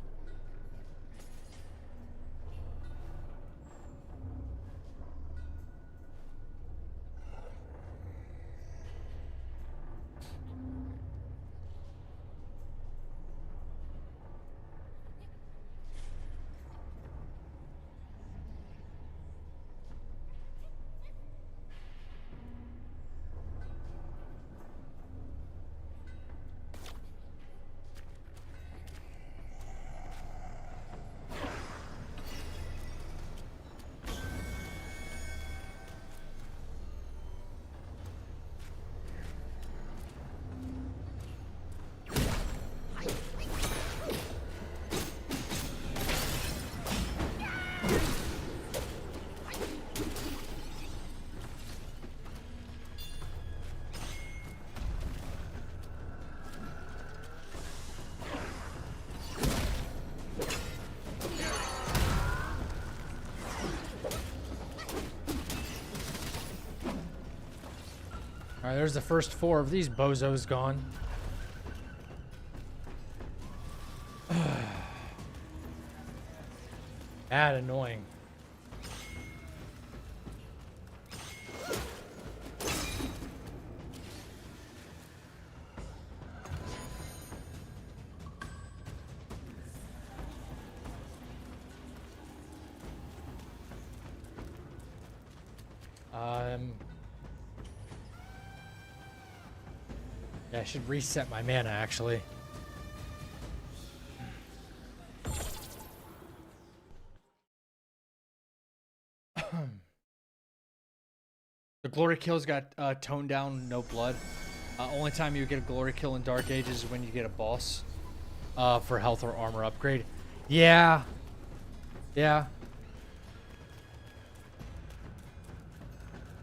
Alright, there's the first 4 of these bozos gone. Bad annoying. Yeah, I should reset my mana, actually. The glory kills got toned down, no blood. Only time you get a glory kill in Dark Ages is when you get a boss for health or armor upgrade. Yeah. Yeah.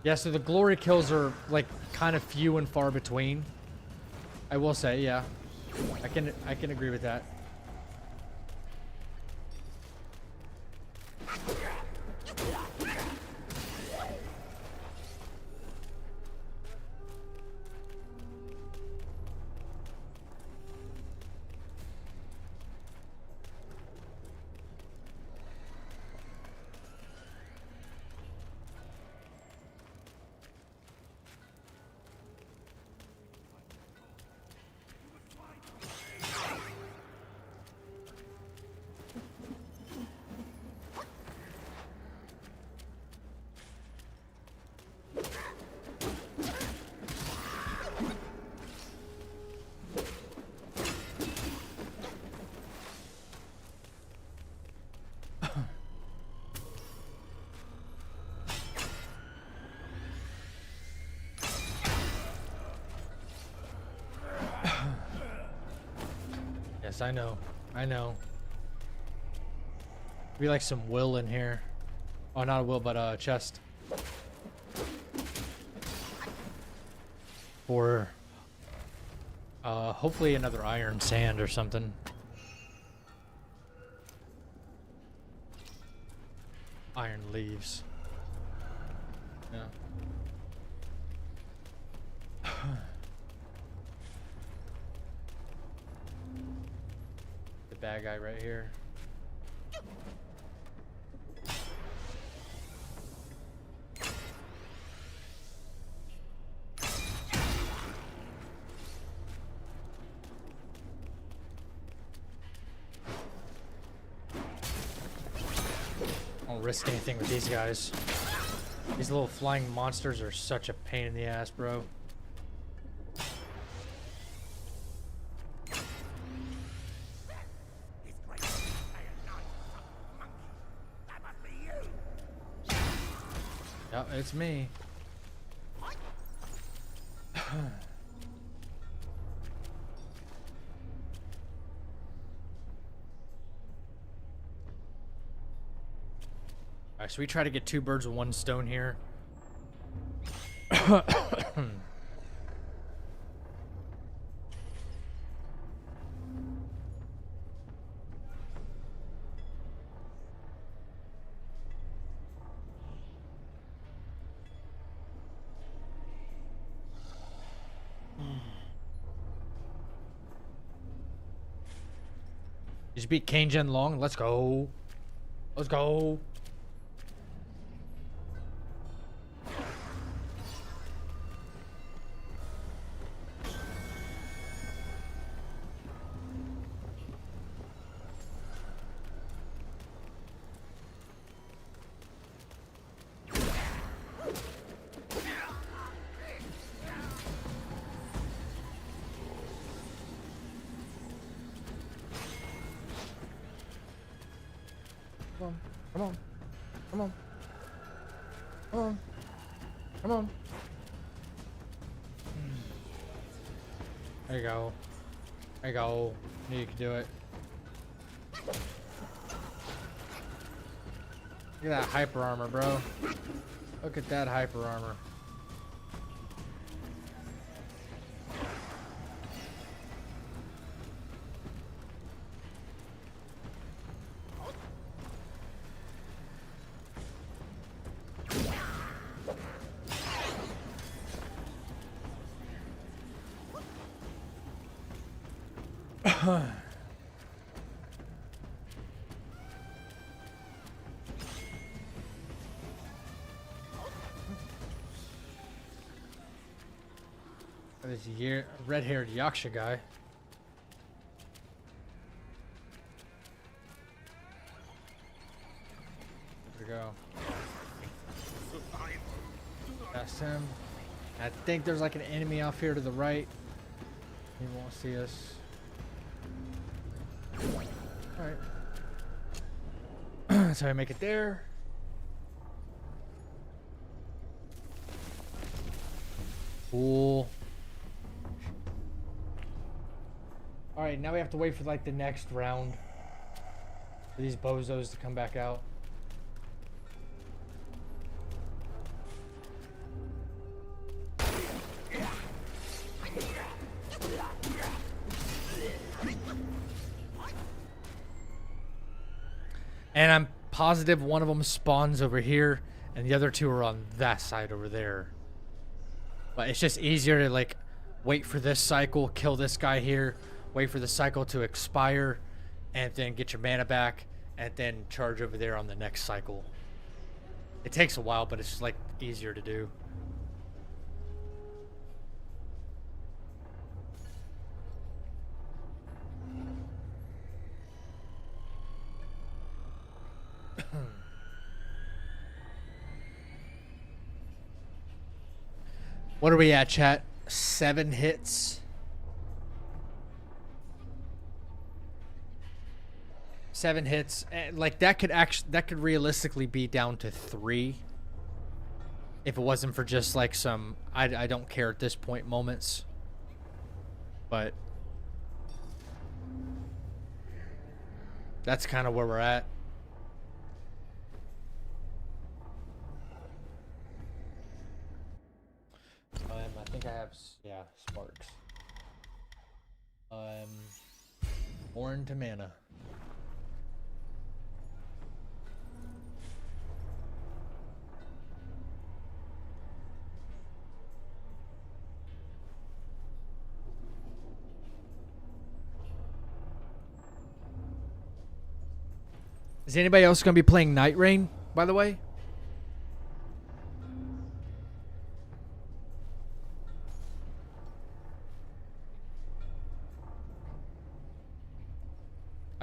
Yeah, so the glory kills are like kind of few and far between. I will say, yeah. I can agree with that. Yes, I know. I know. Be like some will in here. Oh, not a will, but a chest. For hopefully another iron sand or something. Iron leaves. Yeah. The bad guy right here. don't risk anything with these guys. These little flying monsters are such a pain in the ass, bro. Yep, it's me. Alright, so we try to get 2 birds with 1 stone here. Just beat Kane Gen Long. Let's go. Let's go. Come on. Come on. Come on. Come on. There you go. There you go. Knew you could do it. Look at that hyper armor, bro. Look at that hyper armor. This red-haired Yaksha guy. There we go. That's him. I think there's like an enemy off here to the right. He won't see us. Alright. That's how I make it there. Cool. Alright, now we have to wait for like the next round for these bozos to come back out. And I'm positive one of them spawns over here and the other 2 are on that side over there. But it's just easier to like wait for this cycle, kill this guy here, wait for the cycle to expire, and then get your mana back, and then charge over there on the next cycle. It takes a while, but it's like easier to do. What are we at, chat? 7 hits. 7 hits. Like that could realistically be down to 3 if it wasn't for just like some I don't care at this point moments. But that's kind of where we're at. I think I have, yeah, sparks. Orin to mana. Is anybody else going to be playing Night Rain, by the way?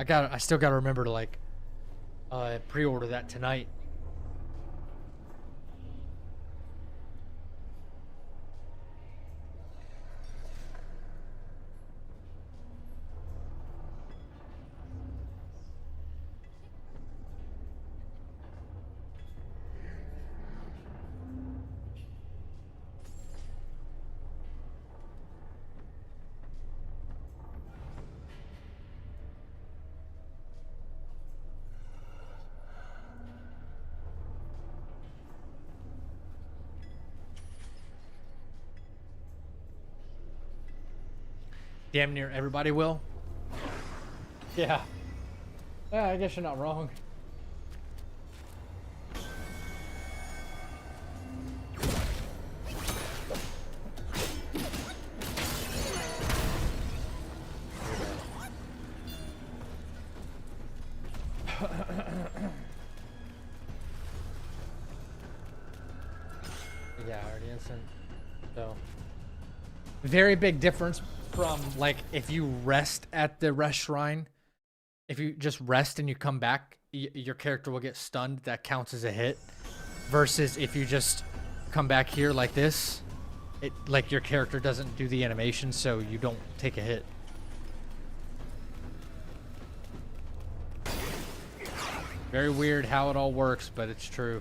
I still got to remember to like pre-order that tonight Damn near everybody will. Yeah. Yeah, I guess you're not wrong. Yeah, already instant. So, very big difference from like if you rest at the rest shrine. If you just rest and you come back, your character will get stunned. That counts as a hit. Versus if you just come back here like this, it like your character doesn't do the animation, so you don't take a hit. Very weird how it all works, but it's true.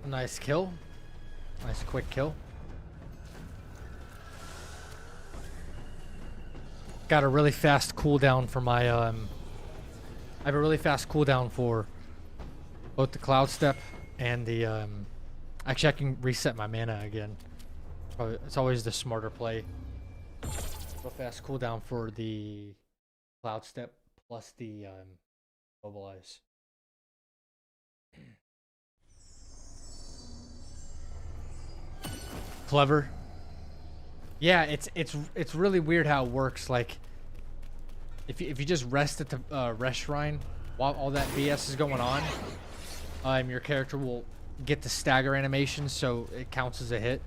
Nice kill. Nice quick kill. Got a really fast cooldown for my I have a really fast cooldown for both the Cloud Step and the actually I can reset my mana again. It's always the smarter play. Real fast cooldown for the Cloud Step plus the Mobilize. Clever. Yeah, it's really weird how it works. Like, if you just rest at the rest shrine while all that BS is going on, your character will get the stagger animation, so it counts as a hit.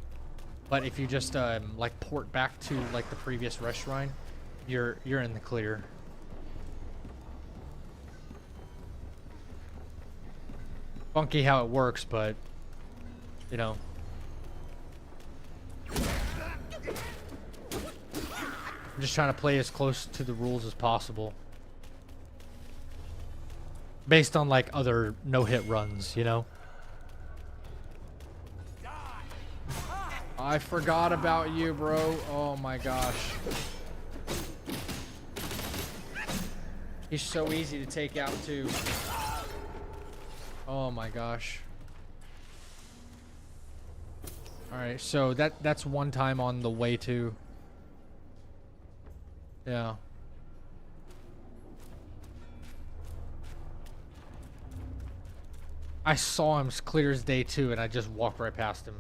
But if you just like port back to like the previous rest shrine, you're in the clear. Funky how it works, but you know. I'm just trying to play as close to the rules as possible. Based on like other no-hit runs, you know? I forgot about you, bro. Oh my gosh. He's so easy to take out too. Oh my gosh. Alright, so that's one time on the way to. Yeah. I saw him as clear as day too, and I just walked right past him.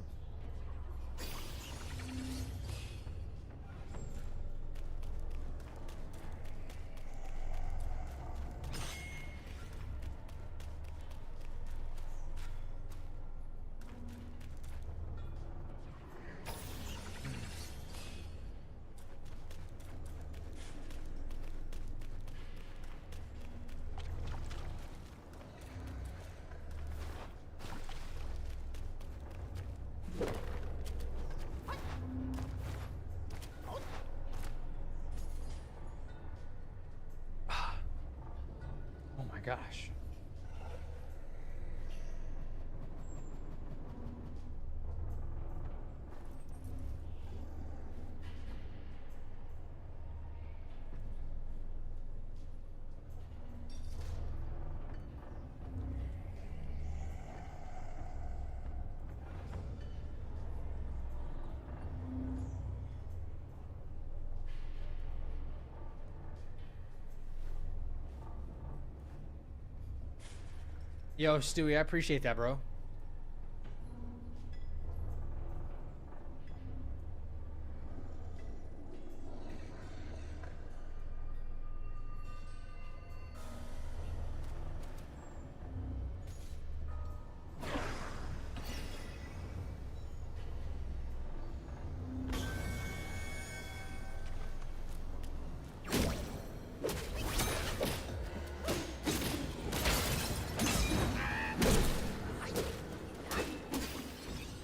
Gosh. Yo, Stewie, I appreciate that, bro.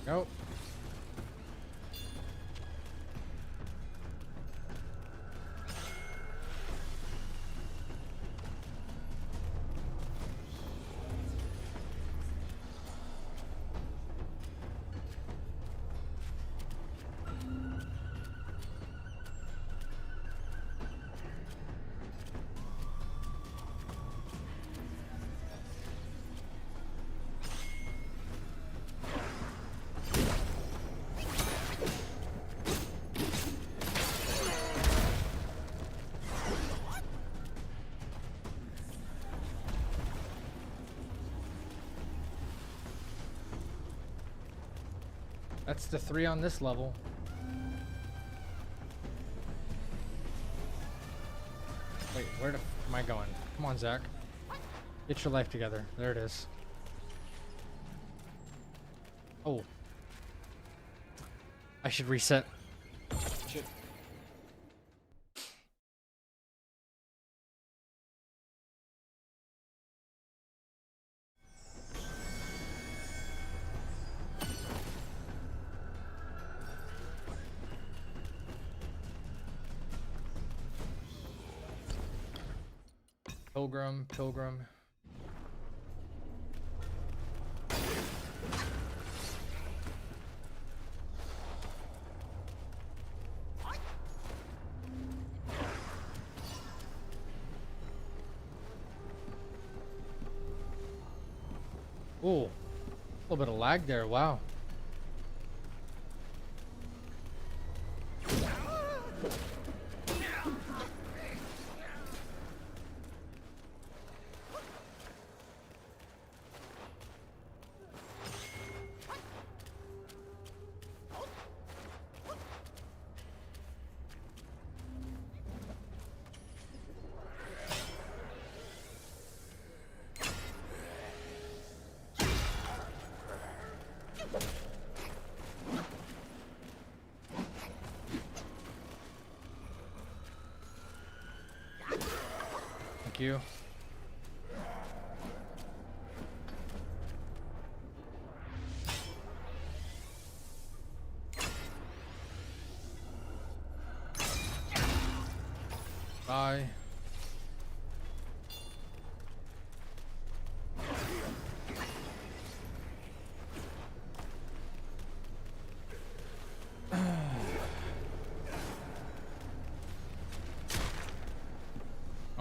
Go. That's the 3 on this level. Wait, where the f am I going? Come on, Zach. Get your life together. There it is. Oh. I should reset. Shit. Pilgrim. Ooh, a little bit of lag there, wow. Thank you. Bye.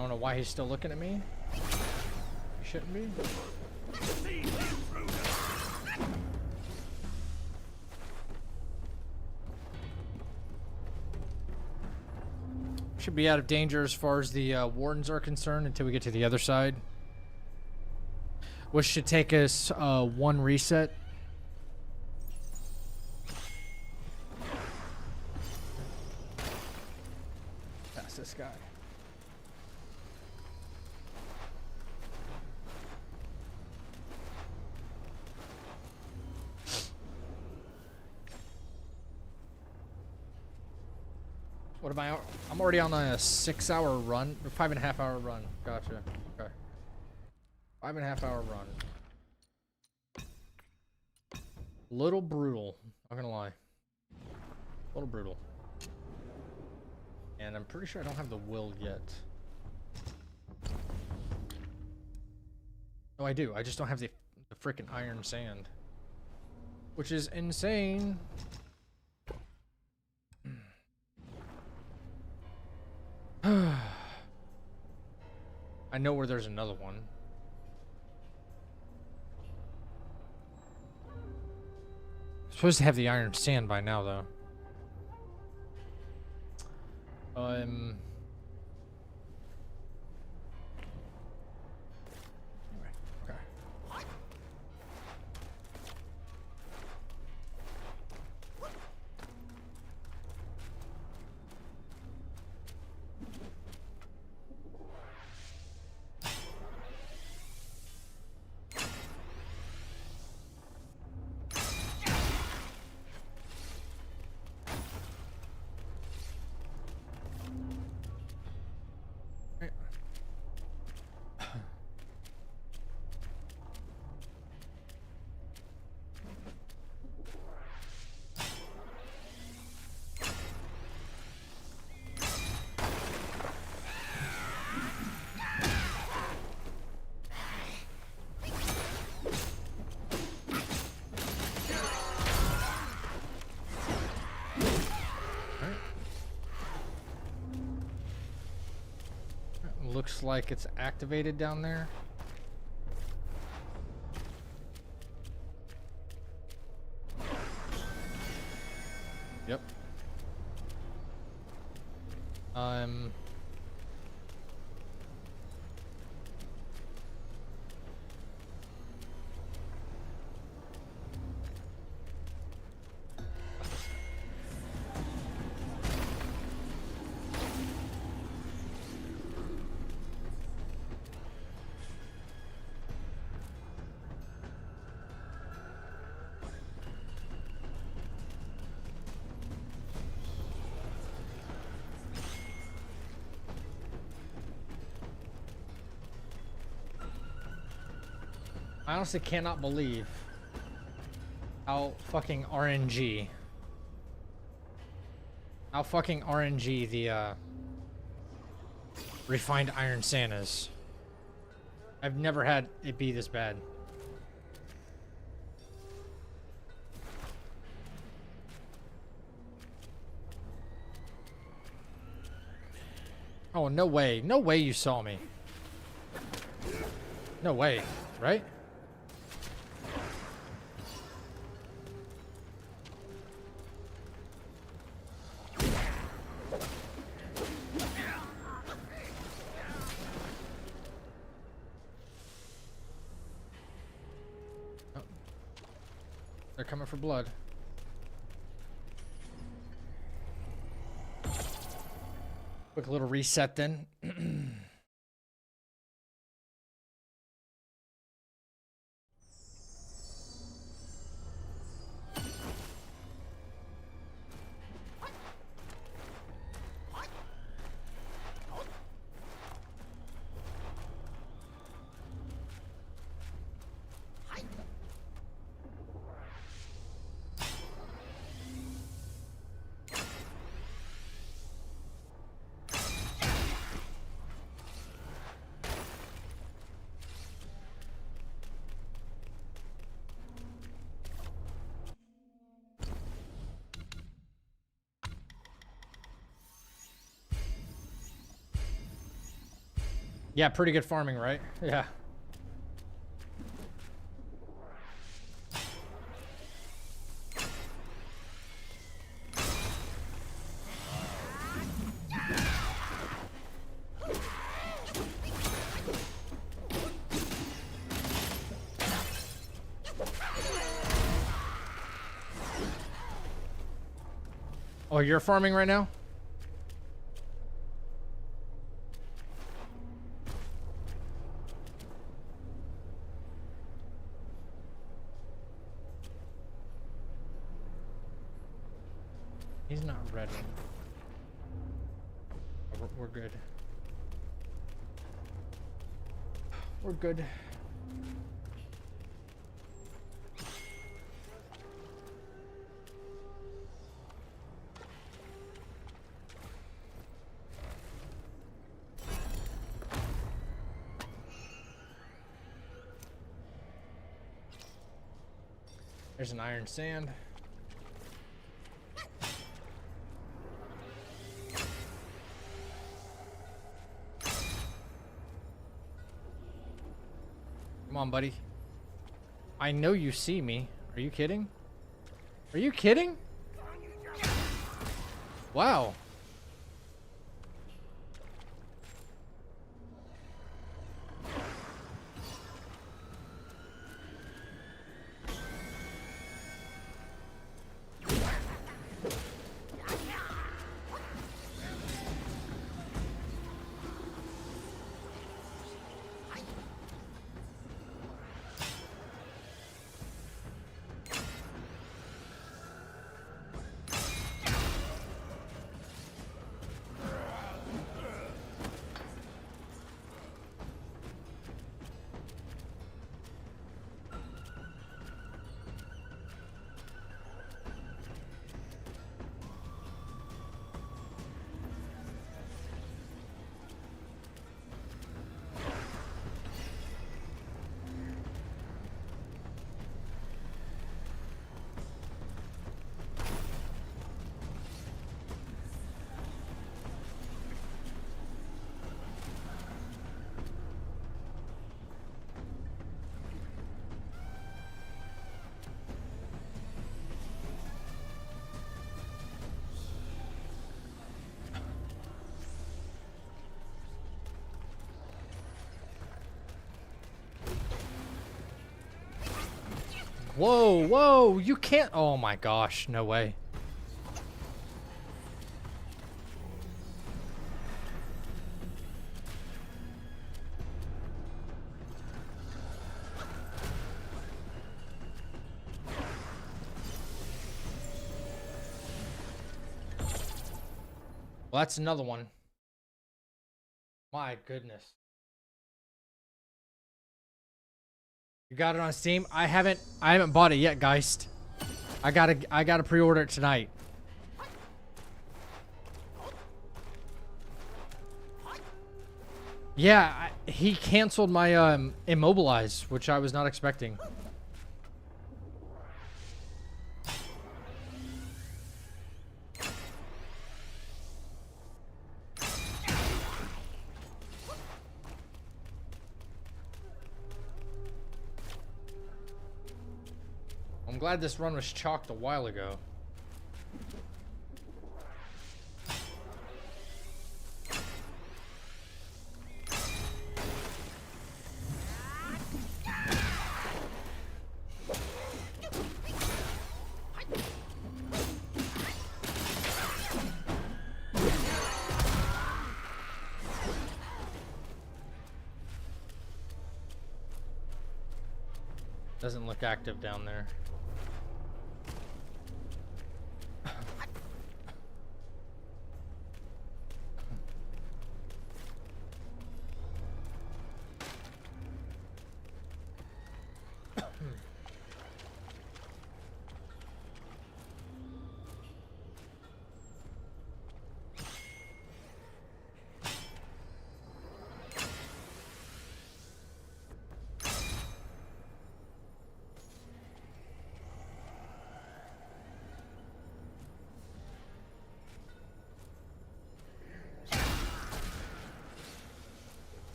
I don't know why he's still looking at me. He shouldn't be. Should be out of danger as far as the wardens are concerned until we get to the other side. Which should take us 1 reset. Pass this guy. What am I? I'm already on a 6-hour run, or 5.5-hour run. Gotcha. Okay. 5.5-hour run. Little brutal. Not gonna lie. A little brutal. And I'm pretty sure I don't have the will yet. No, I do. I just don't have the freaking iron sand, which is insane. I know where there's another one. I'm supposed to have the iron sand by now, though. Anyway, okay. looks like it's activated down there. Yep. I honestly cannot believe how fucking RNG. How fucking RNG the refined iron sand is. I've never had it be this bad. Oh, no way. No way you saw me. No way, right? They're coming for blood. Quick little reset then. Yeah, pretty good farming, right? Yeah. Oh, you're farming right now? He's not ready. We're good. We're good. There's an iron sand. Come on, buddy. I know you see me. Are you kidding? Are you kidding? Wow. Whoa, whoa, you can't. Oh my gosh, no way. Well, that's another one. My goodness. You got it on Steam? I haven't bought it yet, Geist. I gotta pre-order it tonight. Yeah, he canceled my Immobilize, which I was not expecting. I'm glad this run was chalked a while ago. Doesn't look active down there.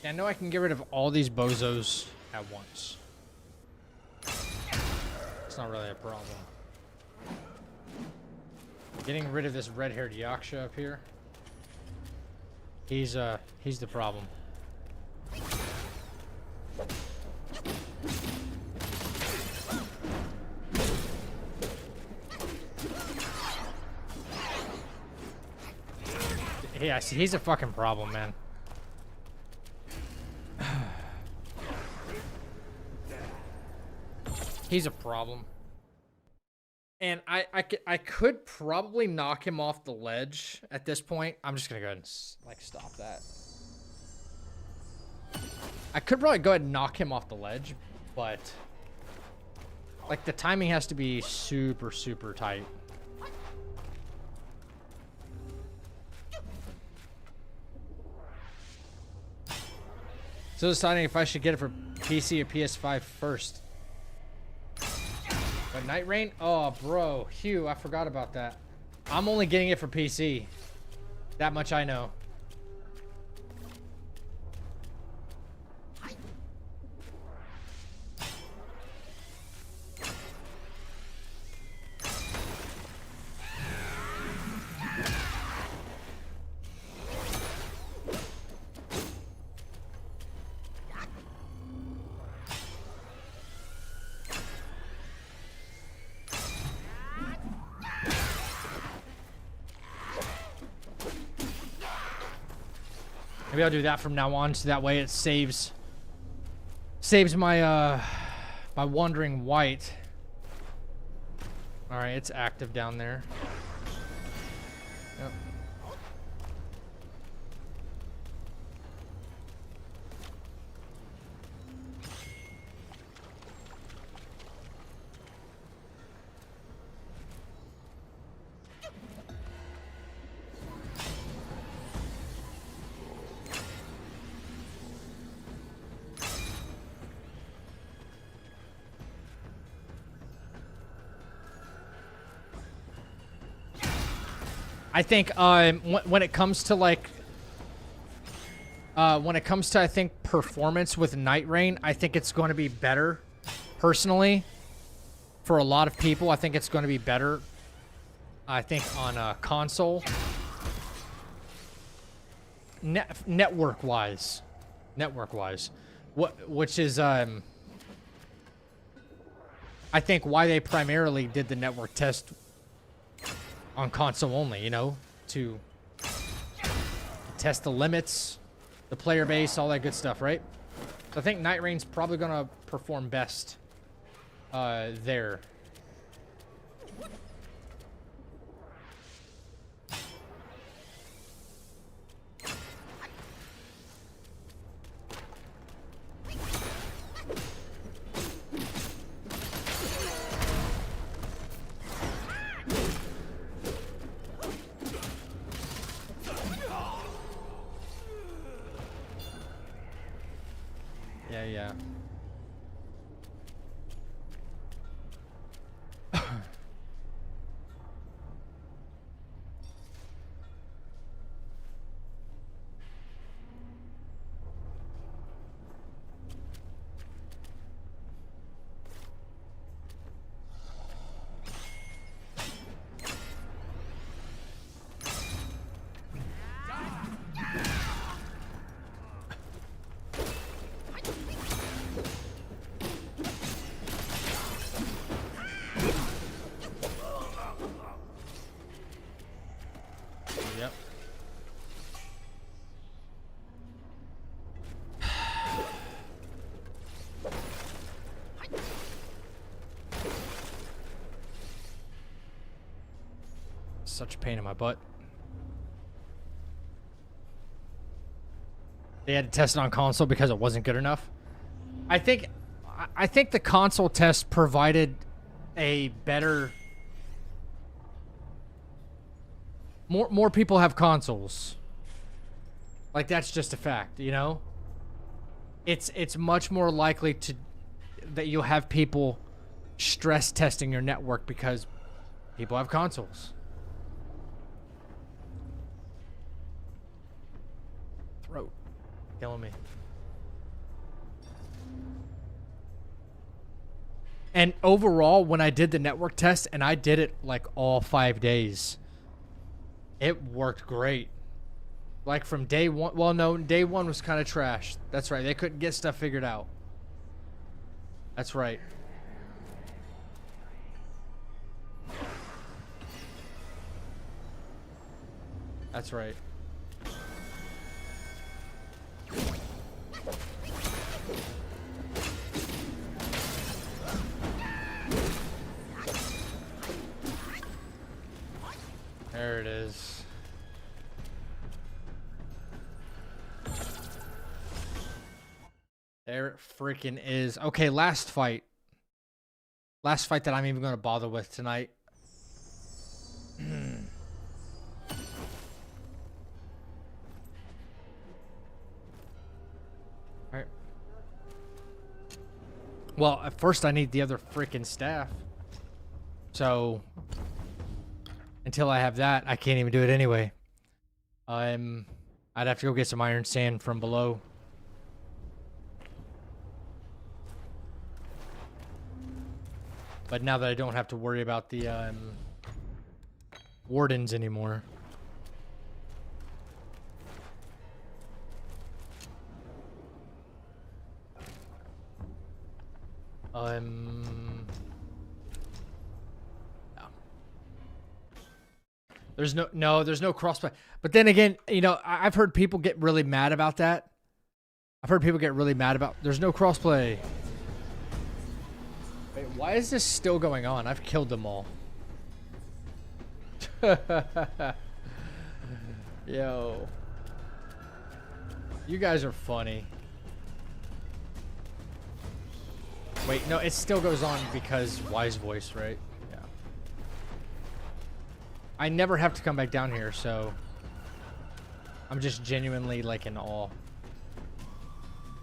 I know I can get rid of all these bozos at once. It's not really a problem. Getting rid of this red-haired Yaksha up here. He's the problem. Yeah, see, he's a fucking problem, man. He's a problem. And I could probably knock him off the ledge at this point. I'm just gonna go ahead and like stop that. I could probably go ahead and knock him off the ledge, but like the timing has to be super, super tight. Still deciding if I should get it for PC or PS5 first. But Night Rain? Oh, bro. Hugh, I forgot about that. I'm only getting it for PC. That much I know. Maybe I'll do that from now on, so that way it saves my my wandering white. All right, it's active down there. Yep. I think when it comes to like when it comes to I think performance with Night Rain, I think it's going to be better. Personally, for a lot of people, I think it's going to be better. I think on a console, network-wise, which is I think why they primarily did the network test on console only. You know, to test the limits, the player base, all that good stuff, right? So I think Night Rain's probably going to perform best there. Yeah. Yep. Such a pain in my butt. They had to test it on console because it wasn't good enough. I think the console test provided a better. More people have consoles. Like, that's just a fact, you know? It's much more likely that you'll have people stress testing your network because people have consoles. Throat killing me. And overall, when I did the network test, and I did it like all 5 days, it worked great. Like from day one. Well, no, day one was kind of trash. That's right. They couldn't get stuff figured out. That's right. That's right. There it is. There it freaking is. Okay, last fight. Last fight that I'm even going to bother with tonight. Alright. Well, at first I need the other freaking staff. So until I have that, I can't even do it anyway. I'd have to go get some iron sand from below. But now that I don't have to worry about the wardens anymore. There's no crossplay. But then again, you know, I've heard people get really mad about that. There's no crossplay. Wait, why is this still going on? I've killed them all. Yo. You guys are funny. Wait, no, it still goes on because Wise Voice, right? Yeah. I never have to come back down here, so I'm just genuinely like in awe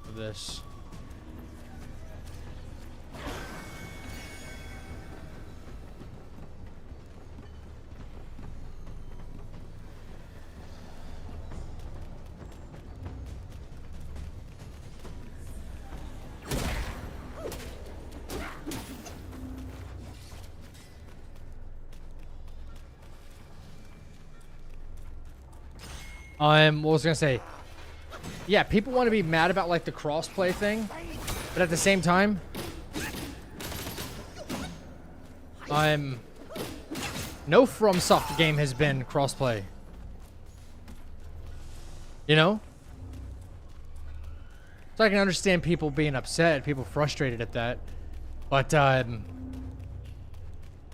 of this. What was I gonna say? Yeah, people want to be mad about like the crossplay thing, but at the same time, no FromSoft game has been crossplay. You know? So I can understand people being upset, people frustrated at that, but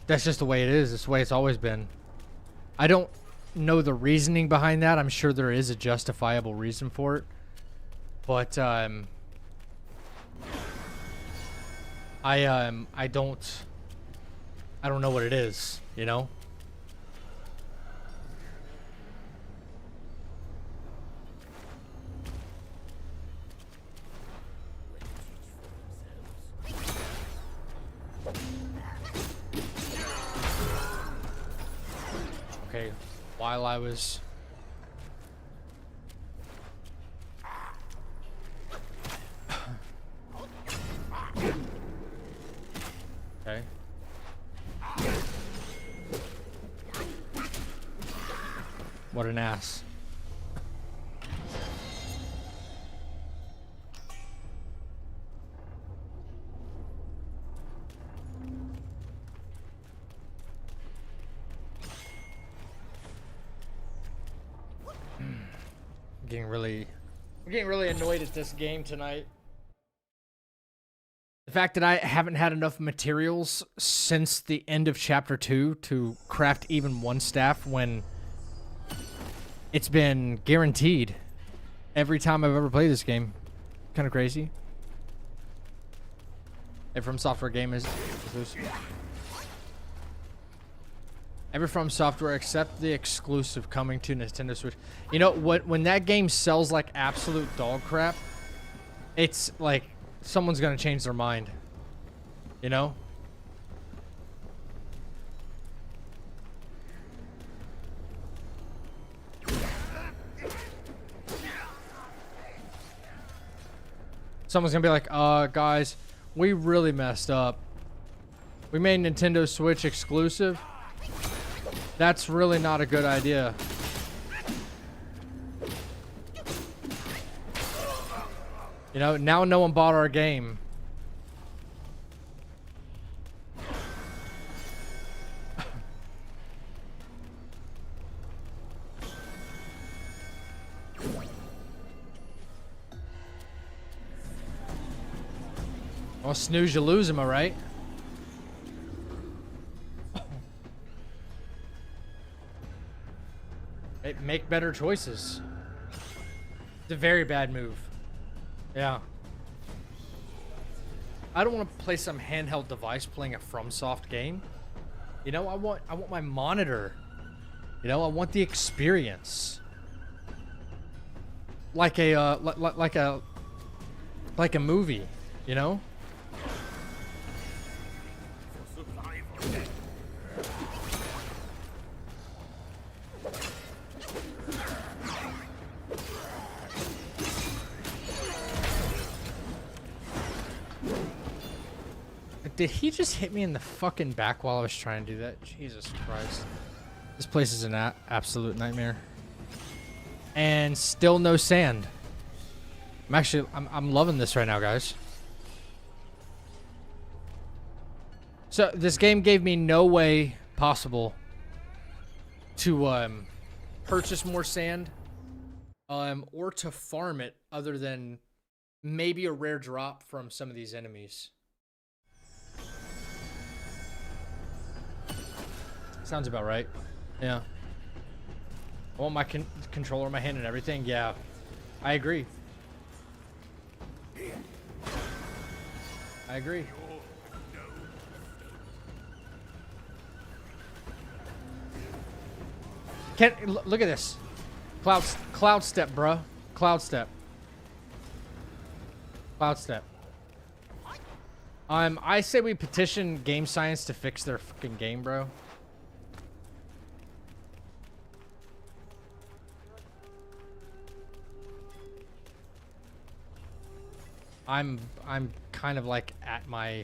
that's just the way it is. It's the way it's always been. I don't know the reasoning behind that. I'm sure there is a justifiable reason for it, but I don't know what it is, you know? Okay, while I was... Okay. What an ass. I'm getting really annoyed at this game tonight. The fact that I haven't had enough materials since the end of chapter 2 to craft even one staff when it's been guaranteed every time I've ever played this game. Kind of crazy. Every From Software game is every From Software except the exclusive coming to Nintendo Switch. You know what? When that game sells like absolute dog crap, it's like someone's gonna change their mind. You know? Someone's gonna be like, guys, we really messed up. We made Nintendo Switch exclusive. That's really not a good idea. You know, now no one bought our game. Well, snooze, you lose, am I right? Make better choices. It's a very bad move. Yeah. I don't want to play some handheld device playing a FromSoft game. You know, I want my monitor. You know, I want the experience. Like a like a movie, you know? Did he just hit me in the fucking back while I was trying to do that? Jesus Christ. This place is an absolute nightmare. And still no sand. I'm loving this right now, guys. So this game gave me no way possible to purchase more sand or to farm it other than maybe a rare drop from some of these enemies. Sounds about right. Yeah. I want my controller in my hand and everything. Yeah. I agree. I agree. Look at this. Cloud step, bruh. Cloud step. Cloud step. I say we petition Game Science to fix their fucking game, bro. I'm kind of like at my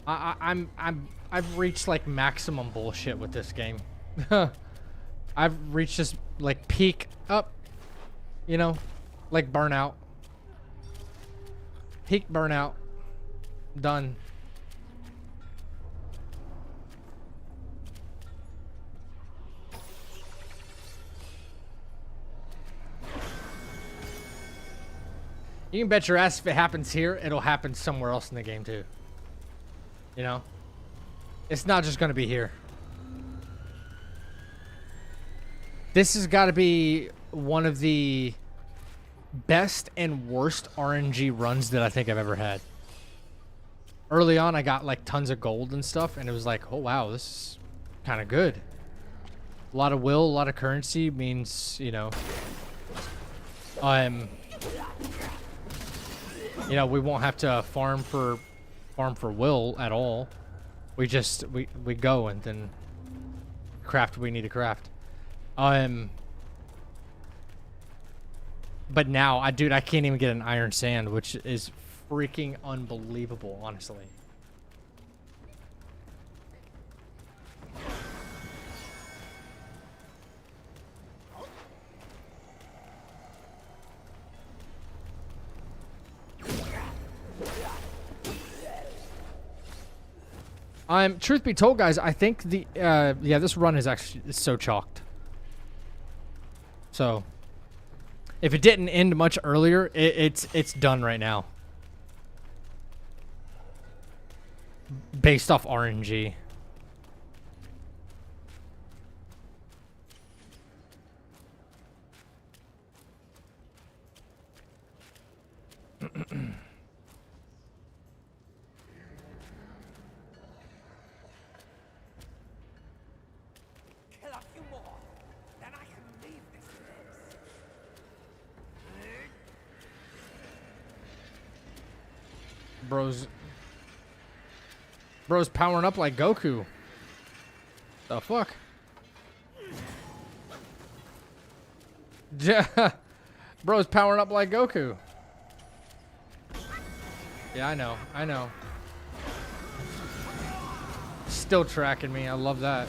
I've reached like maximum bullshit with this game. I've reached just like peak up, you know, like burnout. Peak burnout. Done. You can bet your ass if it happens here, it'll happen somewhere else in the game too. You know? It's not just gonna be here. This has got to be one of the best and worst RNG runs that I think I've ever had. Early on, I got like tons of gold and stuff, and it was like, oh wow, this is kind of good. A lot of will, a lot of currency means, you know, we won't have to farm for will at all. We just we go and then craft what we need to craft. But now, I can't even get an iron sand, which is freaking unbelievable, honestly. Truth be told, guys, I think the this run is actually so chalked. So, if it didn't end much earlier, it's done right now. Based off RNG. Bro's powering up like Goku. The fuck? Bro's powering up like Goku. Yeah, I know. Still tracking me. I love that.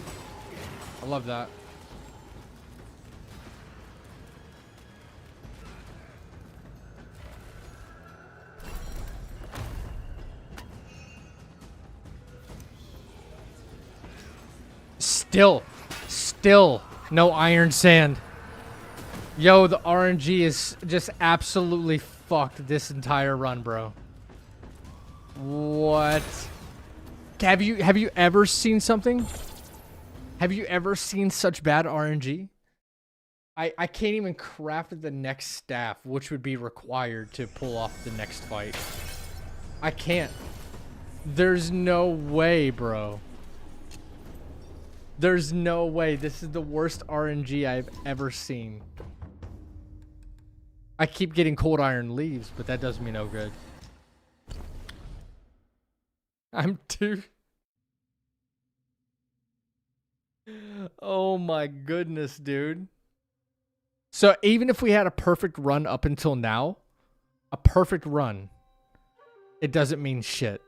Still no iron sand. Yo, the RNG is just absolutely fucked this entire run, bro. What? Have you ever seen something? Have you ever seen such bad RNG? I can't even craft the next staff, which would be required to pull off the next fight. I can't. There's no way, bro. There's no way. This is the worst RNG I've ever seen. I keep getting cold iron leaves, but that does me no good. I'm too... Oh my goodness, dude. So even if we had a perfect run up until now, a perfect run, it doesn't mean shit.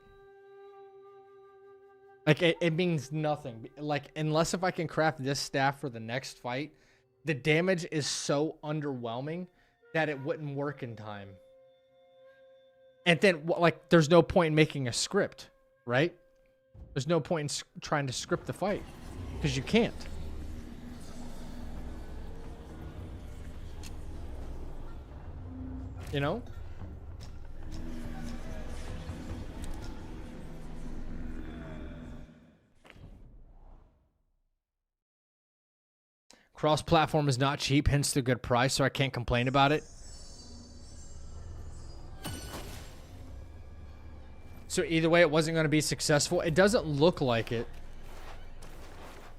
Like, it means nothing. Like, unless if I can craft this staff for the next fight, the damage is so underwhelming that it wouldn't work in time. And then, like, there's no point in making a script, right? There's no point in trying to script the fight, because you can't. You know? Cross-platform is not cheap, hence the good price, so I can't complain about it. So either way, it wasn't going to be successful. It doesn't look like it.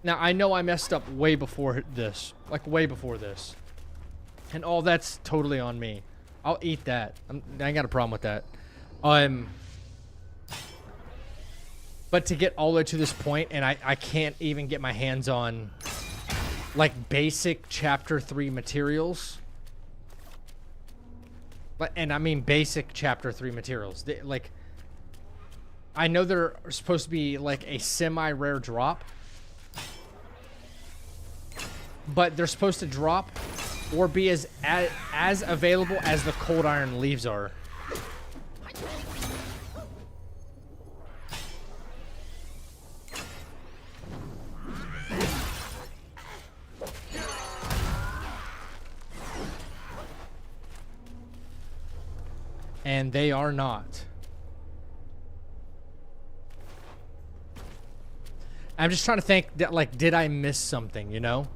Now, I know I messed up way before this. Like, way before this. And all that's totally on me. I'll eat that. I ain't got a problem with that. But to get all the way to this point, and I can't even get my hands on... like basic chapter 3 materials. And I mean basic chapter 3 materials. Like, I know they're supposed to be like a semi-rare drop. but they're supposed to drop or be as available as the cold iron leaves are. And they are not. I'm just trying to think that, like, did I miss something, you know?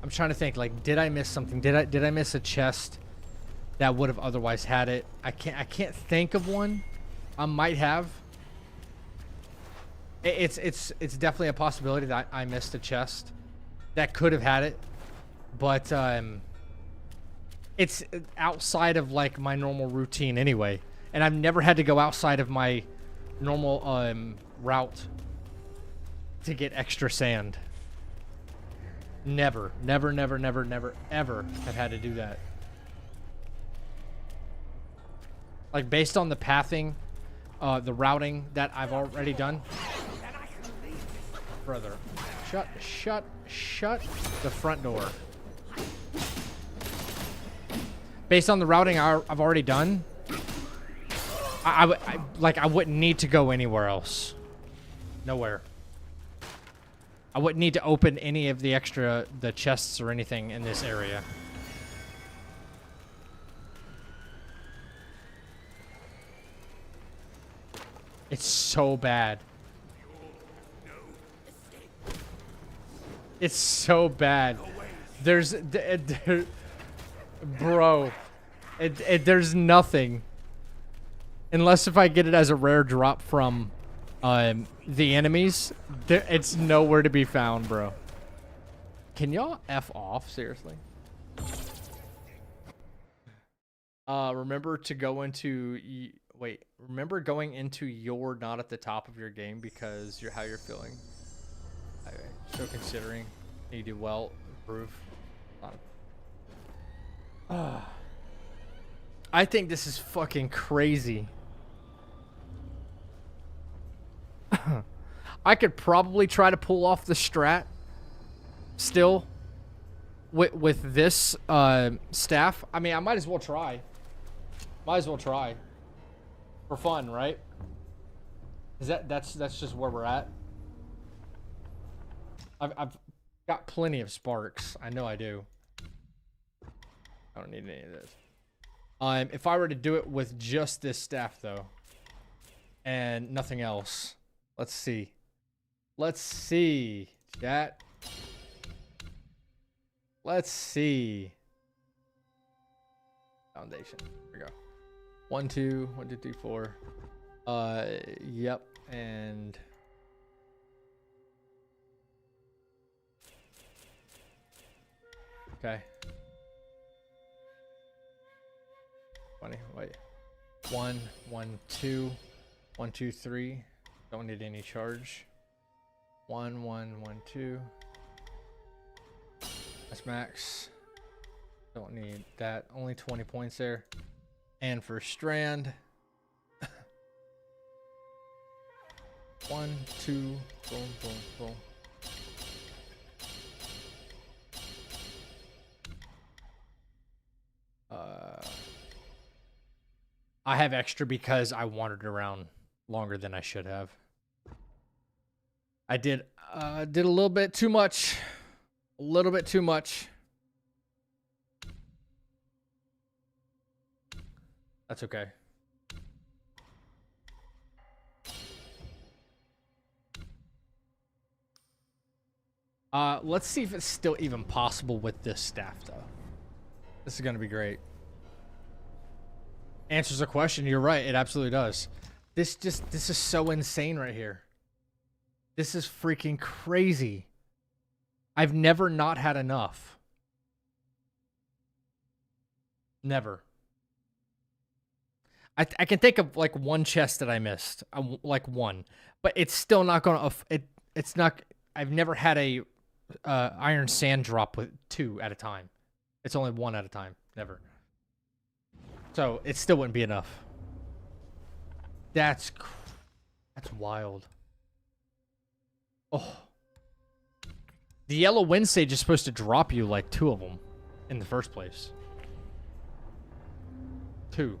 I'm trying to think, like, did I miss something? Did I miss a chest that would have otherwise had it? I can't think of one. I might have. It's definitely a possibility that I missed a chest that could have had it, but it's outside of like my normal routine anyway, and I've never had to go outside of my normal route to get extra sand. Never ever have had to do that. Like, based on the pathing, the routing that I've already done. Brother, shut the front door. Based on the routing I've already done, I wouldn't need to go anywhere else. Nowhere. I wouldn't need to open any of the chests or anything in this area. It's so bad. It's so bad. Bro, there's nothing. Unless if I get it as a rare drop from the enemies, it's nowhere to be found, bro. Can y'all F off, seriously? Remember to go into... Wait, remember going into your not at the top of your game because how you're feeling. Alright, so considering you do well, improve. I think this is fucking crazy. I could probably try to pull off the strat still with this staff. I mean, I might as well try. Might as well try. For fun, right? That's just where we're at. I've got plenty of sparks. I know I do. I don't need any of this. If I were to do it with just this staff though, and nothing else, let's see. Let's see, chat. Let's see. Foundation. Here we go. 1, 2, 1, 2, 3, 4. Yep, and okay. Funny, wait. 1, 1, 2, 1, 2, 3. Don't need any charge. 1, 1, 1, 2. That's max. Don't need that. Only 20 points there. And for strand, 1, 2, boom, boom, boom. I have extra because I wandered around longer than I should have. I did a little bit too much. A little bit too much. That's okay. Let's see if it's still even possible with this staff, though. This is gonna be great. Answers a question. You're right. It absolutely does. This is so insane right here. This is freaking crazy. I've never not had enough. Never. I can think of like one chest that I missed, like one, but it's still not gonna. It's not. I've never had a iron sand drop with 2 at a time. It's only 1 at a time. Never. So it still wouldn't be enough. That's That's wild. Oh. The yellow wind sage is supposed to drop you like 2 of them in the first place. 2.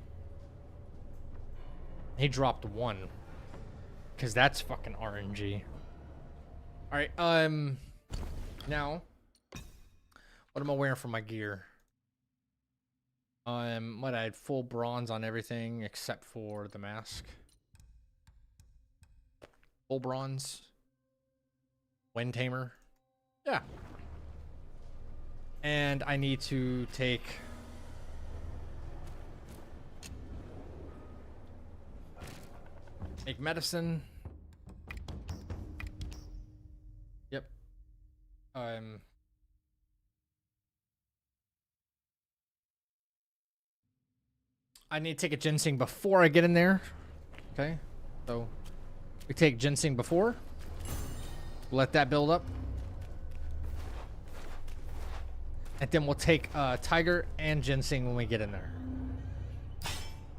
He dropped 1. Because that's fucking RNG. Alright, now, what am I wearing for my gear? What, I had full bronze on everything except for the mask. Full bronze. Wind tamer. Yeah. And I need to take... Make medicine. Yep. I need to take a ginseng before I get in there. Okay. So we take ginseng before. Let that build up. And then we'll take tiger and ginseng when we get in there.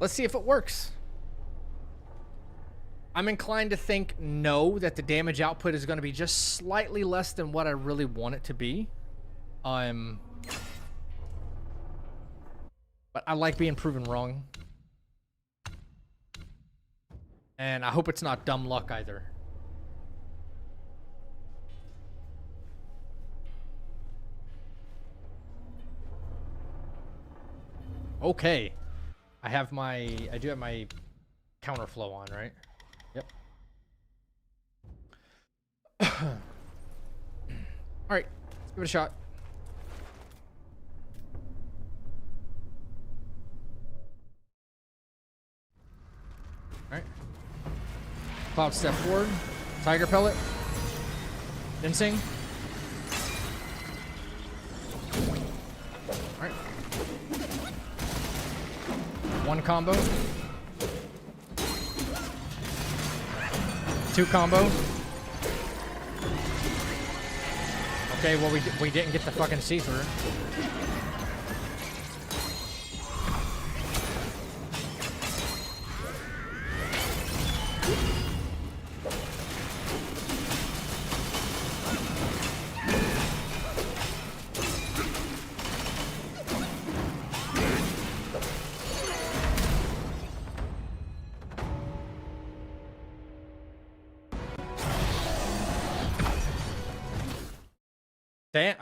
Let's see if it works. I'm inclined to think no, that the damage output is going to be just slightly less than what I really want it to be. But I like being proven wrong. And I hope it's not dumb luck either. Okay. I do have my counterflow on, right? Yep. All right, let's give it a shot. All right. Cloud step forward. Tiger pellet. Ginseng. All right. 1 combo. 2 combo. Okay, well we didn't get the fucking see-through.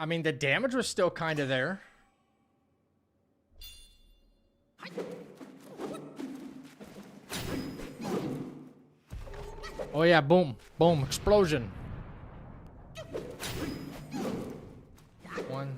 I mean, the damage was still kind of there. Oh yeah, boom, boom, explosion. 1.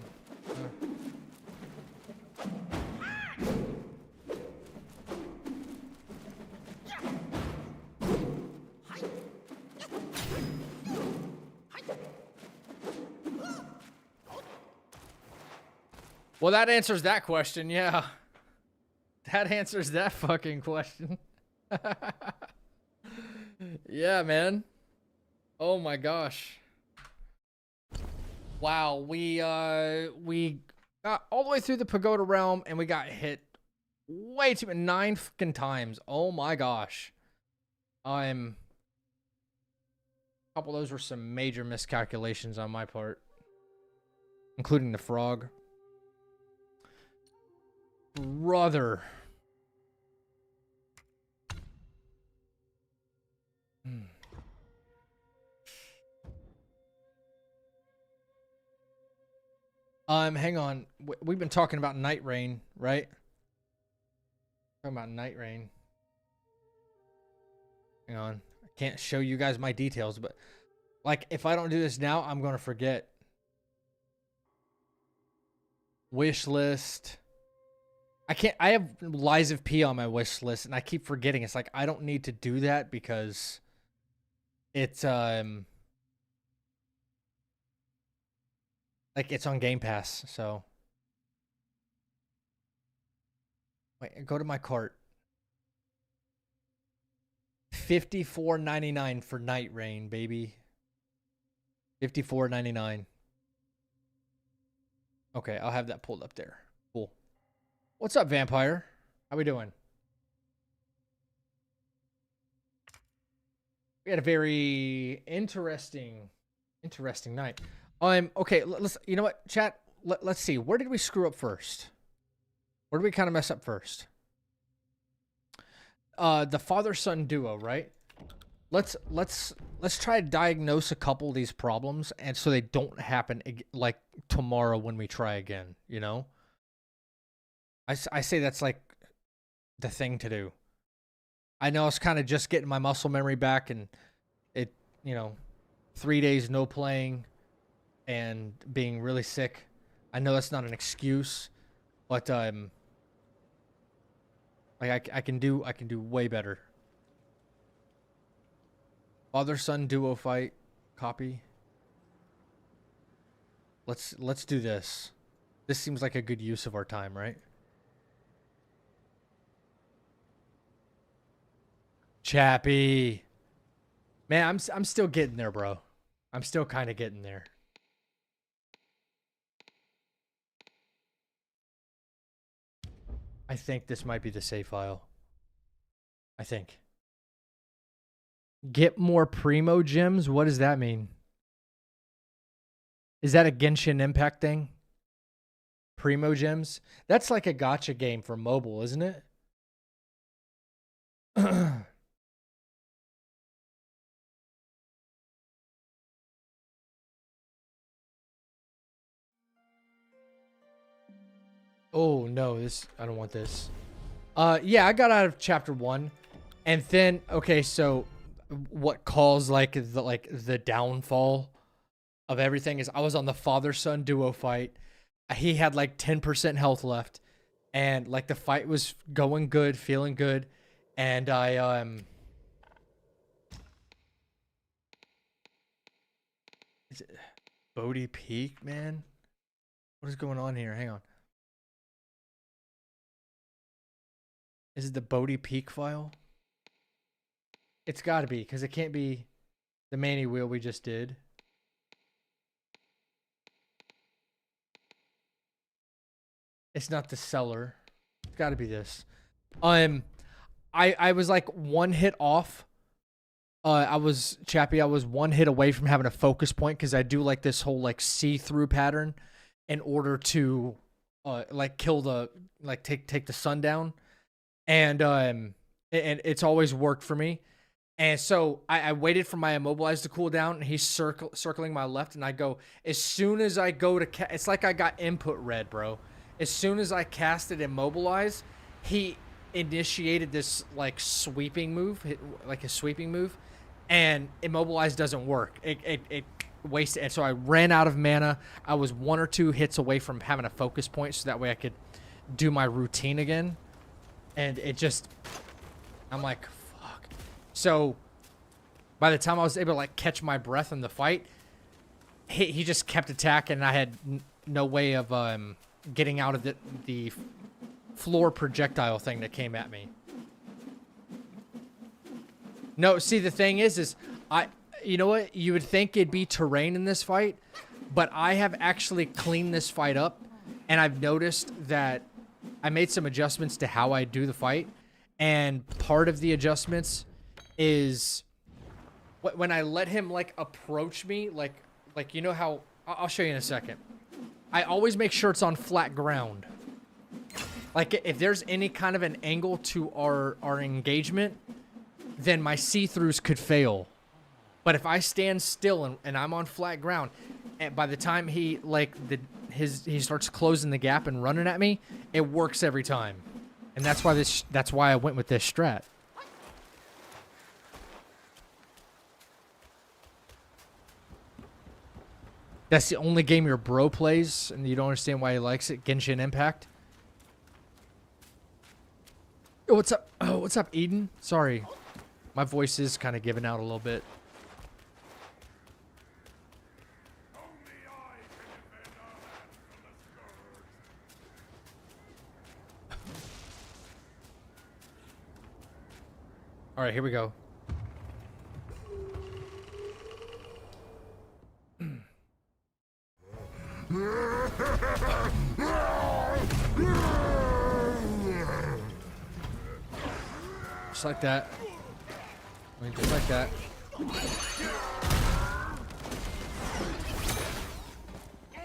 Well, that answers that question, yeah. That answers that fucking question. Yeah, man. Oh my gosh. Wow, we got all the way through the Pagoda Realm and we got hit way too 9 fucking times. Oh my gosh. A couple of those were some major miscalculations on my part, including the frog. Brother. Hang on. We've been talking about Night Rain, right? Talking about Night Rain. Hang on. I can't show you guys my details, but like if I don't do this now, I'm going to forget. Wish list. I have Lies of P on my wish list and I keep forgetting. It's like I don't need to do that because it's like it's on Game Pass, so wait, go to my cart. $54.99 for Night Rain, baby. $54.99. Okay, I'll have that pulled up there. Cool. What's up, Vampire? How we doing? We had a very interesting night. Okay, let's, you know what, chat, let's see. Where did we screw up first? Where did we kind of mess up first? The father-son duo, right? Let's try to diagnose a couple of these problems, and so they don't happen like tomorrow when we try again, you know? I say that's like the thing to do. I know it's kind of just getting my muscle memory back, and it, you know, 3 days no playing and being really sick. I know that's not an excuse, but like I can do way better. Father-son duo fight, copy. Let's do this. This seems like a good use of our time, right? Chappie. Man, I'm still getting there, bro. I'm still kind of getting there. I think this might be the save file. I think. Get more primo gems? What does that mean? Is that a Genshin Impact thing? Primo gems? That's like a gacha game for mobile, isn't it? Oh no, I don't want this. Yeah, I got out of chapter 1, and then okay, so what caused like the downfall of everything is I was on the father-son duo fight. He had like 10% health left, and like the fight was going good, feeling good, and I is it Bodhi Peak, man? What is going on here? Hang on. Is it the Bodhi Peak file? It's got to be, because it can't be the Manny wheel we just did. It's not the seller. It's got to be this. I was like one hit off. I was one hit away from having a focus point, because I do like this whole like see-through pattern in order to like kill the take the sun down. And it's always worked for me. And so I waited for my immobilize to cool down, and he's circling my left, and I go, as soon as I go to it's like I got input red, bro. As soon as I casted immobilize, he initiated this like sweeping move, like a sweeping move, and immobilize doesn't work. It wasted, and so I ran out of mana. I was 1 or 2 hits away from having a focus point, so that way I could do my routine again. And it just, I'm like, fuck. So by the time I was able to like catch my breath in the fight, he just kept attacking, and I had no way of getting out of the floor projectile thing that came at me. No, see, the thing is you know what? You would think it'd be terrain in this fight, but I have actually cleaned this fight up, and I've noticed that I made some adjustments to how I do the fight, and part of the adjustments is when I let him like approach me, like you know how, I'll show you in a second. I always make sure it's on flat ground. Like if there's any kind of an angle to our engagement, then my see-throughs could fail. But if I stand still and I'm on flat ground, and by the time he like he starts closing the gap and running at me, it works every time. And that's why I went with this strat. That's the only game your bro plays, and you don't understand why he likes it. Genshin Impact. Oh, what's up? Oh, what's up, Eden? Sorry, my voice is kind of giving out a little bit. All right, here we go. Just like that. I mean, just like that.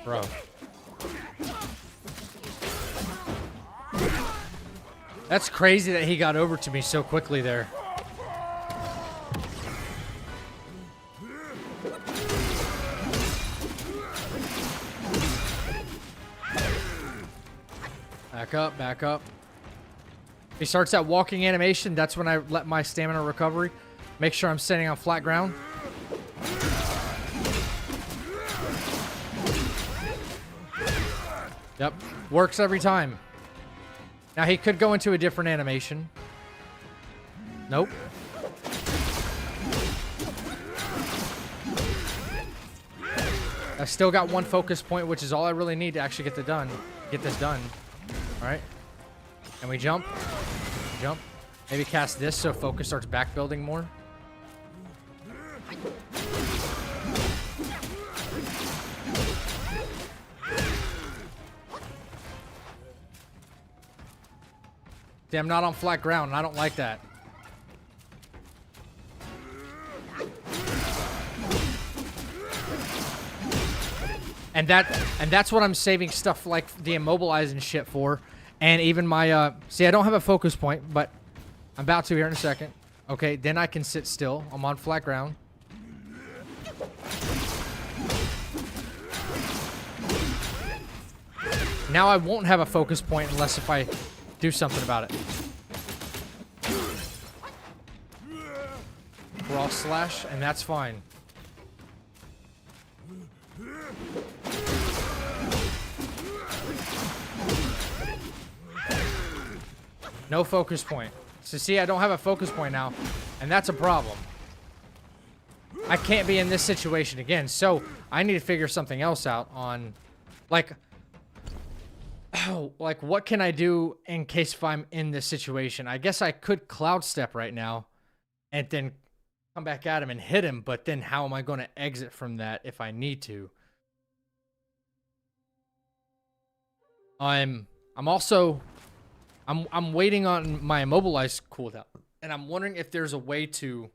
Bro. That's crazy that he got over to me so quickly there. Back up, back up. He starts that walking animation. That's when I let my stamina recovery. Make sure I'm standing on flat ground. Yep, works every time. Now he could go into a different animation. Nope. I still got one focus point, which is all I really need to actually get this done. All right. And we jump. Jump. Maybe cast this so focus starts back building more. See, I'm not on flat ground, and I don't like that. And that's what I'm saving stuff like the immobilizing shit for. And even my, see, I don't have a focus point, but I'm about to here in a second. Okay, then I can sit still. I'm on flat ground. Now I won't have a focus point unless if I do something about it. Cross slash, and that's fine. No focus point. So see, I don't have a focus point now, and that's a problem. I can't be in this situation again, so I need to figure something else out on, like, oh, like what can I do in case if I'm in this situation? I guess I could cloud step right now, and then come back at him and hit him, but then how am I going to exit from that if I need to? I'm waiting on my immobilize cooldown, and I'm wondering if there's a way to,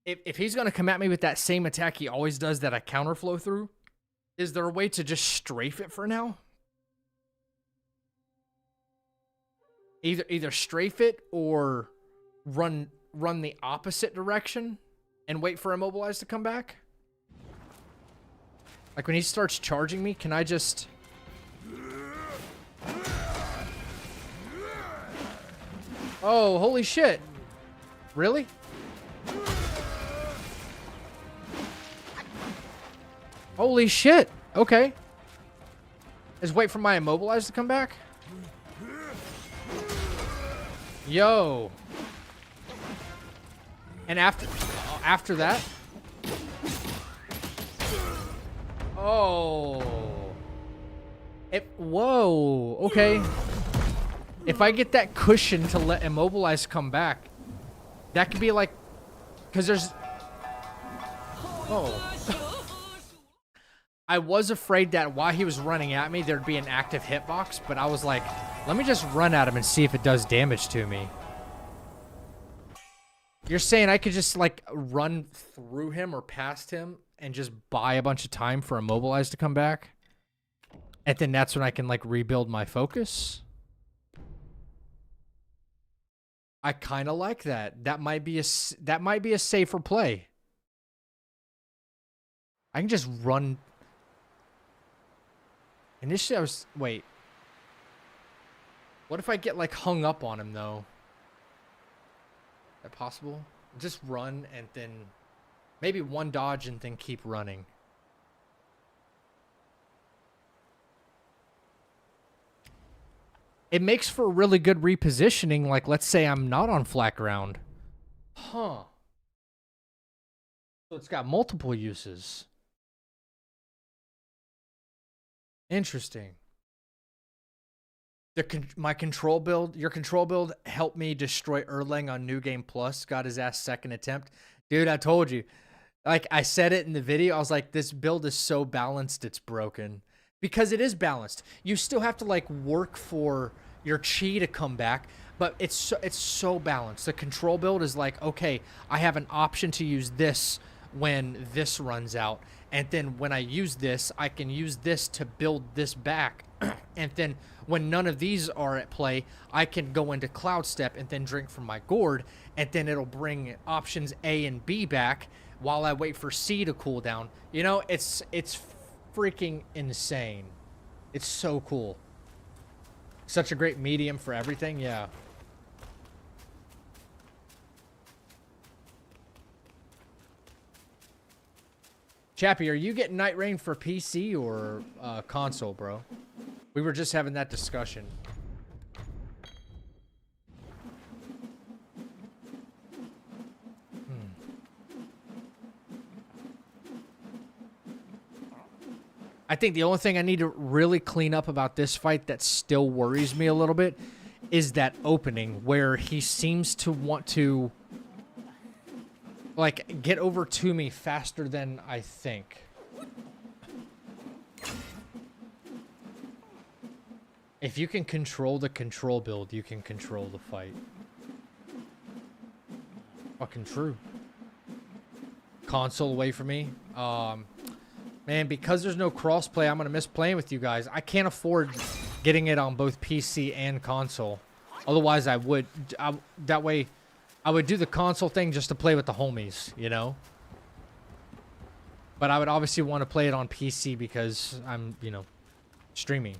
if he's going to come at me with that same attack he always does that I counterflow through, is there a way to just strafe it for now? Either strafe it or run the opposite direction and wait for immobilize to come back? Like when he starts charging me, can I just... Oh, holy shit. Really? Holy shit. Okay. Just wait for my immobilize to come back? Yo. And after that? Oh. Whoa. Okay. If I get that cushion to let immobilize come back, that could be like, because there's... Oh. I was afraid that while he was running at me, there'd be an active hitbox, but I was like, let me just run at him and see if it does damage to me. You're saying I could just, like, run through him or past him and just buy a bunch of time for immobilize to come back? And then that's when I can, like, rebuild my focus? I kind of like that. That might be a safer play. I can just run. Initially, I was... Wait. What if I get, like, hung up on him, though? Is that possible? Just run and then... Maybe one dodge and then keep running. It makes for really good repositioning, like, let's say I'm not on flat ground. Huh. So it's got multiple uses. Interesting. My control build, your control build helped me destroy Erlang on New Game Plus. Got his ass second attempt. Dude, I told you. Like, I said it in the video. I was like, this build is so balanced, it's broken. Because it is balanced. You still have to, like, work for your chi to come back. But it's so balanced. The control build is like, okay, I have an option to use this when this runs out. And then when I use this, I can use this to build this back. And then when none of these are at play, I can go into Cloud Step and then drink from my gourd. And then it'll bring options A and B back while I wait for C to cool down. You know, it's freaking insane. It's so cool. Such a great medium for everything, yeah. Chappie, are you getting Night Rain for PC or console, bro? We were just having that discussion. I think the only thing I need to really clean up about this fight that still worries me a little bit is that opening where he seems to want to like get over to me faster than I think. If you can control the control build, you can control the fight. Fucking true. Console away from me. Man, because there's no crossplay, I'm gonna miss playing with you guys. I can't afford getting it on both PC and console. Otherwise, I would. That way, I would do the console thing just to play with the homies, you know? But I would obviously want to play it on PC because I'm, you know, streaming.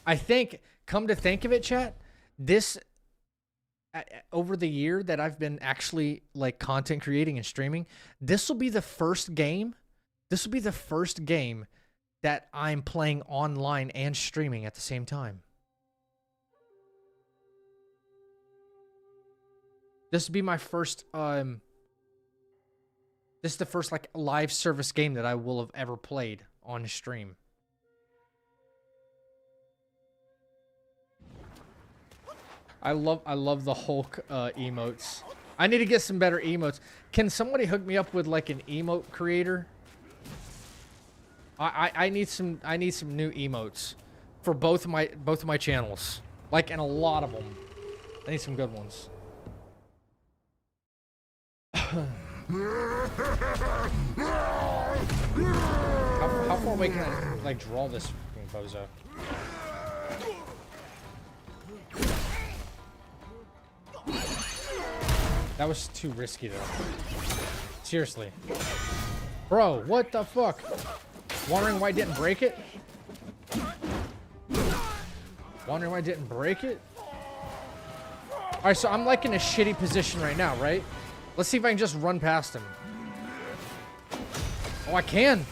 I think, come to think of it, chat, this, over the year that I've been actually, like, content creating and streaming, this will be the first game, that I'm playing online and streaming at the same time. This would be my first, this is the first, like, live service game that I will have ever played on stream. I love the Hulk emotes. I need to get some better emotes. Can somebody hook me up with like an emote creator? I need some new emotes for both of my channels. Like, and a lot of them. I need some good ones. How far away can I like draw this bozo? That was too risky, though. Seriously. Bro, what the fuck? Wondering why I didn't break it? Wondering why I didn't break it? Alright, so I'm like in a shitty position right now, right? Let's see if I can just run past him. Oh, I can!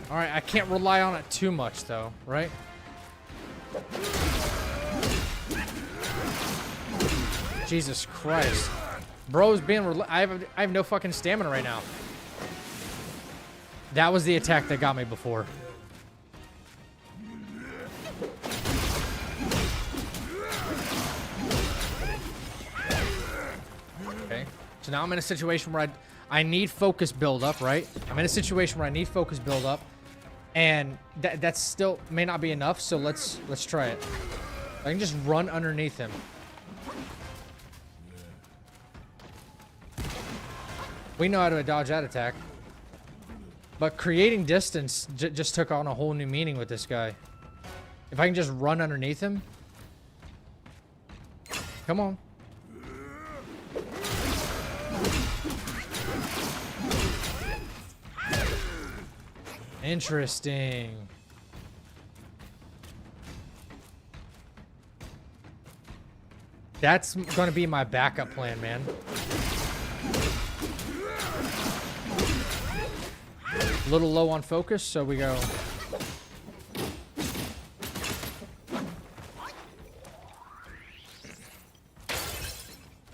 Alright, I can't rely on it too much, though, right? Jesus Christ. Bro's being... I have no fucking stamina right now. That was the attack that got me before. Okay. So now I'm in a situation where I need focus build up, right? I'm in a situation where I need focus build up. And that still may not be enough, so let's try it. I can just run underneath him. We know how to dodge that attack. But creating distance just took on a whole new meaning with this guy. If I can just run underneath him. Come on. Interesting. That's gonna be my backup plan, man. A little low on focus, so we go.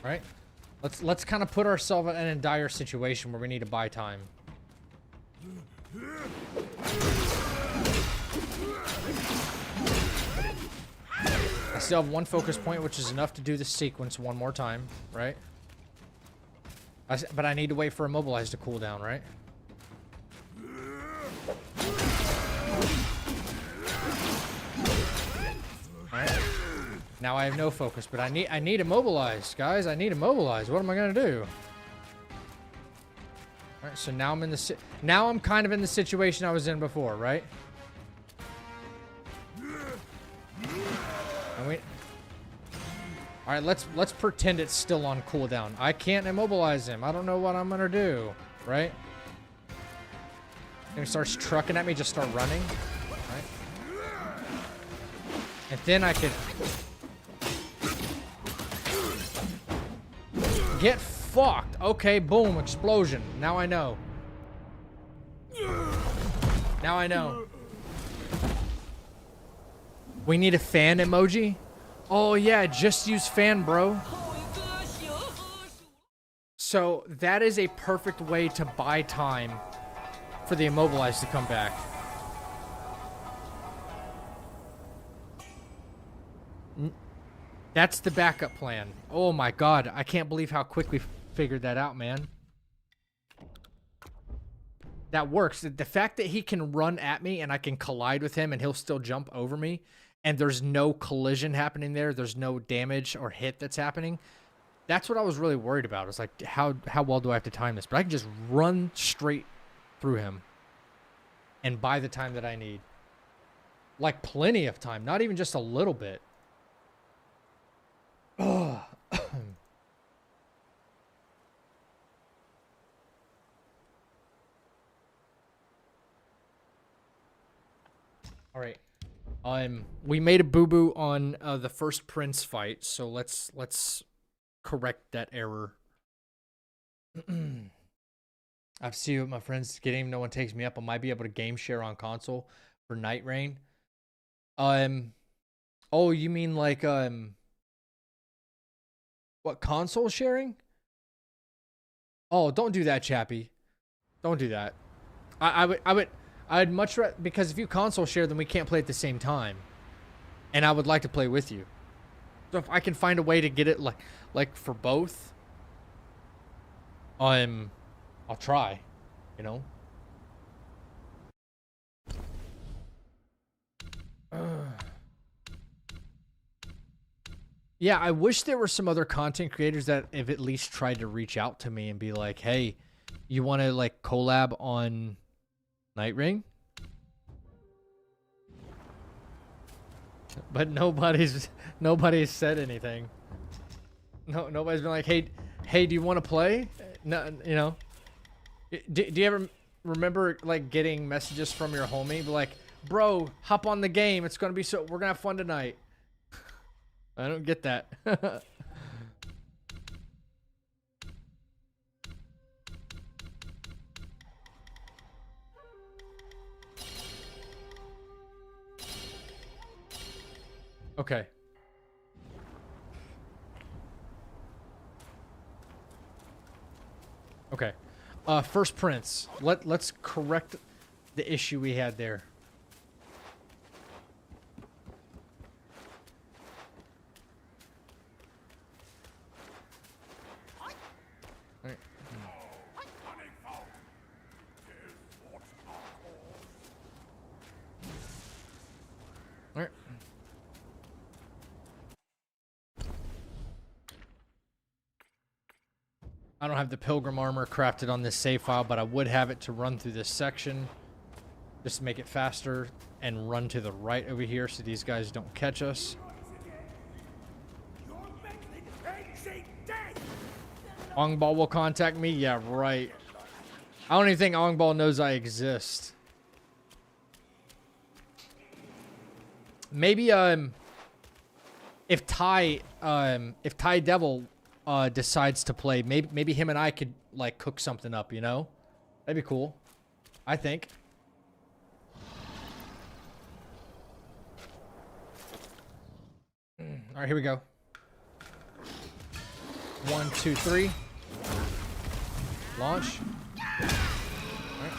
All right, let's kind of put ourselves in a dire situation where we need to buy time. I still have 1 focus point, which is enough to do the sequence one more time, right? But I need to wait for Immobilize to cool down, right? Alright. Now I have no focus, but I need Immobilize, guys. I need Immobilize. What am I gonna do? Alright, so now I'm in the now I'm kind of in the situation I was in before, right? All right, let's pretend it's still on cooldown. I can't immobilize him. I don't know what I'm gonna do, right? And he starts trucking at me, just start running, right? And then I could get fucked. Okay, boom, explosion. Now I know. Now I know. We need a fan emoji? Oh yeah, just use fan, bro. So that is a perfect way to buy time for the Immobilize to come back. That's the backup plan. Oh my god, I can't believe how quick we figured that out, man. That works. The fact that he can run at me and I can collide with him and he'll still jump over me, and there's no collision happening there, there's no damage or hit that's happening, that's what I was really worried about. It's like, how well do I have to time this? But I can just run straight through him and buy the time that I need. Like, plenty of time, not even just a little bit. Oh. All right. We made a boo-boo on the first Prince fight, so let's correct that error. I've seen what my friends getting. No one takes me up. I might be able to game share on console for Night Rain. Oh, you mean like what, console sharing? Oh, don't do that, Chappie. Don't do that. I'd much rather, because if you console share, then we can't play at the same time. And I would like to play with you. So if I can find a way to get it like for both, I'll try, you know? Yeah, I wish there were some other content creators that have at least tried to reach out to me and be like, hey, you want to like collab on Night Ring? But nobody's said anything. No, nobody's been like, hey, do you want to play? No, you know. Do you ever remember like getting messages from your homie, be like, bro, hop on the game. It's gonna be we're gonna have fun tonight. I don't get that. Okay. Okay. First Prince. Let's correct the issue we had there. Alright. Alright. I don't have the Pilgrim armor crafted on this save file, but I would have it to run through this section just to make it faster and run to the right over here so these guys don't catch us. Ongball will contact me? Yeah, right. I don't even think Ongball knows I exist. Maybe if Ty Devil decides to play, maybe him and I could like cook something up, you know? That'd be cool, I think. All right, here we go. 1, 2, 3. Launch. All right.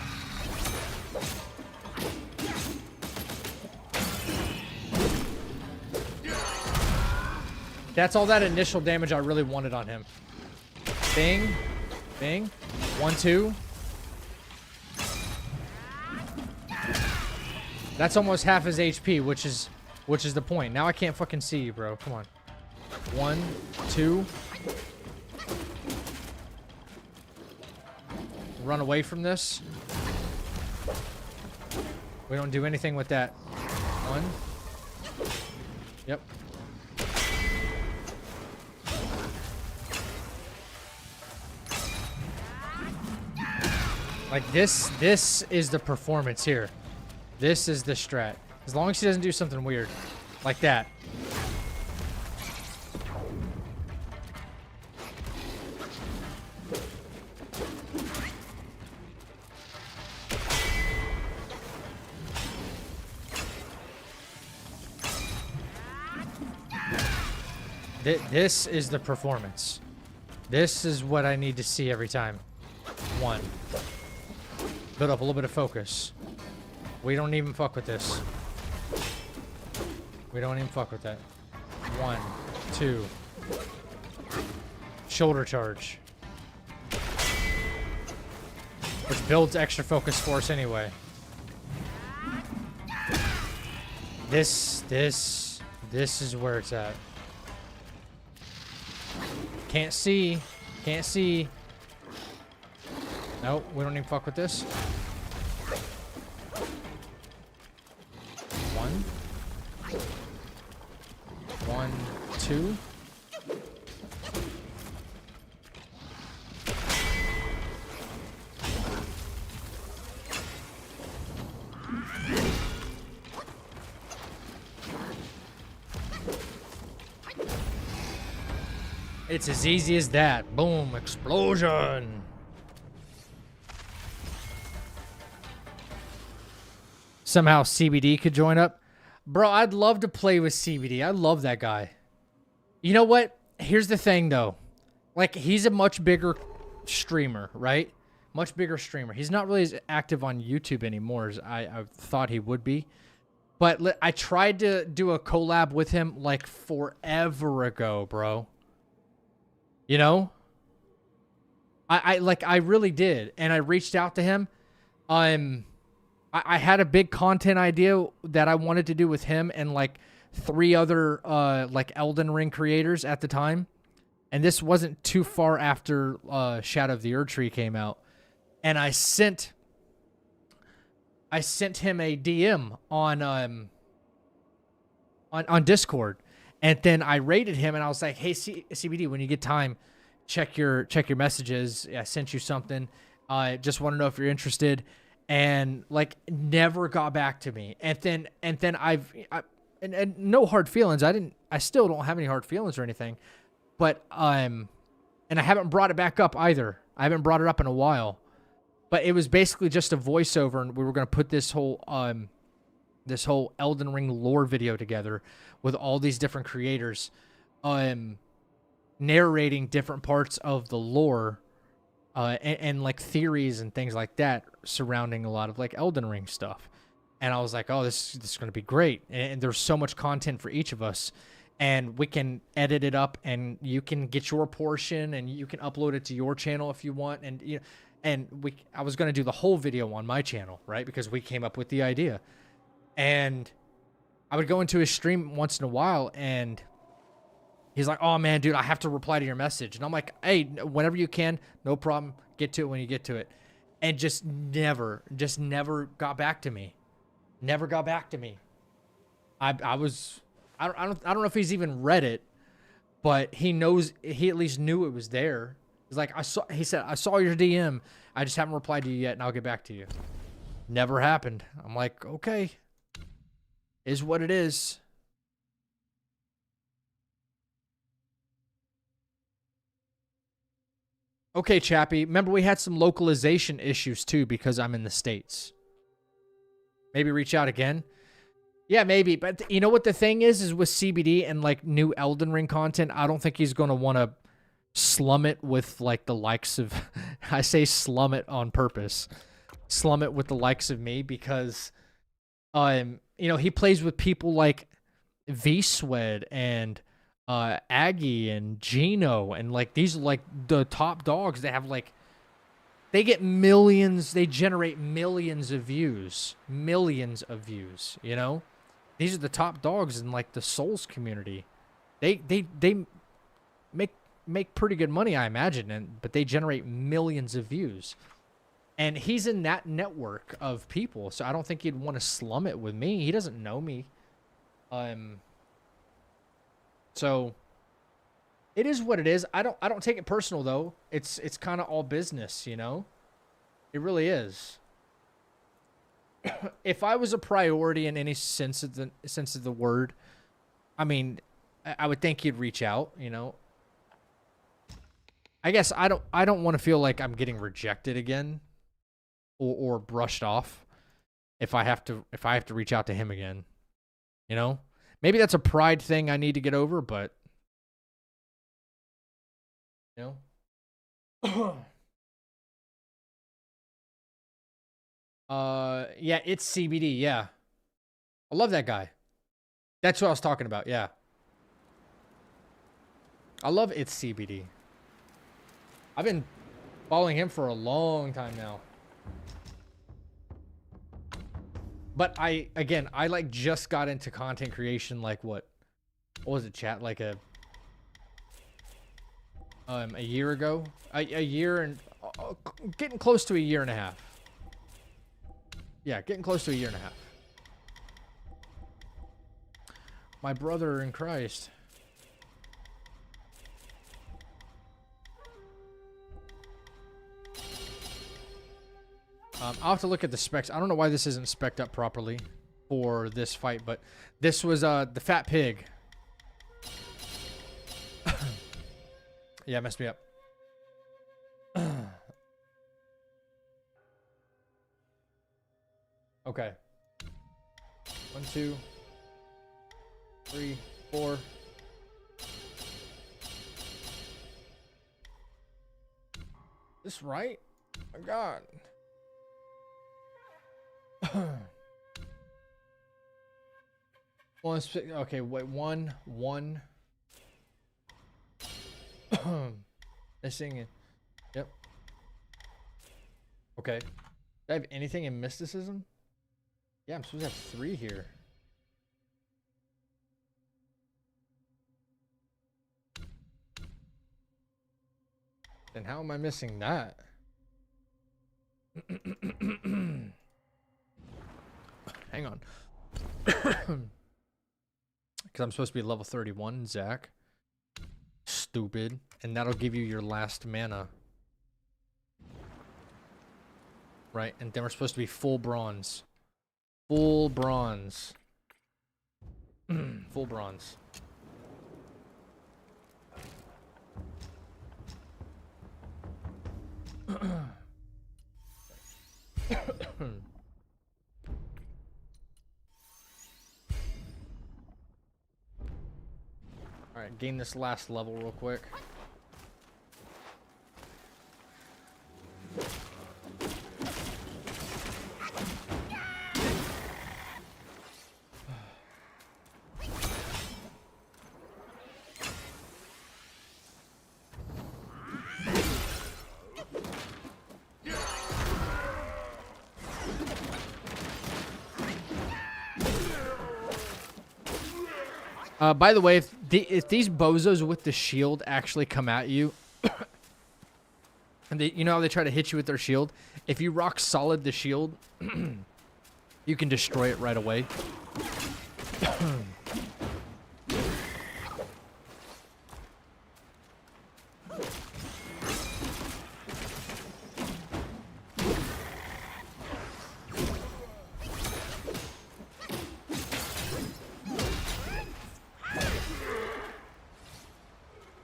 That's all that initial damage I really wanted on him. Bing. Bing. 1, 2. That's almost half his HP, which is the point. Now I can't fucking see you, bro. Come on. 1, 2. Run away from this. We don't do anything with that. 1. Yep. Like this is the performance here. This is the strat. As long as he doesn't do something weird. Like that. This is the performance. This is what I need to see every time. 1. Build up a little bit of focus. We don't even fuck with this. We don't even fuck with that. 1, 2. Shoulder charge. Which builds extra focus for us anyway. This is where it's at. Can't see. Can't see. Nope, we don't even fuck with this. 1. 1, 2. It's as easy as that. Boom, explosion. Somehow CBD could join up. Bro, I'd love to play with CBD. I love that guy. You know what? Here's the thing, though. Like, he's a much bigger streamer, right? Much bigger streamer. He's not really as active on YouTube anymore as I thought he would be. But I tried to do a collab with him, like, forever ago, bro. You know? I really did. And I reached out to him. I had a big content idea that I wanted to do with him and like 3 other like Elden Ring creators at the time. And this wasn't too far after Shadow of the Erdtree came out. And I sent him a DM on Discord. And then I rated him and I was like, "Hey CBD, when you get time, check your messages. I sent you something. I just want to know if you're interested." And like never got back to me. And then and no hard feelings. I still don't have any hard feelings or anything. But and I haven't brought it back up either. I haven't brought it up in a while. But it was basically just a voiceover, and we were going to put this whole Elden Ring lore video together with all these different creators narrating different parts of the lore and like theories and things like that surrounding a lot of like Elden Ring stuff. And I was like, oh, this is going to be great. And there's so much content for each of us, and we can edit it up, and you can get your portion, and you can upload it to your channel if you want. And you know, I was going to do the whole video on my channel, right? Because we came up with the idea. And I would go into his stream once in a while, and he's like, "Oh man, dude, I have to reply to your message." And I'm like, "Hey, whenever you can, no problem. Get to it when you get to it." And just never got back to me. Never got back to me. I don't know if he's even read it, but he at least knew it was there. He's like, he said, "I saw your DM. I just haven't replied to you yet, and I'll get back to you." Never happened. I'm like, okay. Is what it is. Okay, Chappie. Remember, we had some localization issues, too, because I'm in the States. Maybe reach out again? Yeah, maybe. But you know what the thing is with CBD and, like, new Elden Ring content, I don't think he's going to want to slum it with, like, the likes of... I say slum it on purpose. Slum it with the likes of me because, you know, he plays with people like V-Swed and Aggie and Gino, and like these are like the top dogs that have like they get millions, they generate millions of views, you know? These are the top dogs in like the Souls community. They make pretty good money, I imagine, but they generate millions of views. And he's in that network of people, so I don't think he'd want to slum it with me. He doesn't know me. So it is what it is. I don't take it personal though. It's kind of all business, you know? It really is. If I was a priority in any sense of the word, I mean, I would think he'd reach out, you know? I guess I don't want to feel like I'm getting rejected again or brushed off if I have to reach out to him again. You know? Maybe that's a pride thing I need to get over, but you know? Yeah, it's CBD, yeah. I love that guy. That's what I was talking about, yeah. I love It's CBD. I've been following him for a long time now. But I like just got into content creation like what was it, chat? Like a year ago? A year and getting close to a year and a half. Yeah, getting close to a year and a half. My brother in Christ. I'll have to look at the specs. I don't know why this isn't spec'd up properly for this fight, but this was the fat pig. Yeah, it messed me up. Okay. 1, 2, 3, 4. This right? Oh my God. Okay, wait, one. Missing it. Yep. Okay. Do I have anything in mysticism? Yeah, I'm supposed to have 3 here. Then how am I missing that? Hang on. Because I'm supposed to be level 31, Zach. Stupid. And that'll give you your last mana. Right, and then we're supposed to be full bronze. Full bronze. Full bronze. Alright, gain this last level real quick. By the way, if these bozos with the shield actually come at you, and you know how they try to hit you with their shield? If you rock solid the shield, you can destroy it right away.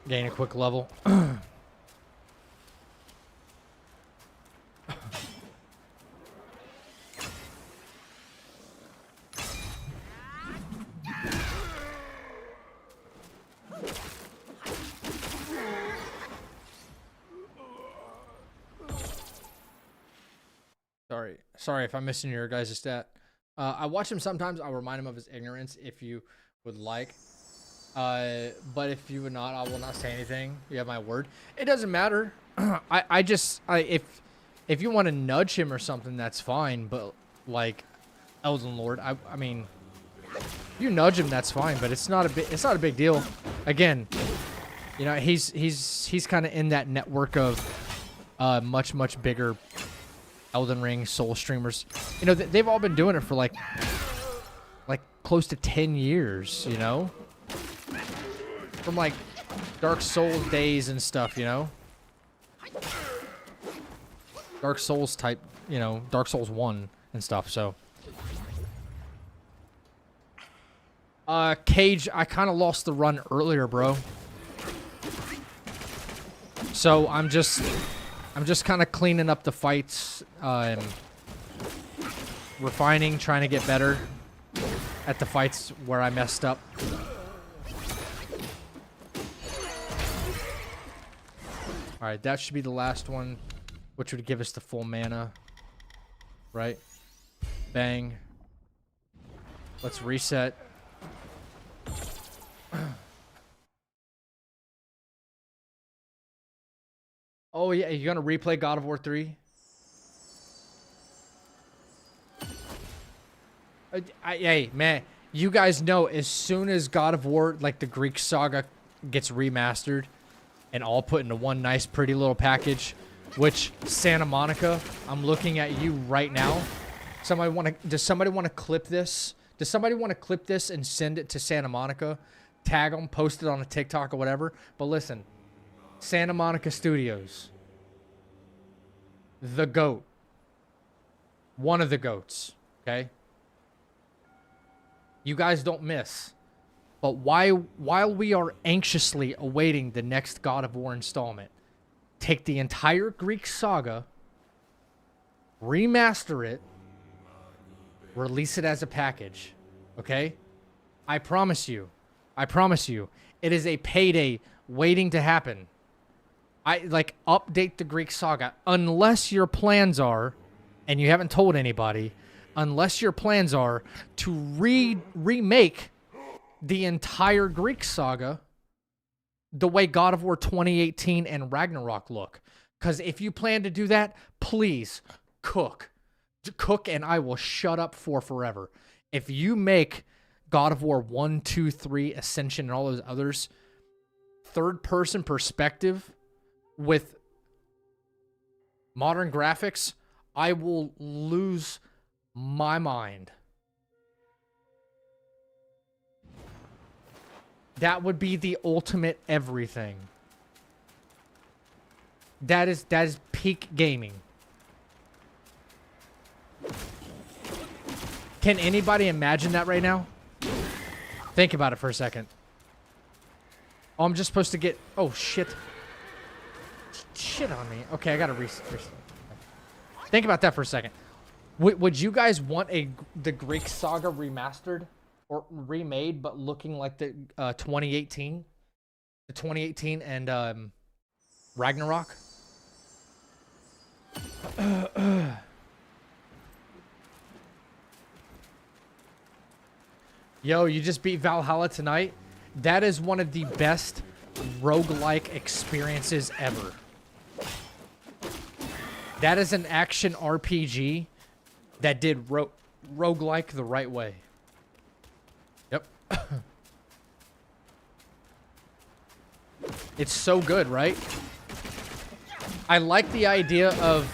Gain a quick level. Sorry if I'm missing your guys' stat. I watch him sometimes. I'll remind him of his ignorance if you would like. But if you would not, I will not say anything. You have my word. It doesn't matter. If you want to nudge him or something, that's fine. But like, Elden Lord, I mean, you nudge him, that's fine. But it's not a big deal. Again, you know, he's kind of in that network of much bigger Elden Ring Soul streamers. You know, they've all been doing it for like close to 10 years. You know. From like Dark Souls days and stuff, you know? Dark Souls type, you know, Dark Souls 1 and stuff, so. Cage, I kind of lost the run earlier, bro. So I'm just kind of cleaning up the fights, and refining, trying to get better at the fights where I messed up. Alright, that should be the last one, which would give us the full mana. Right? Bang. Let's reset. Oh yeah, you gonna replay God of War 3? Hey, man, you guys know as soon as God of War, like the Greek Saga, gets remastered and all put into one nice pretty little package, which Santa Monica, I'm looking at you right now. Does somebody want to clip this? Does somebody want to clip this and send it to Santa Monica? Tag them, post it on a TikTok or whatever. But listen, Santa Monica Studios, the GOAT, one of the GOATs, okay? You guys don't miss. But while we are anxiously awaiting the next God of War installment, take the entire Greek Saga, remaster it, release it as a package, okay? I promise you, it is a payday waiting to happen. Update the Greek Saga, unless your plans are, and you haven't told anybody, unless your plans are to remake the entire Greek Saga the way God of War 2018 and Ragnarok look. Because if you plan to do that, please cook and I will shut up for forever. If you make God of War 1, 2, 3, Ascension, and all those others third-person perspective with modern graphics, I will lose my mind. That would be the ultimate everything. That is peak gaming. Can anybody imagine that right now? Think about it for a second. Oh, I'm just supposed to get... Oh, shit. Shit on me. Okay, I gotta reset. Think about that for a second. Would you guys want the Greek Saga remastered? Or remade, but looking like the 2018? The 2018 and Ragnarok? Yo, you just beat Valhalla tonight? That is one of the best roguelike experiences ever. That is an action RPG that did roguelike the right way. Yep. It's so good, right? I like the idea of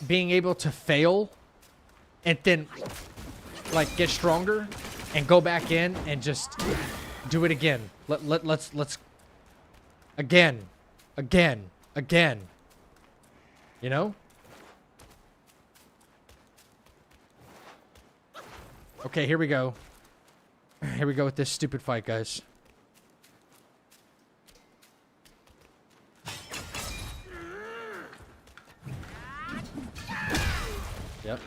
being able to fail and then like get stronger and go back in and just do it again. Let's again. You know? Okay, here we go. Here we go with this stupid fight, guys. Yep.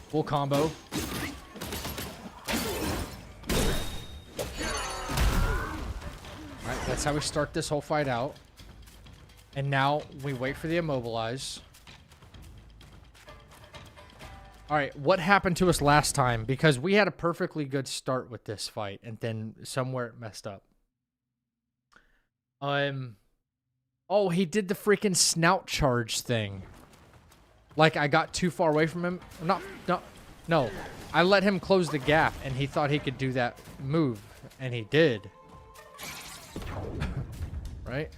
Full combo. Alright, that's how we start this whole fight out. And now we wait for the immobilize. All right, what happened to us last time? Because we had a perfectly good start with this fight, and then somewhere it messed up. Oh, he did the freaking snout charge thing. Like, I got too far away from him. No. I let him close the gap, and he thought he could do that move, and he did. Right?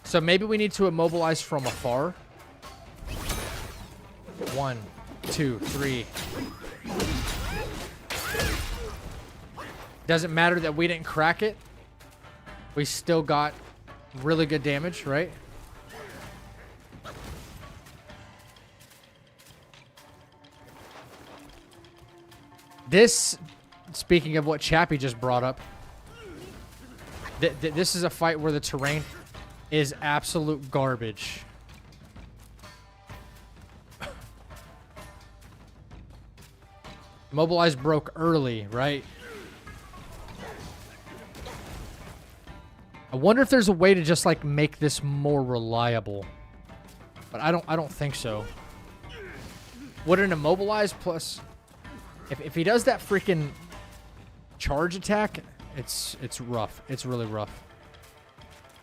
So maybe we need to immobilize from afar. 1, 2, 3. Doesn't matter that we didn't crack it. We still got really good damage, right? This, speaking of what Chappie just brought up, this is a fight where the terrain is absolute garbage. Mobilize broke early, right? I wonder if there's a way to just like make this more reliable. But I don't think so. Would an immobilize plus if he does that freaking charge attack, it's rough. It's really rough.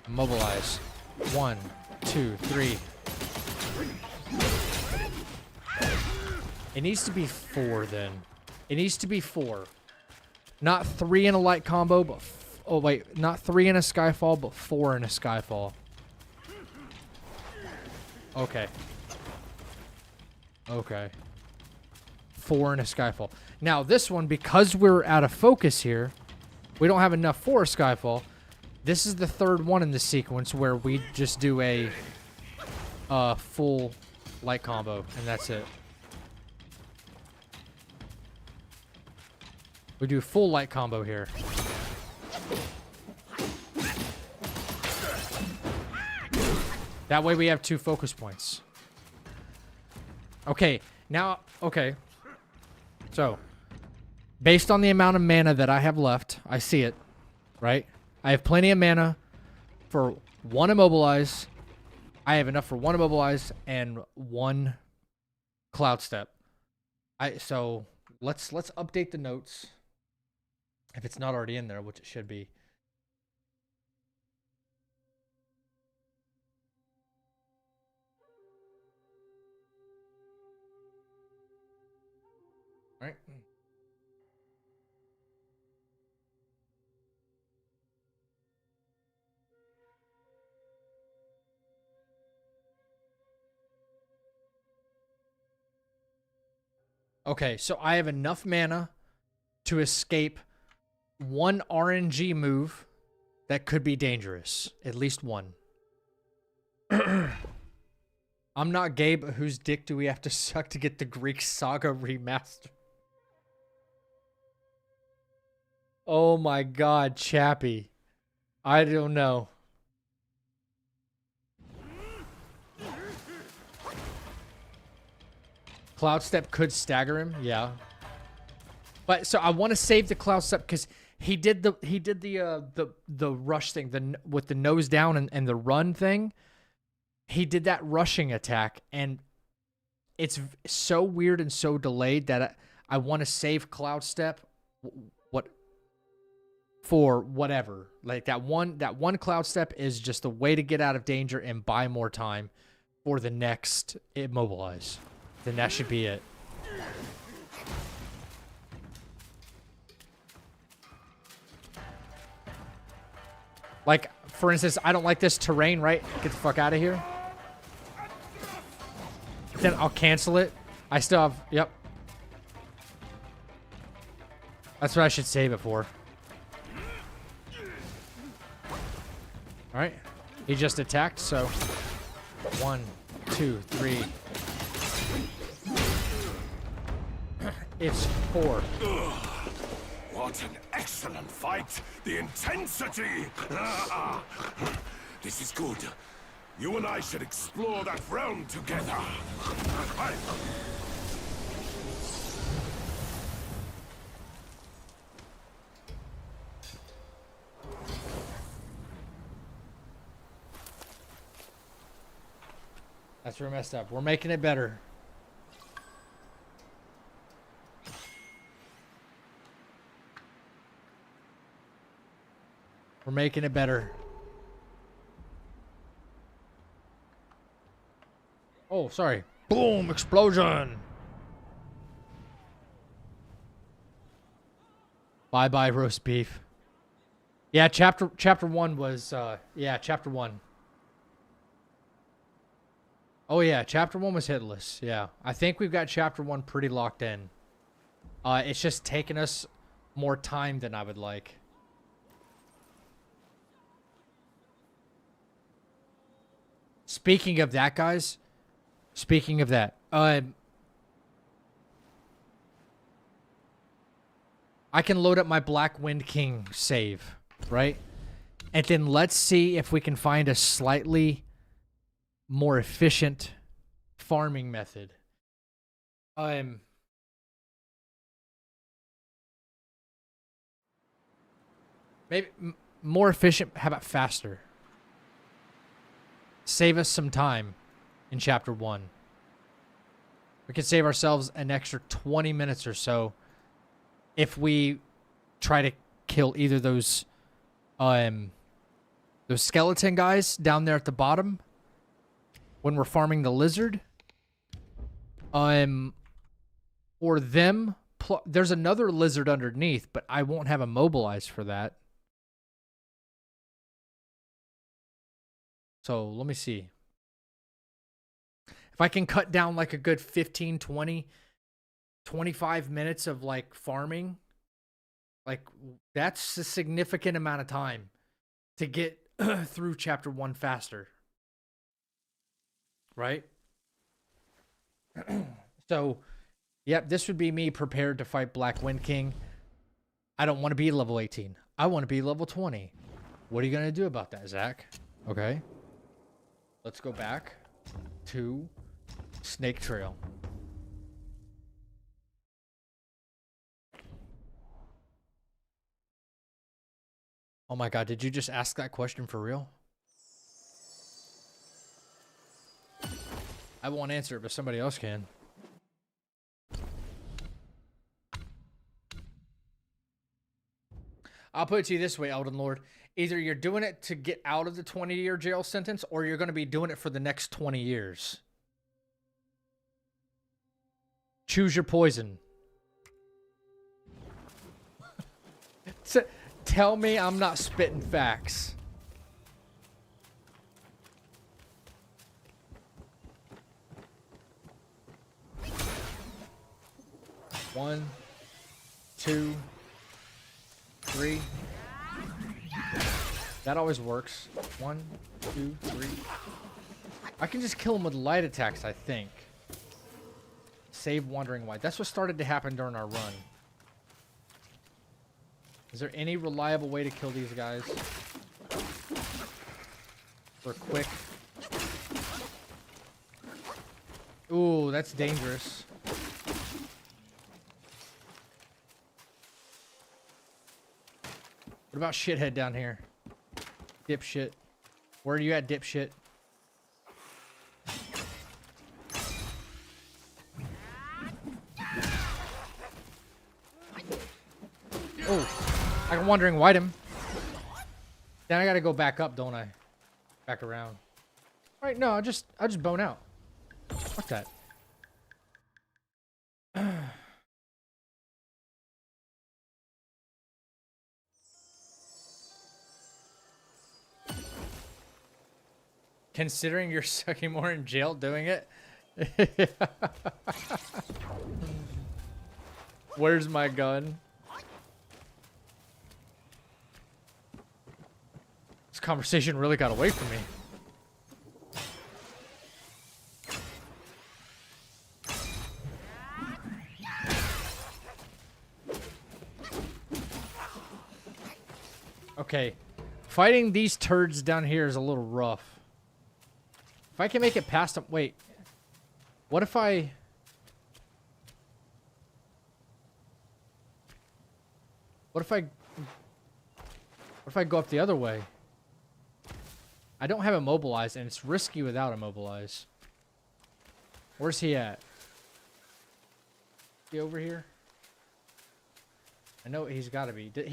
Immobilize. 1, 2, 3. It needs to be 4 then. It needs to be 4. Not 3 in a light combo, but oh wait, not 3 in a Skyfall, but 4 in a Skyfall. Okay. Okay. 4 in a Skyfall. Now this one, because we're out of focus here, we don't have enough for a Skyfall. This is the third one in the sequence where we just do a full light combo, and that's it. We do full light combo here. That way we have 2 focus points. Okay, now, okay. So, based on the amount of mana that I have left, I see it, right? I have plenty of mana for 1 immobilize. I have enough for 1 immobilize and 1 cloud step. So let's update the notes. If it's not already in there, which it should be. All right. Okay, so I have enough mana to escape 1 RNG move that could be dangerous. At least 1. I'm not gay, but whose dick do we have to suck to get the Greek Saga remaster? Oh my god, Chappie. I don't know. Cloud Step could stagger him, yeah. But so I want to save the Cloud Step because he did the rush thing, with the nose down and the run thing. He did that rushing attack, and it's so weird and so delayed that I want to save Cloud Step for whatever. Like that one Cloud Step is just a way to get out of danger and buy more time for the next immobilize. Then that should be it. Like, for instance, I don't like this terrain, right? Get the fuck out of here. Then I'll cancel it. I still have... Yep. That's what I should save it for. Alright. He just attacked, so... 1, 2, 3... It's 4. What an excellent fight! The intensity! This is good. You and I should explore that realm together. That's where we messed up. We're making it better. We're making it better. Oh, sorry. Boom! Explosion! Bye-bye, roast beef. Yeah, chapter 1 was, yeah, chapter 1. Oh, yeah, chapter 1 was hitless. Yeah, I think we've got chapter 1 pretty locked in. It's just taken us more time than I would like. Speaking of that, guys. Speaking of that. I can load up my Black Wind King save, right? And then let's see if we can find a slightly more efficient farming method. Maybe more efficient. How about faster? Save us some time in chapter 1. We could save ourselves an extra 20 minutes or so if we try to kill either those skeleton guys down there at the bottom when we're farming the lizard, or them. There's another lizard underneath, but I won't have immobilized for that. So let me see. If I can cut down like a good 15, 20, 25 minutes of like farming, like that's a significant amount of time to get through chapter 1 faster. Right? So, yep, this would be me prepared to fight Black Wind King. I don't want to be level 18. I want to be level 20. What are you going to do about that, Zach? Okay. Let's go back to Snake Trail. Oh my god, did you just ask that question for real? I won't answer it, but somebody else can. I'll put it to you this way, Elden Lord. Either you're doing it to get out of the 20-year jail sentence, or you're going to be doing it for the next 20 years. Choose your poison. Tell me I'm not spitting facts. One, 2, 3. That always works. 1, 2, 3. I can just kill him with light attacks, I think. Save Wandering White. That's what started to happen during our run. Is there any reliable way to kill these guys? For quick. Ooh, that's dangerous. What about shithead down here? Dipshit. Where are you at, dipshit? Oh, I'm Wandering White him. Then I gotta go back up, don't I? Back around. All right, no, I'll just bone out. Fuck that. Considering you're sucking more in jail doing it. Where's my gun? This conversation really got away from me. Okay. Fighting these turds down here is a little rough. If I can make it past them... Wait. What if I... What if I go up the other way? I don't have immobilize, and it's risky without immobilize. Where's he at? He over here? I know he's got to be. Does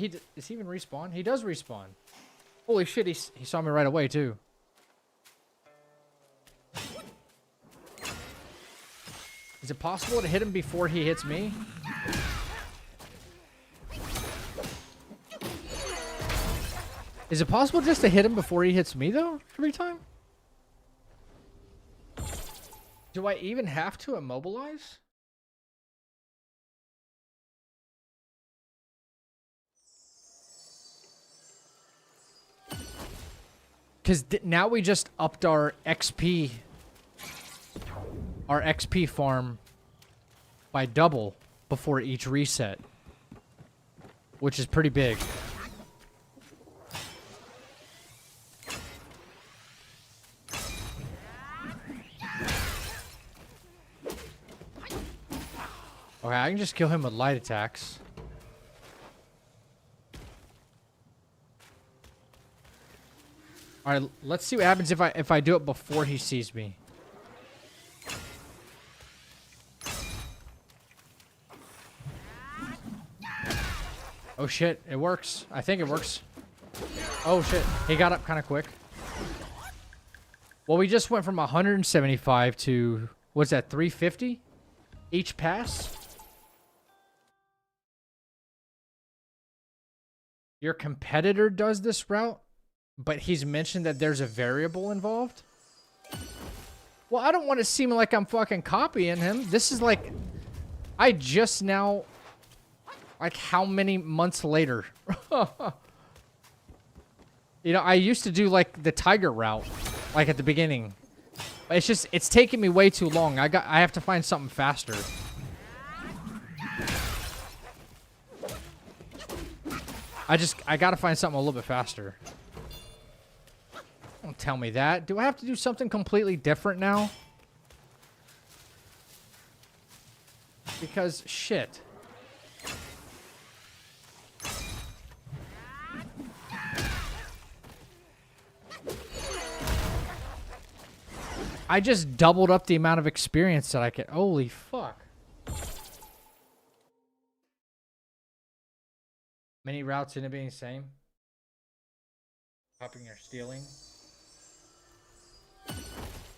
he even respawn? He does respawn. Holy shit, he saw me right away, too. Is it possible to hit him before he hits me? Is it possible just to hit him before he hits me, though, every time? Do I even have to immobilize? Because now we just upped our XP farm by double before each reset, which is pretty big. Okay, I can just kill him with light attacks. All right, let's see what happens if I do it before he sees me. Oh shit, it works. I think it works. Oh shit, he got up kind of quick. Well, we just went from 175 to, what's that, 350 each pass? Your competitor does this route, but he's mentioned that there's a variable involved? Well, I don't want to seem like I'm fucking copying him. This is like, I just now, like how many months later? You know, I used to do like the tiger route, like at the beginning. But it's just, it's taking me way too long. I have to find something faster. I gotta find something a little bit faster. Don't tell me that. Do I have to do something completely different now? Because, shit. I just doubled up the amount of experience that I can. Holy fuck. Many routes in it being the same. Copying or stealing.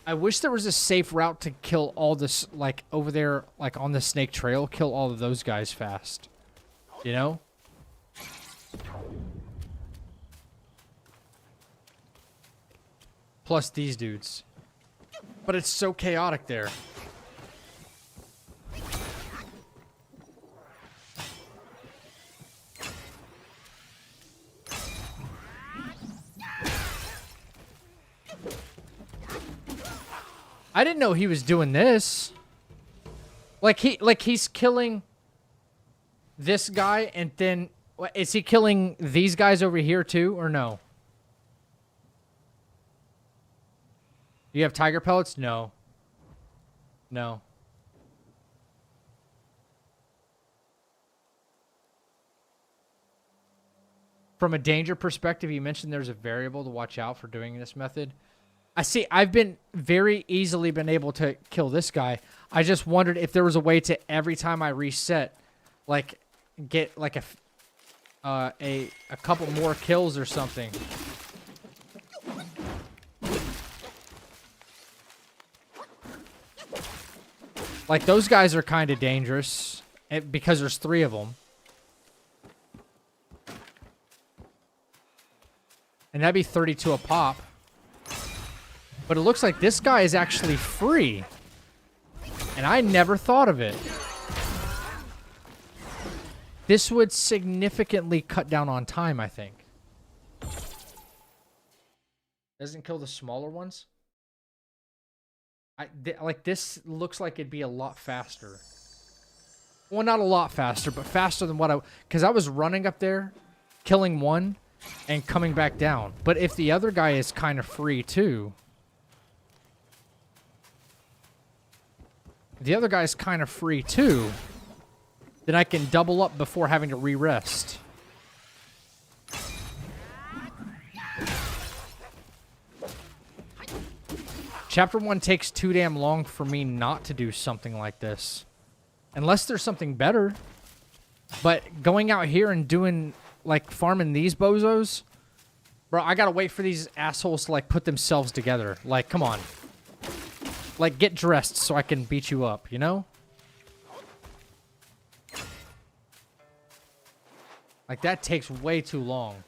I wish there was a safe route to kill all this, like, over there, like, on the snake trail. Kill all of those guys fast. You know? Plus these dudes. But it's so chaotic there. I didn't know he was doing this. Like he's killing this guy and then is he killing these guys over here too or no? You have tiger pellets? No. No. From a danger perspective, you mentioned there's a variable to watch out for doing this method. I see. I've been very easily been able to kill this guy. I just wondered if there was a way to every time I reset, like get like a couple more kills or something. Like those guys are kind of dangerous because there's 3 of them. And that'd be 32 a pop. But it looks like this guy is actually free. And I never thought of it. This would significantly cut down on time, I think. Doesn't kill the smaller ones? Like, this looks like it'd be a lot faster. Well, not a lot faster, but faster than what I... Because I was running up there, killing one, and coming back down. But if the other guy is kind of free, too... The other guy's kind of free, too. Then I can double up before having to re-rest. Chapter 1 takes too damn long for me not to do something like this. Unless there's something better. But going out here and doing, like, farming these bozos... Bro, I gotta wait for these assholes to, like, put themselves together. Like, come on. Like, get dressed so I can beat you up, you know? Like, that takes way too long.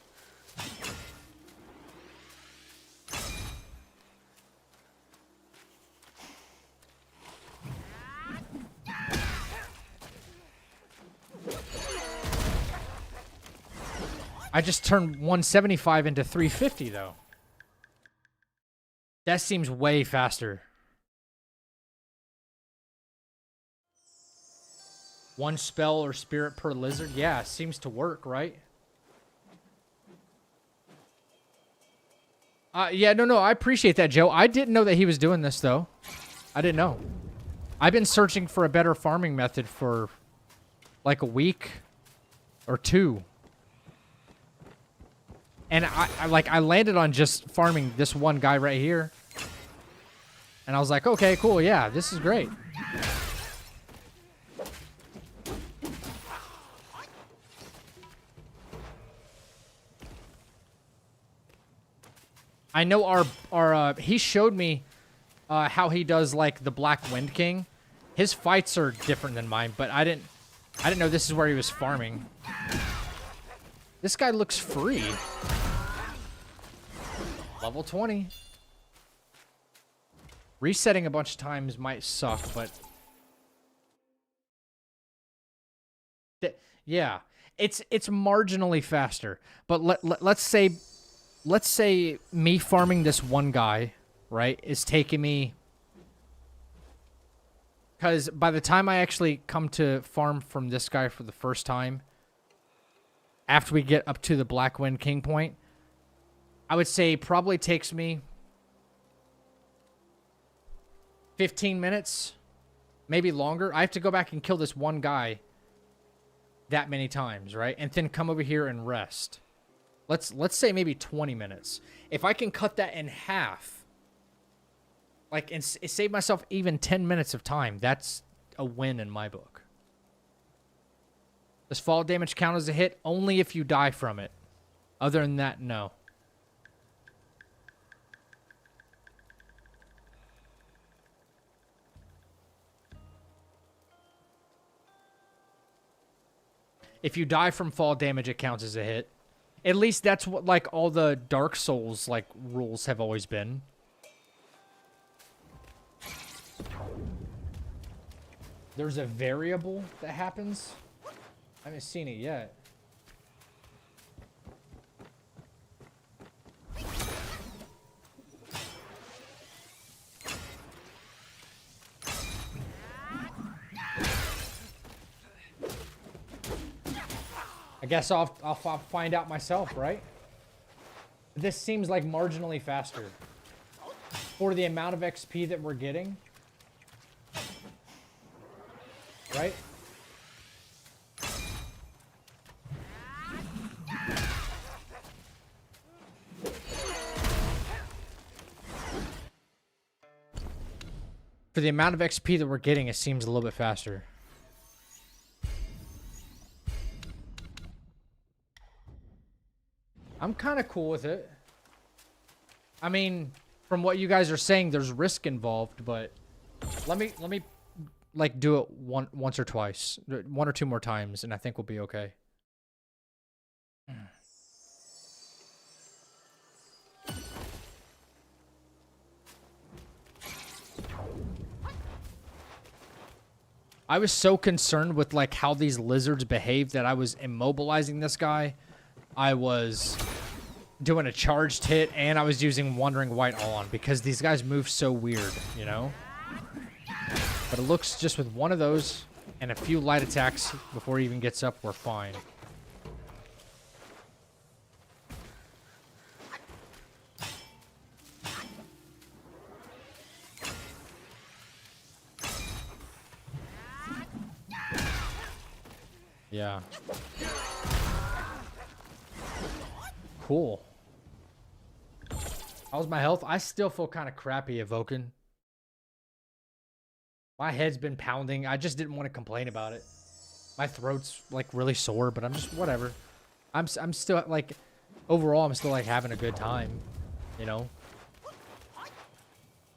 I just turned 175 into 350, though. That seems way faster. One spell or spirit per lizard? Yeah, seems to work, right? Yeah, no, I appreciate that, Joe. I didn't know that he was doing this, though. I didn't know. I've been searching for a better farming method for, like, a week or two. And I landed on just farming this one guy right here. And I was like, okay, cool, yeah, this is great. I know he showed me how he does, like, the Black Wind King. His fights are different than mine, but I didn't know this is where he was farming. This guy looks free. Level 20. Resetting a bunch of times might suck, but... yeah. It's marginally faster. But let's say me farming this one guy, right, is taking me... Because by the time I actually come to farm from this guy for the first time, after we get up to the Black Wind King point, I would say probably takes me 15 minutes, maybe longer. I have to go back and kill this one guy that many times, right? And then come over here and rest. Let's say maybe 20 minutes. If I can cut that in half, like, and save myself even 10 minutes of time, that's a win in my book. Does fall damage count as a hit? Only if you die from it. Other than that, no. If you die from fall damage, it counts as a hit. At least that's what, like, all the Dark Souls, like, rules have always been. There's a variable that happens. I haven't seen it yet. I guess I'll find out myself, right? This seems like marginally faster for the amount of XP that we're getting, right? For the amount of XP that we're getting, it seems a little bit faster. I'm kind of cool with it. I mean, from what you guys are saying, there's risk involved, but let me like do it once or twice, one or two more times, and I think we'll be okay. I was so concerned with, like, how these lizards behave that I was immobilizing this guy. I was doing a charged hit, and I was using Wandering White on because these guys move so weird, you know? But it looks just with one of those and a few light attacks before he even gets up, we're fine. Yeah. Cool. How's my health? I still feel kind of crappy evoking. My head's been pounding. I just didn't want to complain about it. My throat's like really sore, but I'm just whatever. I'm still like overall I'm still like having a good time, you know.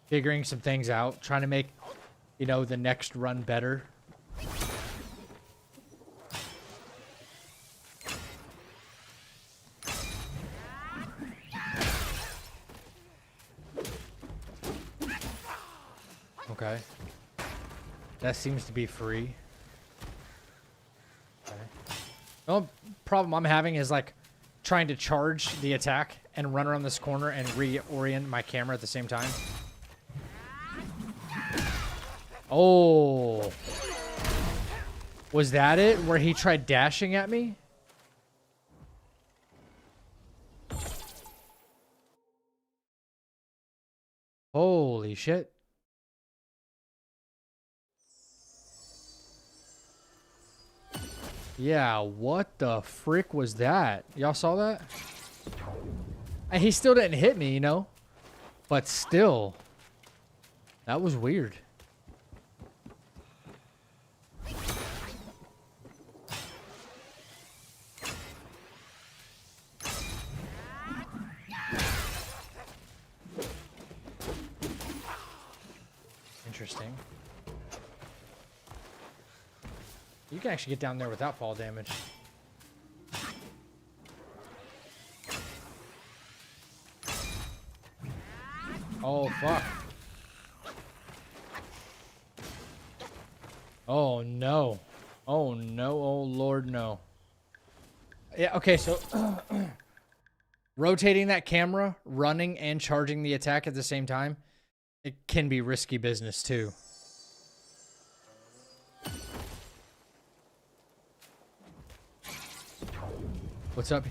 Figuring some things out, trying to make, you know, the next run better. Okay. That seems to be free. Okay. The only problem I'm having is like trying to charge the attack and run around this corner and reorient my camera at the same time. Oh. Was that it? Where he tried dashing at me? Holy shit. Yeah, what the frick was that? Y'all saw that? And he still didn't hit me, you know? But still. That was weird. Interesting. You can actually get down there without fall damage. Oh, fuck. Oh, no. Oh, no. Oh, Lord, no. Yeah, okay, so... rotating that camera, running, and charging the attack at the same time, it can be risky business, too. What's up?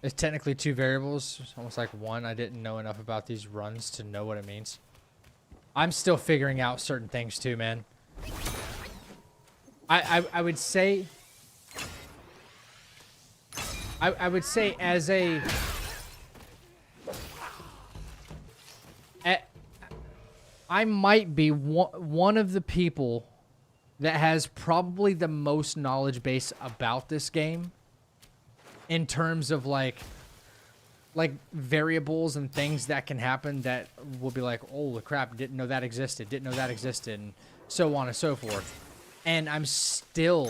It's technically 2 variables. It's almost like 1. I didn't know enough about these runs to know what it means. I'm still figuring out certain things too, man. I would say... I would say as a... I might be one of the people that has probably the most knowledge base about this game. In terms of like variables and things that can happen that will be like, holy crap, didn't know that existed, and so on and so forth. And I'm still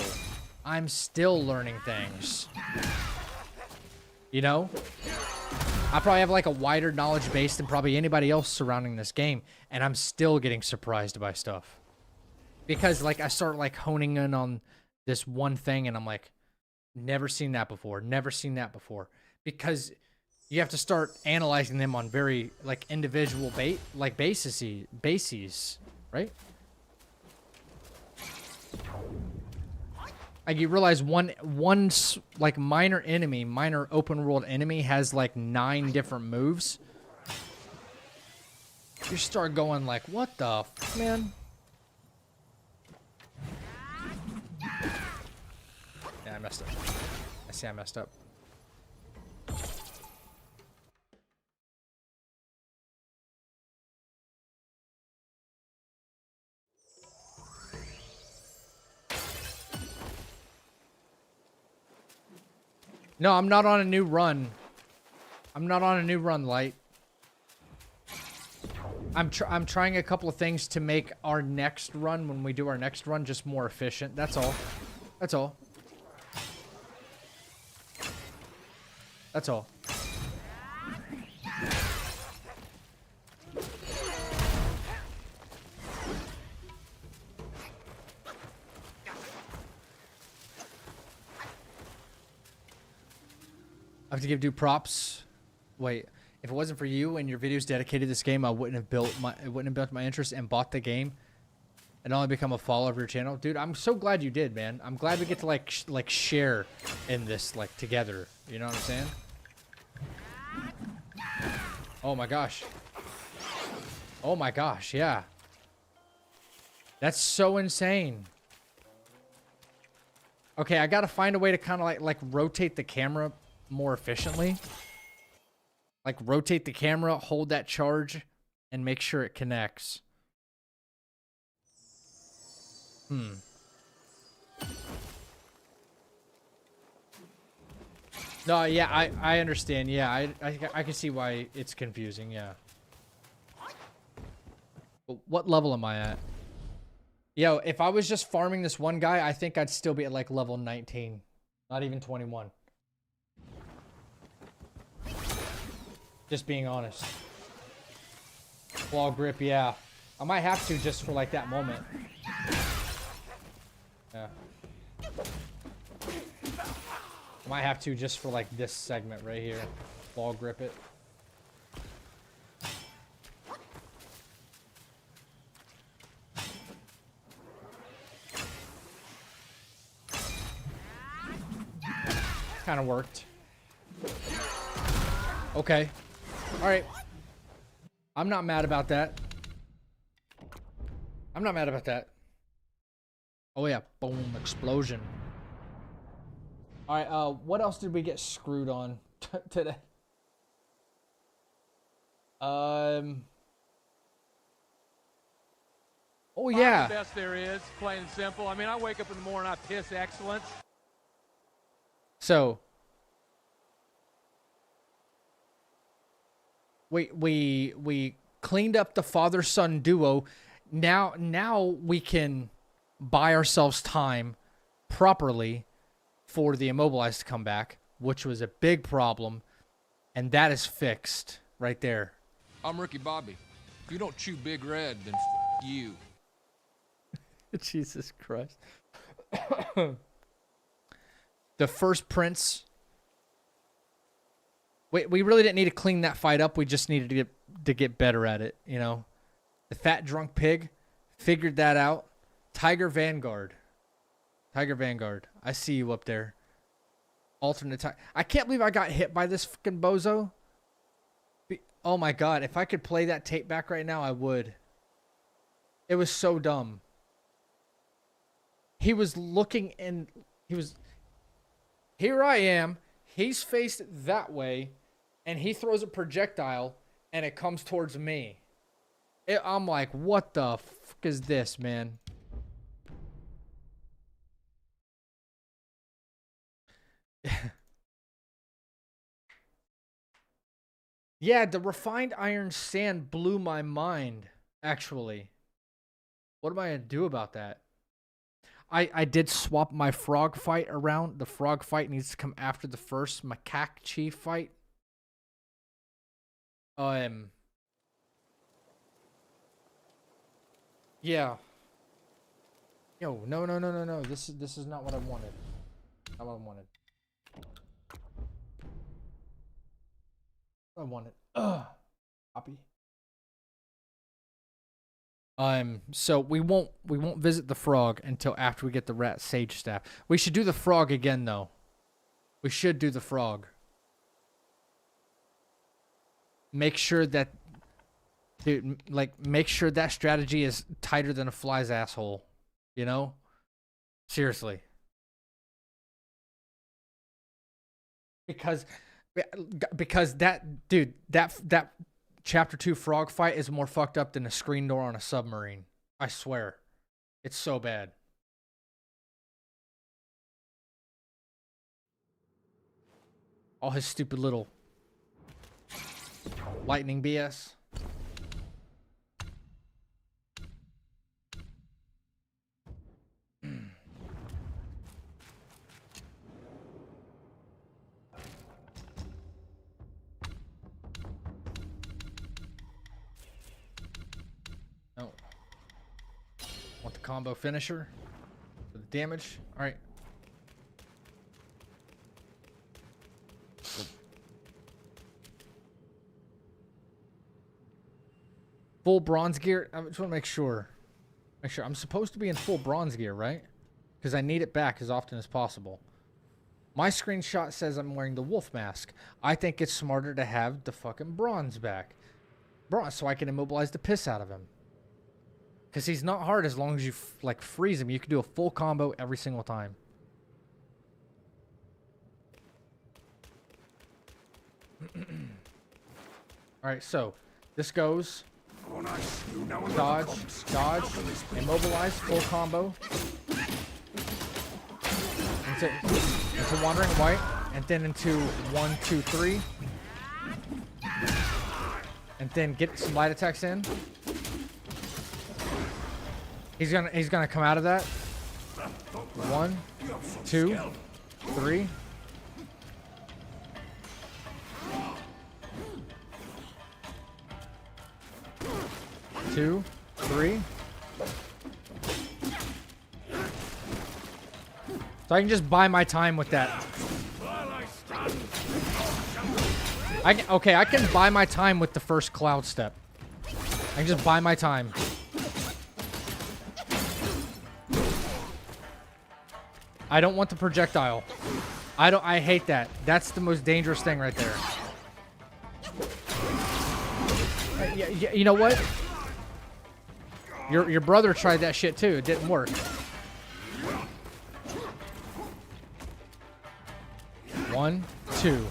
learning things. You know? I probably have like a wider knowledge base than probably anybody else surrounding this game, and I'm still getting surprised by stuff. Because like I start like honing in on this one thing and I'm like, never seen that before. Never seen that before. Because you have to start analyzing them on very like individual bases, right? Like you realize one like minor open world enemy has like 9 different moves. You start going like, what the f, man? Yeah, I messed up. I see I messed up. No, I'm not on a new run. I'm not on a new run, Light. I'm trying a couple of things to make our next run, when we do our next run, just more efficient. That's all. That's all. That's all. I have to give due props. Wait, if it wasn't for you and your videos dedicated to this game, I wouldn't have built my interest and bought the game and only become a follower of your channel. Dude, I'm so glad you did, man. I'm glad we get to like share in this like together. You know what I'm saying? Oh my gosh. Oh my gosh, yeah. That's so insane. Okay, I got to find a way to kind of like rotate the camera more efficiently. Like, rotate the camera, hold that charge, and make sure it connects. No, yeah, I understand. Yeah, I can see why it's confusing, yeah. But what level am I at? Yo, if I was just farming this one guy, I think I'd still be at, like, level 19. Not even 21. Just being honest. Claw grip, yeah. I might have to just for, like, that moment. Yeah. I might have to just for, like, this segment right here. Claw grip it. Kind of worked. Okay. All right. I'm not mad about that. I'm not mad about that. Oh yeah, boom, explosion. All right, what else did we get screwed on today? Oh yeah. The best there is, plain and simple. I mean, I wake up in the morning, I piss excellence. So we cleaned up the father-son duo. Now we can buy ourselves time properly for the immobilized to come back, which was a big problem, and that is fixed right there. I'm Ricky Bobby. If you don't chew Big Red, then you. Jesus Christ. The first prince. We really didn't need to clean that fight up. We just needed to get better at it, you know. The fat drunk pig figured that out. Tiger Vanguard. I see you up there. Alternate time. I can't believe I got hit by this fucking bozo. Oh my god, if I could play that tape back right now, I would. It was so dumb. He was looking and he was... Here I am. He's faced that way, and he throws a projectile, and it comes towards me. I'm like, what the fuck is this, man? Yeah, the refined iron sand blew my mind, actually. What am I going to do about that? I did swap my frog fight around. The frog fight needs to come after the first macaque chief fight. Yeah. Yo, no. This is not what I wanted. Not what I wanted. I wanted. Copy. So we won't visit the frog until after we get the rat sage staff. We should do the frog again though. We should do the frog. Make sure that, dude, like, make sure that strategy is tighter than a fly's asshole. You know? Seriously. Because that, dude, that Chapter 2 frog fight is more fucked up than a screen door on a submarine. I swear. It's so bad. All his stupid little lightning BS. No. Want the combo finisher for the damage? All right. Full bronze gear. I just want to make sure. I'm supposed to be in full bronze gear, right? Because I need it back as often as possible. My screenshot says I'm wearing the wolf mask. I think it's smarter to have the fucking bronze back. Bronze, so I can immobilize the piss out of him. Because he's not hard as long as you, like, freeze him. You can do a full combo every single time. All right, so this goes Oh, nice. You know another dodge, comps. dodge, How can this be? immobilize, full combo. Into Wandering White, and then into 1, 2, 3. And then get some light attacks in. He's gonna come out of that. 1, 2, 3. 2, 3. So I can just buy my time with that. I can buy my time with the first cloud step. I can just buy my time. I don't want the projectile. I hate that. That's the most dangerous thing right there. You know what? Your brother tried that shit too. It didn't work. 1, 2. Your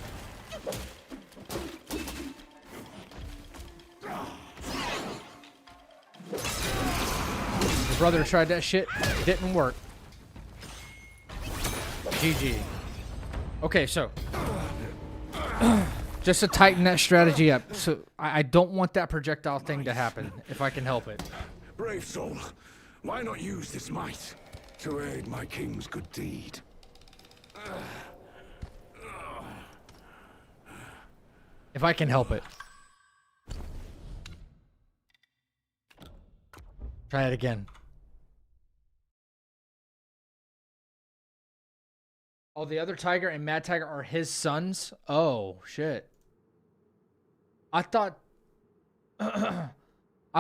brother tried that shit. It didn't work. GG. Okay, so just to tighten that strategy up. So I don't want that projectile thing to happen if I can help it. Brave soul, why not use this might to aid my king's good deed? If I can help it. Try it again. Oh, the other tiger and Mad Tiger are his sons? Oh, shit. I thought I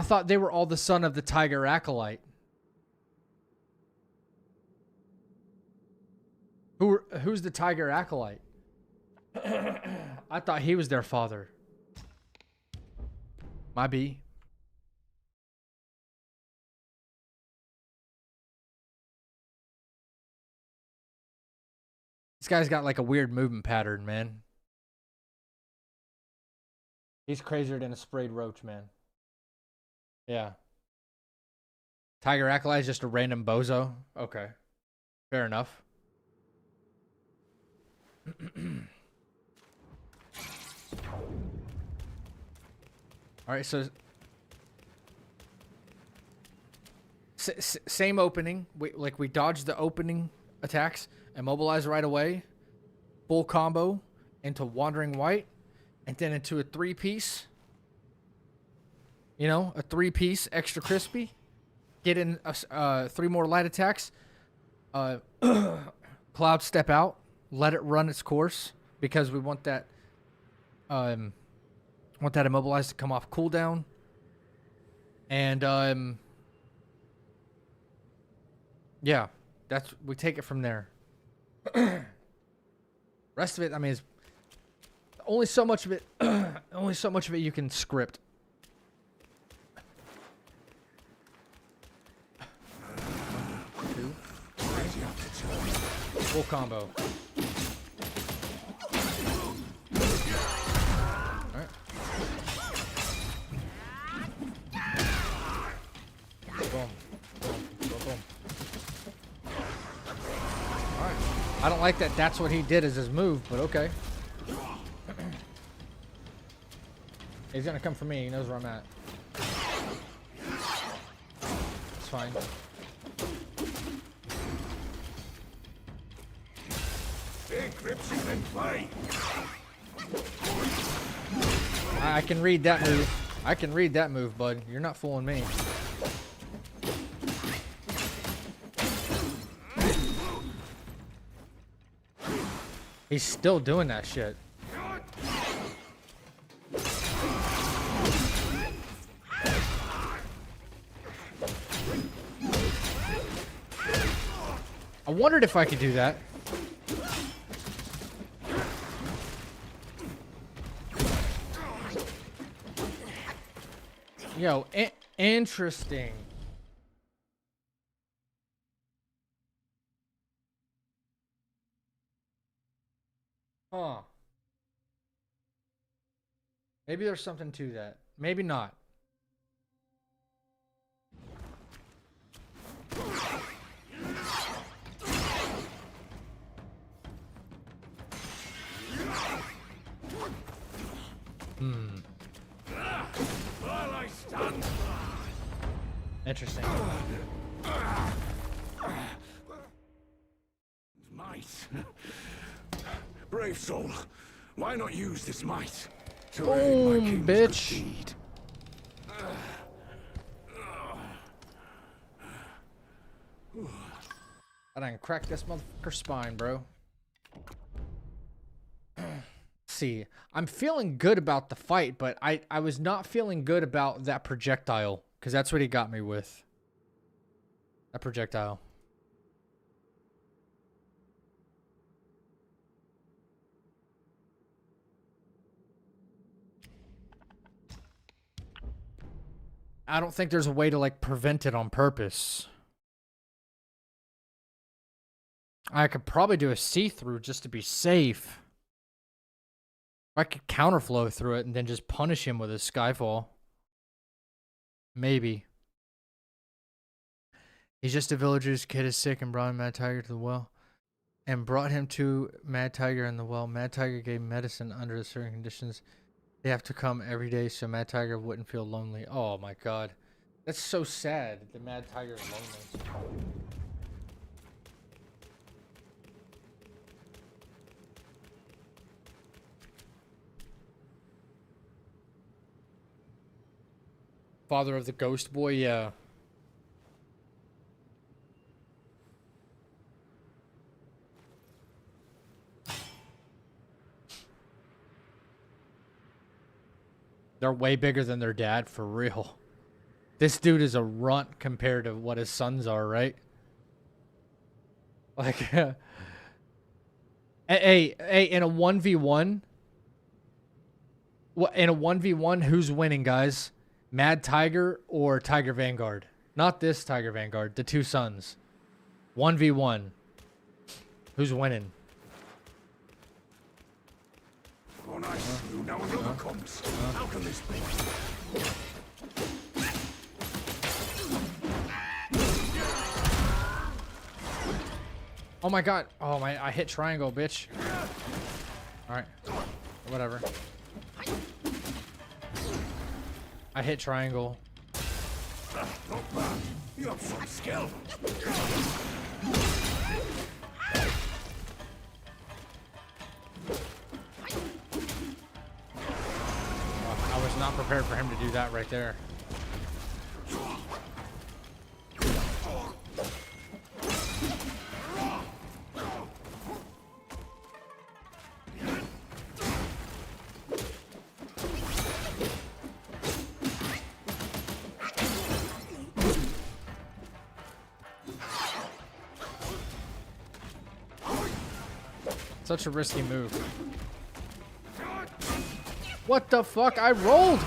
thought they were all the son of the tiger acolyte. Who's the tiger acolyte? I thought he was their father. Might be. This guy's got like a weird movement pattern, man. He's crazier than a sprayed roach, man. Yeah. Tiger Acolyte is just a random bozo? Okay. Fair enough. Alright, so... same opening. We dodged the opening attacks. Immobilize right away. Full combo into Wandering White. And then into a 3-piece. You know, a 3-piece extra crispy. Get in 3 more light attacks. Cloud step out. Let it run its course. Because we want that immobilize to come off cooldown. And yeah, we take it from there. Rest of it, I mean, is only so much of it. Only so much of it you can script. Two. Full combo. All right. Boom. Boom. Boom. Alright. I don't like that that's what he did as his move, but okay. He's gonna come for me, he knows where I'm at. It's fine. I can read that move. I can read that move, bud. You're not fooling me. He's still doing that shit. I wondered if I could do that. Yo, interesting. Huh. Maybe there's something to that. Maybe not. Interesting. Might. Brave soul, why not use this might to aid my Boom, king's bitch. good deed? I done cracked this motherfucker's spine, bro. See, I'm feeling good about the fight, but I was not feeling good about that projectile, because that's what he got me with. That projectile. I don't think there's a way to, like, prevent it on purpose. I could probably do a see-through just to be safe. I could counterflow through it and then just punish him with a Skyfall. Maybe. He's just a villager's kid is sick and brought Mad Tiger to the well. And brought him to Mad Tiger in the well. Mad Tiger gave medicine under certain conditions. They have to come every day so Mad Tiger wouldn't feel lonely. Oh my god. That's so sad. The Mad Tiger is lonely. Father of the Ghost Boy, yeah. They're way bigger than their dad, for real. This dude is a runt compared to what his sons are, right? Like, hey, in a 1v1, in a 1v1, who's winning, guys? Mad Tiger or Tiger Vanguard? Not this Tiger Vanguard, the two sons. 1v1. Who's winning? Oh, nice. Now another comes. How can this be? Oh my god. Oh my, I hit triangle, bitch. Alright. Whatever. I hit triangle. Not bad. You have some skill. I was not prepared for him to do that right there. Such a risky move. What the fuck? I rolled!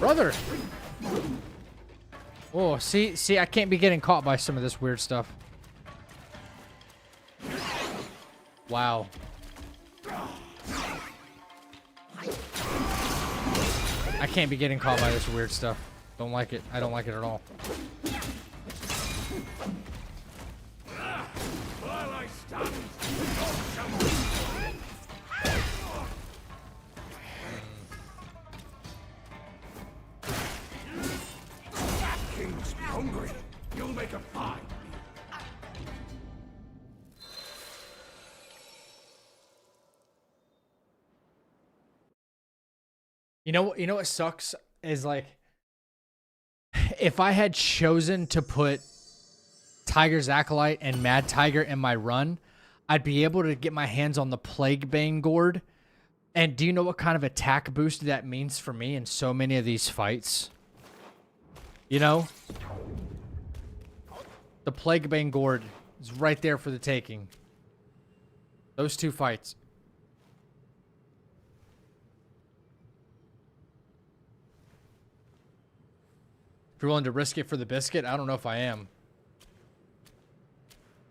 Brother! Oh, see, I can't be getting caught by some of this weird stuff. Wow. I can't be getting caught by this weird stuff. Don't like it. I don't like it at all. King must be hungry. You'll make a pie. You know what sucks is, like, if I had chosen to put Tiger's Acolyte and Mad Tiger in my run, I'd be able to get my hands on the Plaguebane Gourd. And do you know what kind of attack boost that means for me in so many of these fights? You know? The Plaguebane Gourd is right there for the taking. Those two fights. If you're willing to risk it for the biscuit, I don't know if I am.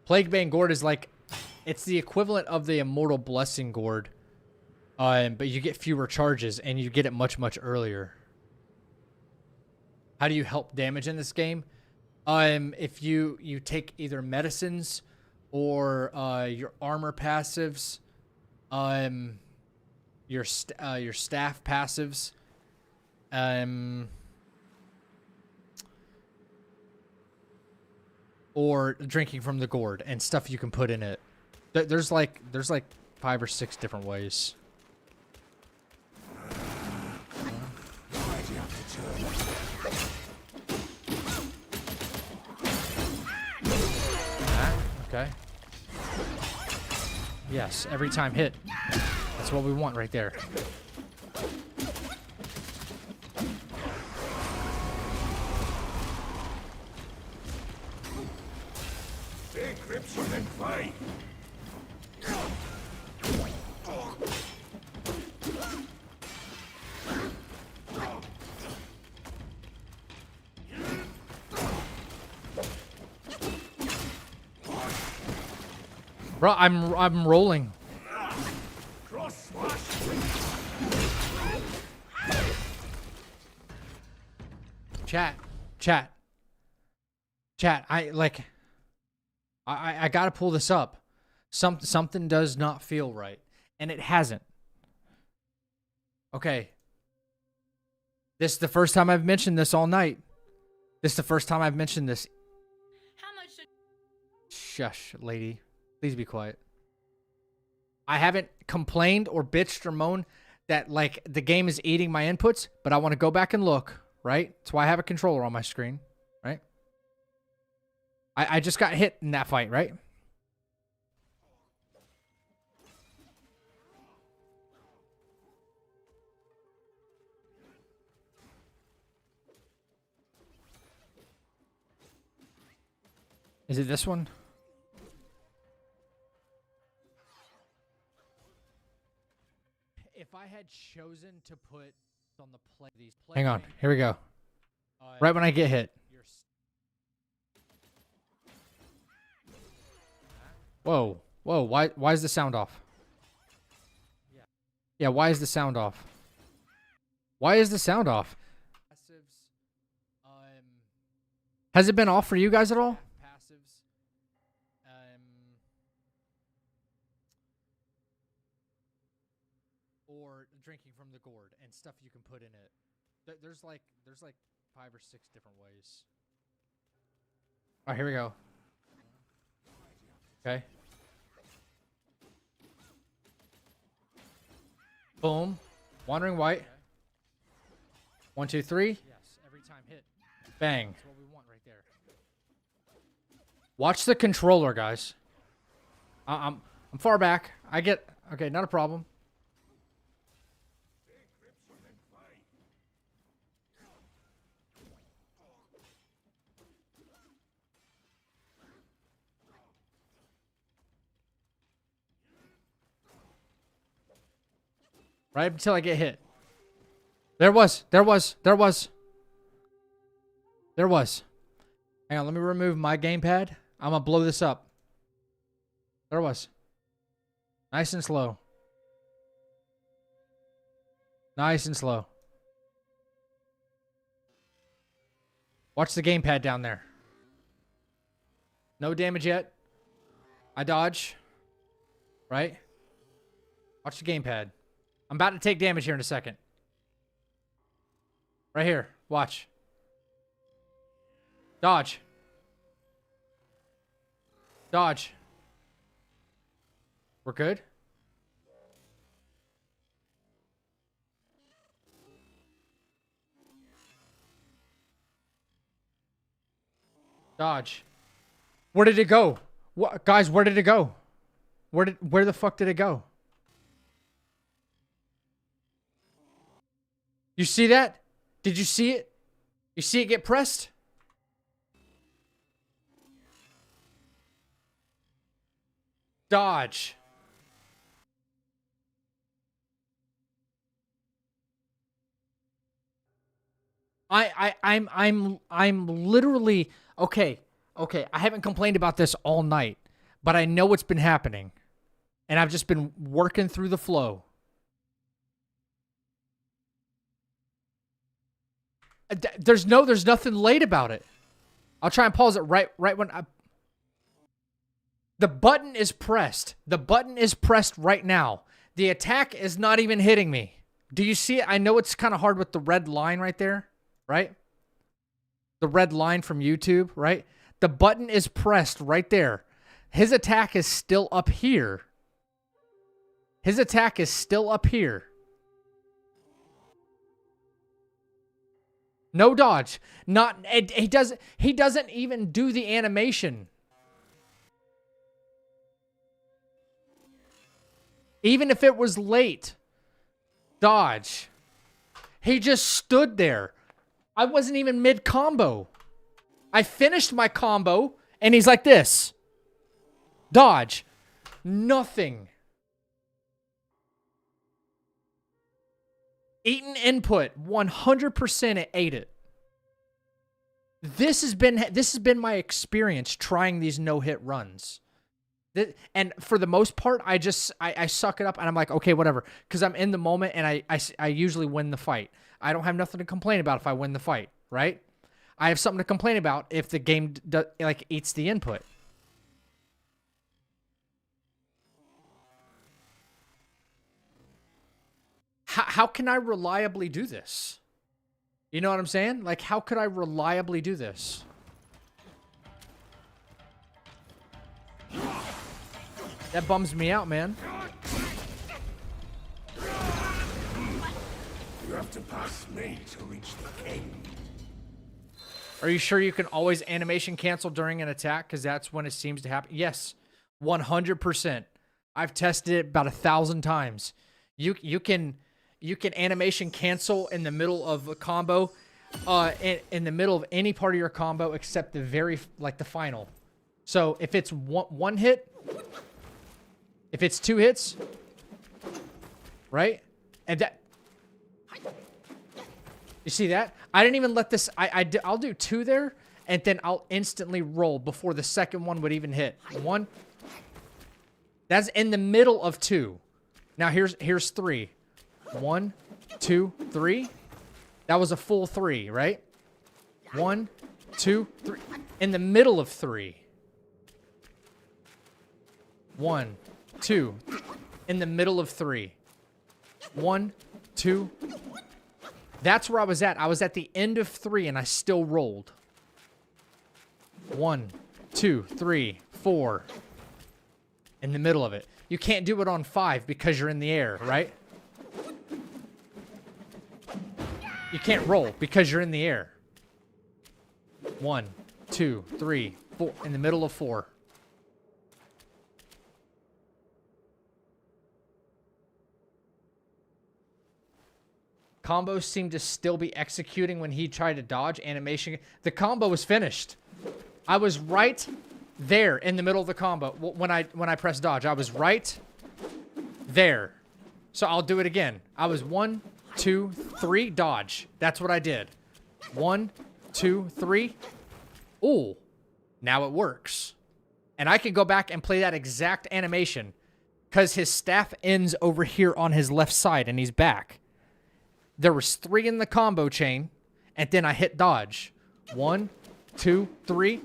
Plaguebane Gourd is like, it's the equivalent of the Immortal Blessing Gourd. But you get fewer charges and you get it much, much earlier. How do you help damage in this game? If you take either medicines or your armor passives, your staff passives, or drinking from the gourd and stuff you can put in it. There's like 5 or 6 different ways. Okay. Yes, every time hit. That's what we want right there. Decryption and fight. Bro, I'm rolling. Cross slash. Chat. I gotta pull this up. Something does not feel right, and it hasn't. Okay. This is the first time I've mentioned this all night. This is the first time I've mentioned this. How much should... Shush, lady. Please be quiet. I haven't complained or bitched or moaned that, like, the game is eating my inputs, but I want to go back and look, right? That's why I have a controller on my screen, right? I just got hit in that fight, right? Is it this one? If I had chosen to put on the play these play. Hang on, here we go. Right when I get hit. Whoa, why is the sound off? Yeah, why is the sound off? Why is the sound off? Has it been off for you guys at all? Or drinking from the gourd and stuff you can put in it. There's like 5 or 6 different ways. All right, here we go. Okay. Boom. Wandering white. 1, 2, 3. Yes, every time hit. Bang. That's what we want right there. Watch the controller, guys. I'm far back. I get... Okay, not a problem. Right until I get hit. There was. Hang on, let me remove my gamepad. I'm gonna blow this up. There was. Nice and slow. Nice and slow. Watch the gamepad down there. No damage yet. I dodge. Right? Watch the gamepad. I'm about to take damage here in a second. Right here. Watch. Dodge. Dodge. We're good? Dodge. Where did it go? What, guys, where did it go? Where the fuck did it go? You see that? Did you see it? You see it get pressed? Dodge. I'm literally okay. I haven't complained about this all night, but I know what's been happening. And I've just been working through the flow. There's nothing late about it. I'll try and pause it right when I... The button is pressed. The button is pressed right now. The attack is not even hitting me. Do you see it? I know it's kind of hard with the red line right there, right? The red line from YouTube, right? The button is pressed right there. His attack is still up here. His attack is still up here. No dodge. He doesn't even do the animation. Even if it was late. Dodge. He just stood there. I wasn't even mid-combo. I finished my combo, and he's like this. Dodge. Nothing. Eaten input. 100% it ate it. This has been my experience trying these no-hit runs. And for the most part, I suck it up, and I'm like, okay, whatever. Because I'm in the moment, and I usually win the fight. I don't have nothing to complain about if I win the fight, right? I have something to complain about if the game eats the input. How can I reliably do this? You know what I'm saying? Like, how could I reliably do this? That bums me out, man. You have to pass me to reach the king. Are you sure you can always animation cancel during an attack? Because that's when it seems to happen. Yes, 100%. I've tested it about 1,000 times. You can animation cancel in the middle of a combo, in the middle of any part of your combo except the the final. So if it's one hit, if it's 2 hits, right? And that, you see that? I didn't even let this, I'll do 2 there, and then I'll instantly roll before the second one would even hit. 1. That's in the middle of 2. Now here's 3. 1, 2, 3. That was a full 3, right? 1, 2, 3. In the middle of 3. 1, 2. In the middle of 3. 1, 2. That's where I was at. I was at the end of 3, and I still rolled. 1, 2, 3, 4. In the middle of it. You can't do it on 5 because you're in the air, right? You can't roll because you're in the air. 1, 2, 3, 4. In the middle of 4. Combos seemed to still be executing when he tried to dodge animation. The combo was finished. I was right there in the middle of the combo when I pressed dodge. I was right there. So I'll do it again. I was 1, 2, 3, dodge. That's what I did. 1, 2, 3. Ooh, now it works. And I can go back and play that exact animation because his staff ends over here on his left side and he's back. There was 3 in the combo chain, and then I hit dodge. 1, 2, 3.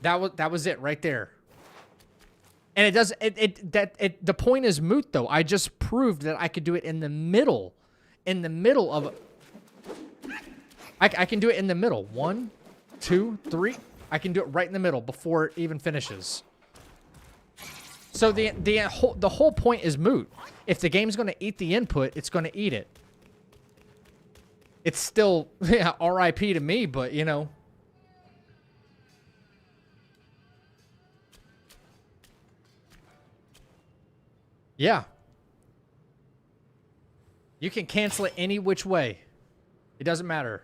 That was it right there. And it does the point is moot though. I just proved that I could do it in the middle. In the middle of I can do it in the middle. 1, 2, 3. I can do it right in the middle before it even finishes. So the whole point is moot. If the game's going to eat the input, it's going to eat it. It's still RIP to me, but you know. Yeah. You can cancel it any which way. It doesn't matter.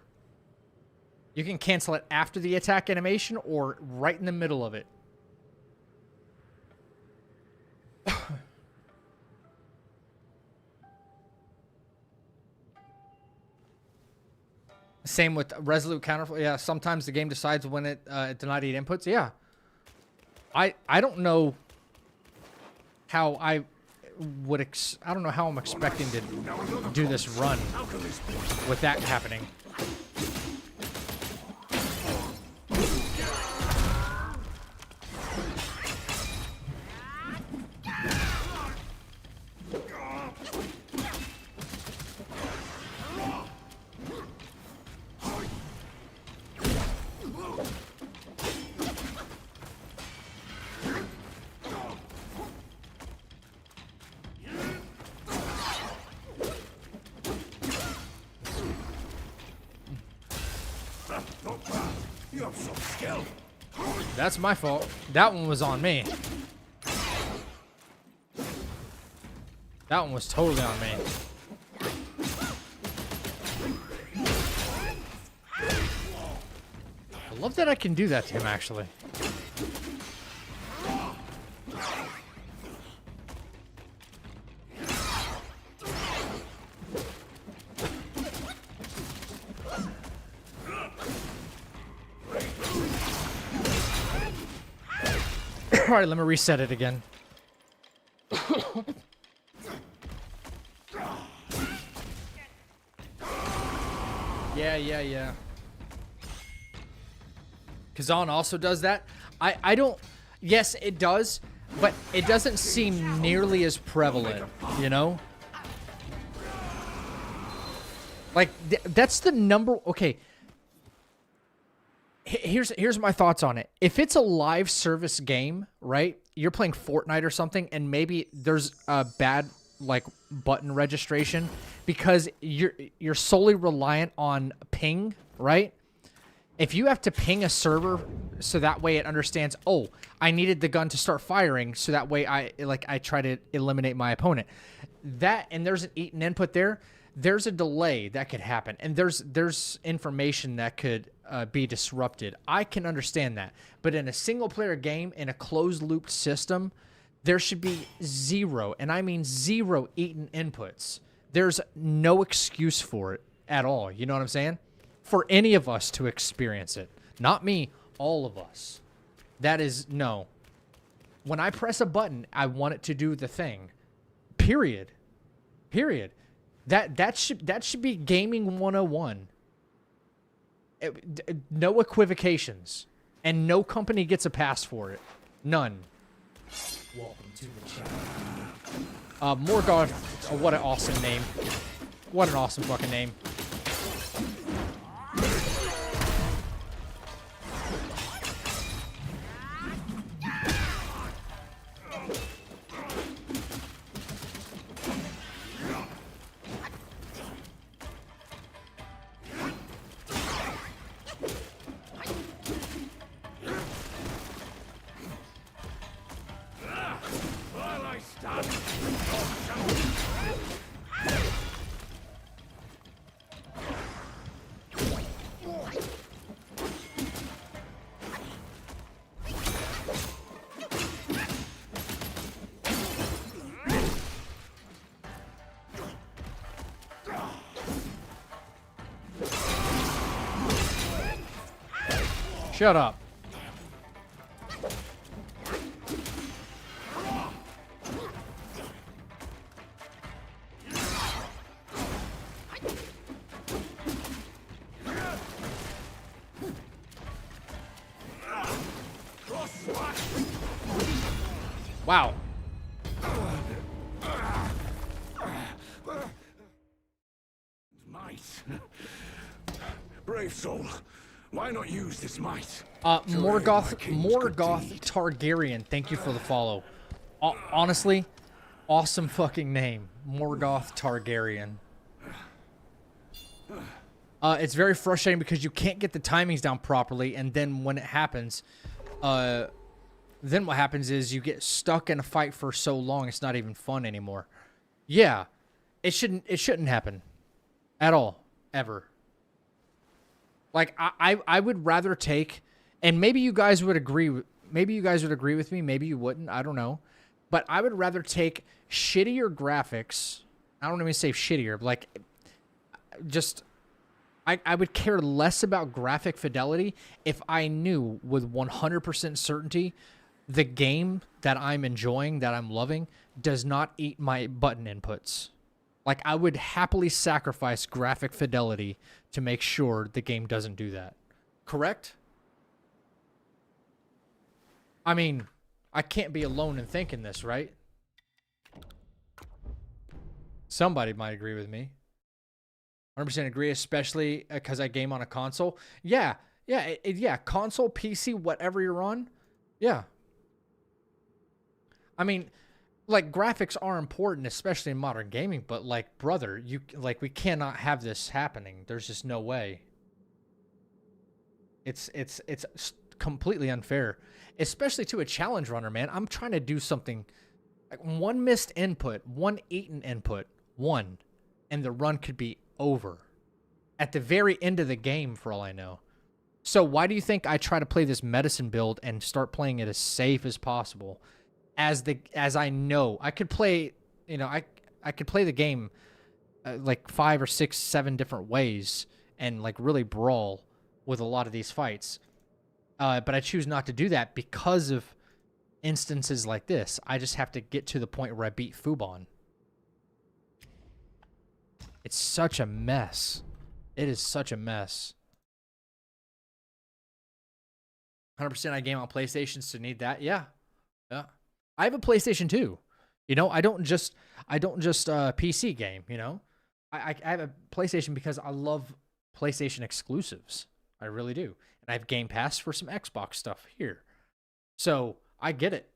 You can cancel it after the attack animation or right in the middle of it. Same with resolute counter. Yeah, sometimes the game decides when it denied 8 inputs. Yeah. I don't know how I don't know how I'm expecting to do this run with that happening. That's my fault. That one was on me. That one was totally on me. I love that I can do that to him, actually. All right, let me reset it again. Yeah. Kazan also does that. I don't... Yes, it does, but it doesn't seem nearly as prevalent, you know? Like, that's the number... Okay. Here's my thoughts on it. If it's a live service game, right? You're playing Fortnite or something, and maybe there's a bad like button registration because you're solely reliant on ping, right? If you have to ping a server so that way it understands, oh, I needed the gun to start firing, so that way I try to eliminate my opponent. That and there's an eaten input there. There's a delay that could happen, and there's information that could be disrupted. I can understand that, but in a single-player game, in a closed-looped system, there should be zero, and I mean zero eaten inputs. There's no excuse for it at all. You know what I'm saying? For any of us to experience it. Not me, all of us. That is, no. When I press a button, I want it to do the thing. Period. Period. That should be gaming 101. No equivocations. And no company gets a pass for it. None. Welcome to the channel. Morgoth, oh, what an awesome name. What an awesome fucking name. Shut up. Wow. Might. Brave soul. Why not use this might? Morgoth Targaryen, thank you for the follow. Honestly, awesome fucking name. Morgoth Targaryen. It's very frustrating because you can't get the timings down properly, and then when it happens, then what happens is you get stuck in a fight for so long it's not even fun anymore. Yeah, it shouldn't happen at all, ever. Like I would rather take, and maybe you guys would agree. Maybe you guys would agree with me. Maybe you wouldn't. I don't know. But I would rather take shittier graphics. I don't even say shittier. Like, just I would care less about graphic fidelity if I knew with 100% certainty the game that I'm enjoying, that I'm loving, does not eat my button inputs. Like, I would happily sacrifice graphic fidelity to make sure the game doesn't do that. Correct? I mean, I can't be alone in thinking this, right? Somebody might agree with me. 100% agree, especially because I game on a console. Yeah, console, PC, whatever you're on. Yeah. I mean, like, graphics are important, especially in modern gaming, but, like, brother, we cannot have this happening. There's just no way. It's completely unfair, especially to a challenge runner, man. I'm trying to do something like one missed input, one eaten input, and the run could be over at the very end of the game for all I know. So why do you think I try to play this medicine build and start playing it as safe as possible? As I know I could play, I could play the game like 5 or 6, 7 different ways and like really brawl with a lot of these fights. But I choose not to do that because of instances like this. I just have to get to the point where I beat Fubon. It's such a mess. It is such a mess. 100% I game on PlayStations to need that. Yeah. Yeah. I have a PlayStation 2. I don't just PC game, I have a PlayStation because I love PlayStation exclusives. I really do. And I have Game Pass for some Xbox stuff here. So I get it.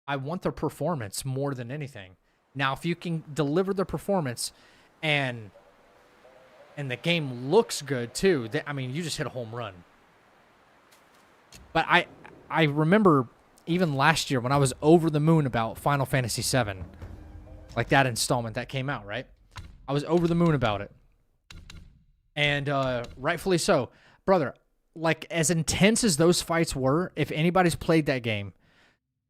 I want their performance more than anything. Now, if you can deliver the performance and the game looks good too, you just hit a home run. But I remember even last year when I was over the moon about Final Fantasy VII, like that installment that came out, right? I was over the moon about it. And rightfully so. Brother, like as intense as those fights were, if anybody's played that game,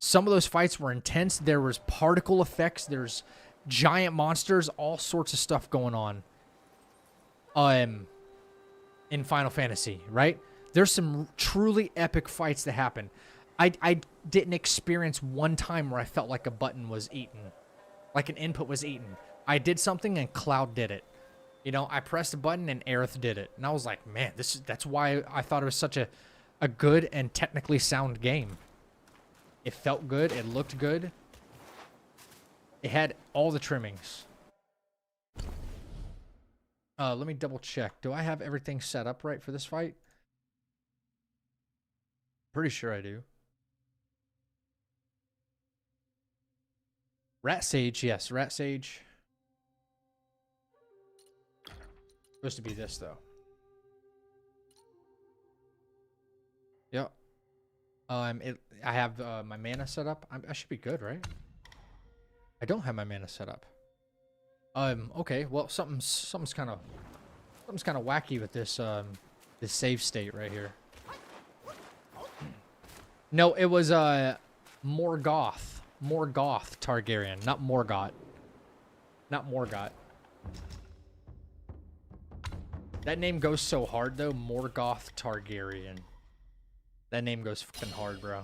some of those fights were intense. There was particle effects. There's giant monsters, all sorts of stuff going on in Final Fantasy, right? There's some truly epic fights that happen. I didn't experience one time where I felt like a button was eaten, like an input was eaten. I did something and Cloud did it. I pressed a button and Aerith did it. And I was like, man, that's why I thought it was such a good and technically sound game. It felt good. It looked good. It had all the trimmings. Let me double check. Do I have everything set up right for this fight? Pretty sure I do. Rat Sage, yes, Rat Sage. Supposed to be this though. Yep. I have my mana set up. I should be good, right? I don't have my mana set up. Okay. Well, something's kind of wacky with this this save state right here. No, it was Morgoth Targaryen, not Morgoth. Not Morgoth. That name goes so hard though, Morgoth Targaryen. That name goes fucking hard, bro.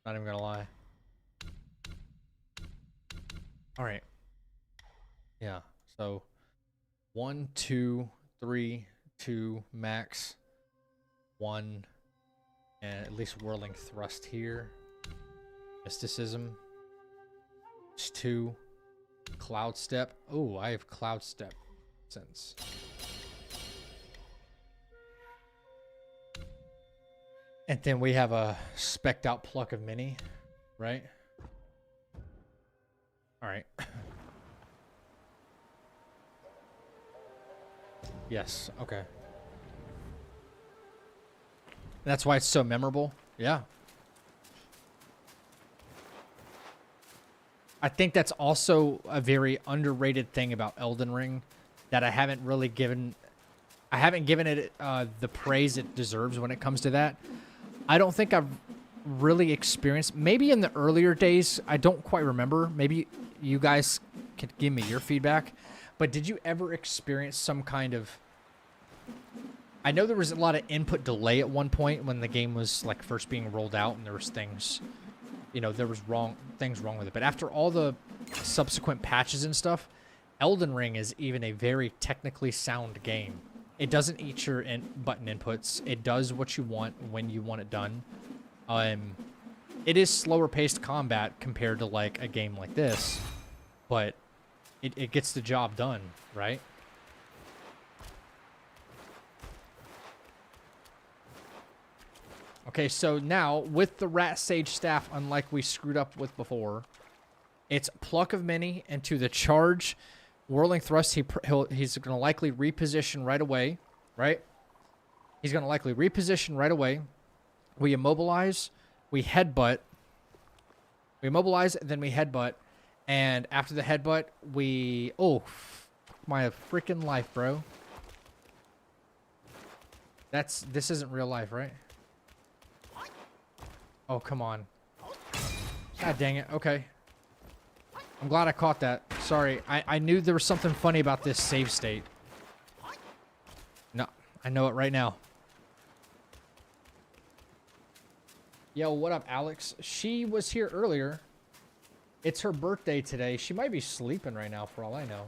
Not even gonna lie. All right. Yeah. So 1, 2, 3, 2 max. 1, and at least whirling thrust here. Mysticism. It's 2. Cloud step. Oh, I have cloud step sense. And then we have a specced out pluck of mini, right? All right. Yes, okay. That's why it's so memorable. Yeah. I think that's also a very underrated thing about Elden Ring that I haven't really given it the praise it deserves when it comes to that. I don't think I've really experienced, maybe in the earlier days, I don't quite remember. Maybe you guys could give me your feedback. But did you ever experience some kind of... I know there was a lot of input delay at one point when the game was like first being rolled out and there was things, there was things wrong with it. But after all the subsequent patches and stuff, Elden Ring is even a very technically sound game. It doesn't eat your button inputs. It does what you want when you want it done. It is slower paced combat compared to like a game like this, but it gets the job done, right? Okay, so now with the Rat Sage staff, unlike we screwed up with before, it's pluck of many, and to the charge whirling thrust, he's going to likely reposition right away, right? He's going to likely reposition right away, We immobilize, we headbutt. We immobilize, then we headbutt. And after the headbutt, we... Oh, my freaking life, bro. This isn't real life, right? Oh, come on. God dang it. Okay. I'm glad I caught that. Sorry. I knew there was something funny about this save state. No, I know it right now. Yo, what up, Alex? She was here earlier. It's her birthday today. She might be sleeping right now, for all I know.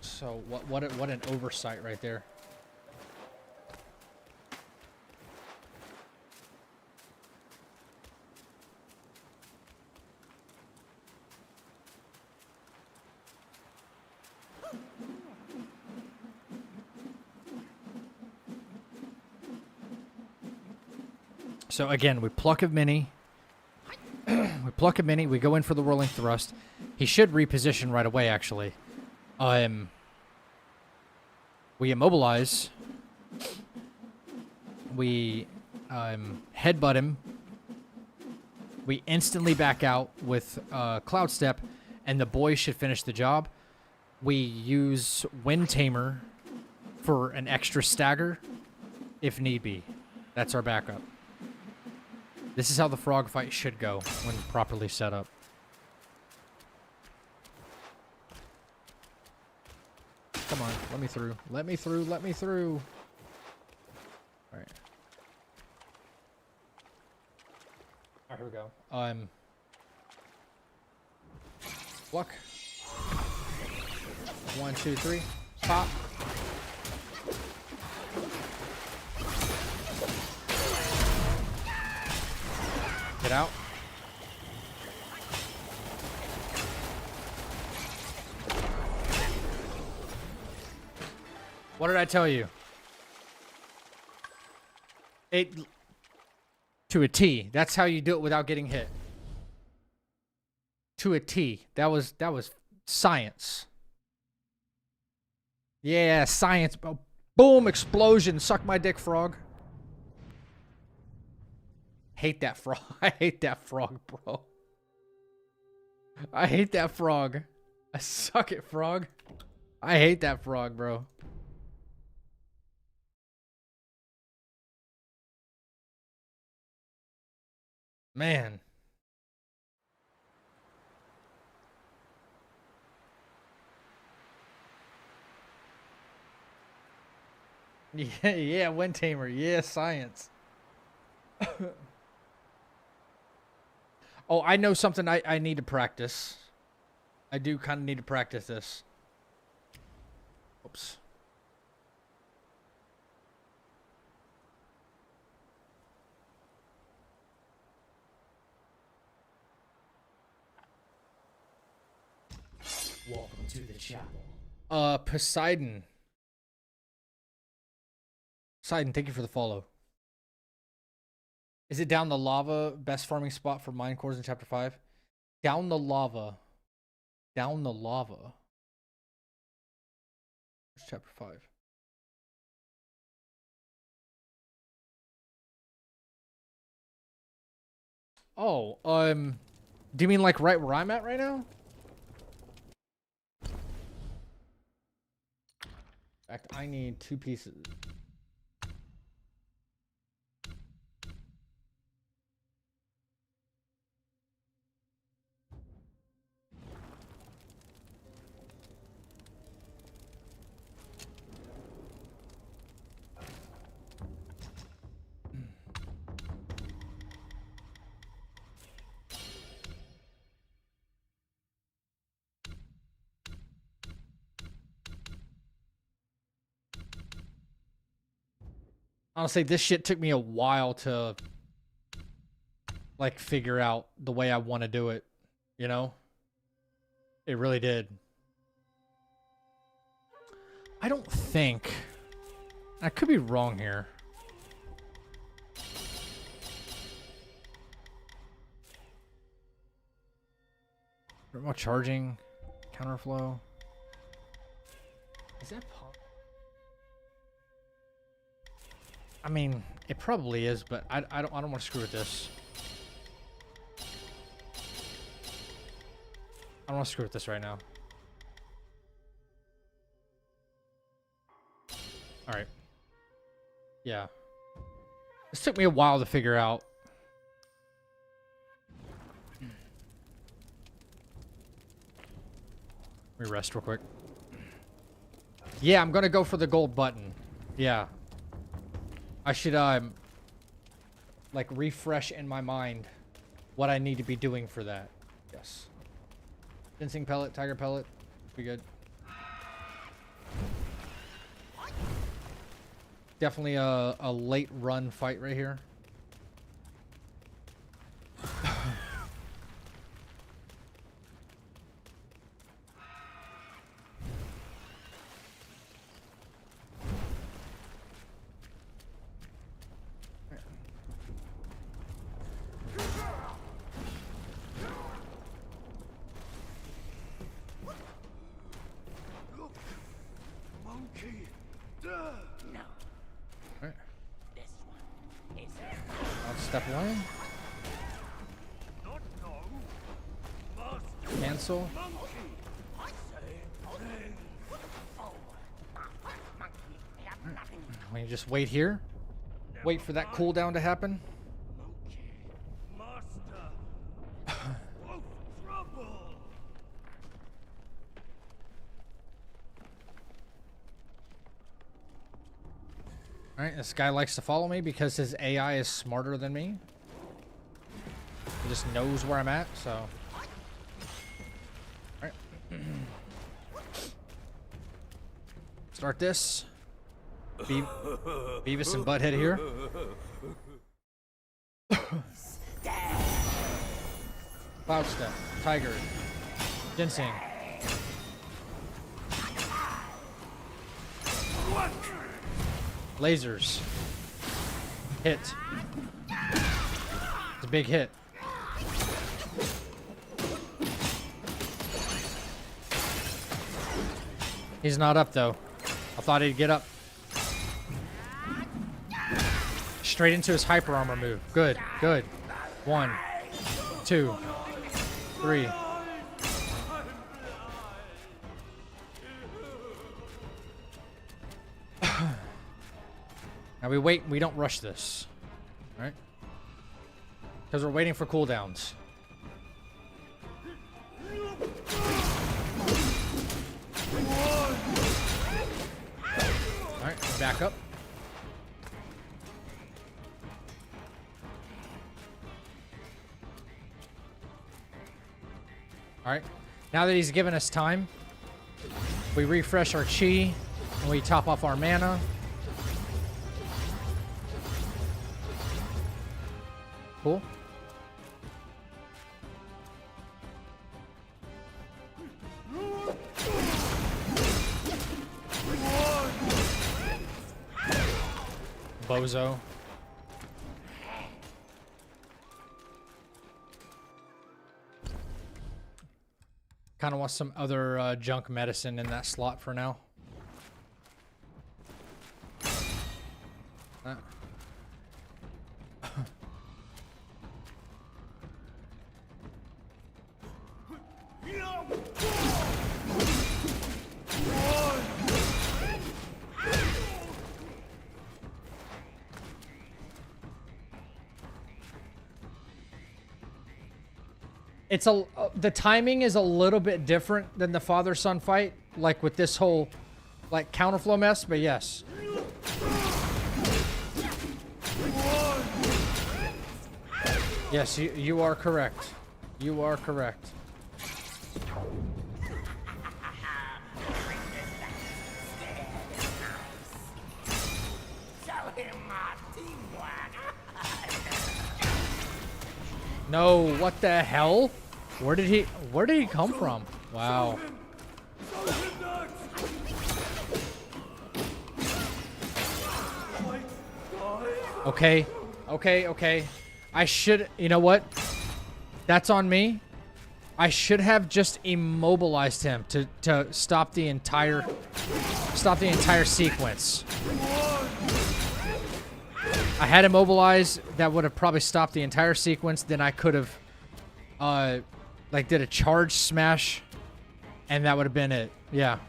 So what an oversight right there. So again, we pluck a mini. We pluck a mini. We go in for the whirling thrust. He should reposition right away, actually. We immobilize. We headbutt him. We instantly back out with Cloud Step, and the boys should finish the job. We use Wind Tamer for an extra stagger, if need be. That's our backup. This is how the frog fight should go when properly set up. Come on, let me through. Let me through, let me through. Alright. Alright, here we go. Pluck. 1, 2, 3. Pop. Get out. What did I tell you? To a T. That's how you do it without getting hit. To a T. That was science. Yeah, science. Oh, boom, explosion. Suck my dick, frog. Hate that frog. I hate that frog, bro. I hate that frog. I suck it, frog. I hate that frog, bro. Man. Yeah, Wind Tamer. Yeah, science. Oh, I know something I need to practice. I do kind of need to practice this. Oops. Welcome to the chapel. Poseidon. Poseidon, thank you for the follow. Is it down the lava? Best farming spot for mine cores in chapter 5? Down the lava. Down the lava. Where's chapter 5? Oh, do you mean like right where I'm at right now? In fact, I need 2 pieces. Honestly, this shit took me a while to, like, figure out the way I want to do it, you know? It really did. I don't think... I could be wrong here. More charging, counterflow. Is that pump? I mean, it probably is, but I don't want to screw with this. I don't want to screw with this right now. All right. Yeah. This took me a while to figure out. Let me rest real quick. Yeah, I'm gonna go for the gold button. Yeah. I should like refresh in my mind what I need to be doing for that. Yes. Ginseng pellet, tiger pellet. Be good. Definitely a late run fight right here. Monkey. No. Alright. This one is I'll step away. Not no. Master. Cancel. Monkey. I say then. Let me just wait here. Wait for that cooldown to happen. Monkey. Master. Of trouble. Alright, this guy likes to follow me because his AI is smarter than me. He just knows where I'm at, so. Alright. Start this. Beavis and Butthead here. Cloud Step, Tiger, Ginseng. Lasers. Hit. It's a big hit. He's not up though. I thought he'd get up. Straight into his hyper armor move. Good, good. 1, 2, 3. Now we wait, we don't rush this. Alright? Because we're waiting for cooldowns. Alright, back up. Alright, now that he's given us time, we refresh our chi and we top off our mana. Cool. Bozo. Kind of want some other junk medicine in that slot for now. It's the timing is a little bit different than the father-son fight, like with this whole like counterflow mess, but yes. Yes, you are correct. You are correct. No, what the hell? Where did he come from? Wow. Okay. Okay, okay. I should, you know what? That's on me. I should have just immobilized him to stop the entire sequence. I had immobilized, that would have probably stopped the entire sequence. Then I could have like did a charge smash and that would have been it. Yeah.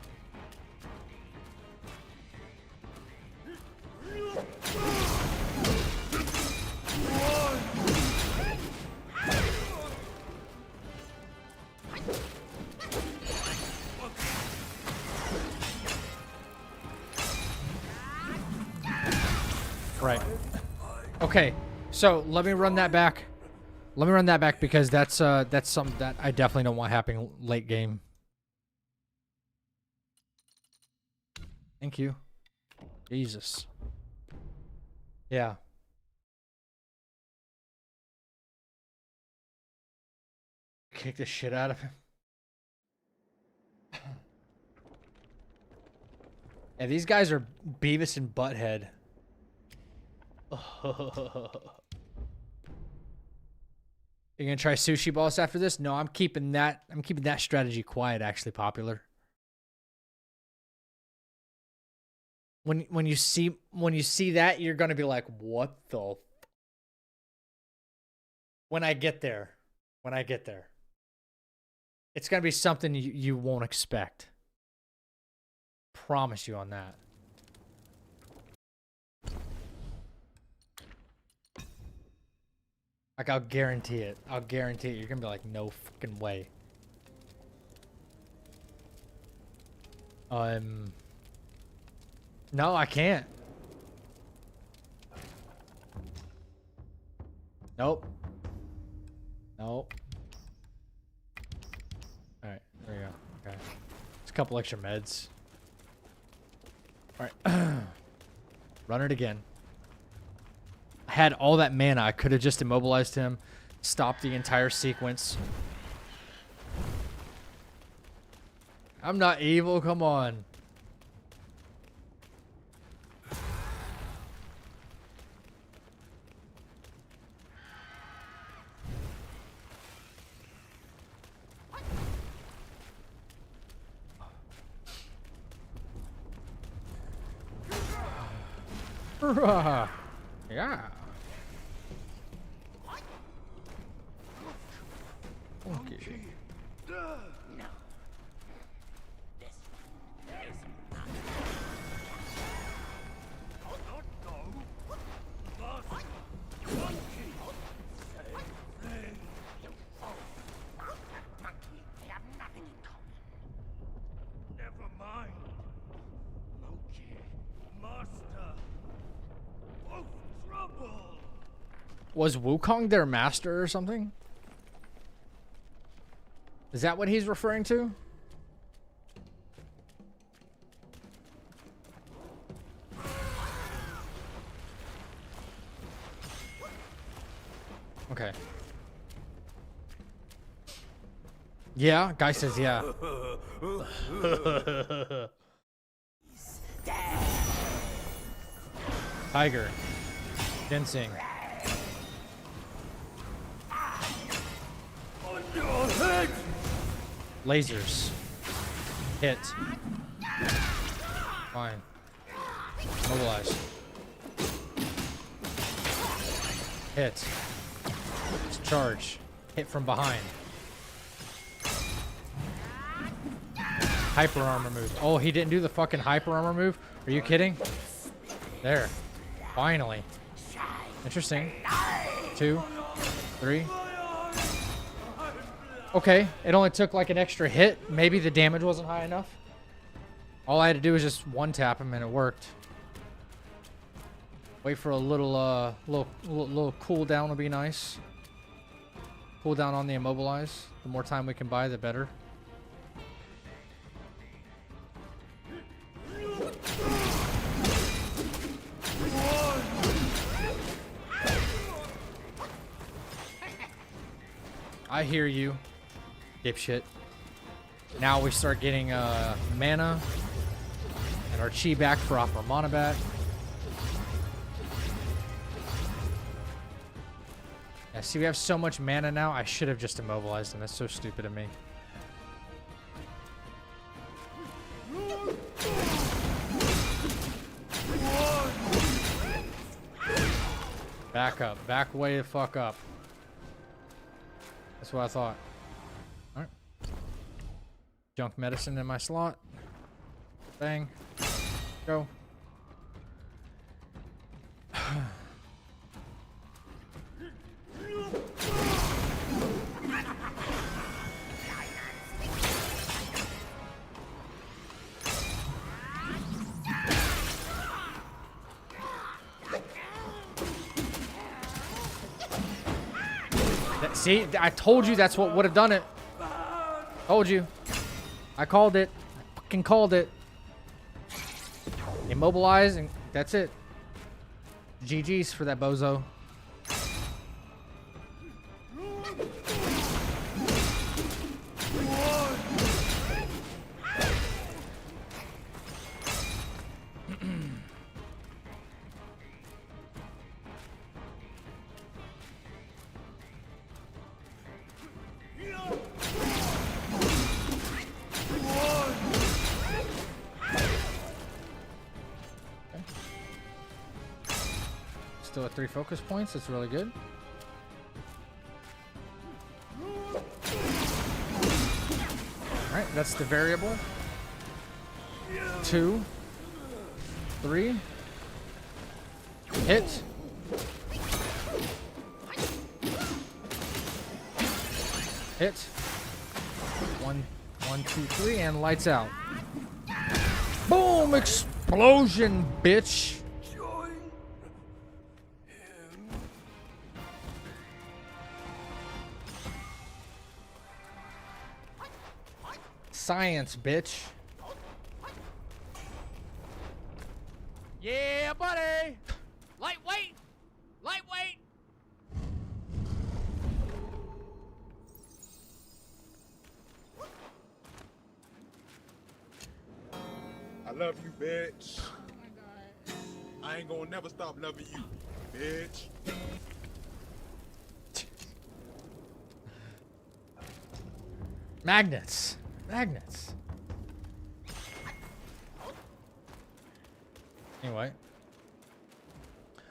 Right. Okay, so let me run that back. Let me run that back because that's something that I definitely don't want happening late game. Thank you. Jesus. Yeah. Kick the shit out of him. Yeah, these guys are Beavis and Butthead. You gonna try Sushi Boss after this? No, I'm keeping that strategy quiet, actually, Popular. When you see that, you're gonna be like, what the when I get there. It's gonna be something you won't expect. Promise you on that. Like, I'll guarantee it. I'll guarantee it. You're gonna be like, no fucking way. No, I can't. Nope. Nope. Alright, there you go. Okay. It's a couple extra meds. Alright. Run it again. I had all that mana. I could have just immobilized him, stopped the entire sequence. I'm not evil, come on. Yeah. Okay. Never mind. Monkey, master. Oh, trouble. Was Wukong their master or something? Is that what he's referring to? Okay. Yeah, guy says yeah. Tiger. Ginseng. Lasers. Hit. Fine. Mobilize. Hit. Charge. Hit from behind. Hyper armor move. Oh, he didn't do the fucking hyper armor move? Are you kidding? There. Finally. Interesting. 2, 3. Okay, it only took like an extra hit. Maybe the damage wasn't high enough. All I had to do was just one tap him and it worked. Wait for a little cooldown would be nice. Cooldown on the immobilize. The more time we can buy, the better. I hear you, dipshit. Now we start getting mana and our chi back for off our mana back. Yeah, see, we have so much mana now. I should have just immobilized him. That's so stupid of me. Back up. Back way the fuck up. That's what I thought. Alright. Junk medicine in my slot. Bang. Go. See, I told you that's what would have done it. Told you. I called it. I fucking called it. Immobilize, and that's it. GG's for that bozo. Still at 3 focus points. That's really good. Alright, that's the variable. 2, 3. Hit. Hit. 1, 2, 3, and lights out. Boom! Explosion, bitch! Science, bitch. Yeah, buddy. Lightweight. Lightweight. I love you, bitch. I ain't gonna never stop loving you, bitch. Magnets. Magnets. Anyway.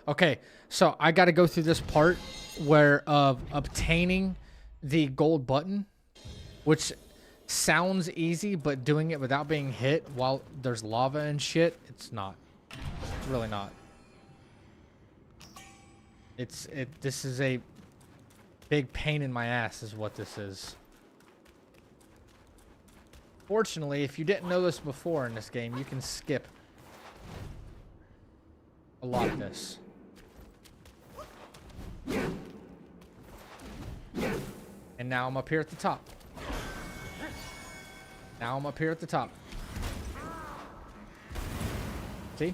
Okay, so I got to go through this part where of obtaining the gold button, which sounds easy, but doing it without being hit while there's lava and shit, it's not. It's really not. This is a big pain in my ass is what this is. Fortunately, if you didn't know this before in this game, you can skip a lot of this. And now I'm up here at the top. Now I'm up here at the top. See?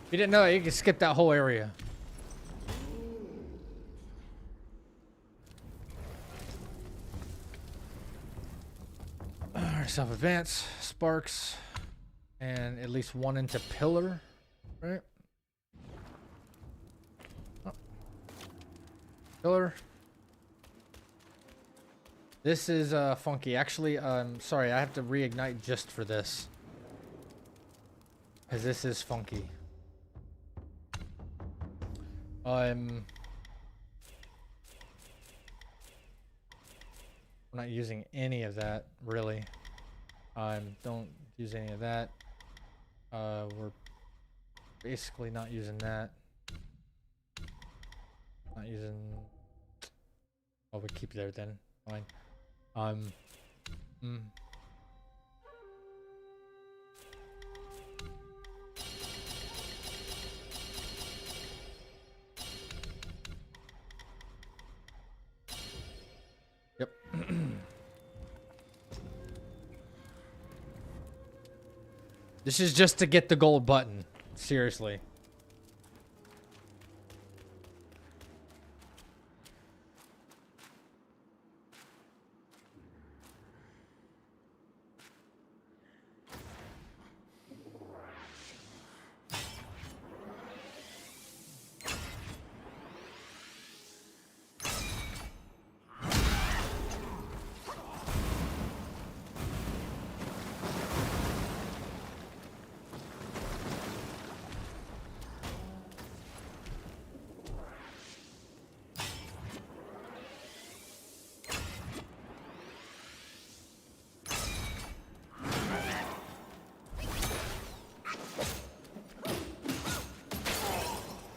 If you didn't know that, you can skip that whole area. Self-advance, sparks, and at least one into pillar, right? Oh. Pillar. This is funky. Actually, sorry, I have to reignite just for this. Because this is funky. I'm not using any of that, really. Don't use any of that. We're basically not using that. Not using... Oh, we keep it there then. Fine. Yep. This is just to get the gold button. Seriously.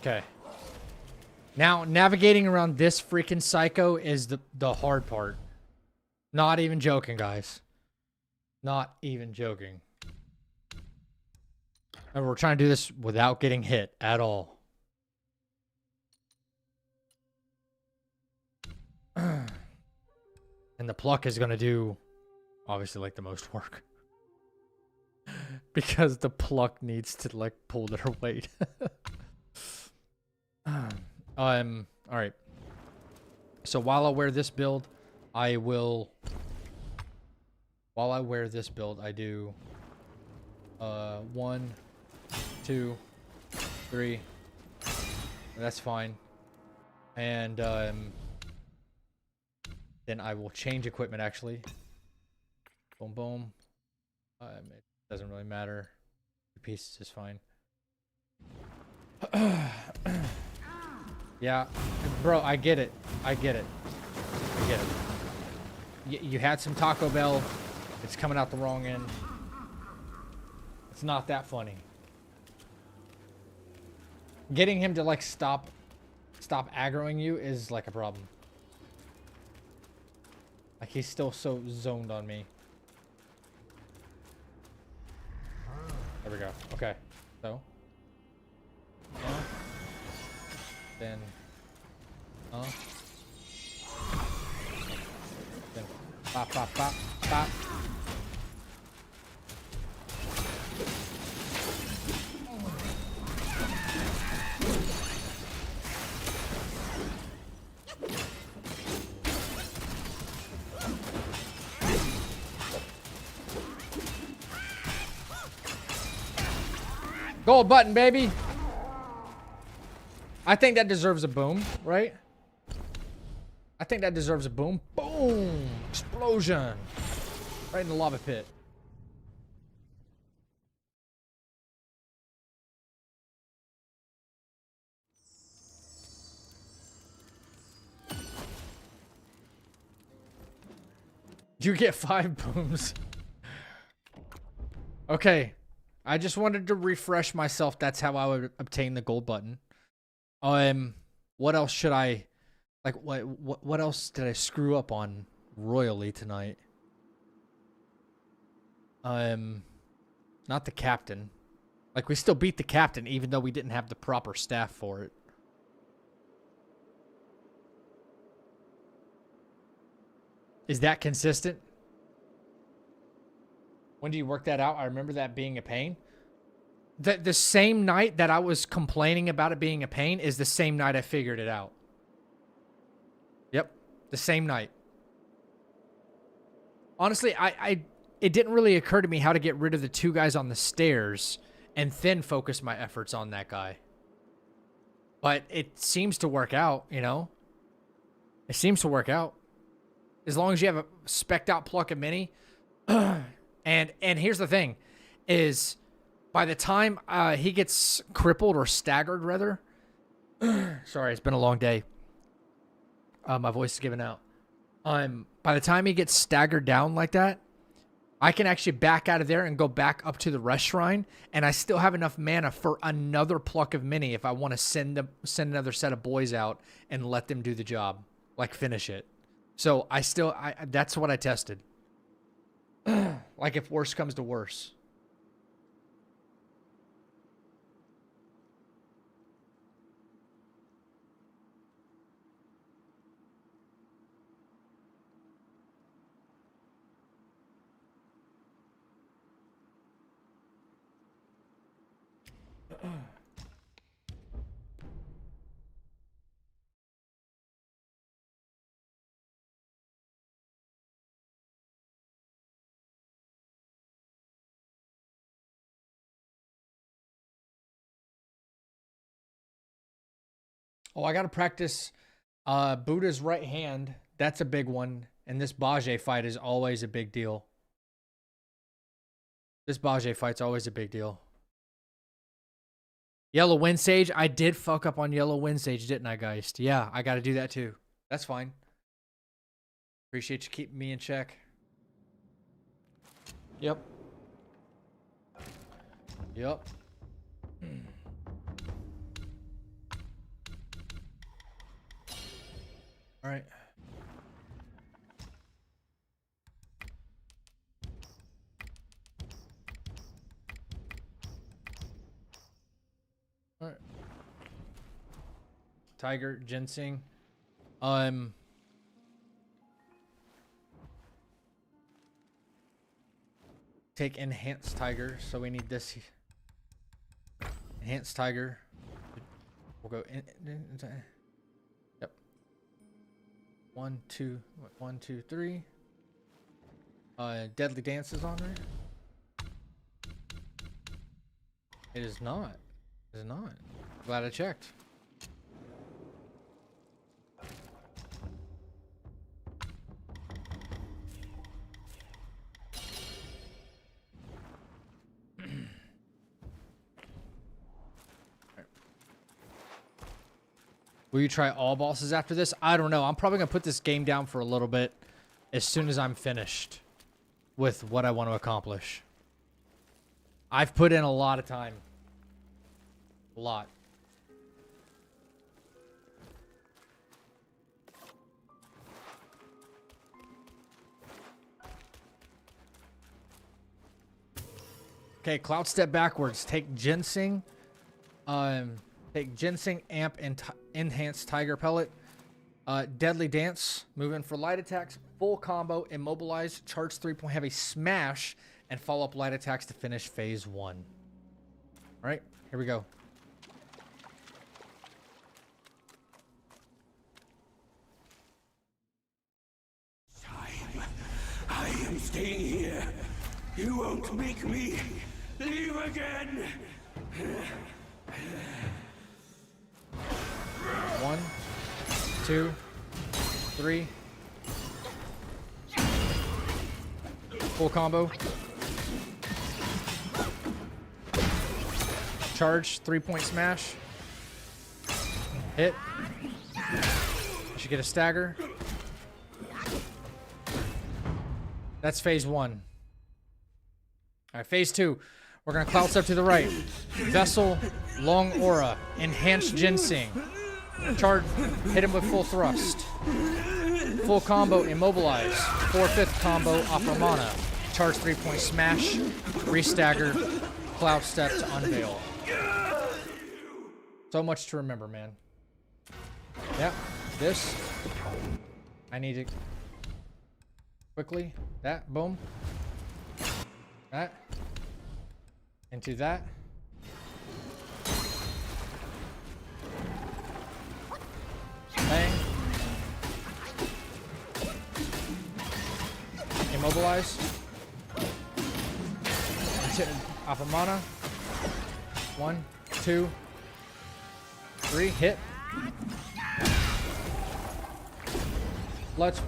Okay. Now, navigating around this freaking psycho is the hard part. Not even joking, guys. Not even joking. And we're trying to do this without getting hit at all. And the pluck is going to do, obviously, like, the most work. Because the pluck needs to, like, pull their weight. Alright. So while I wear this build, I will... While I wear this build, I do... 1, 2, 3. That's fine. And, then I will change equipment, actually. Boom, boom. It doesn't really matter. 2 pieces is fine. Yeah, bro, I get it. I get it. I get it. You had some Taco Bell. It's coming out the wrong end. It's not that funny. Getting him to, like, stop aggroing you is, like, a problem. Like, he's still so zoned on me. There we go. Okay. So. Then. Then. Pop, pop, pop, pop. Gold button, baby. I think that deserves a boom, right? I think that deserves a boom. Boom! Explosion. Right in the lava pit. You get 5 booms. Okay. I just wanted to refresh myself. That's how I would obtain the gold button. What else should I... Like, what else did I screw up on royally tonight? Not the captain. Like, we still beat the captain, even though we didn't have the proper staff for it. Is that consistent? When do you work that out? I remember that being a pain. The same night that I was complaining about it being a pain is the same night I figured it out. Yep. The same night. Honestly, it didn't really occur to me how to get rid of the 2 guys on the stairs and then focus my efforts on that guy. But it seems to work out, you know? It seems to work out. As long as you have a spec'd out pluck of mini. And here's the thing, is by the time he gets crippled or staggered, rather. Sorry, it's been a long day. My voice is giving out. By the time he gets staggered down like that, I can actually back out of there and go back up to the rest shrine, and I still have enough mana for another pluck of mini if I want to send another set of boys out and let them do the job, like finish it. So that's what I tested. Like if worse comes to worse. Oh, I got to practice Buddha's right hand. That's a big one. And this Bajie fight is always a big deal. This Bajie fight's always a big deal. Yellow Wind Sage. I did fuck up on Yellow Wind Sage, didn't I, Geist? Yeah, I got to do that too. That's fine. Appreciate you keeping me in check. Yep. Yep. All right. All right. Tiger, ginseng. Take enhanced tiger, so we need this enhanced tiger. We'll go in, yep. 1, 2, 1, 2, 3. Deadly dance is on there. It is not. It is not. Glad I checked. Will you try all bosses after this? I don't know. I'm probably going to put this game down for a little bit as soon as I'm finished with what I want to accomplish. I've put in a lot of time. A lot. Okay, cloud step backwards. Take ginseng. Take ginseng, amp, and enhanced tiger pellet. Deadly dance. Move in for light attacks. Full combo. Immobilize. Charge 3 point. Have a smash. And follow up light attacks to finish phase 1. Alright, here we go. I am staying here. You won't make me leave again. 1, 2, 3. Full combo. Charge, 3 point smash. Hit. I should get a stagger. That's phase 1. Alright, phase 2. We're gonna cloud step to the right. Vessel, long aura, enhanced ginseng. Charge, hit him with full thrust. Full combo, immobilize. 4/5 combo, opera mana. Charge 3 point smash. Restagger. Cloud step to unveil. So much to remember, man. Yep, this. I need to quickly. That, boom. That. Into that. Bang. Immobilize. Off of mana. 1, 2, 3. Hit. Let's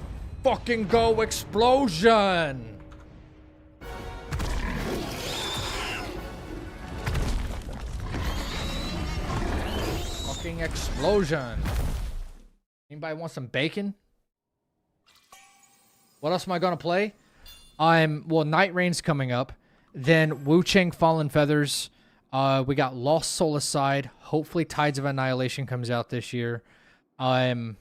fucking go. Explosion. Fucking explosion. Anybody want some bacon? What else am I gonna play? Well, Night Rain's coming up. Then Wu Chang Fallen Feathers. We got Lost Soul Aside. Hopefully Tides of Annihilation comes out this year. I'll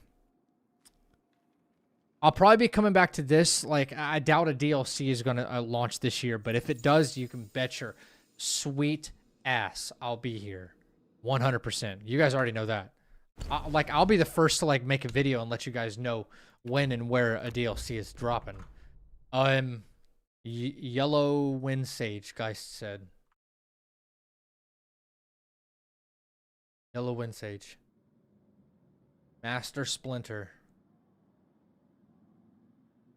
probably be coming back to this. Like, I doubt a DLC is gonna launch this year, but if it does, you can bet your sweet ass I'll be here. 100%. You guys already know that. I'll be the first to like make a video and let you guys know when and where a DLC is dropping. Yellow Wind Sage, guys said. Yellow Wind Sage. Master Splinter.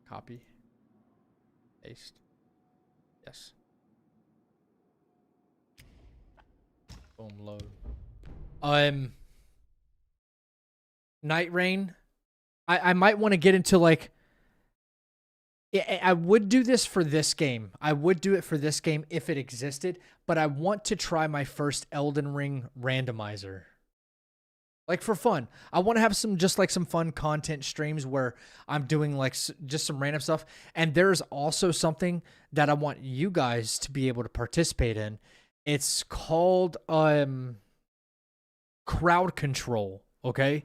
Copy. Paste. Yes. Boom, load. Night Rain. I might want to get into like I would do this for this game. I would do it for this game if it existed, but I want to try my first Elden Ring randomizer. Like for fun. I want to have some fun content streams where I'm doing like just some random stuff. And there's also something that I want you guys to be able to participate in. It's called crowd control, okay?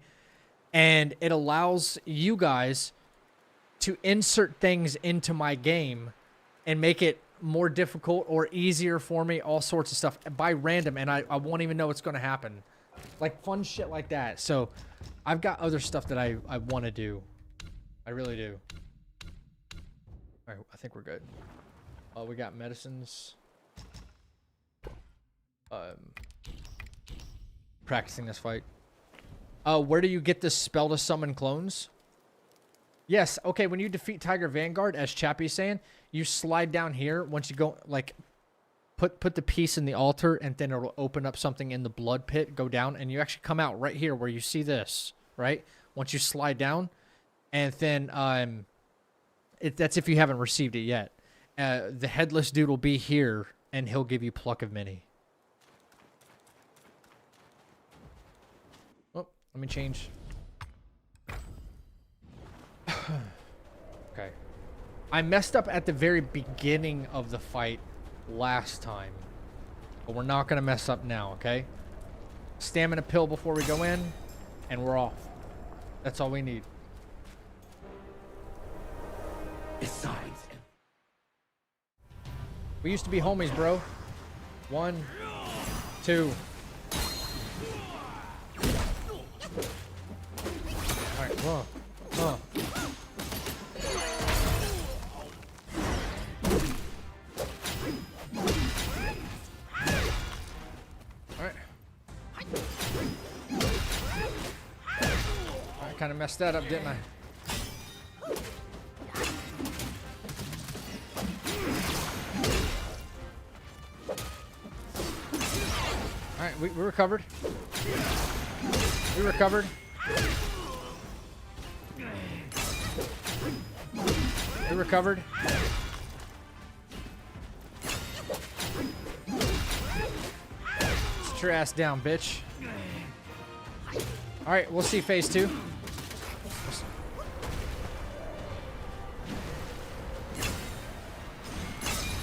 and it allows you guys to insert things into my game and make it more difficult or easier for me, all sorts of stuff by random, and I won't even know what's going to happen. Like fun shit like that. So I've got other stuff that I want to do. I really do. All right, I think we're good. We got medicines. Practicing this fight. Where do you get this spell to summon clones? Yes, okay, when you defeat Tiger Vanguard, as Chappie's saying, you slide down here. Once you go, like, put the piece in the altar, and then it'll open up something in the blood pit, go down, and you actually come out right here where you see this, right? Once you slide down, and then, that's if you haven't received it yet. The headless dude will be here, and he'll give you Pluck of Many. Oh, let me change. Okay. I messed up at the very beginning of the fight last time. But we're not going to mess up now, okay? Stamina pill before we go in, and we're off. That's all we need. Besides, we used to be homies, bro. 1, 2. Alright, whoa. I kind of messed that up, didn't I? Alright, we recovered. We recovered. We recovered. Sit your ass down, bitch. Alright, we'll see phase 2.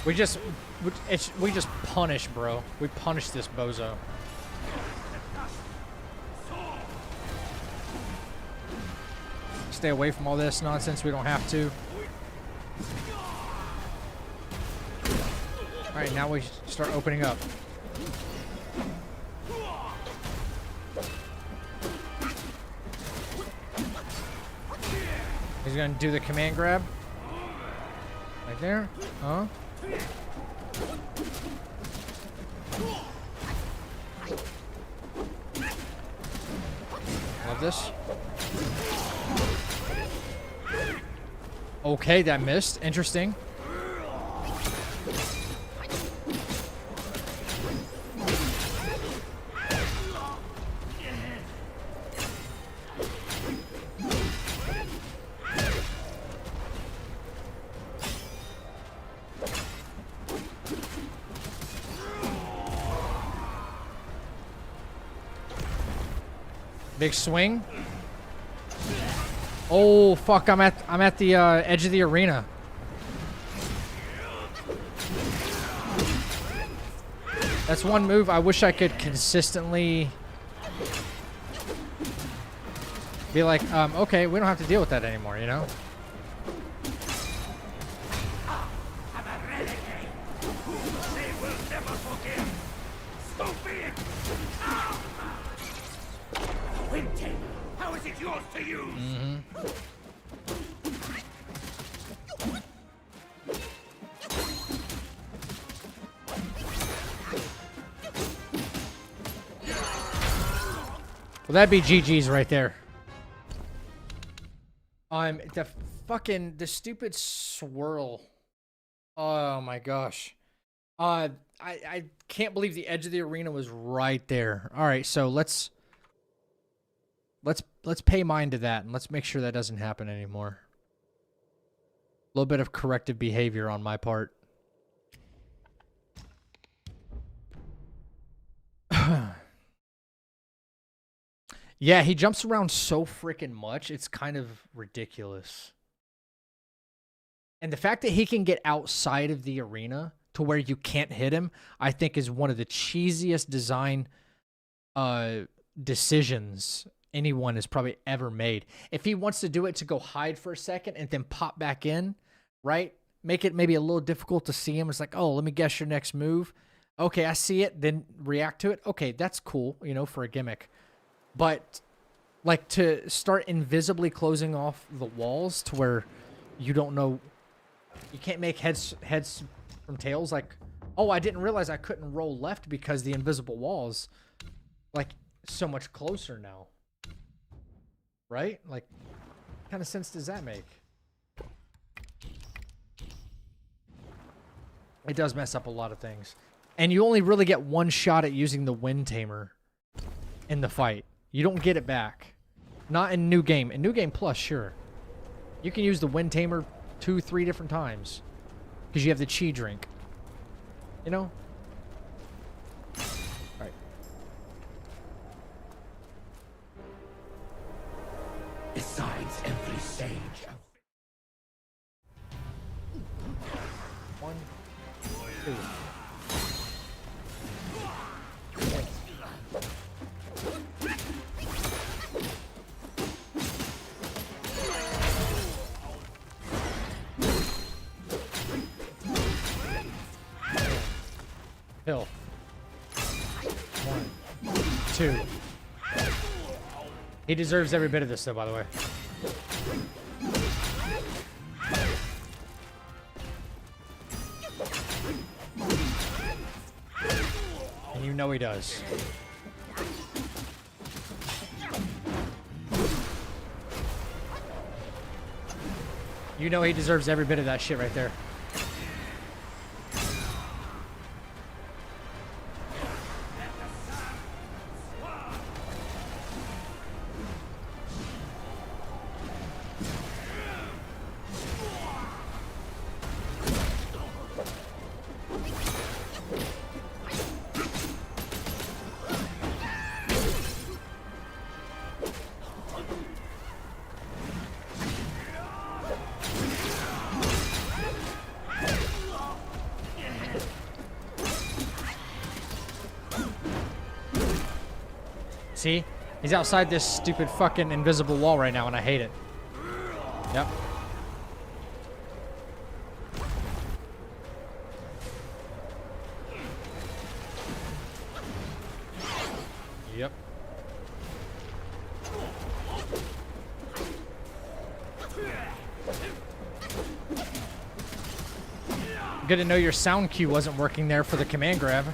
We just punish, bro. We punish this bozo. Stay away from all this nonsense. We don't have to. All right, now we start opening up. He's gonna do the command grab. Right there. Huh? Love this. Okay, that missed. Interesting. Big swing. Oh fuck! I'm at the edge of the arena. That's one move I wish I could consistently be like, okay, we don't have to deal with that anymore, you know? How is it yours to use? Well, that'd be GG's right there. The stupid swirl. Oh my gosh. I can't believe the edge of the arena was right there. All right, so let's pay mind to that, and let's make sure that doesn't happen anymore. A little bit of corrective behavior on my part. Yeah, he jumps around so freaking much. It's kind of ridiculous. And the fact that he can get outside of the arena to where you can't hit him, I think is one of the cheesiest design decisions anyone has probably ever made. If he wants to do it to go hide for a second and then pop back in, right? Make it maybe a little difficult to see him. It's like, oh, let me guess your next move. Okay, I see it, then react to it. Okay, that's cool, you know, for a gimmick. But like to start invisibly closing off the walls to where you don't know, you can't make heads from tails. Like, oh, I didn't realize I couldn't roll left because the invisible walls, like, so much closer now. Right? Like, what kind of sense does that make? It does mess up a lot of things. And you only really get one shot at using the Wind Tamer in the fight. You don't get it back. Not in New Game. In New Game Plus, sure. You can use the Wind Tamer 2-3 different times. Because you have the Chi drink. You know? Alright. Besides every stage. 1, 2. Hill. 1, 2. He deserves every bit of this, though, by the way. And you know he does. You know he deserves every bit of that shit right there. See? He's outside this stupid fucking invisible wall right now, and I hate it. Yep. Yep. Good to know your sound cue wasn't working there for the command grab.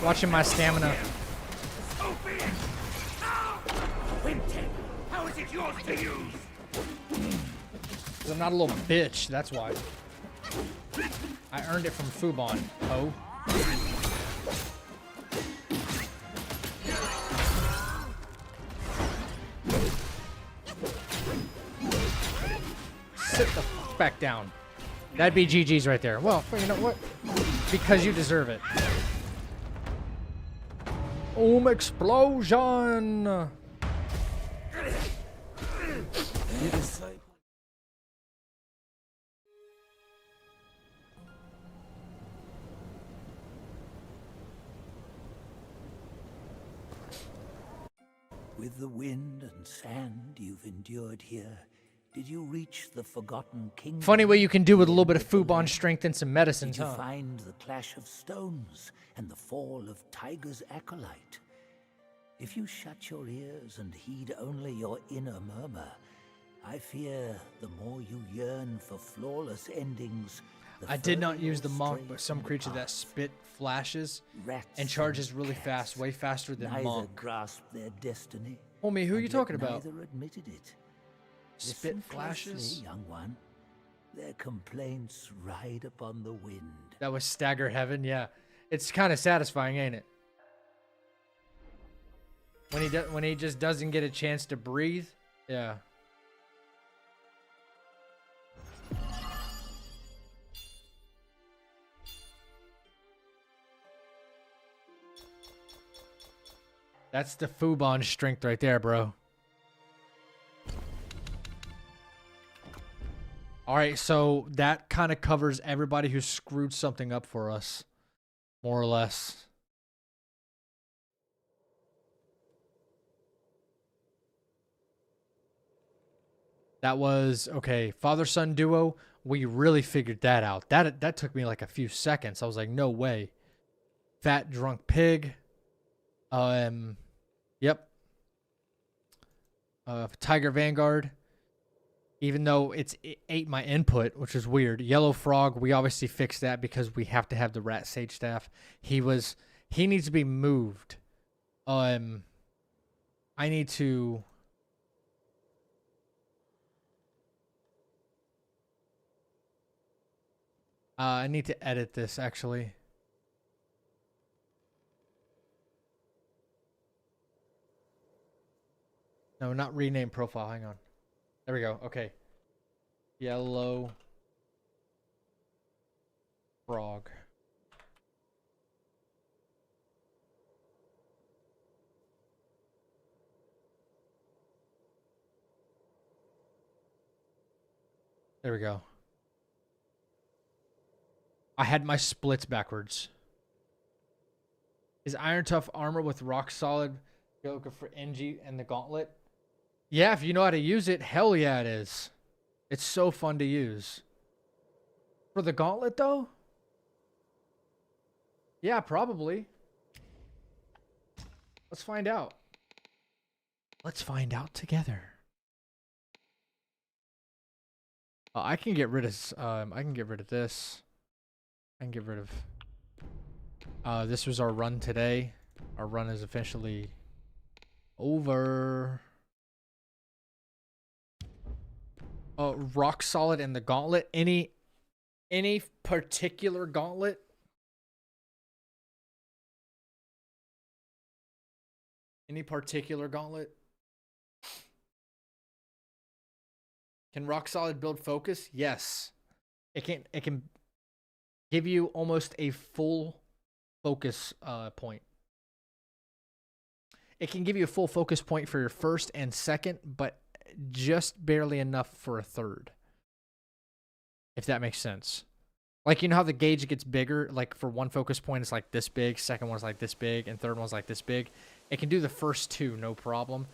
Watching my stamina. How is it yours to use? 'Cause I'm not a little bitch, that's why. I earned it from Fubon. Oh. Sit the fuck back down. That'd be GG's right there. Well, you know what? Because you deserve it. Explosion! With the wind and sand you've endured here, did you reach the forgotten kingdom? Funny what you can do with a little bit of Fubon strength and some medicines, Did you huh? find the clash of stones and the fall of Tiger's acolyte? If you shut your ears and heed only your inner murmur, I fear the more you yearn for flawless endings. I did not use the monk, but some creature that spit flashes and charges really fast, way faster than neither monk. grasped their destiny. Homie, who are you and talking yet about? Neither admitted it. Spit Listen flashes? closely, young one. Their complaints ride upon the wind. That was Stagger Heaven, yeah. It's kind of satisfying, ain't it? When he just doesn't get a chance to breathe, yeah. That's the Fubon strength right there, bro. All right, so that kind of covers everybody who screwed something up for us, more or less. That was, okay, father-son duo, we really figured that out. That took me like a few seconds. I was like, no way. Fat drunk pig. Yep. Tiger Vanguard. Even though it ate my input, which is weird. Yellow Frog, we obviously fixed that because we have to have the Rat Sage Staff. He needs to be moved. I need to... I need to edit this, actually. No, not rename profile. Hang on. There we go. Okay. Yellow Frog. There we go. I had my splits backwards. Is Iron Tough armor with rock solid go for NG and the gauntlet? Yeah, if you know how to use it, hell yeah it is. It's so fun to use. For the gauntlet though? Yeah, probably. Let's find out. Let's find out together. I can get rid of I can get rid of this. I can get rid of this was our run today. Our run is officially over. Rock solid and the gauntlet. Any particular gauntlet? Any particular gauntlet? Can rock solid build focus? Yes. It can give you almost a full focus point. It can give you a full focus point for your first and second, but just barely enough for a third. If that makes sense. Like, you know how the gauge gets bigger? Like, for one focus point, it's like this big, second one's like this big, and third one's like this big. It can do the first two, no problem.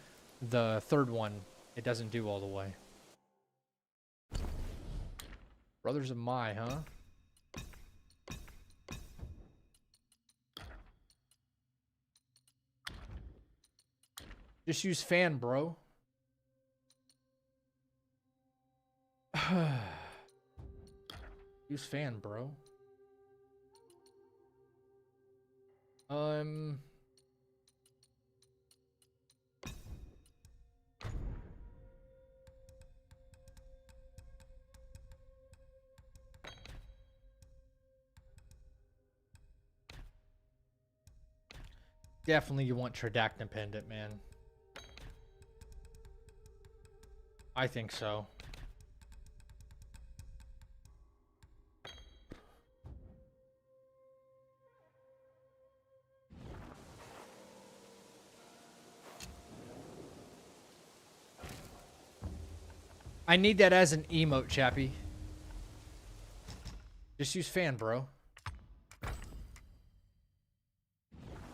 The third one, it doesn't do all the way. Brothers of Mai, huh? Just use fan, bro. Use fan, bro. Definitely you want Tridactin Pendant, man. I think so. I need that as an emote, Chappie. Just use fan, bro.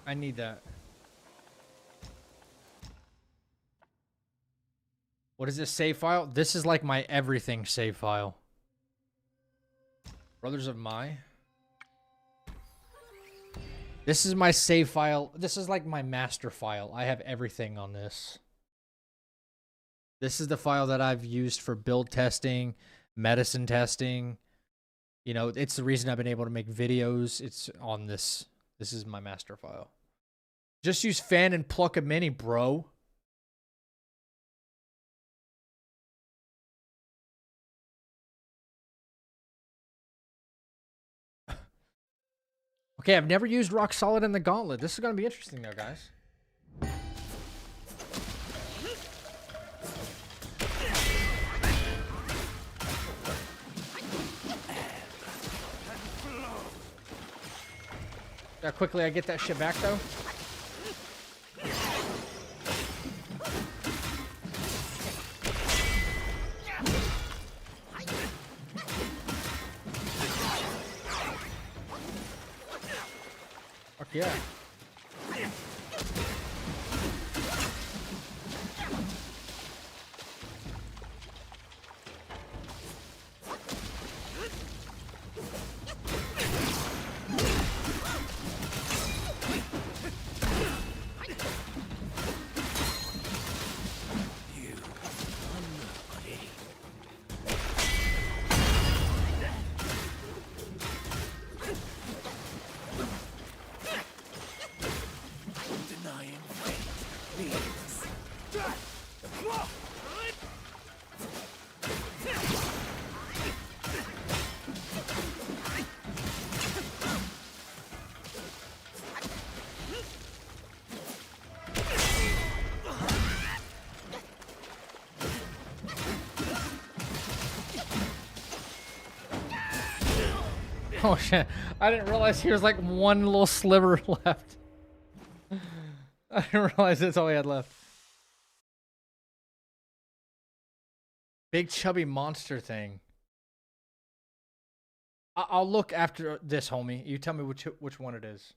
I need that. What is this save file? This is like my everything save file. Brothers of Mai. This is my save file. This is like my master file. I have everything on this. This is the file that I've used for build testing, medicine testing. You know, it's the reason I've been able to make videos. It's on this. This is my master file. Just use fan and pluck a mini, bro. Okay, I've never used rock solid in the gauntlet. This is going to be interesting though, guys. How quickly I get that shit back though. Yeah. Oh shit, I didn't realize he was like one little sliver left. I didn't realize that's all he had left. Big chubby monster thing. I'll look after this, homie. You tell me which one it is.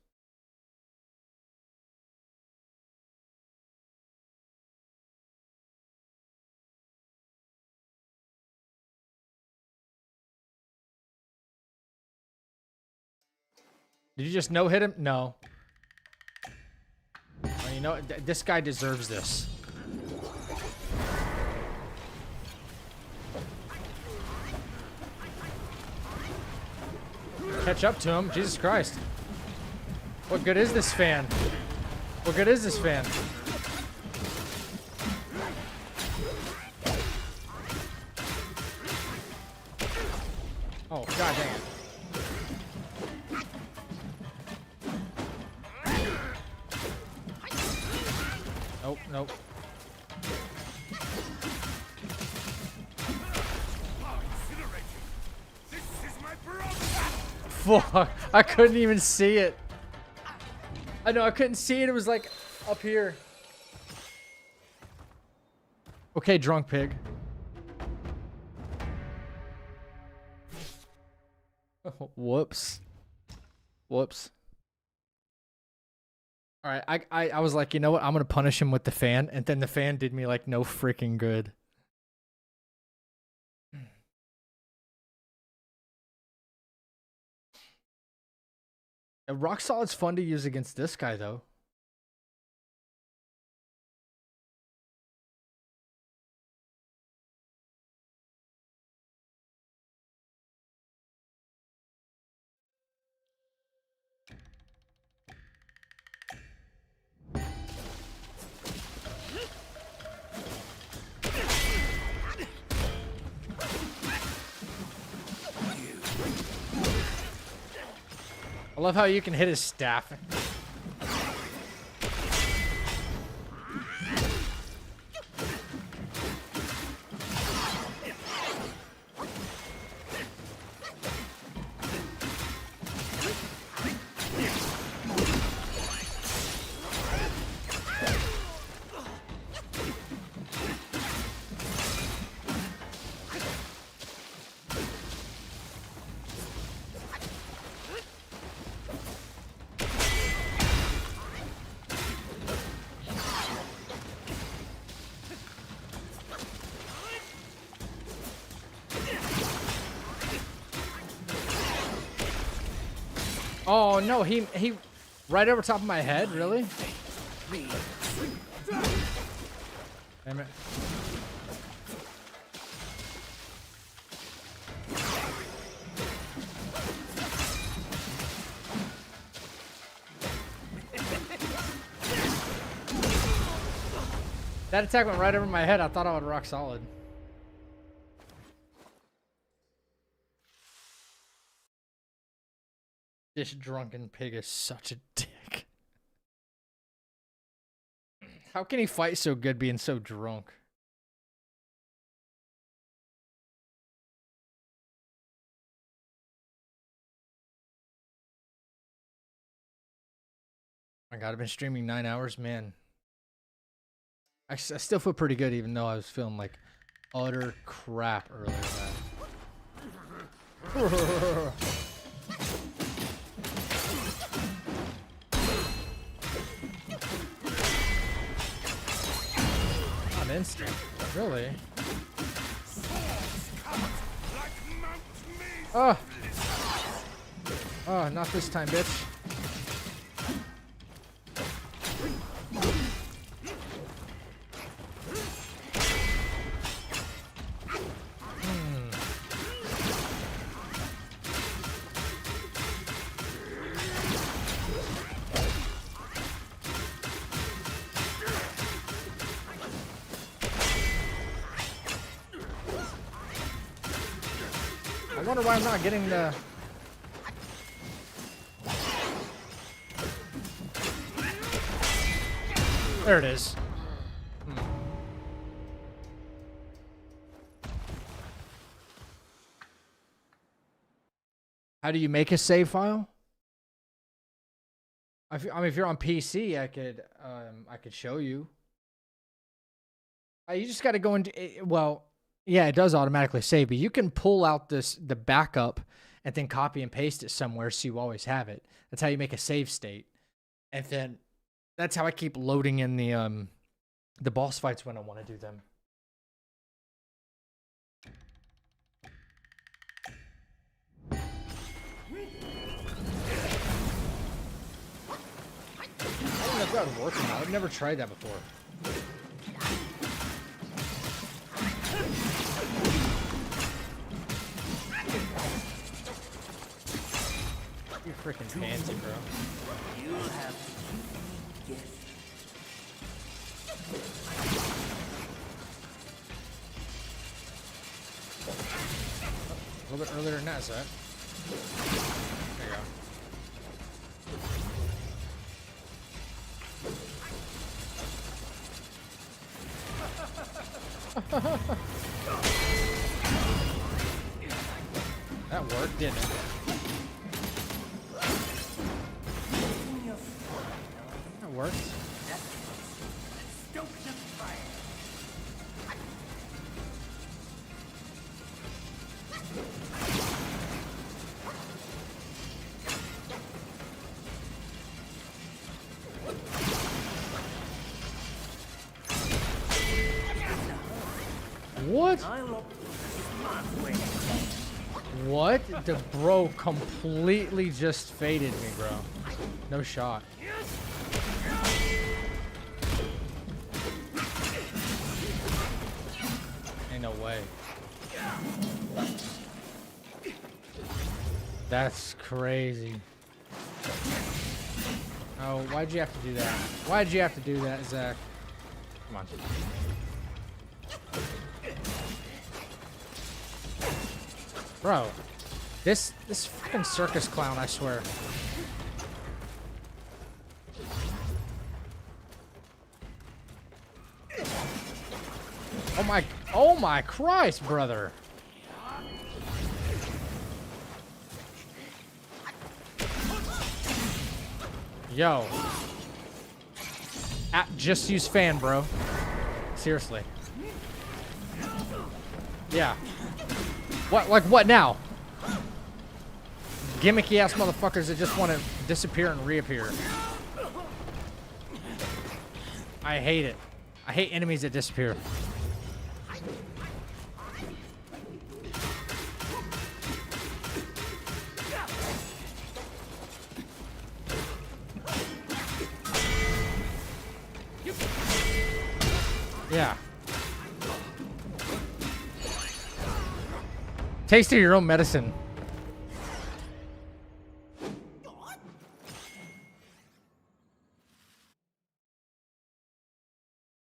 Did you just no hit him? No. Well, you know, this guy deserves this. Catch up to him. Jesus Christ. What good is this fan? What good is this fan? Oh, god dang it. Nope, nope. Fuck, I couldn't even see it. I know, I couldn't see it. It was like up here. Okay, drunk pig. Whoops. Whoops. All right, I was like, you know what? I'm gonna punish him with the fan, and then the fan did me like no freaking good. And Rock Solid's fun to use against this guy though. I love how you can hit his staff. Oh no, he right over top of my head, really? Damn it. That attack went right over my head. I thought I would rock solid. This drunken pig is such a dick. How can he fight so good being so drunk? My god, I've been streaming 9 hours, man. I still feel pretty good even though I was feeling like utter crap earlier than that. instant. Really? Oh. Oh, not this time, bitch. I wonder why I'm not getting the... There it is. How do you make a save file? I mean, if you're on PC, I could show you. You just got to go into, well, yeah, it does automatically save, but you can pull out the backup and then copy and paste it somewhere so you always have it. That's how you make a save state. And then that's how I keep loading in the boss fights when I want to do them. I don't know if that would work or not. I've never tried that before. You freaking pansy, bro. You'll have to keep me A little bit earlier than that, Zach. There you go. That worked, didn't it? That worked. What? What? The bro completely just faded me, bro. No shot. Ain't no way. That's crazy. Oh, why'd you have to do that? Why'd you have to do that, Zach? Come on. Bro, this freaking circus clown, I swear. Oh my Christ, brother. Yo. Just use fan, bro. Seriously. Yeah. What? Like what now? Gimmicky ass motherfuckers that just want to disappear and reappear. I hate it. I hate enemies that disappear. Yeah. Taste of your own medicine.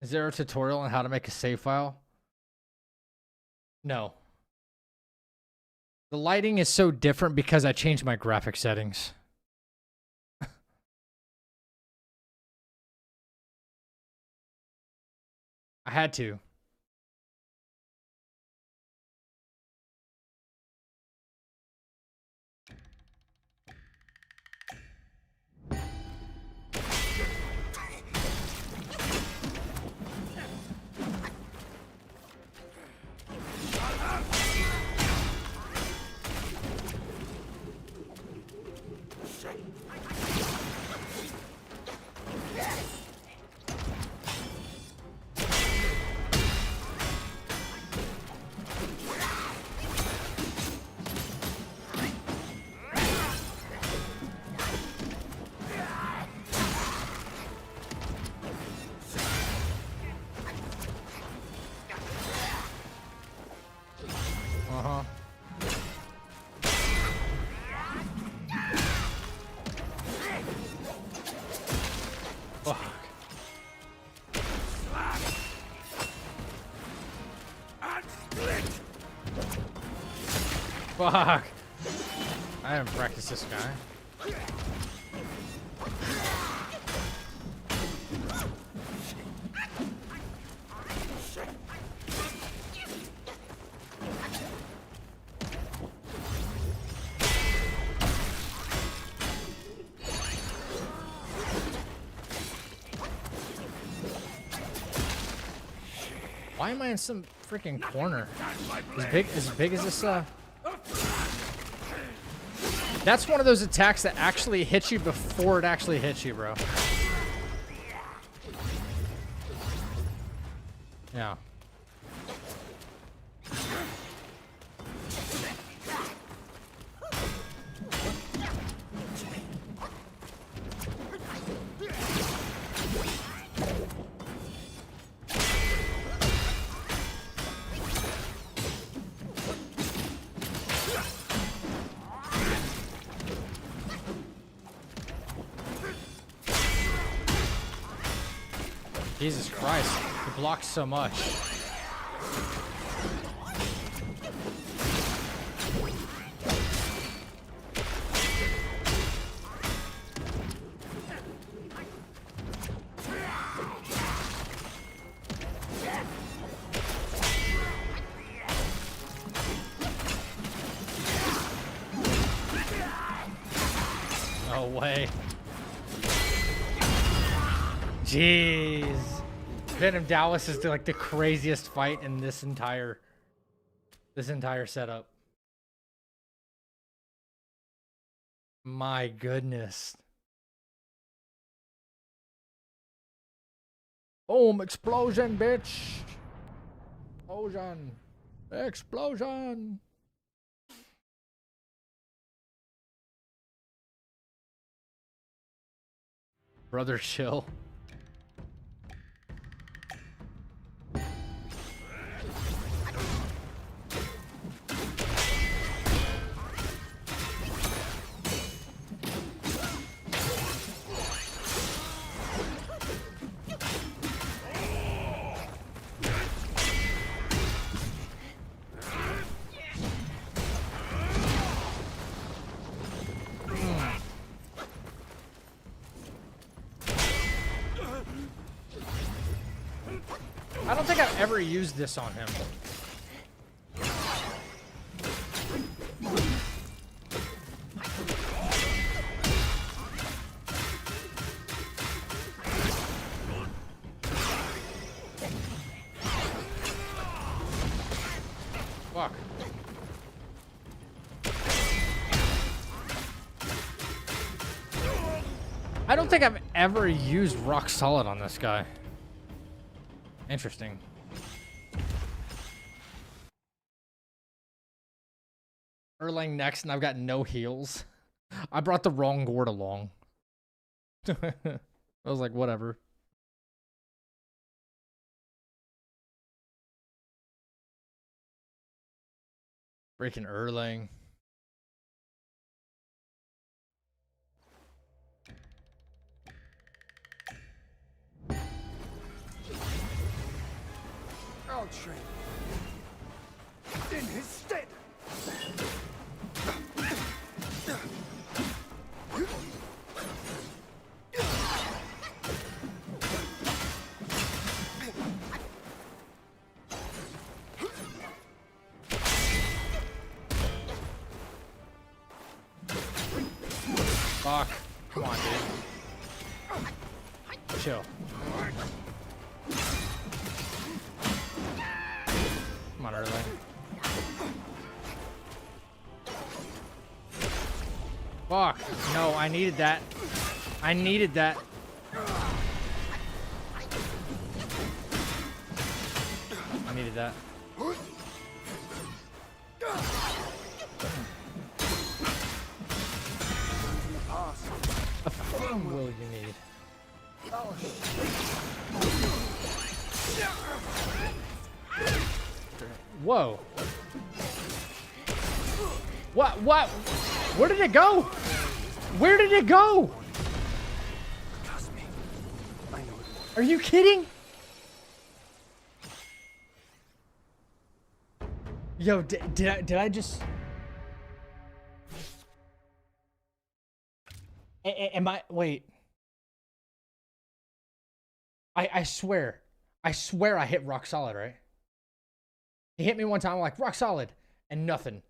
Is there a tutorial on how to make a save file? No. The lighting is so different because I changed my graphic settings. I had to. Fuck. And split. Fuck. I haven't practiced this guy. Why am I in some freaking corner? As big as this, That's one of those attacks that actually hits you before it actually hits you, bro. Yeah. Jesus Christ, he blocks so much. No way. Jeez. Venom Dallas is like the craziest fight in this entire setup. My goodness. Boom, explosion, bitch. Explosion. Explosion. Brother, chill. I don't think I've ever used this on him. Fuck. I don't think I've ever used Rock Solid on this guy. Interesting. Erlang next, and I've got no heals. I brought the wrong gourd along. I was like, whatever. Freaking Erlang. I'll train in his stead. Fuck. Come on, dude. Chill. Come on, Erlang. Fuck. No, I needed that. I needed that. I needed that. A firm will you need. Whoa. What? Where did it go? Where did it go? Are you kidding? Yo, did I just... Am I... Wait. I swear. I swear I hit rock solid, right? He hit me one time, I'm like, rock solid. And nothing.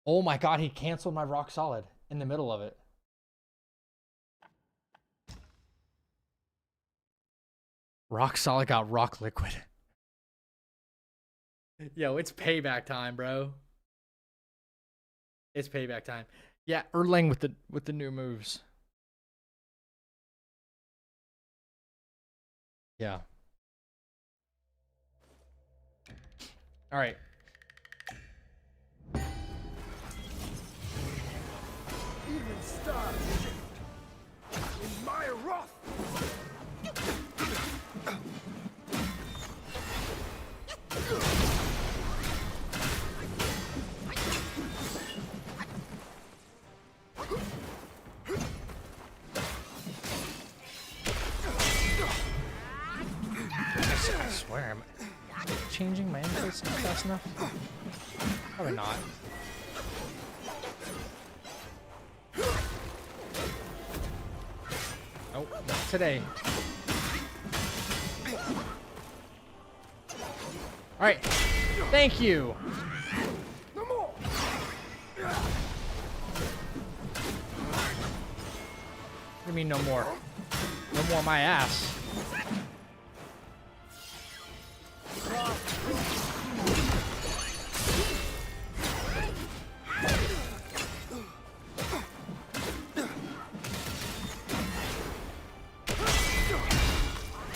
Oh my god, he canceled my rock solid in the middle of it. Rock solid got rock liquid. Yo, it's payback time, bro. It's payback time. Yeah, Erlang with the new moves. Yeah. All right. Even stars in my wrath. I swear, am I changing my inputs not fast enough? Probably not. Oh, not today. All right, thank you. No more. What do you mean no more? No more my ass.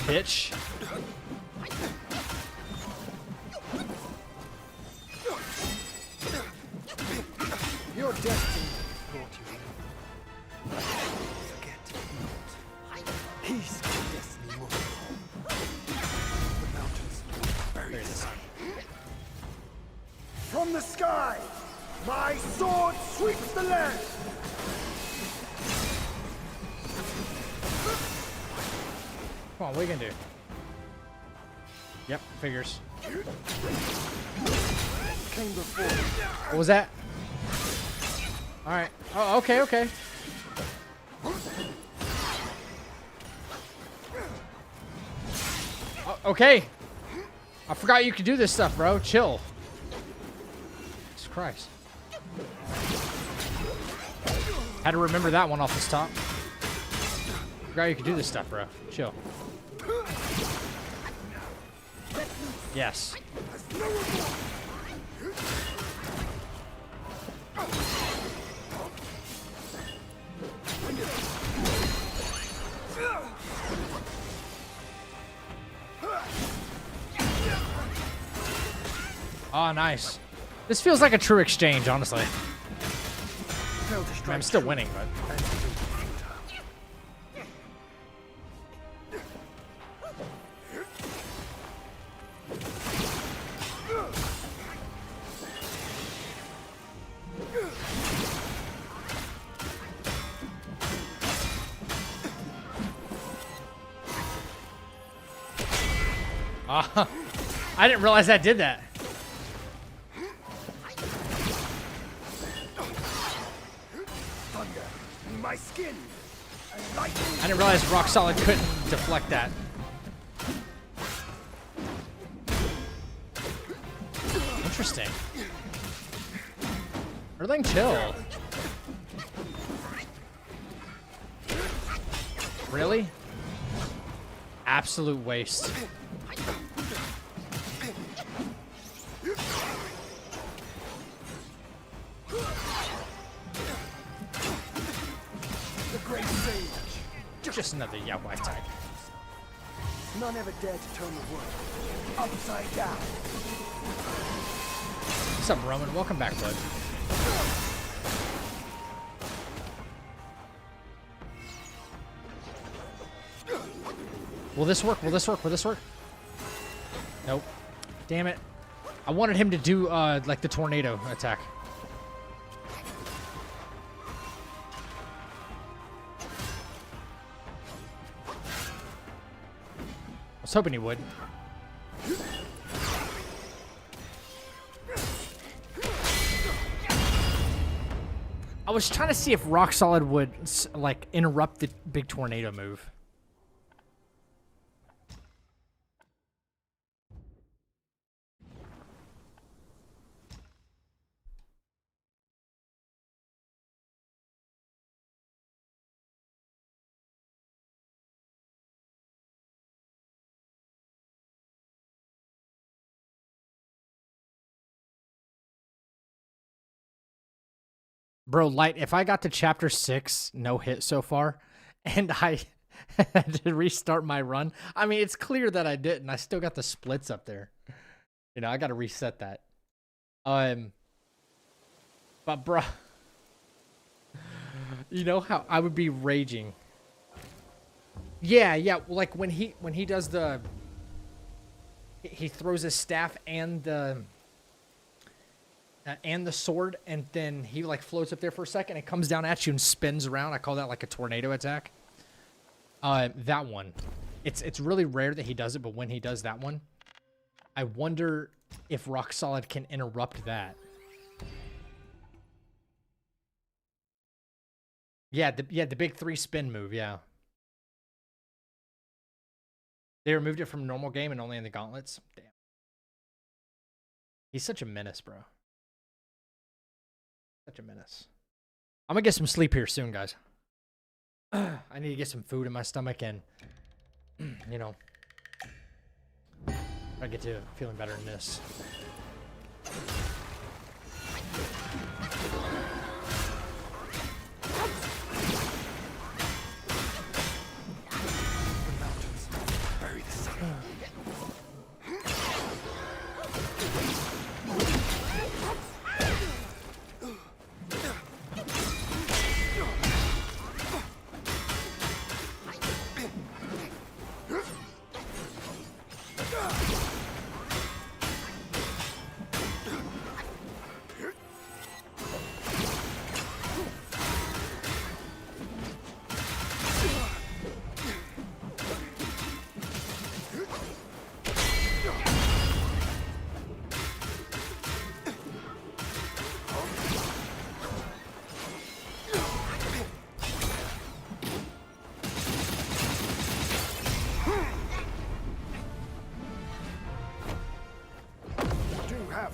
Bitch. Your destiny brought you here. Forget not. Peace and destiny will fall. The mountains bury the sun. From the sky, my sword sweeps the land. Come on, what are you gonna do? Yep, figures. Came before. What was that? All right. Oh, okay, okay. Oh, okay. I forgot you could do this stuff, bro. Chill. Jesus Christ. Had to remember that one off this top. Forgot you could do this stuff, bro. Chill. Yes. Oh, nice. This feels like a true exchange, honestly. I mean, I'm still winning, but... I didn't realize that did that. Thunder in my skin. And lightning. I didn't realize Rock Solid couldn't deflect that. Interesting. Erling, chill. Really? Absolute waste. The great sage. Just another Yaoi tag. None ever dared to turn the world upside down. What's up, Roman? Welcome back, bud. Will this work? Will this work? Will this work? Nope. Damn it. I wanted him to do, like, the tornado attack. was hoping he would. I was trying to see if Rock Solid would, like, interrupt the big tornado move. Bro, Light, if I got to chapter 6, no hit so far, and I had to restart my run, I mean, it's clear that I didn't. I still got the splits up there. You know, I got to reset that. But, bro, you know how I would be raging. Yeah, like when he does the, he throws his staff and the sword, and then he like floats up there for a second and comes down at you and spins around. I call that like a tornado attack. That one, it's really rare that he does it, but when he does that one, I wonder if Rock Solid can interrupt that. Yeah, the big 3 spin move. Yeah, they removed it from normal game and only in the gauntlets. Damn, he's such a menace, bro. Such a menace. I'm gonna get some sleep here soon, guys. I need to get some food in my stomach and, you know, I get to feeling better in this.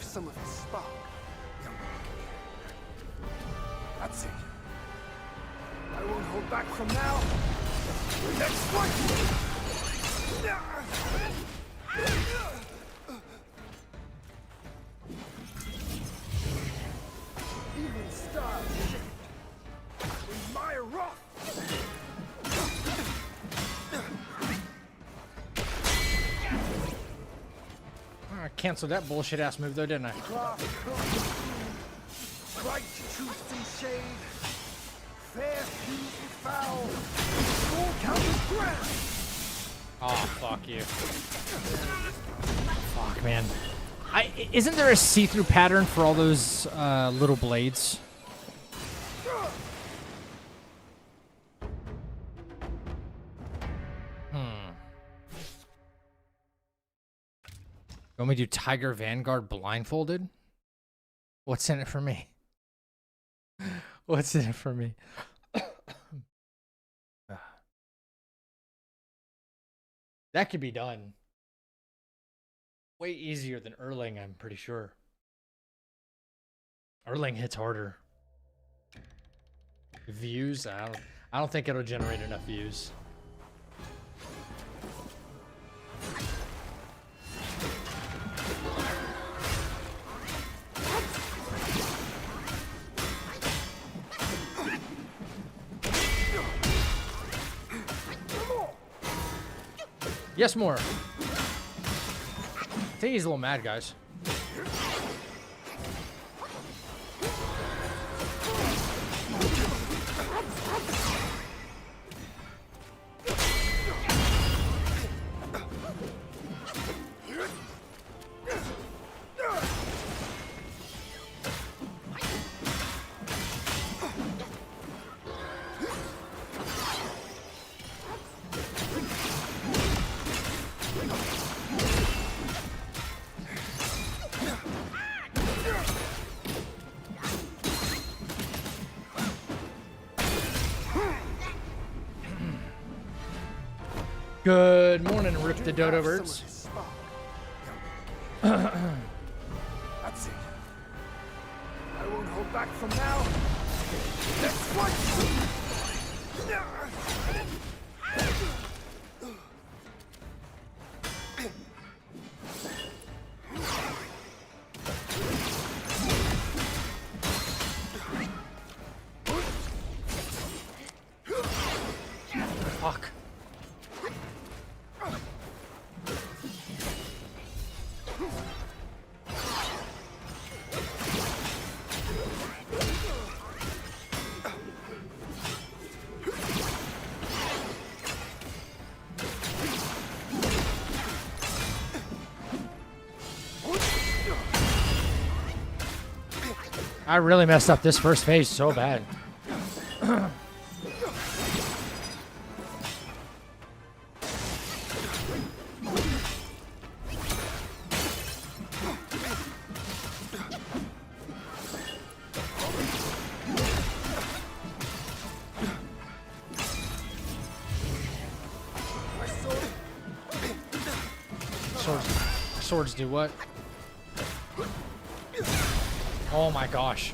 Some of the spark, young monkey. That's it. I won't hold back from now. Next one! Even stars shift in my wrath. I canceled that bullshit ass move though, didn't I? Bright truth and shade, fair feud and foul, all counters ground. Oh, fuck you. Fuck, man. Isn't there a see-through pattern for all those little blades? You want me to do Tiger Vanguard blindfolded? What's in it for me? What's in it for me? That could be done. Way easier than Erling, I'm pretty sure. Erling hits harder. Views? I don't think it'll generate enough views. Yes, more. I think he's a little mad, guys. Good morning, Rip the Dodo Birds. That's it. I won't hold back from now. Let's fight! Fuck. I really messed up this first phase so bad. Swords do what? Oh my gosh.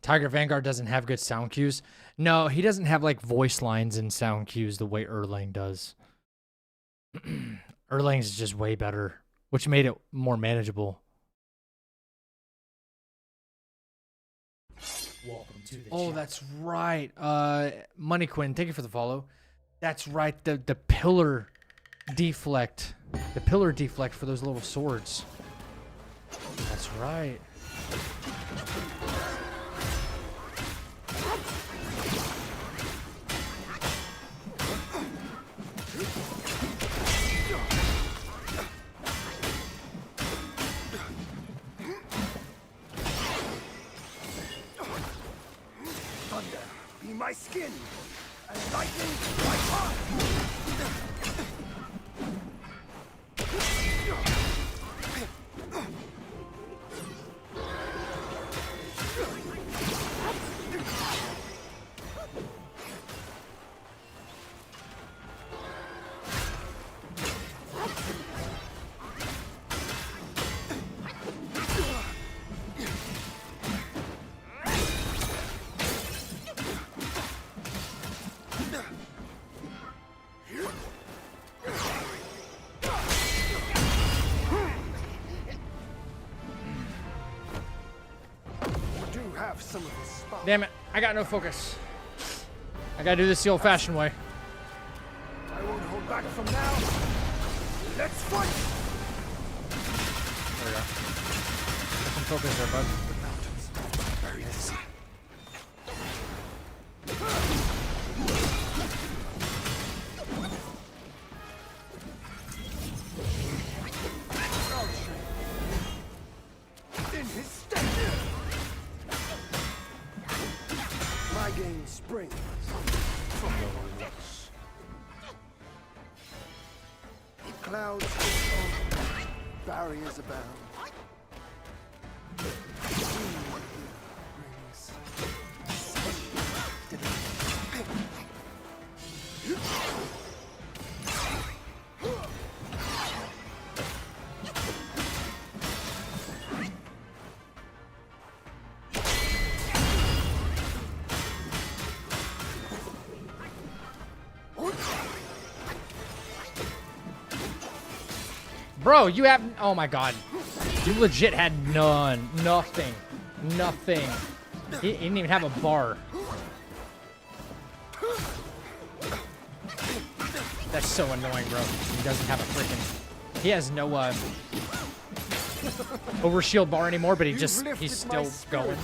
Tiger Vanguard doesn't have good sound cues. No, he doesn't have like voice lines and sound cues the way Erlang does. Erlang's is just way better, which made it more manageable. Welcome to the Oh, chat. that's right. Money Quinn, thank you for the follow. That's right. The pillar deflect. The pillar deflect for those little swords. That's right. Be my skin, and lightning my heart. Some of this spot. Damn it. I got no focus. I gotta do this the old-fashioned way. I won't hold back from now. Let's fight! There we go. Get some focus there, bud. The mountains. Very easy. In his stead. My game springs from the rocks. Clouds on, barriers abound. Bro, you have... Oh my god. You legit had none. Nothing. Nothing. He didn't even have a bar. That's so annoying, bro. He doesn't have a freaking... He has no, overshield bar anymore, but he's still going.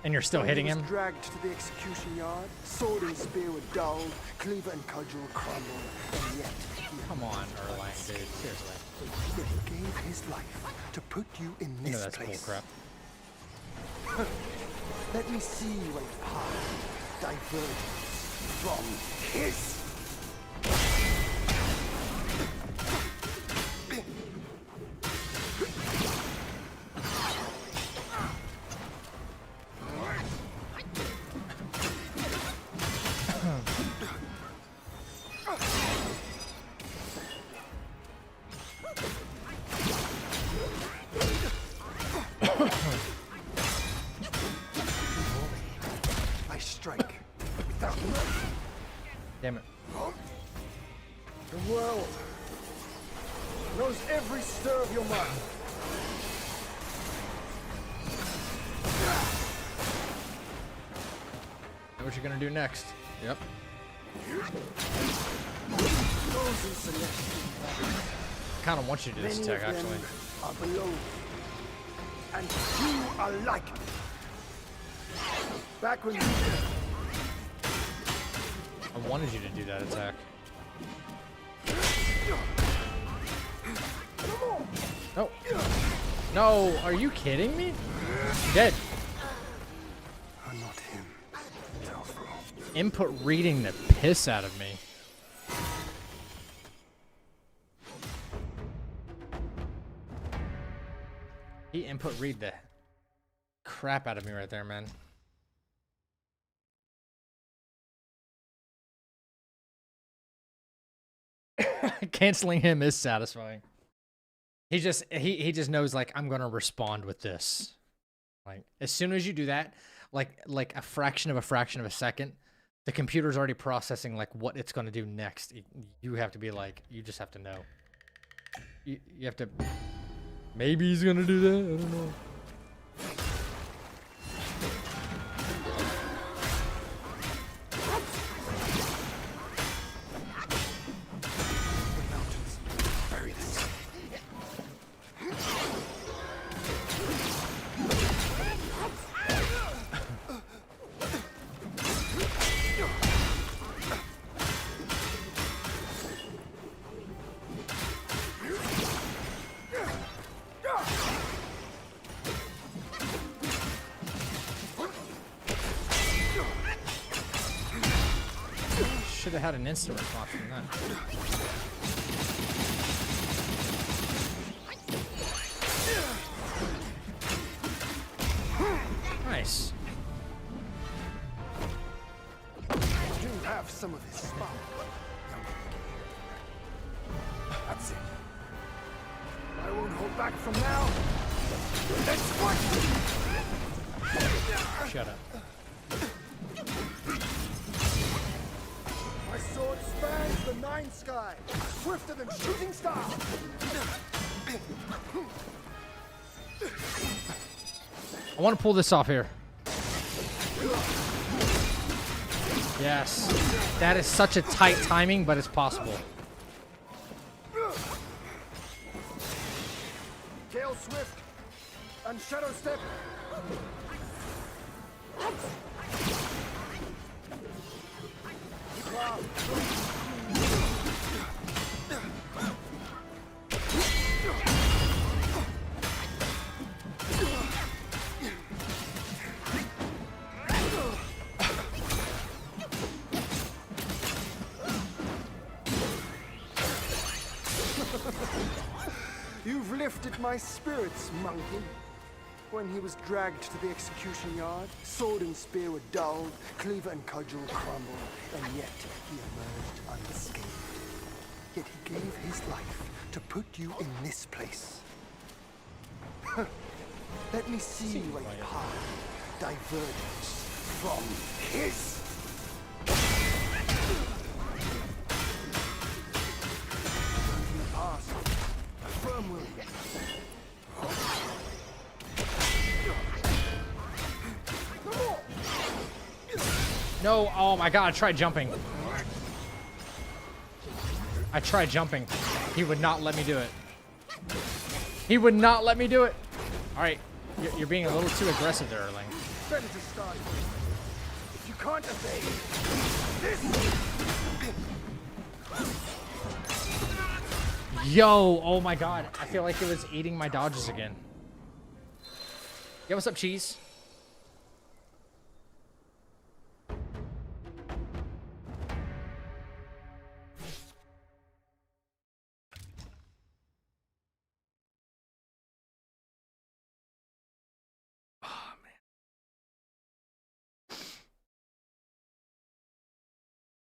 And you're still hitting him. Dragged to the execution yard. Sword and spear were dulled. Cleaver and cudgel crumbled. And yet... Come on, Erlang, dude. Seriously. He gave his life to put you in this You know that's place. bullcrap. Let me see a path divergence from his. soul. Knows every stir of your mind. Know what you're gonna do next. Yep. Kind of want you to do this attack, actually. Are below. And you are like me. Back when you I wanted you to do that attack. No. No, are you kidding me? Dead. I'm not him. Input reading the piss out of me. He input read the crap out of me right there, man. Canceling him is satisfying. He just knows, like, I'm gonna respond with this. Like, as soon as you do that, like a fraction of a second, the computer's already processing like what it's gonna do next. You have to be like, you just have to know. You have to. Maybe he's gonna do that. I don't know. Should have had an instant response from that. Nice. do have some of his spark. That's it. I won't hold back from now. Let's fight! Shut up. My sword spans the nine sky, swifter than shooting star. I want to pull this off here. Yes. That is such a tight timing, but it's possible. Gale Swift and Shadow Step. You've lifted my spirits, monkey. When he was dragged to the execution yard, sword and spear were dulled, cleaver and cudgel crumbled, and yet he emerged unscathed. Yet he gave his life to put you in this place. Let me see where you hide, divergence from his. You pass, firm will you. No, oh my god, I tried jumping. I tried jumping. He would not let me do it. He would not let me do it. Alright, you're being a little too aggressive there, Erling. Better to start. If you can't evade this. Yo, oh my god. I feel like it was eating my dodges again. Yo, what's up, cheese?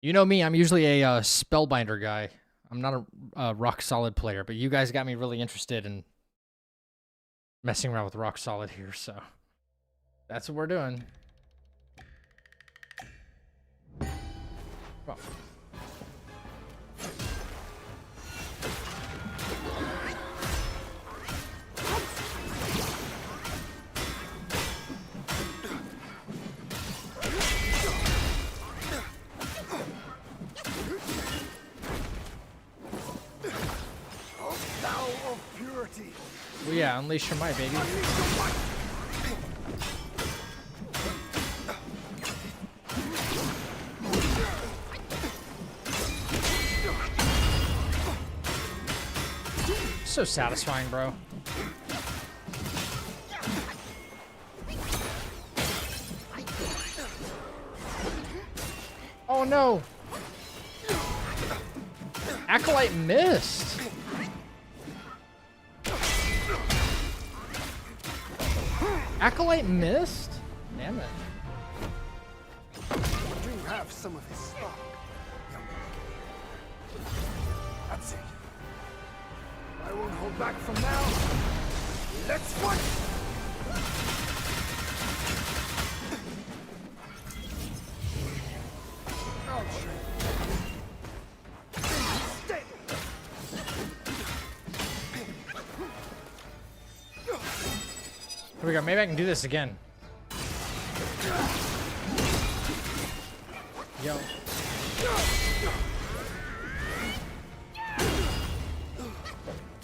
You know me, I'm usually a Spellbinder guy. I'm not a Rock Solid player, but you guys got me really interested in messing around with Rock Solid here, so that's what we're doing. Oh. mighty. Well, yeah, unleash your might, baby. So satisfying, bro. Oh no! Acolyte missed. Acolyte missed? Damn it. You have some of his stock, young monkey. That's it. I won't hold back from now. Let's fight! Here we go. Maybe I can do this again. Yo.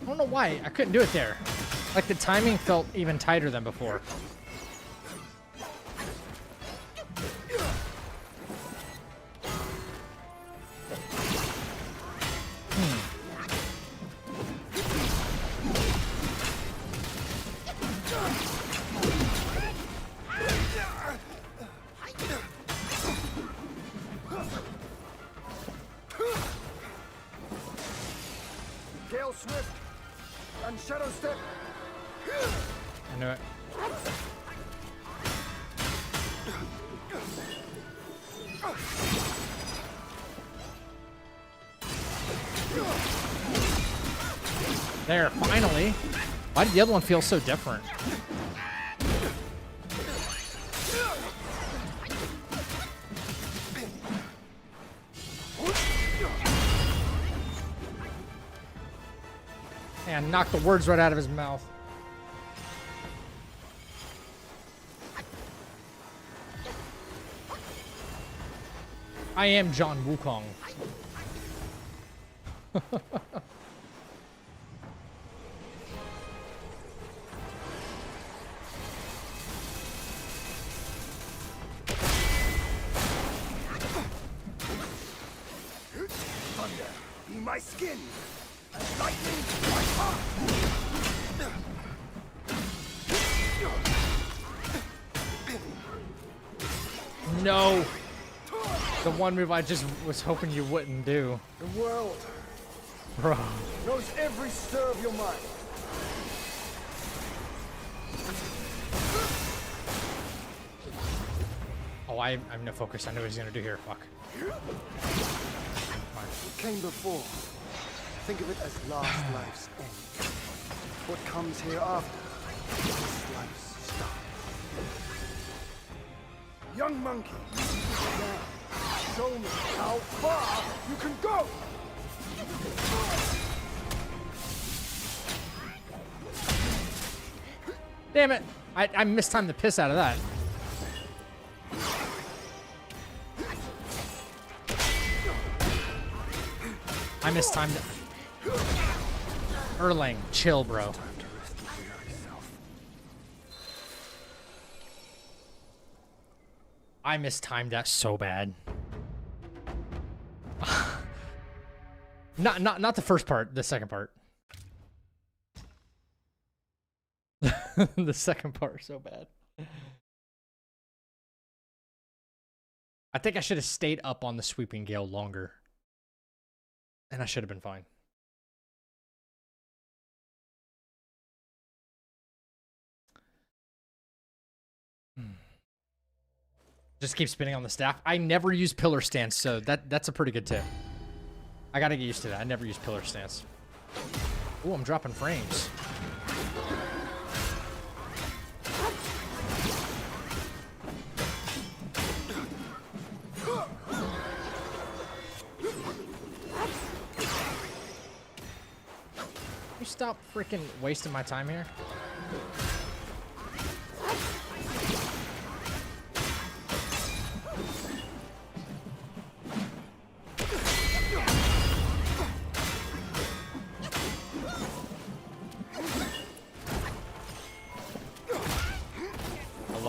I don't know why I couldn't do it there. Like the timing felt even tighter than before. Gale Swift and Shadow Step. I knew it. There, finally. Why did the other one feel so different? And knocked the words right out of his mouth. I am John Wukong. Thunder, be my skin. And lightning, my heart. No. The one move I just was hoping you wouldn't do. The world Bro. knows every stir of your mind. Oh, I have no focus. I know what he's gonna do here. Fuck. What came before? Think of it as last life's end. What comes hereafter is life's start. Young monkey, now show me how far you can go! Damn it! I mistimed the piss out of that. I mistimed it. Erlang, chill, bro. I mistimed that so bad. Not the first part, the second part. The second part so bad. I think I should have stayed up on the sweeping gale longer. And I should have been fine. Just keep spinning on the staff. I never use pillar stance, so that's a pretty good tip. I gotta get used to that. I never use pillar stance. Ooh, I'm dropping frames. You stop freaking wasting my time here.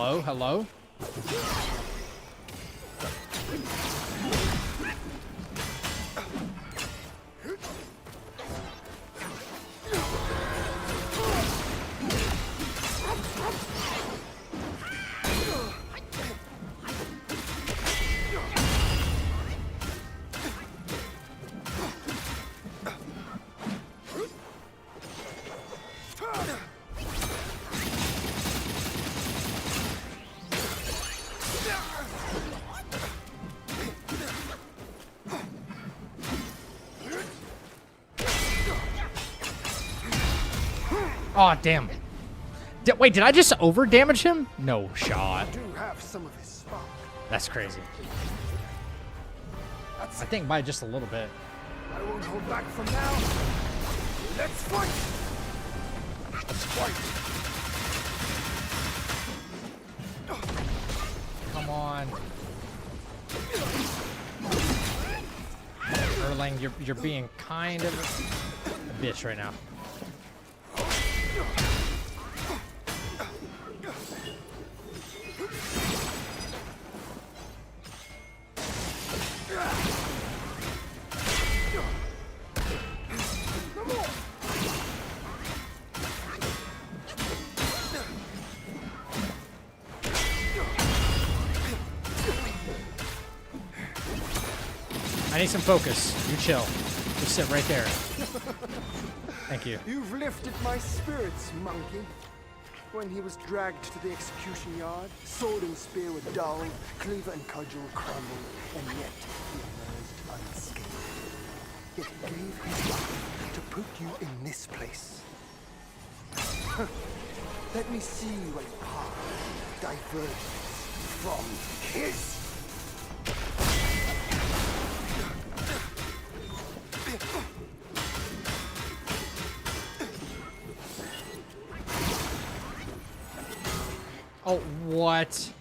Hello? Hello? Oh, damn. Wait, did I just over damage him? No shot. I do have some of his spark. That's crazy. I think by just a little bit. I won't hold back from now. Let's fight. Let's fight. Come on. Erlang, you're being kind of a bitch right now. I need some focus. You chill. Just sit right there. Thank you. You've lifted my spirits, monkey. When he was dragged to the execution yard, sword and spear were dulled, cleaver and cudgel crumbled, and yet he emerged unscathed. Yet he gave his life to put you in this place. Let me see a path diverges from his. Oh, what?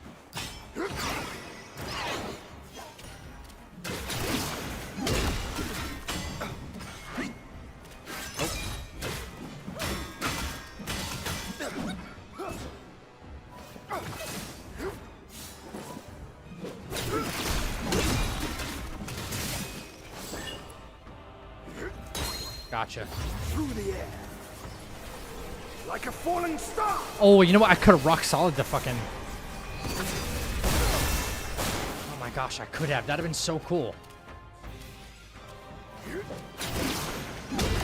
Gotcha. Through the air. Like a falling star. Oh, you know what? I could have rock solid the fucking... Oh my gosh, I could have. That'd have been so cool.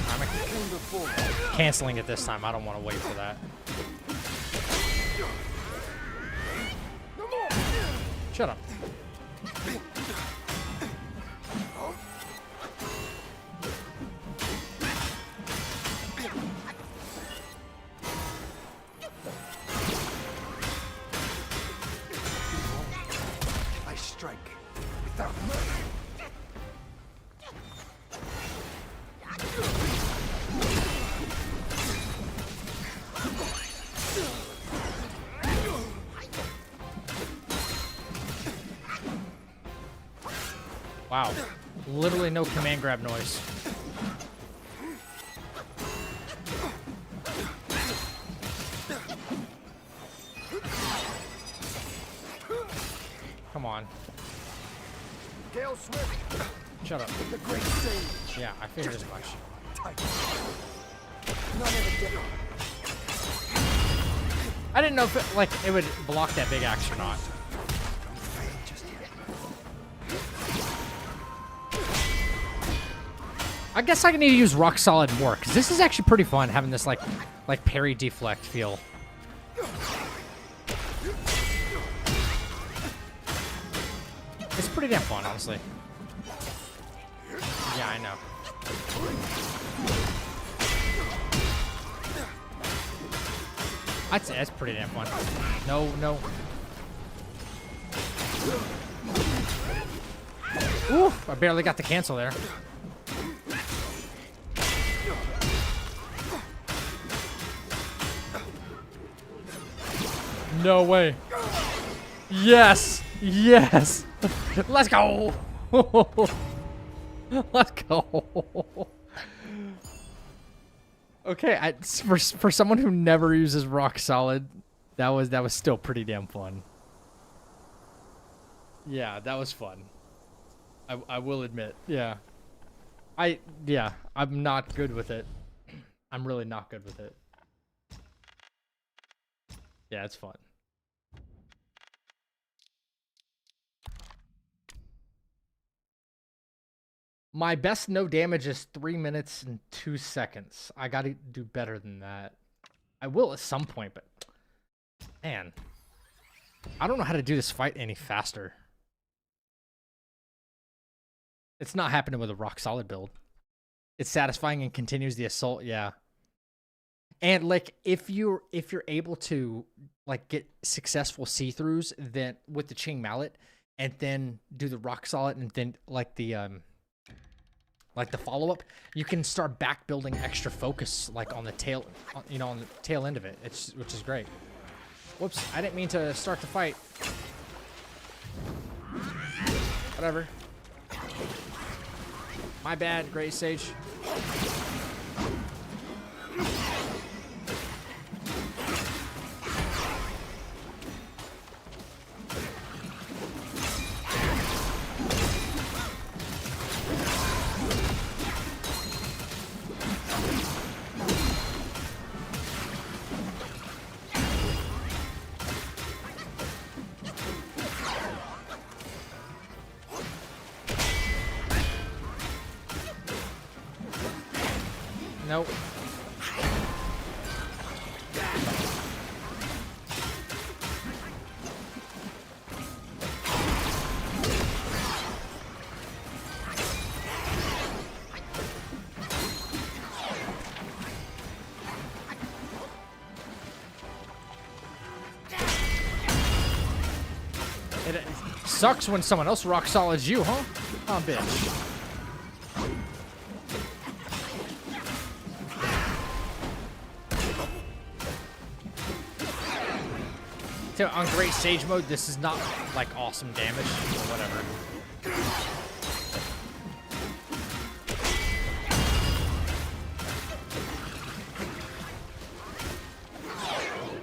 I'm canceling it this time. I don't want to wait for that. Shut up. Wow. Literally no command grab noise. Come on. Gale Swift. Shut up. The great sage. Yeah, I figured as much. I didn't know if it, like, it would block that big axe or not. I guess I need to use rock solid more, because this is actually pretty fun having this like parry deflect feel. It's pretty damn fun, honestly. Yeah, I know. I'd say that's pretty damn fun. No, no. Oof, I barely got the cancel there. No way. Yes. Yes. Let's go. Let's go. Okay, for someone who never uses rock solid, That was still pretty damn fun. Yeah, that was fun. I will admit. Yeah. I'm not good with it. I'm really not good with it. Yeah, it's fun. My best no damage is 3 minutes and 2 seconds. I gotta do better than that. I will at some point, but man, I don't know how to do this fight any faster. It's not happening with a rock solid build. It's satisfying and continues the assault, yeah. And like if you're able to like get successful see-throughs then with the Ching mallet and then do the rock solid and then like the follow-up, you can start back building extra focus like on the tail, you know, on the tail end of it, which is great. Whoops, I didn't mean to start the fight. Whatever. My bad, Great Sage. Nope. It sucks when someone else rock solids you, huh? Oh, bitch. So on Great Sage mode, this is not like awesome damage or whatever.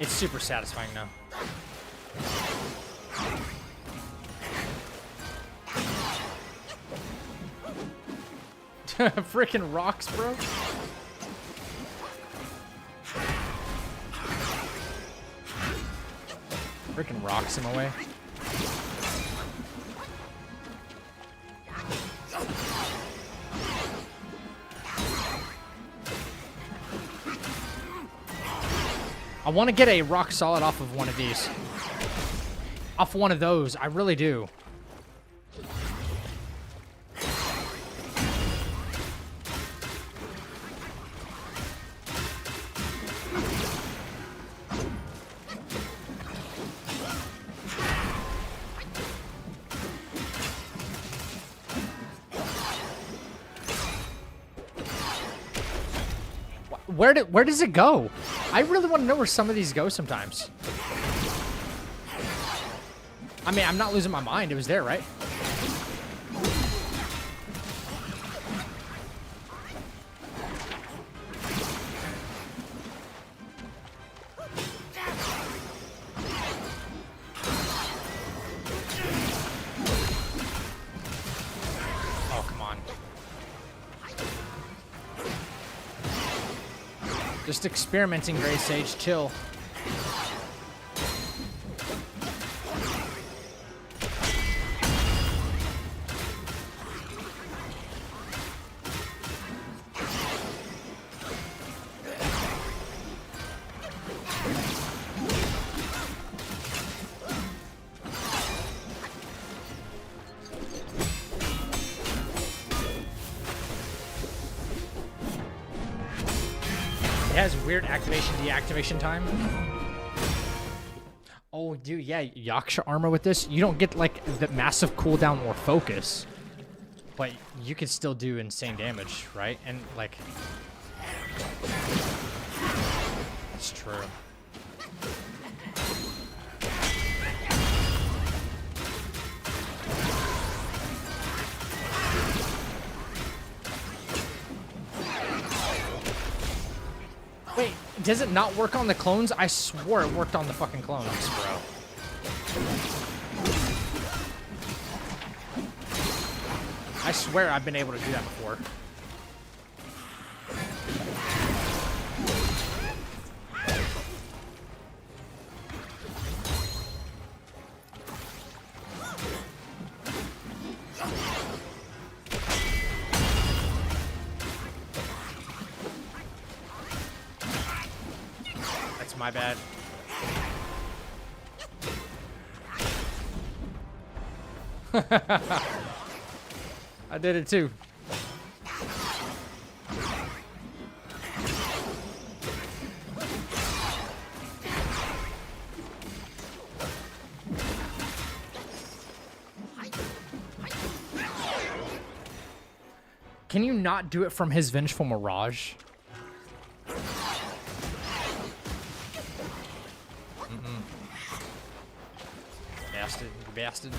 It's super satisfying now. Freaking rocks, bro. Freaking rocks in my way. I want to get a rock solid off of one of these. Off one of those, I really do. Where does it go? I really want to know where some of these go sometimes. I mean, I'm not losing my mind. It was there, right? Oh, come on. Just experimenting, Grey Sage. Chill. It has weird activation deactivation time. Oh, dude, yeah, Yaksha armor with this. You don't get like the massive cooldown or focus, but you can still do insane damage, right? And like, it's true. Wait, does it not work on the clones? I swore it worked on the fucking clones, bro. I swear I've been able to do that before. That's my bad. I did it too. Can you not do it from his Vengeful Mirage? Bastard, you bastard.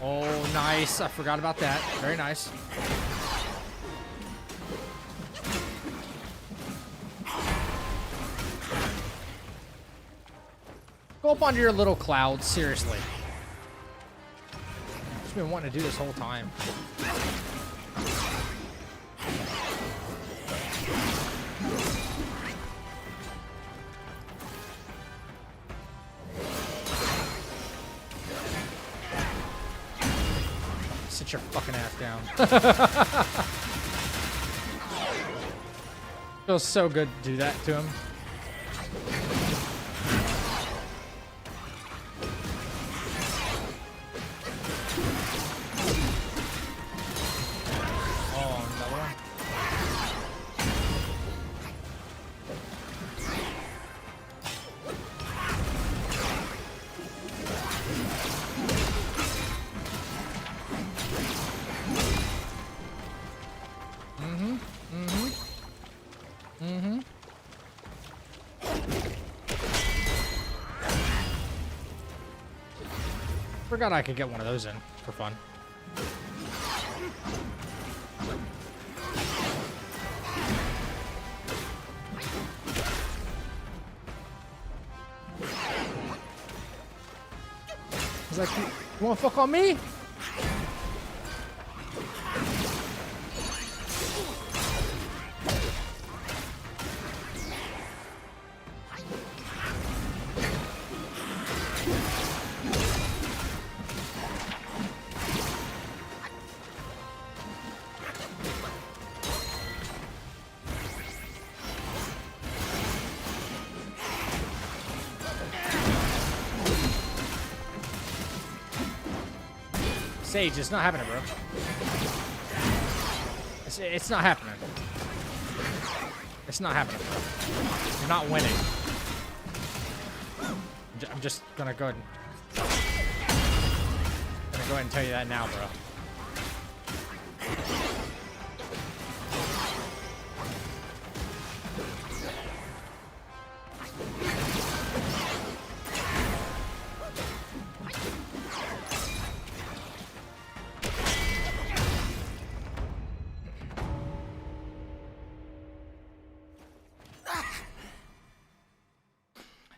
Oh, nice. I forgot about that. Very nice. Go up onto your little cloud, seriously. I've been wanting to do this whole time. Sit your fucking ass down. Feels so good to do that to him. Oh, another one. Forgot I could get one of those in for fun. He's like, you wanna fuck on me? Sage, it's not happening, bro. It's not happening. It's not happening, bro. You're not winning. I'm just gonna go ahead and tell you that now, bro.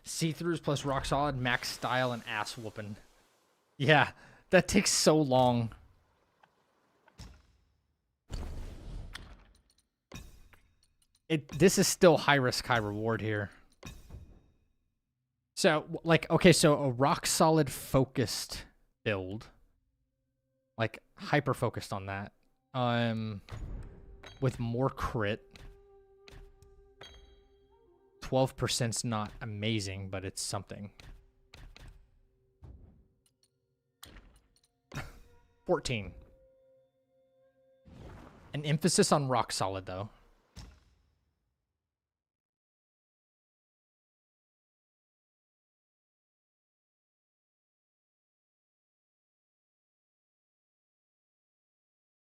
See-throughs plus rock solid, max style, and ass whooping. Yeah, that takes so long. This is still high risk, high reward here. So, like, okay, so a rock solid focused build, like hyper focused on that, with more crit. 12%'s not amazing, but it's something. 14. An emphasis on rock solid, though.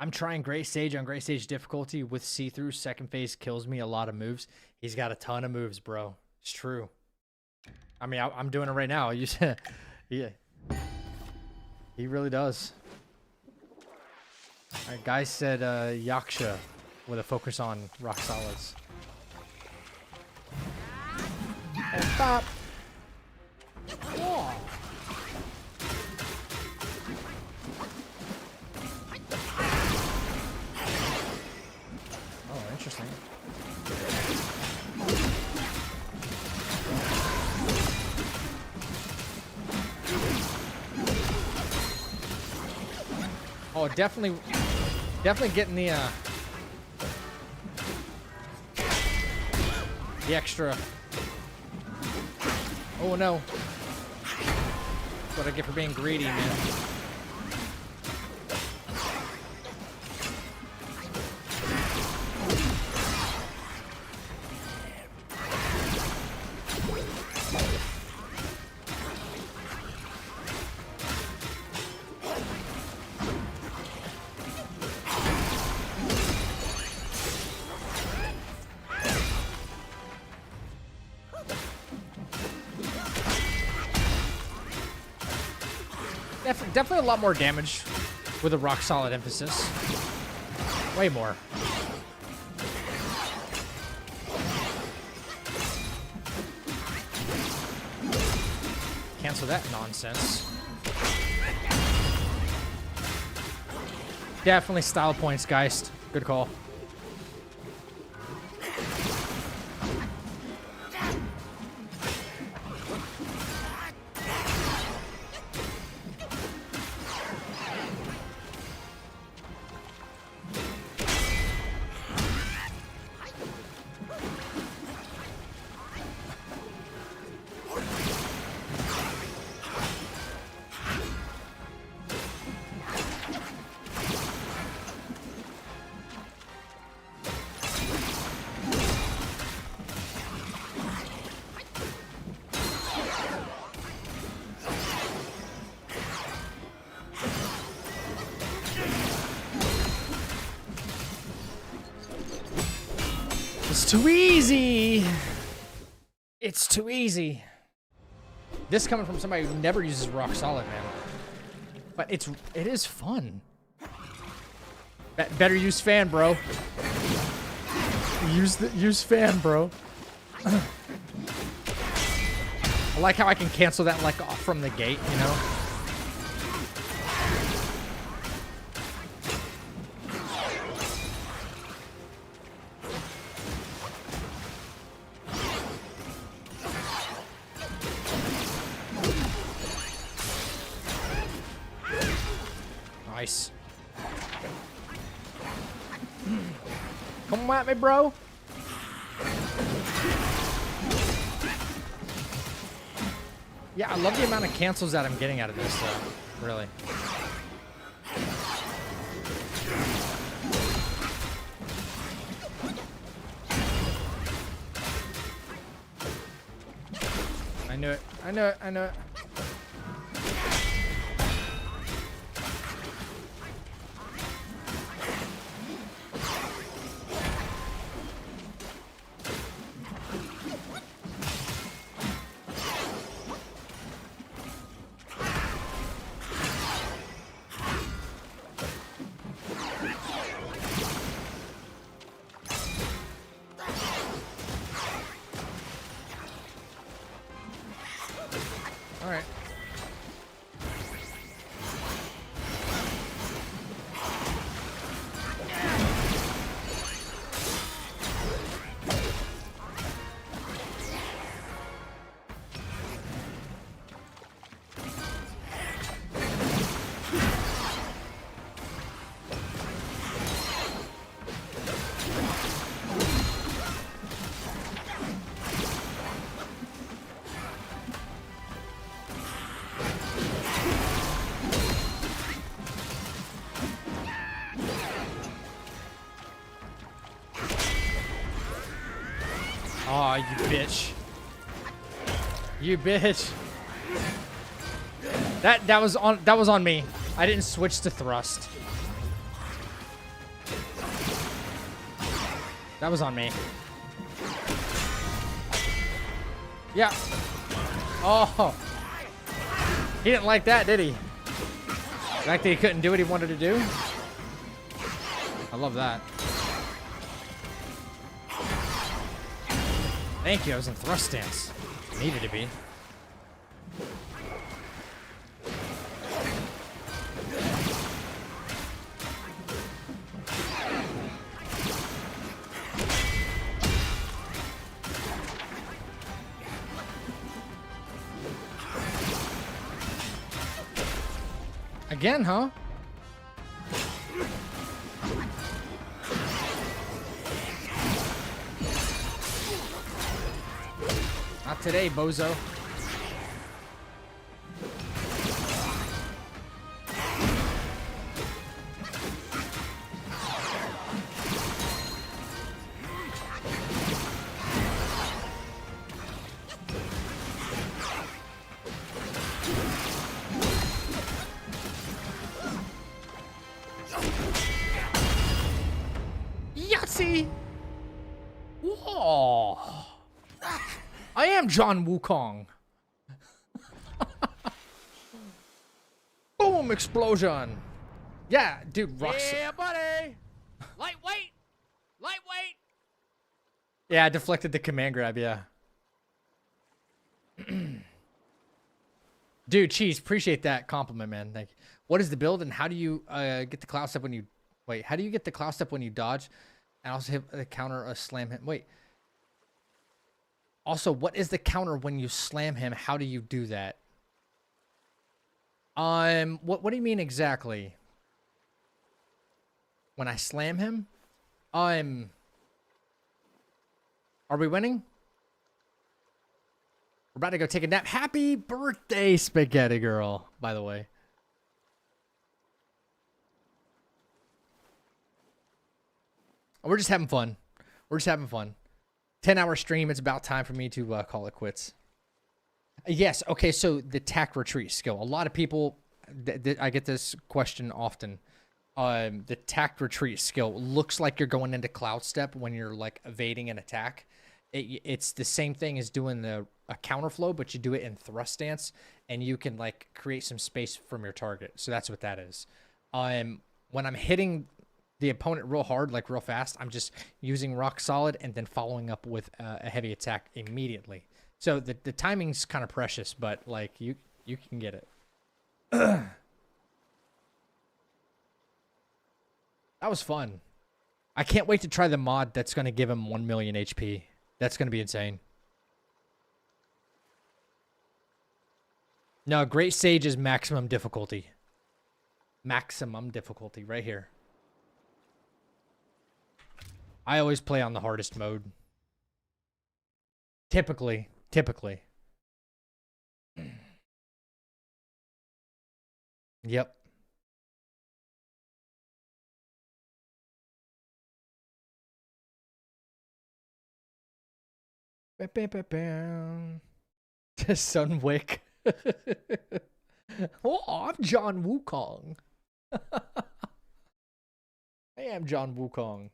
I'm trying Great Sage on Great Sage difficulty with see-through. Second phase kills me a lot of moves. He's got a ton of moves, bro. It's true. I mean, I'm doing it right now. You said, yeah. He really does. All right, guy said Yaksha with a focus on rock solids. And stop. Yeah. Oh, interesting. Oh, definitely getting the extra. Oh no! What I get for being greedy, man. Definitely a lot more damage with a rock solid emphasis. Way more. Cancel that nonsense. Definitely style points, Geist. Good call. It's too easy. It's too easy. This coming from somebody who never uses rock solid, man. But it is fun. Better use fan, bro. Use fan, bro. I like how I can cancel that like off from the gate, you know? Nice. Come at me, bro. Yeah, I love the amount of cancels that I'm getting out of this, really. I knew it. I knew it. I knew it. All right. Oh, you bitch. You bitch. That was on me. I didn't switch to thrust. That was on me. Yeah. Oh. He didn't like that, did he? The fact that he couldn't do what he wanted to do. I love that. Thank you, I was in thrust stance. Needed to be. Again, huh? Not today, bozo. Yahtzee! Whoa! I am John Wukong. Boom! Explosion! Yeah, dude, rocks. Yeah, buddy! Lightweight! Lightweight! Yeah, I deflected the command grab, yeah. Dude, Cheese, appreciate that compliment, man. Like, what is the build and how do you get the cloud step when you... Wait, how do you get the cloud step when you dodge and also hit the counter a slam hit? Wait. Also, what is the counter when you slam him? How do you do that? What do you mean exactly? When I slam him? Are we winning? We're about to go take a nap. Happy birthday, Spaghetti Girl, by the way. We're just having fun. We're just having fun. 10-hour stream. It's about time for me to call it quits. Yes. Okay. So the tack retreat skill. A lot of people, I get this question often. The tack retreat skill looks like you're going into cloud step when you're like evading an attack. It's the same thing as doing a counter flow, but you do it in thrust stance, and you can like create some space from your target. So that's what that is. When I'm hitting the opponent real hard, like real fast, I'm just using rock solid and then following up with a heavy attack immediately. So the timing's kind of precious, but like you can get it. That was fun. I can't wait to try the mod that's going to give him 1 million HP. That's going to be insane. No, Great Sage is maximum difficulty. Maximum difficulty right here. I always play on the hardest mode. Typically. Yep. Sunwick. Oh, I'm John Wukong. I am John Wukong.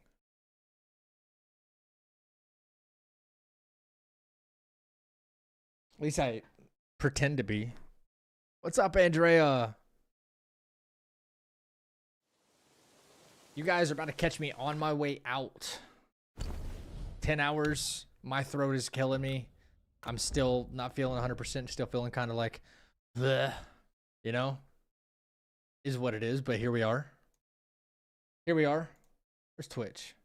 At least I pretend to be. What's up, Andrea? You guys are about to catch me on my way out. 10 hours. My throat is killing me. I'm still not feeling 100%. Still feeling kind of like, bleh, you know? Is what it is, but here we are. Here we are. Where's Twitch?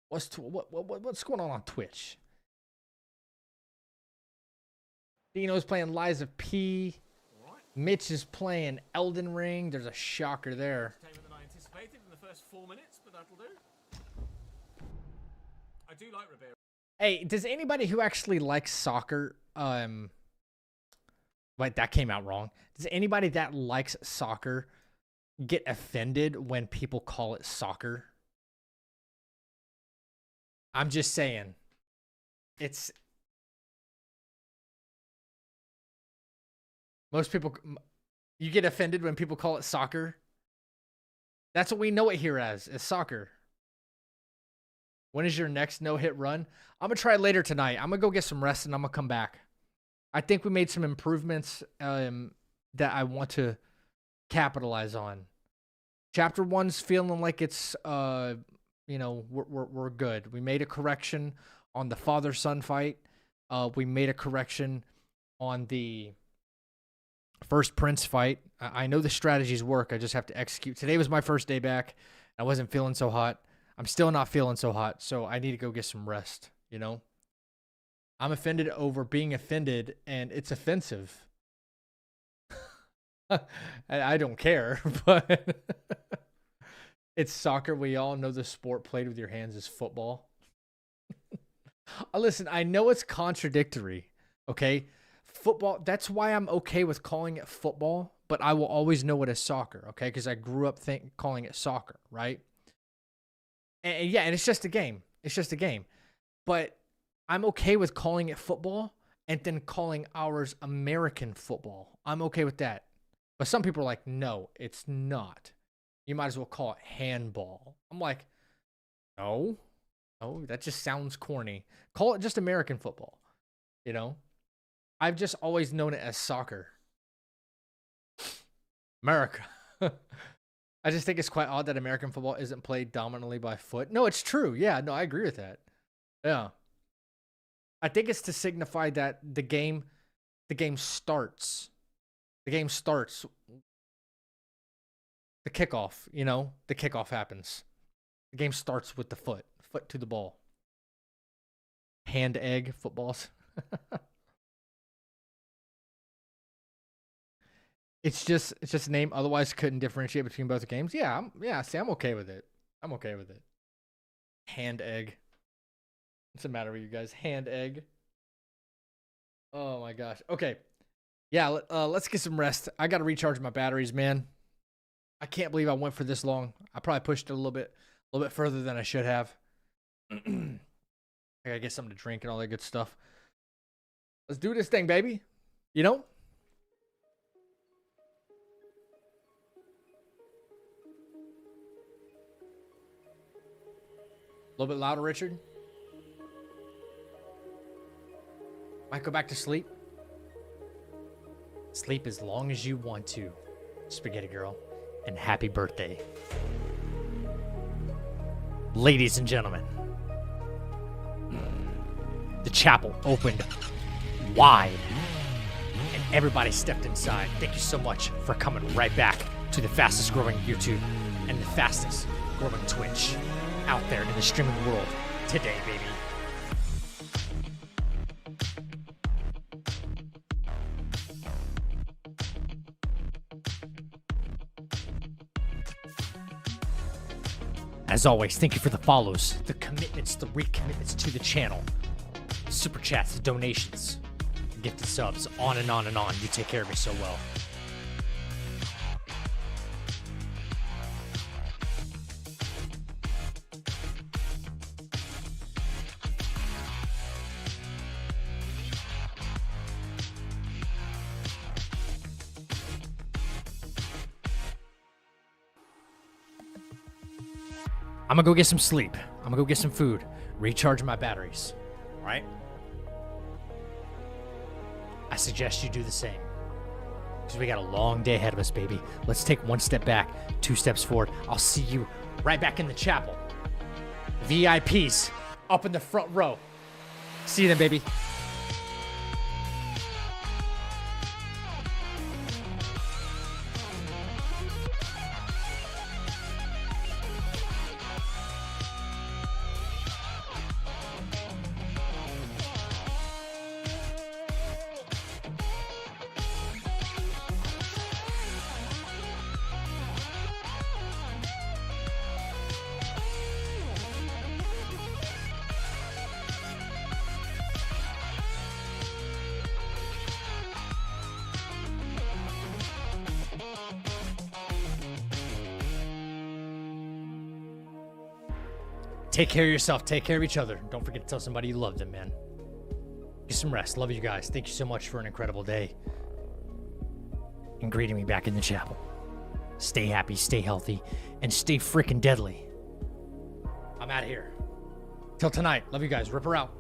What's going on Twitch? Dino's playing Lies of P. Mitch is playing Elden Ring. There's a shocker there. Than I anticipated in the first 4 minutes, but that'll do. I do like Rivera. Hey, does anybody who actually likes soccer, wait, that came out wrong. Does anybody that likes soccer get offended when people call it soccer? I'm just saying. it's most people. You get offended when people call it soccer. That's what we know it here as soccer. When is your next no-hit run? I'm going to try later tonight. I'm going to go get some rest and I'm going to come back. I think we made some improvements that I want to capitalize on. Chapter 1's feeling like it's, we're good. We made a correction on the father-son fight. We made a correction on the first prince fight. I know the strategies work. I just have to execute. Today was my first day back. I wasn't feeling so hot. I'm still not feeling so hot, so I need to go get some rest, you know? I'm offended over being offended, and it's offensive. I don't care, but it's soccer. We all know the sport played with your hands is football. Listen, I know it's contradictory, okay? Football, that's why I'm okay with calling it football, but I will always know it as soccer, okay? Because I grew up calling it soccer, right? And yeah, and it's just a game. It's just a game. But I'm okay with calling it football and then calling ours American football. I'm okay with that. But some people are like, no, it's not. You might as well call it handball. I'm like, no, that just sounds corny. Call it just American football, you know? I've just always known it as soccer. America. I just think it's quite odd that American football isn't played dominantly by foot. No, it's true. Yeah, no, I agree with that. Yeah. I think it's to signify that the game starts. The game starts. The kickoff, you know, the kickoff happens. The game starts with the foot to the ball. Hand egg footballs. It's just a name. Otherwise, couldn't differentiate between both the games. Yeah, I'm okay with it. I'm okay with it. Hand egg. What's the matter with you guys? Hand egg. Oh my gosh. Okay. Yeah. Let's get some rest. I got to recharge my batteries, man. I can't believe I went for this long. I probably pushed it a little bit further than I should have. I gotta get something to drink and all that good stuff. Let's do this thing, baby. You know. A little bit louder, Richard. Might go back to sleep. Sleep as long as you want to, Spaghetti Girl. And happy birthday. Ladies and gentlemen, the chapel opened wide and everybody stepped inside. Thank you so much for coming right back to the fastest growing YouTube and the fastest growing Twitch out there in the streaming world today, baby. As always, thank you for the follows, the commitments, the recommitments to the channel, super chats, the donations, gifted subs, on and on and on. You take care of me so well. I'm gonna go get some sleep. I'm gonna go get some food, recharge my batteries. All right? I suggest you do the same. Because we got a long day ahead of us, baby. Let's take one step back, 2 steps forward. I'll see you right back in the chapel. VIPs up in the front row. See you then, baby. Take care of yourself. Take care of each other. Don't forget to tell somebody you love them, man. Get some rest. Love you guys. Thank you so much for an incredible day and greeting me back in the chapel. Stay happy, stay healthy, and stay freaking deadly. I'm out of here. Till tonight. Love you guys. Ripper out.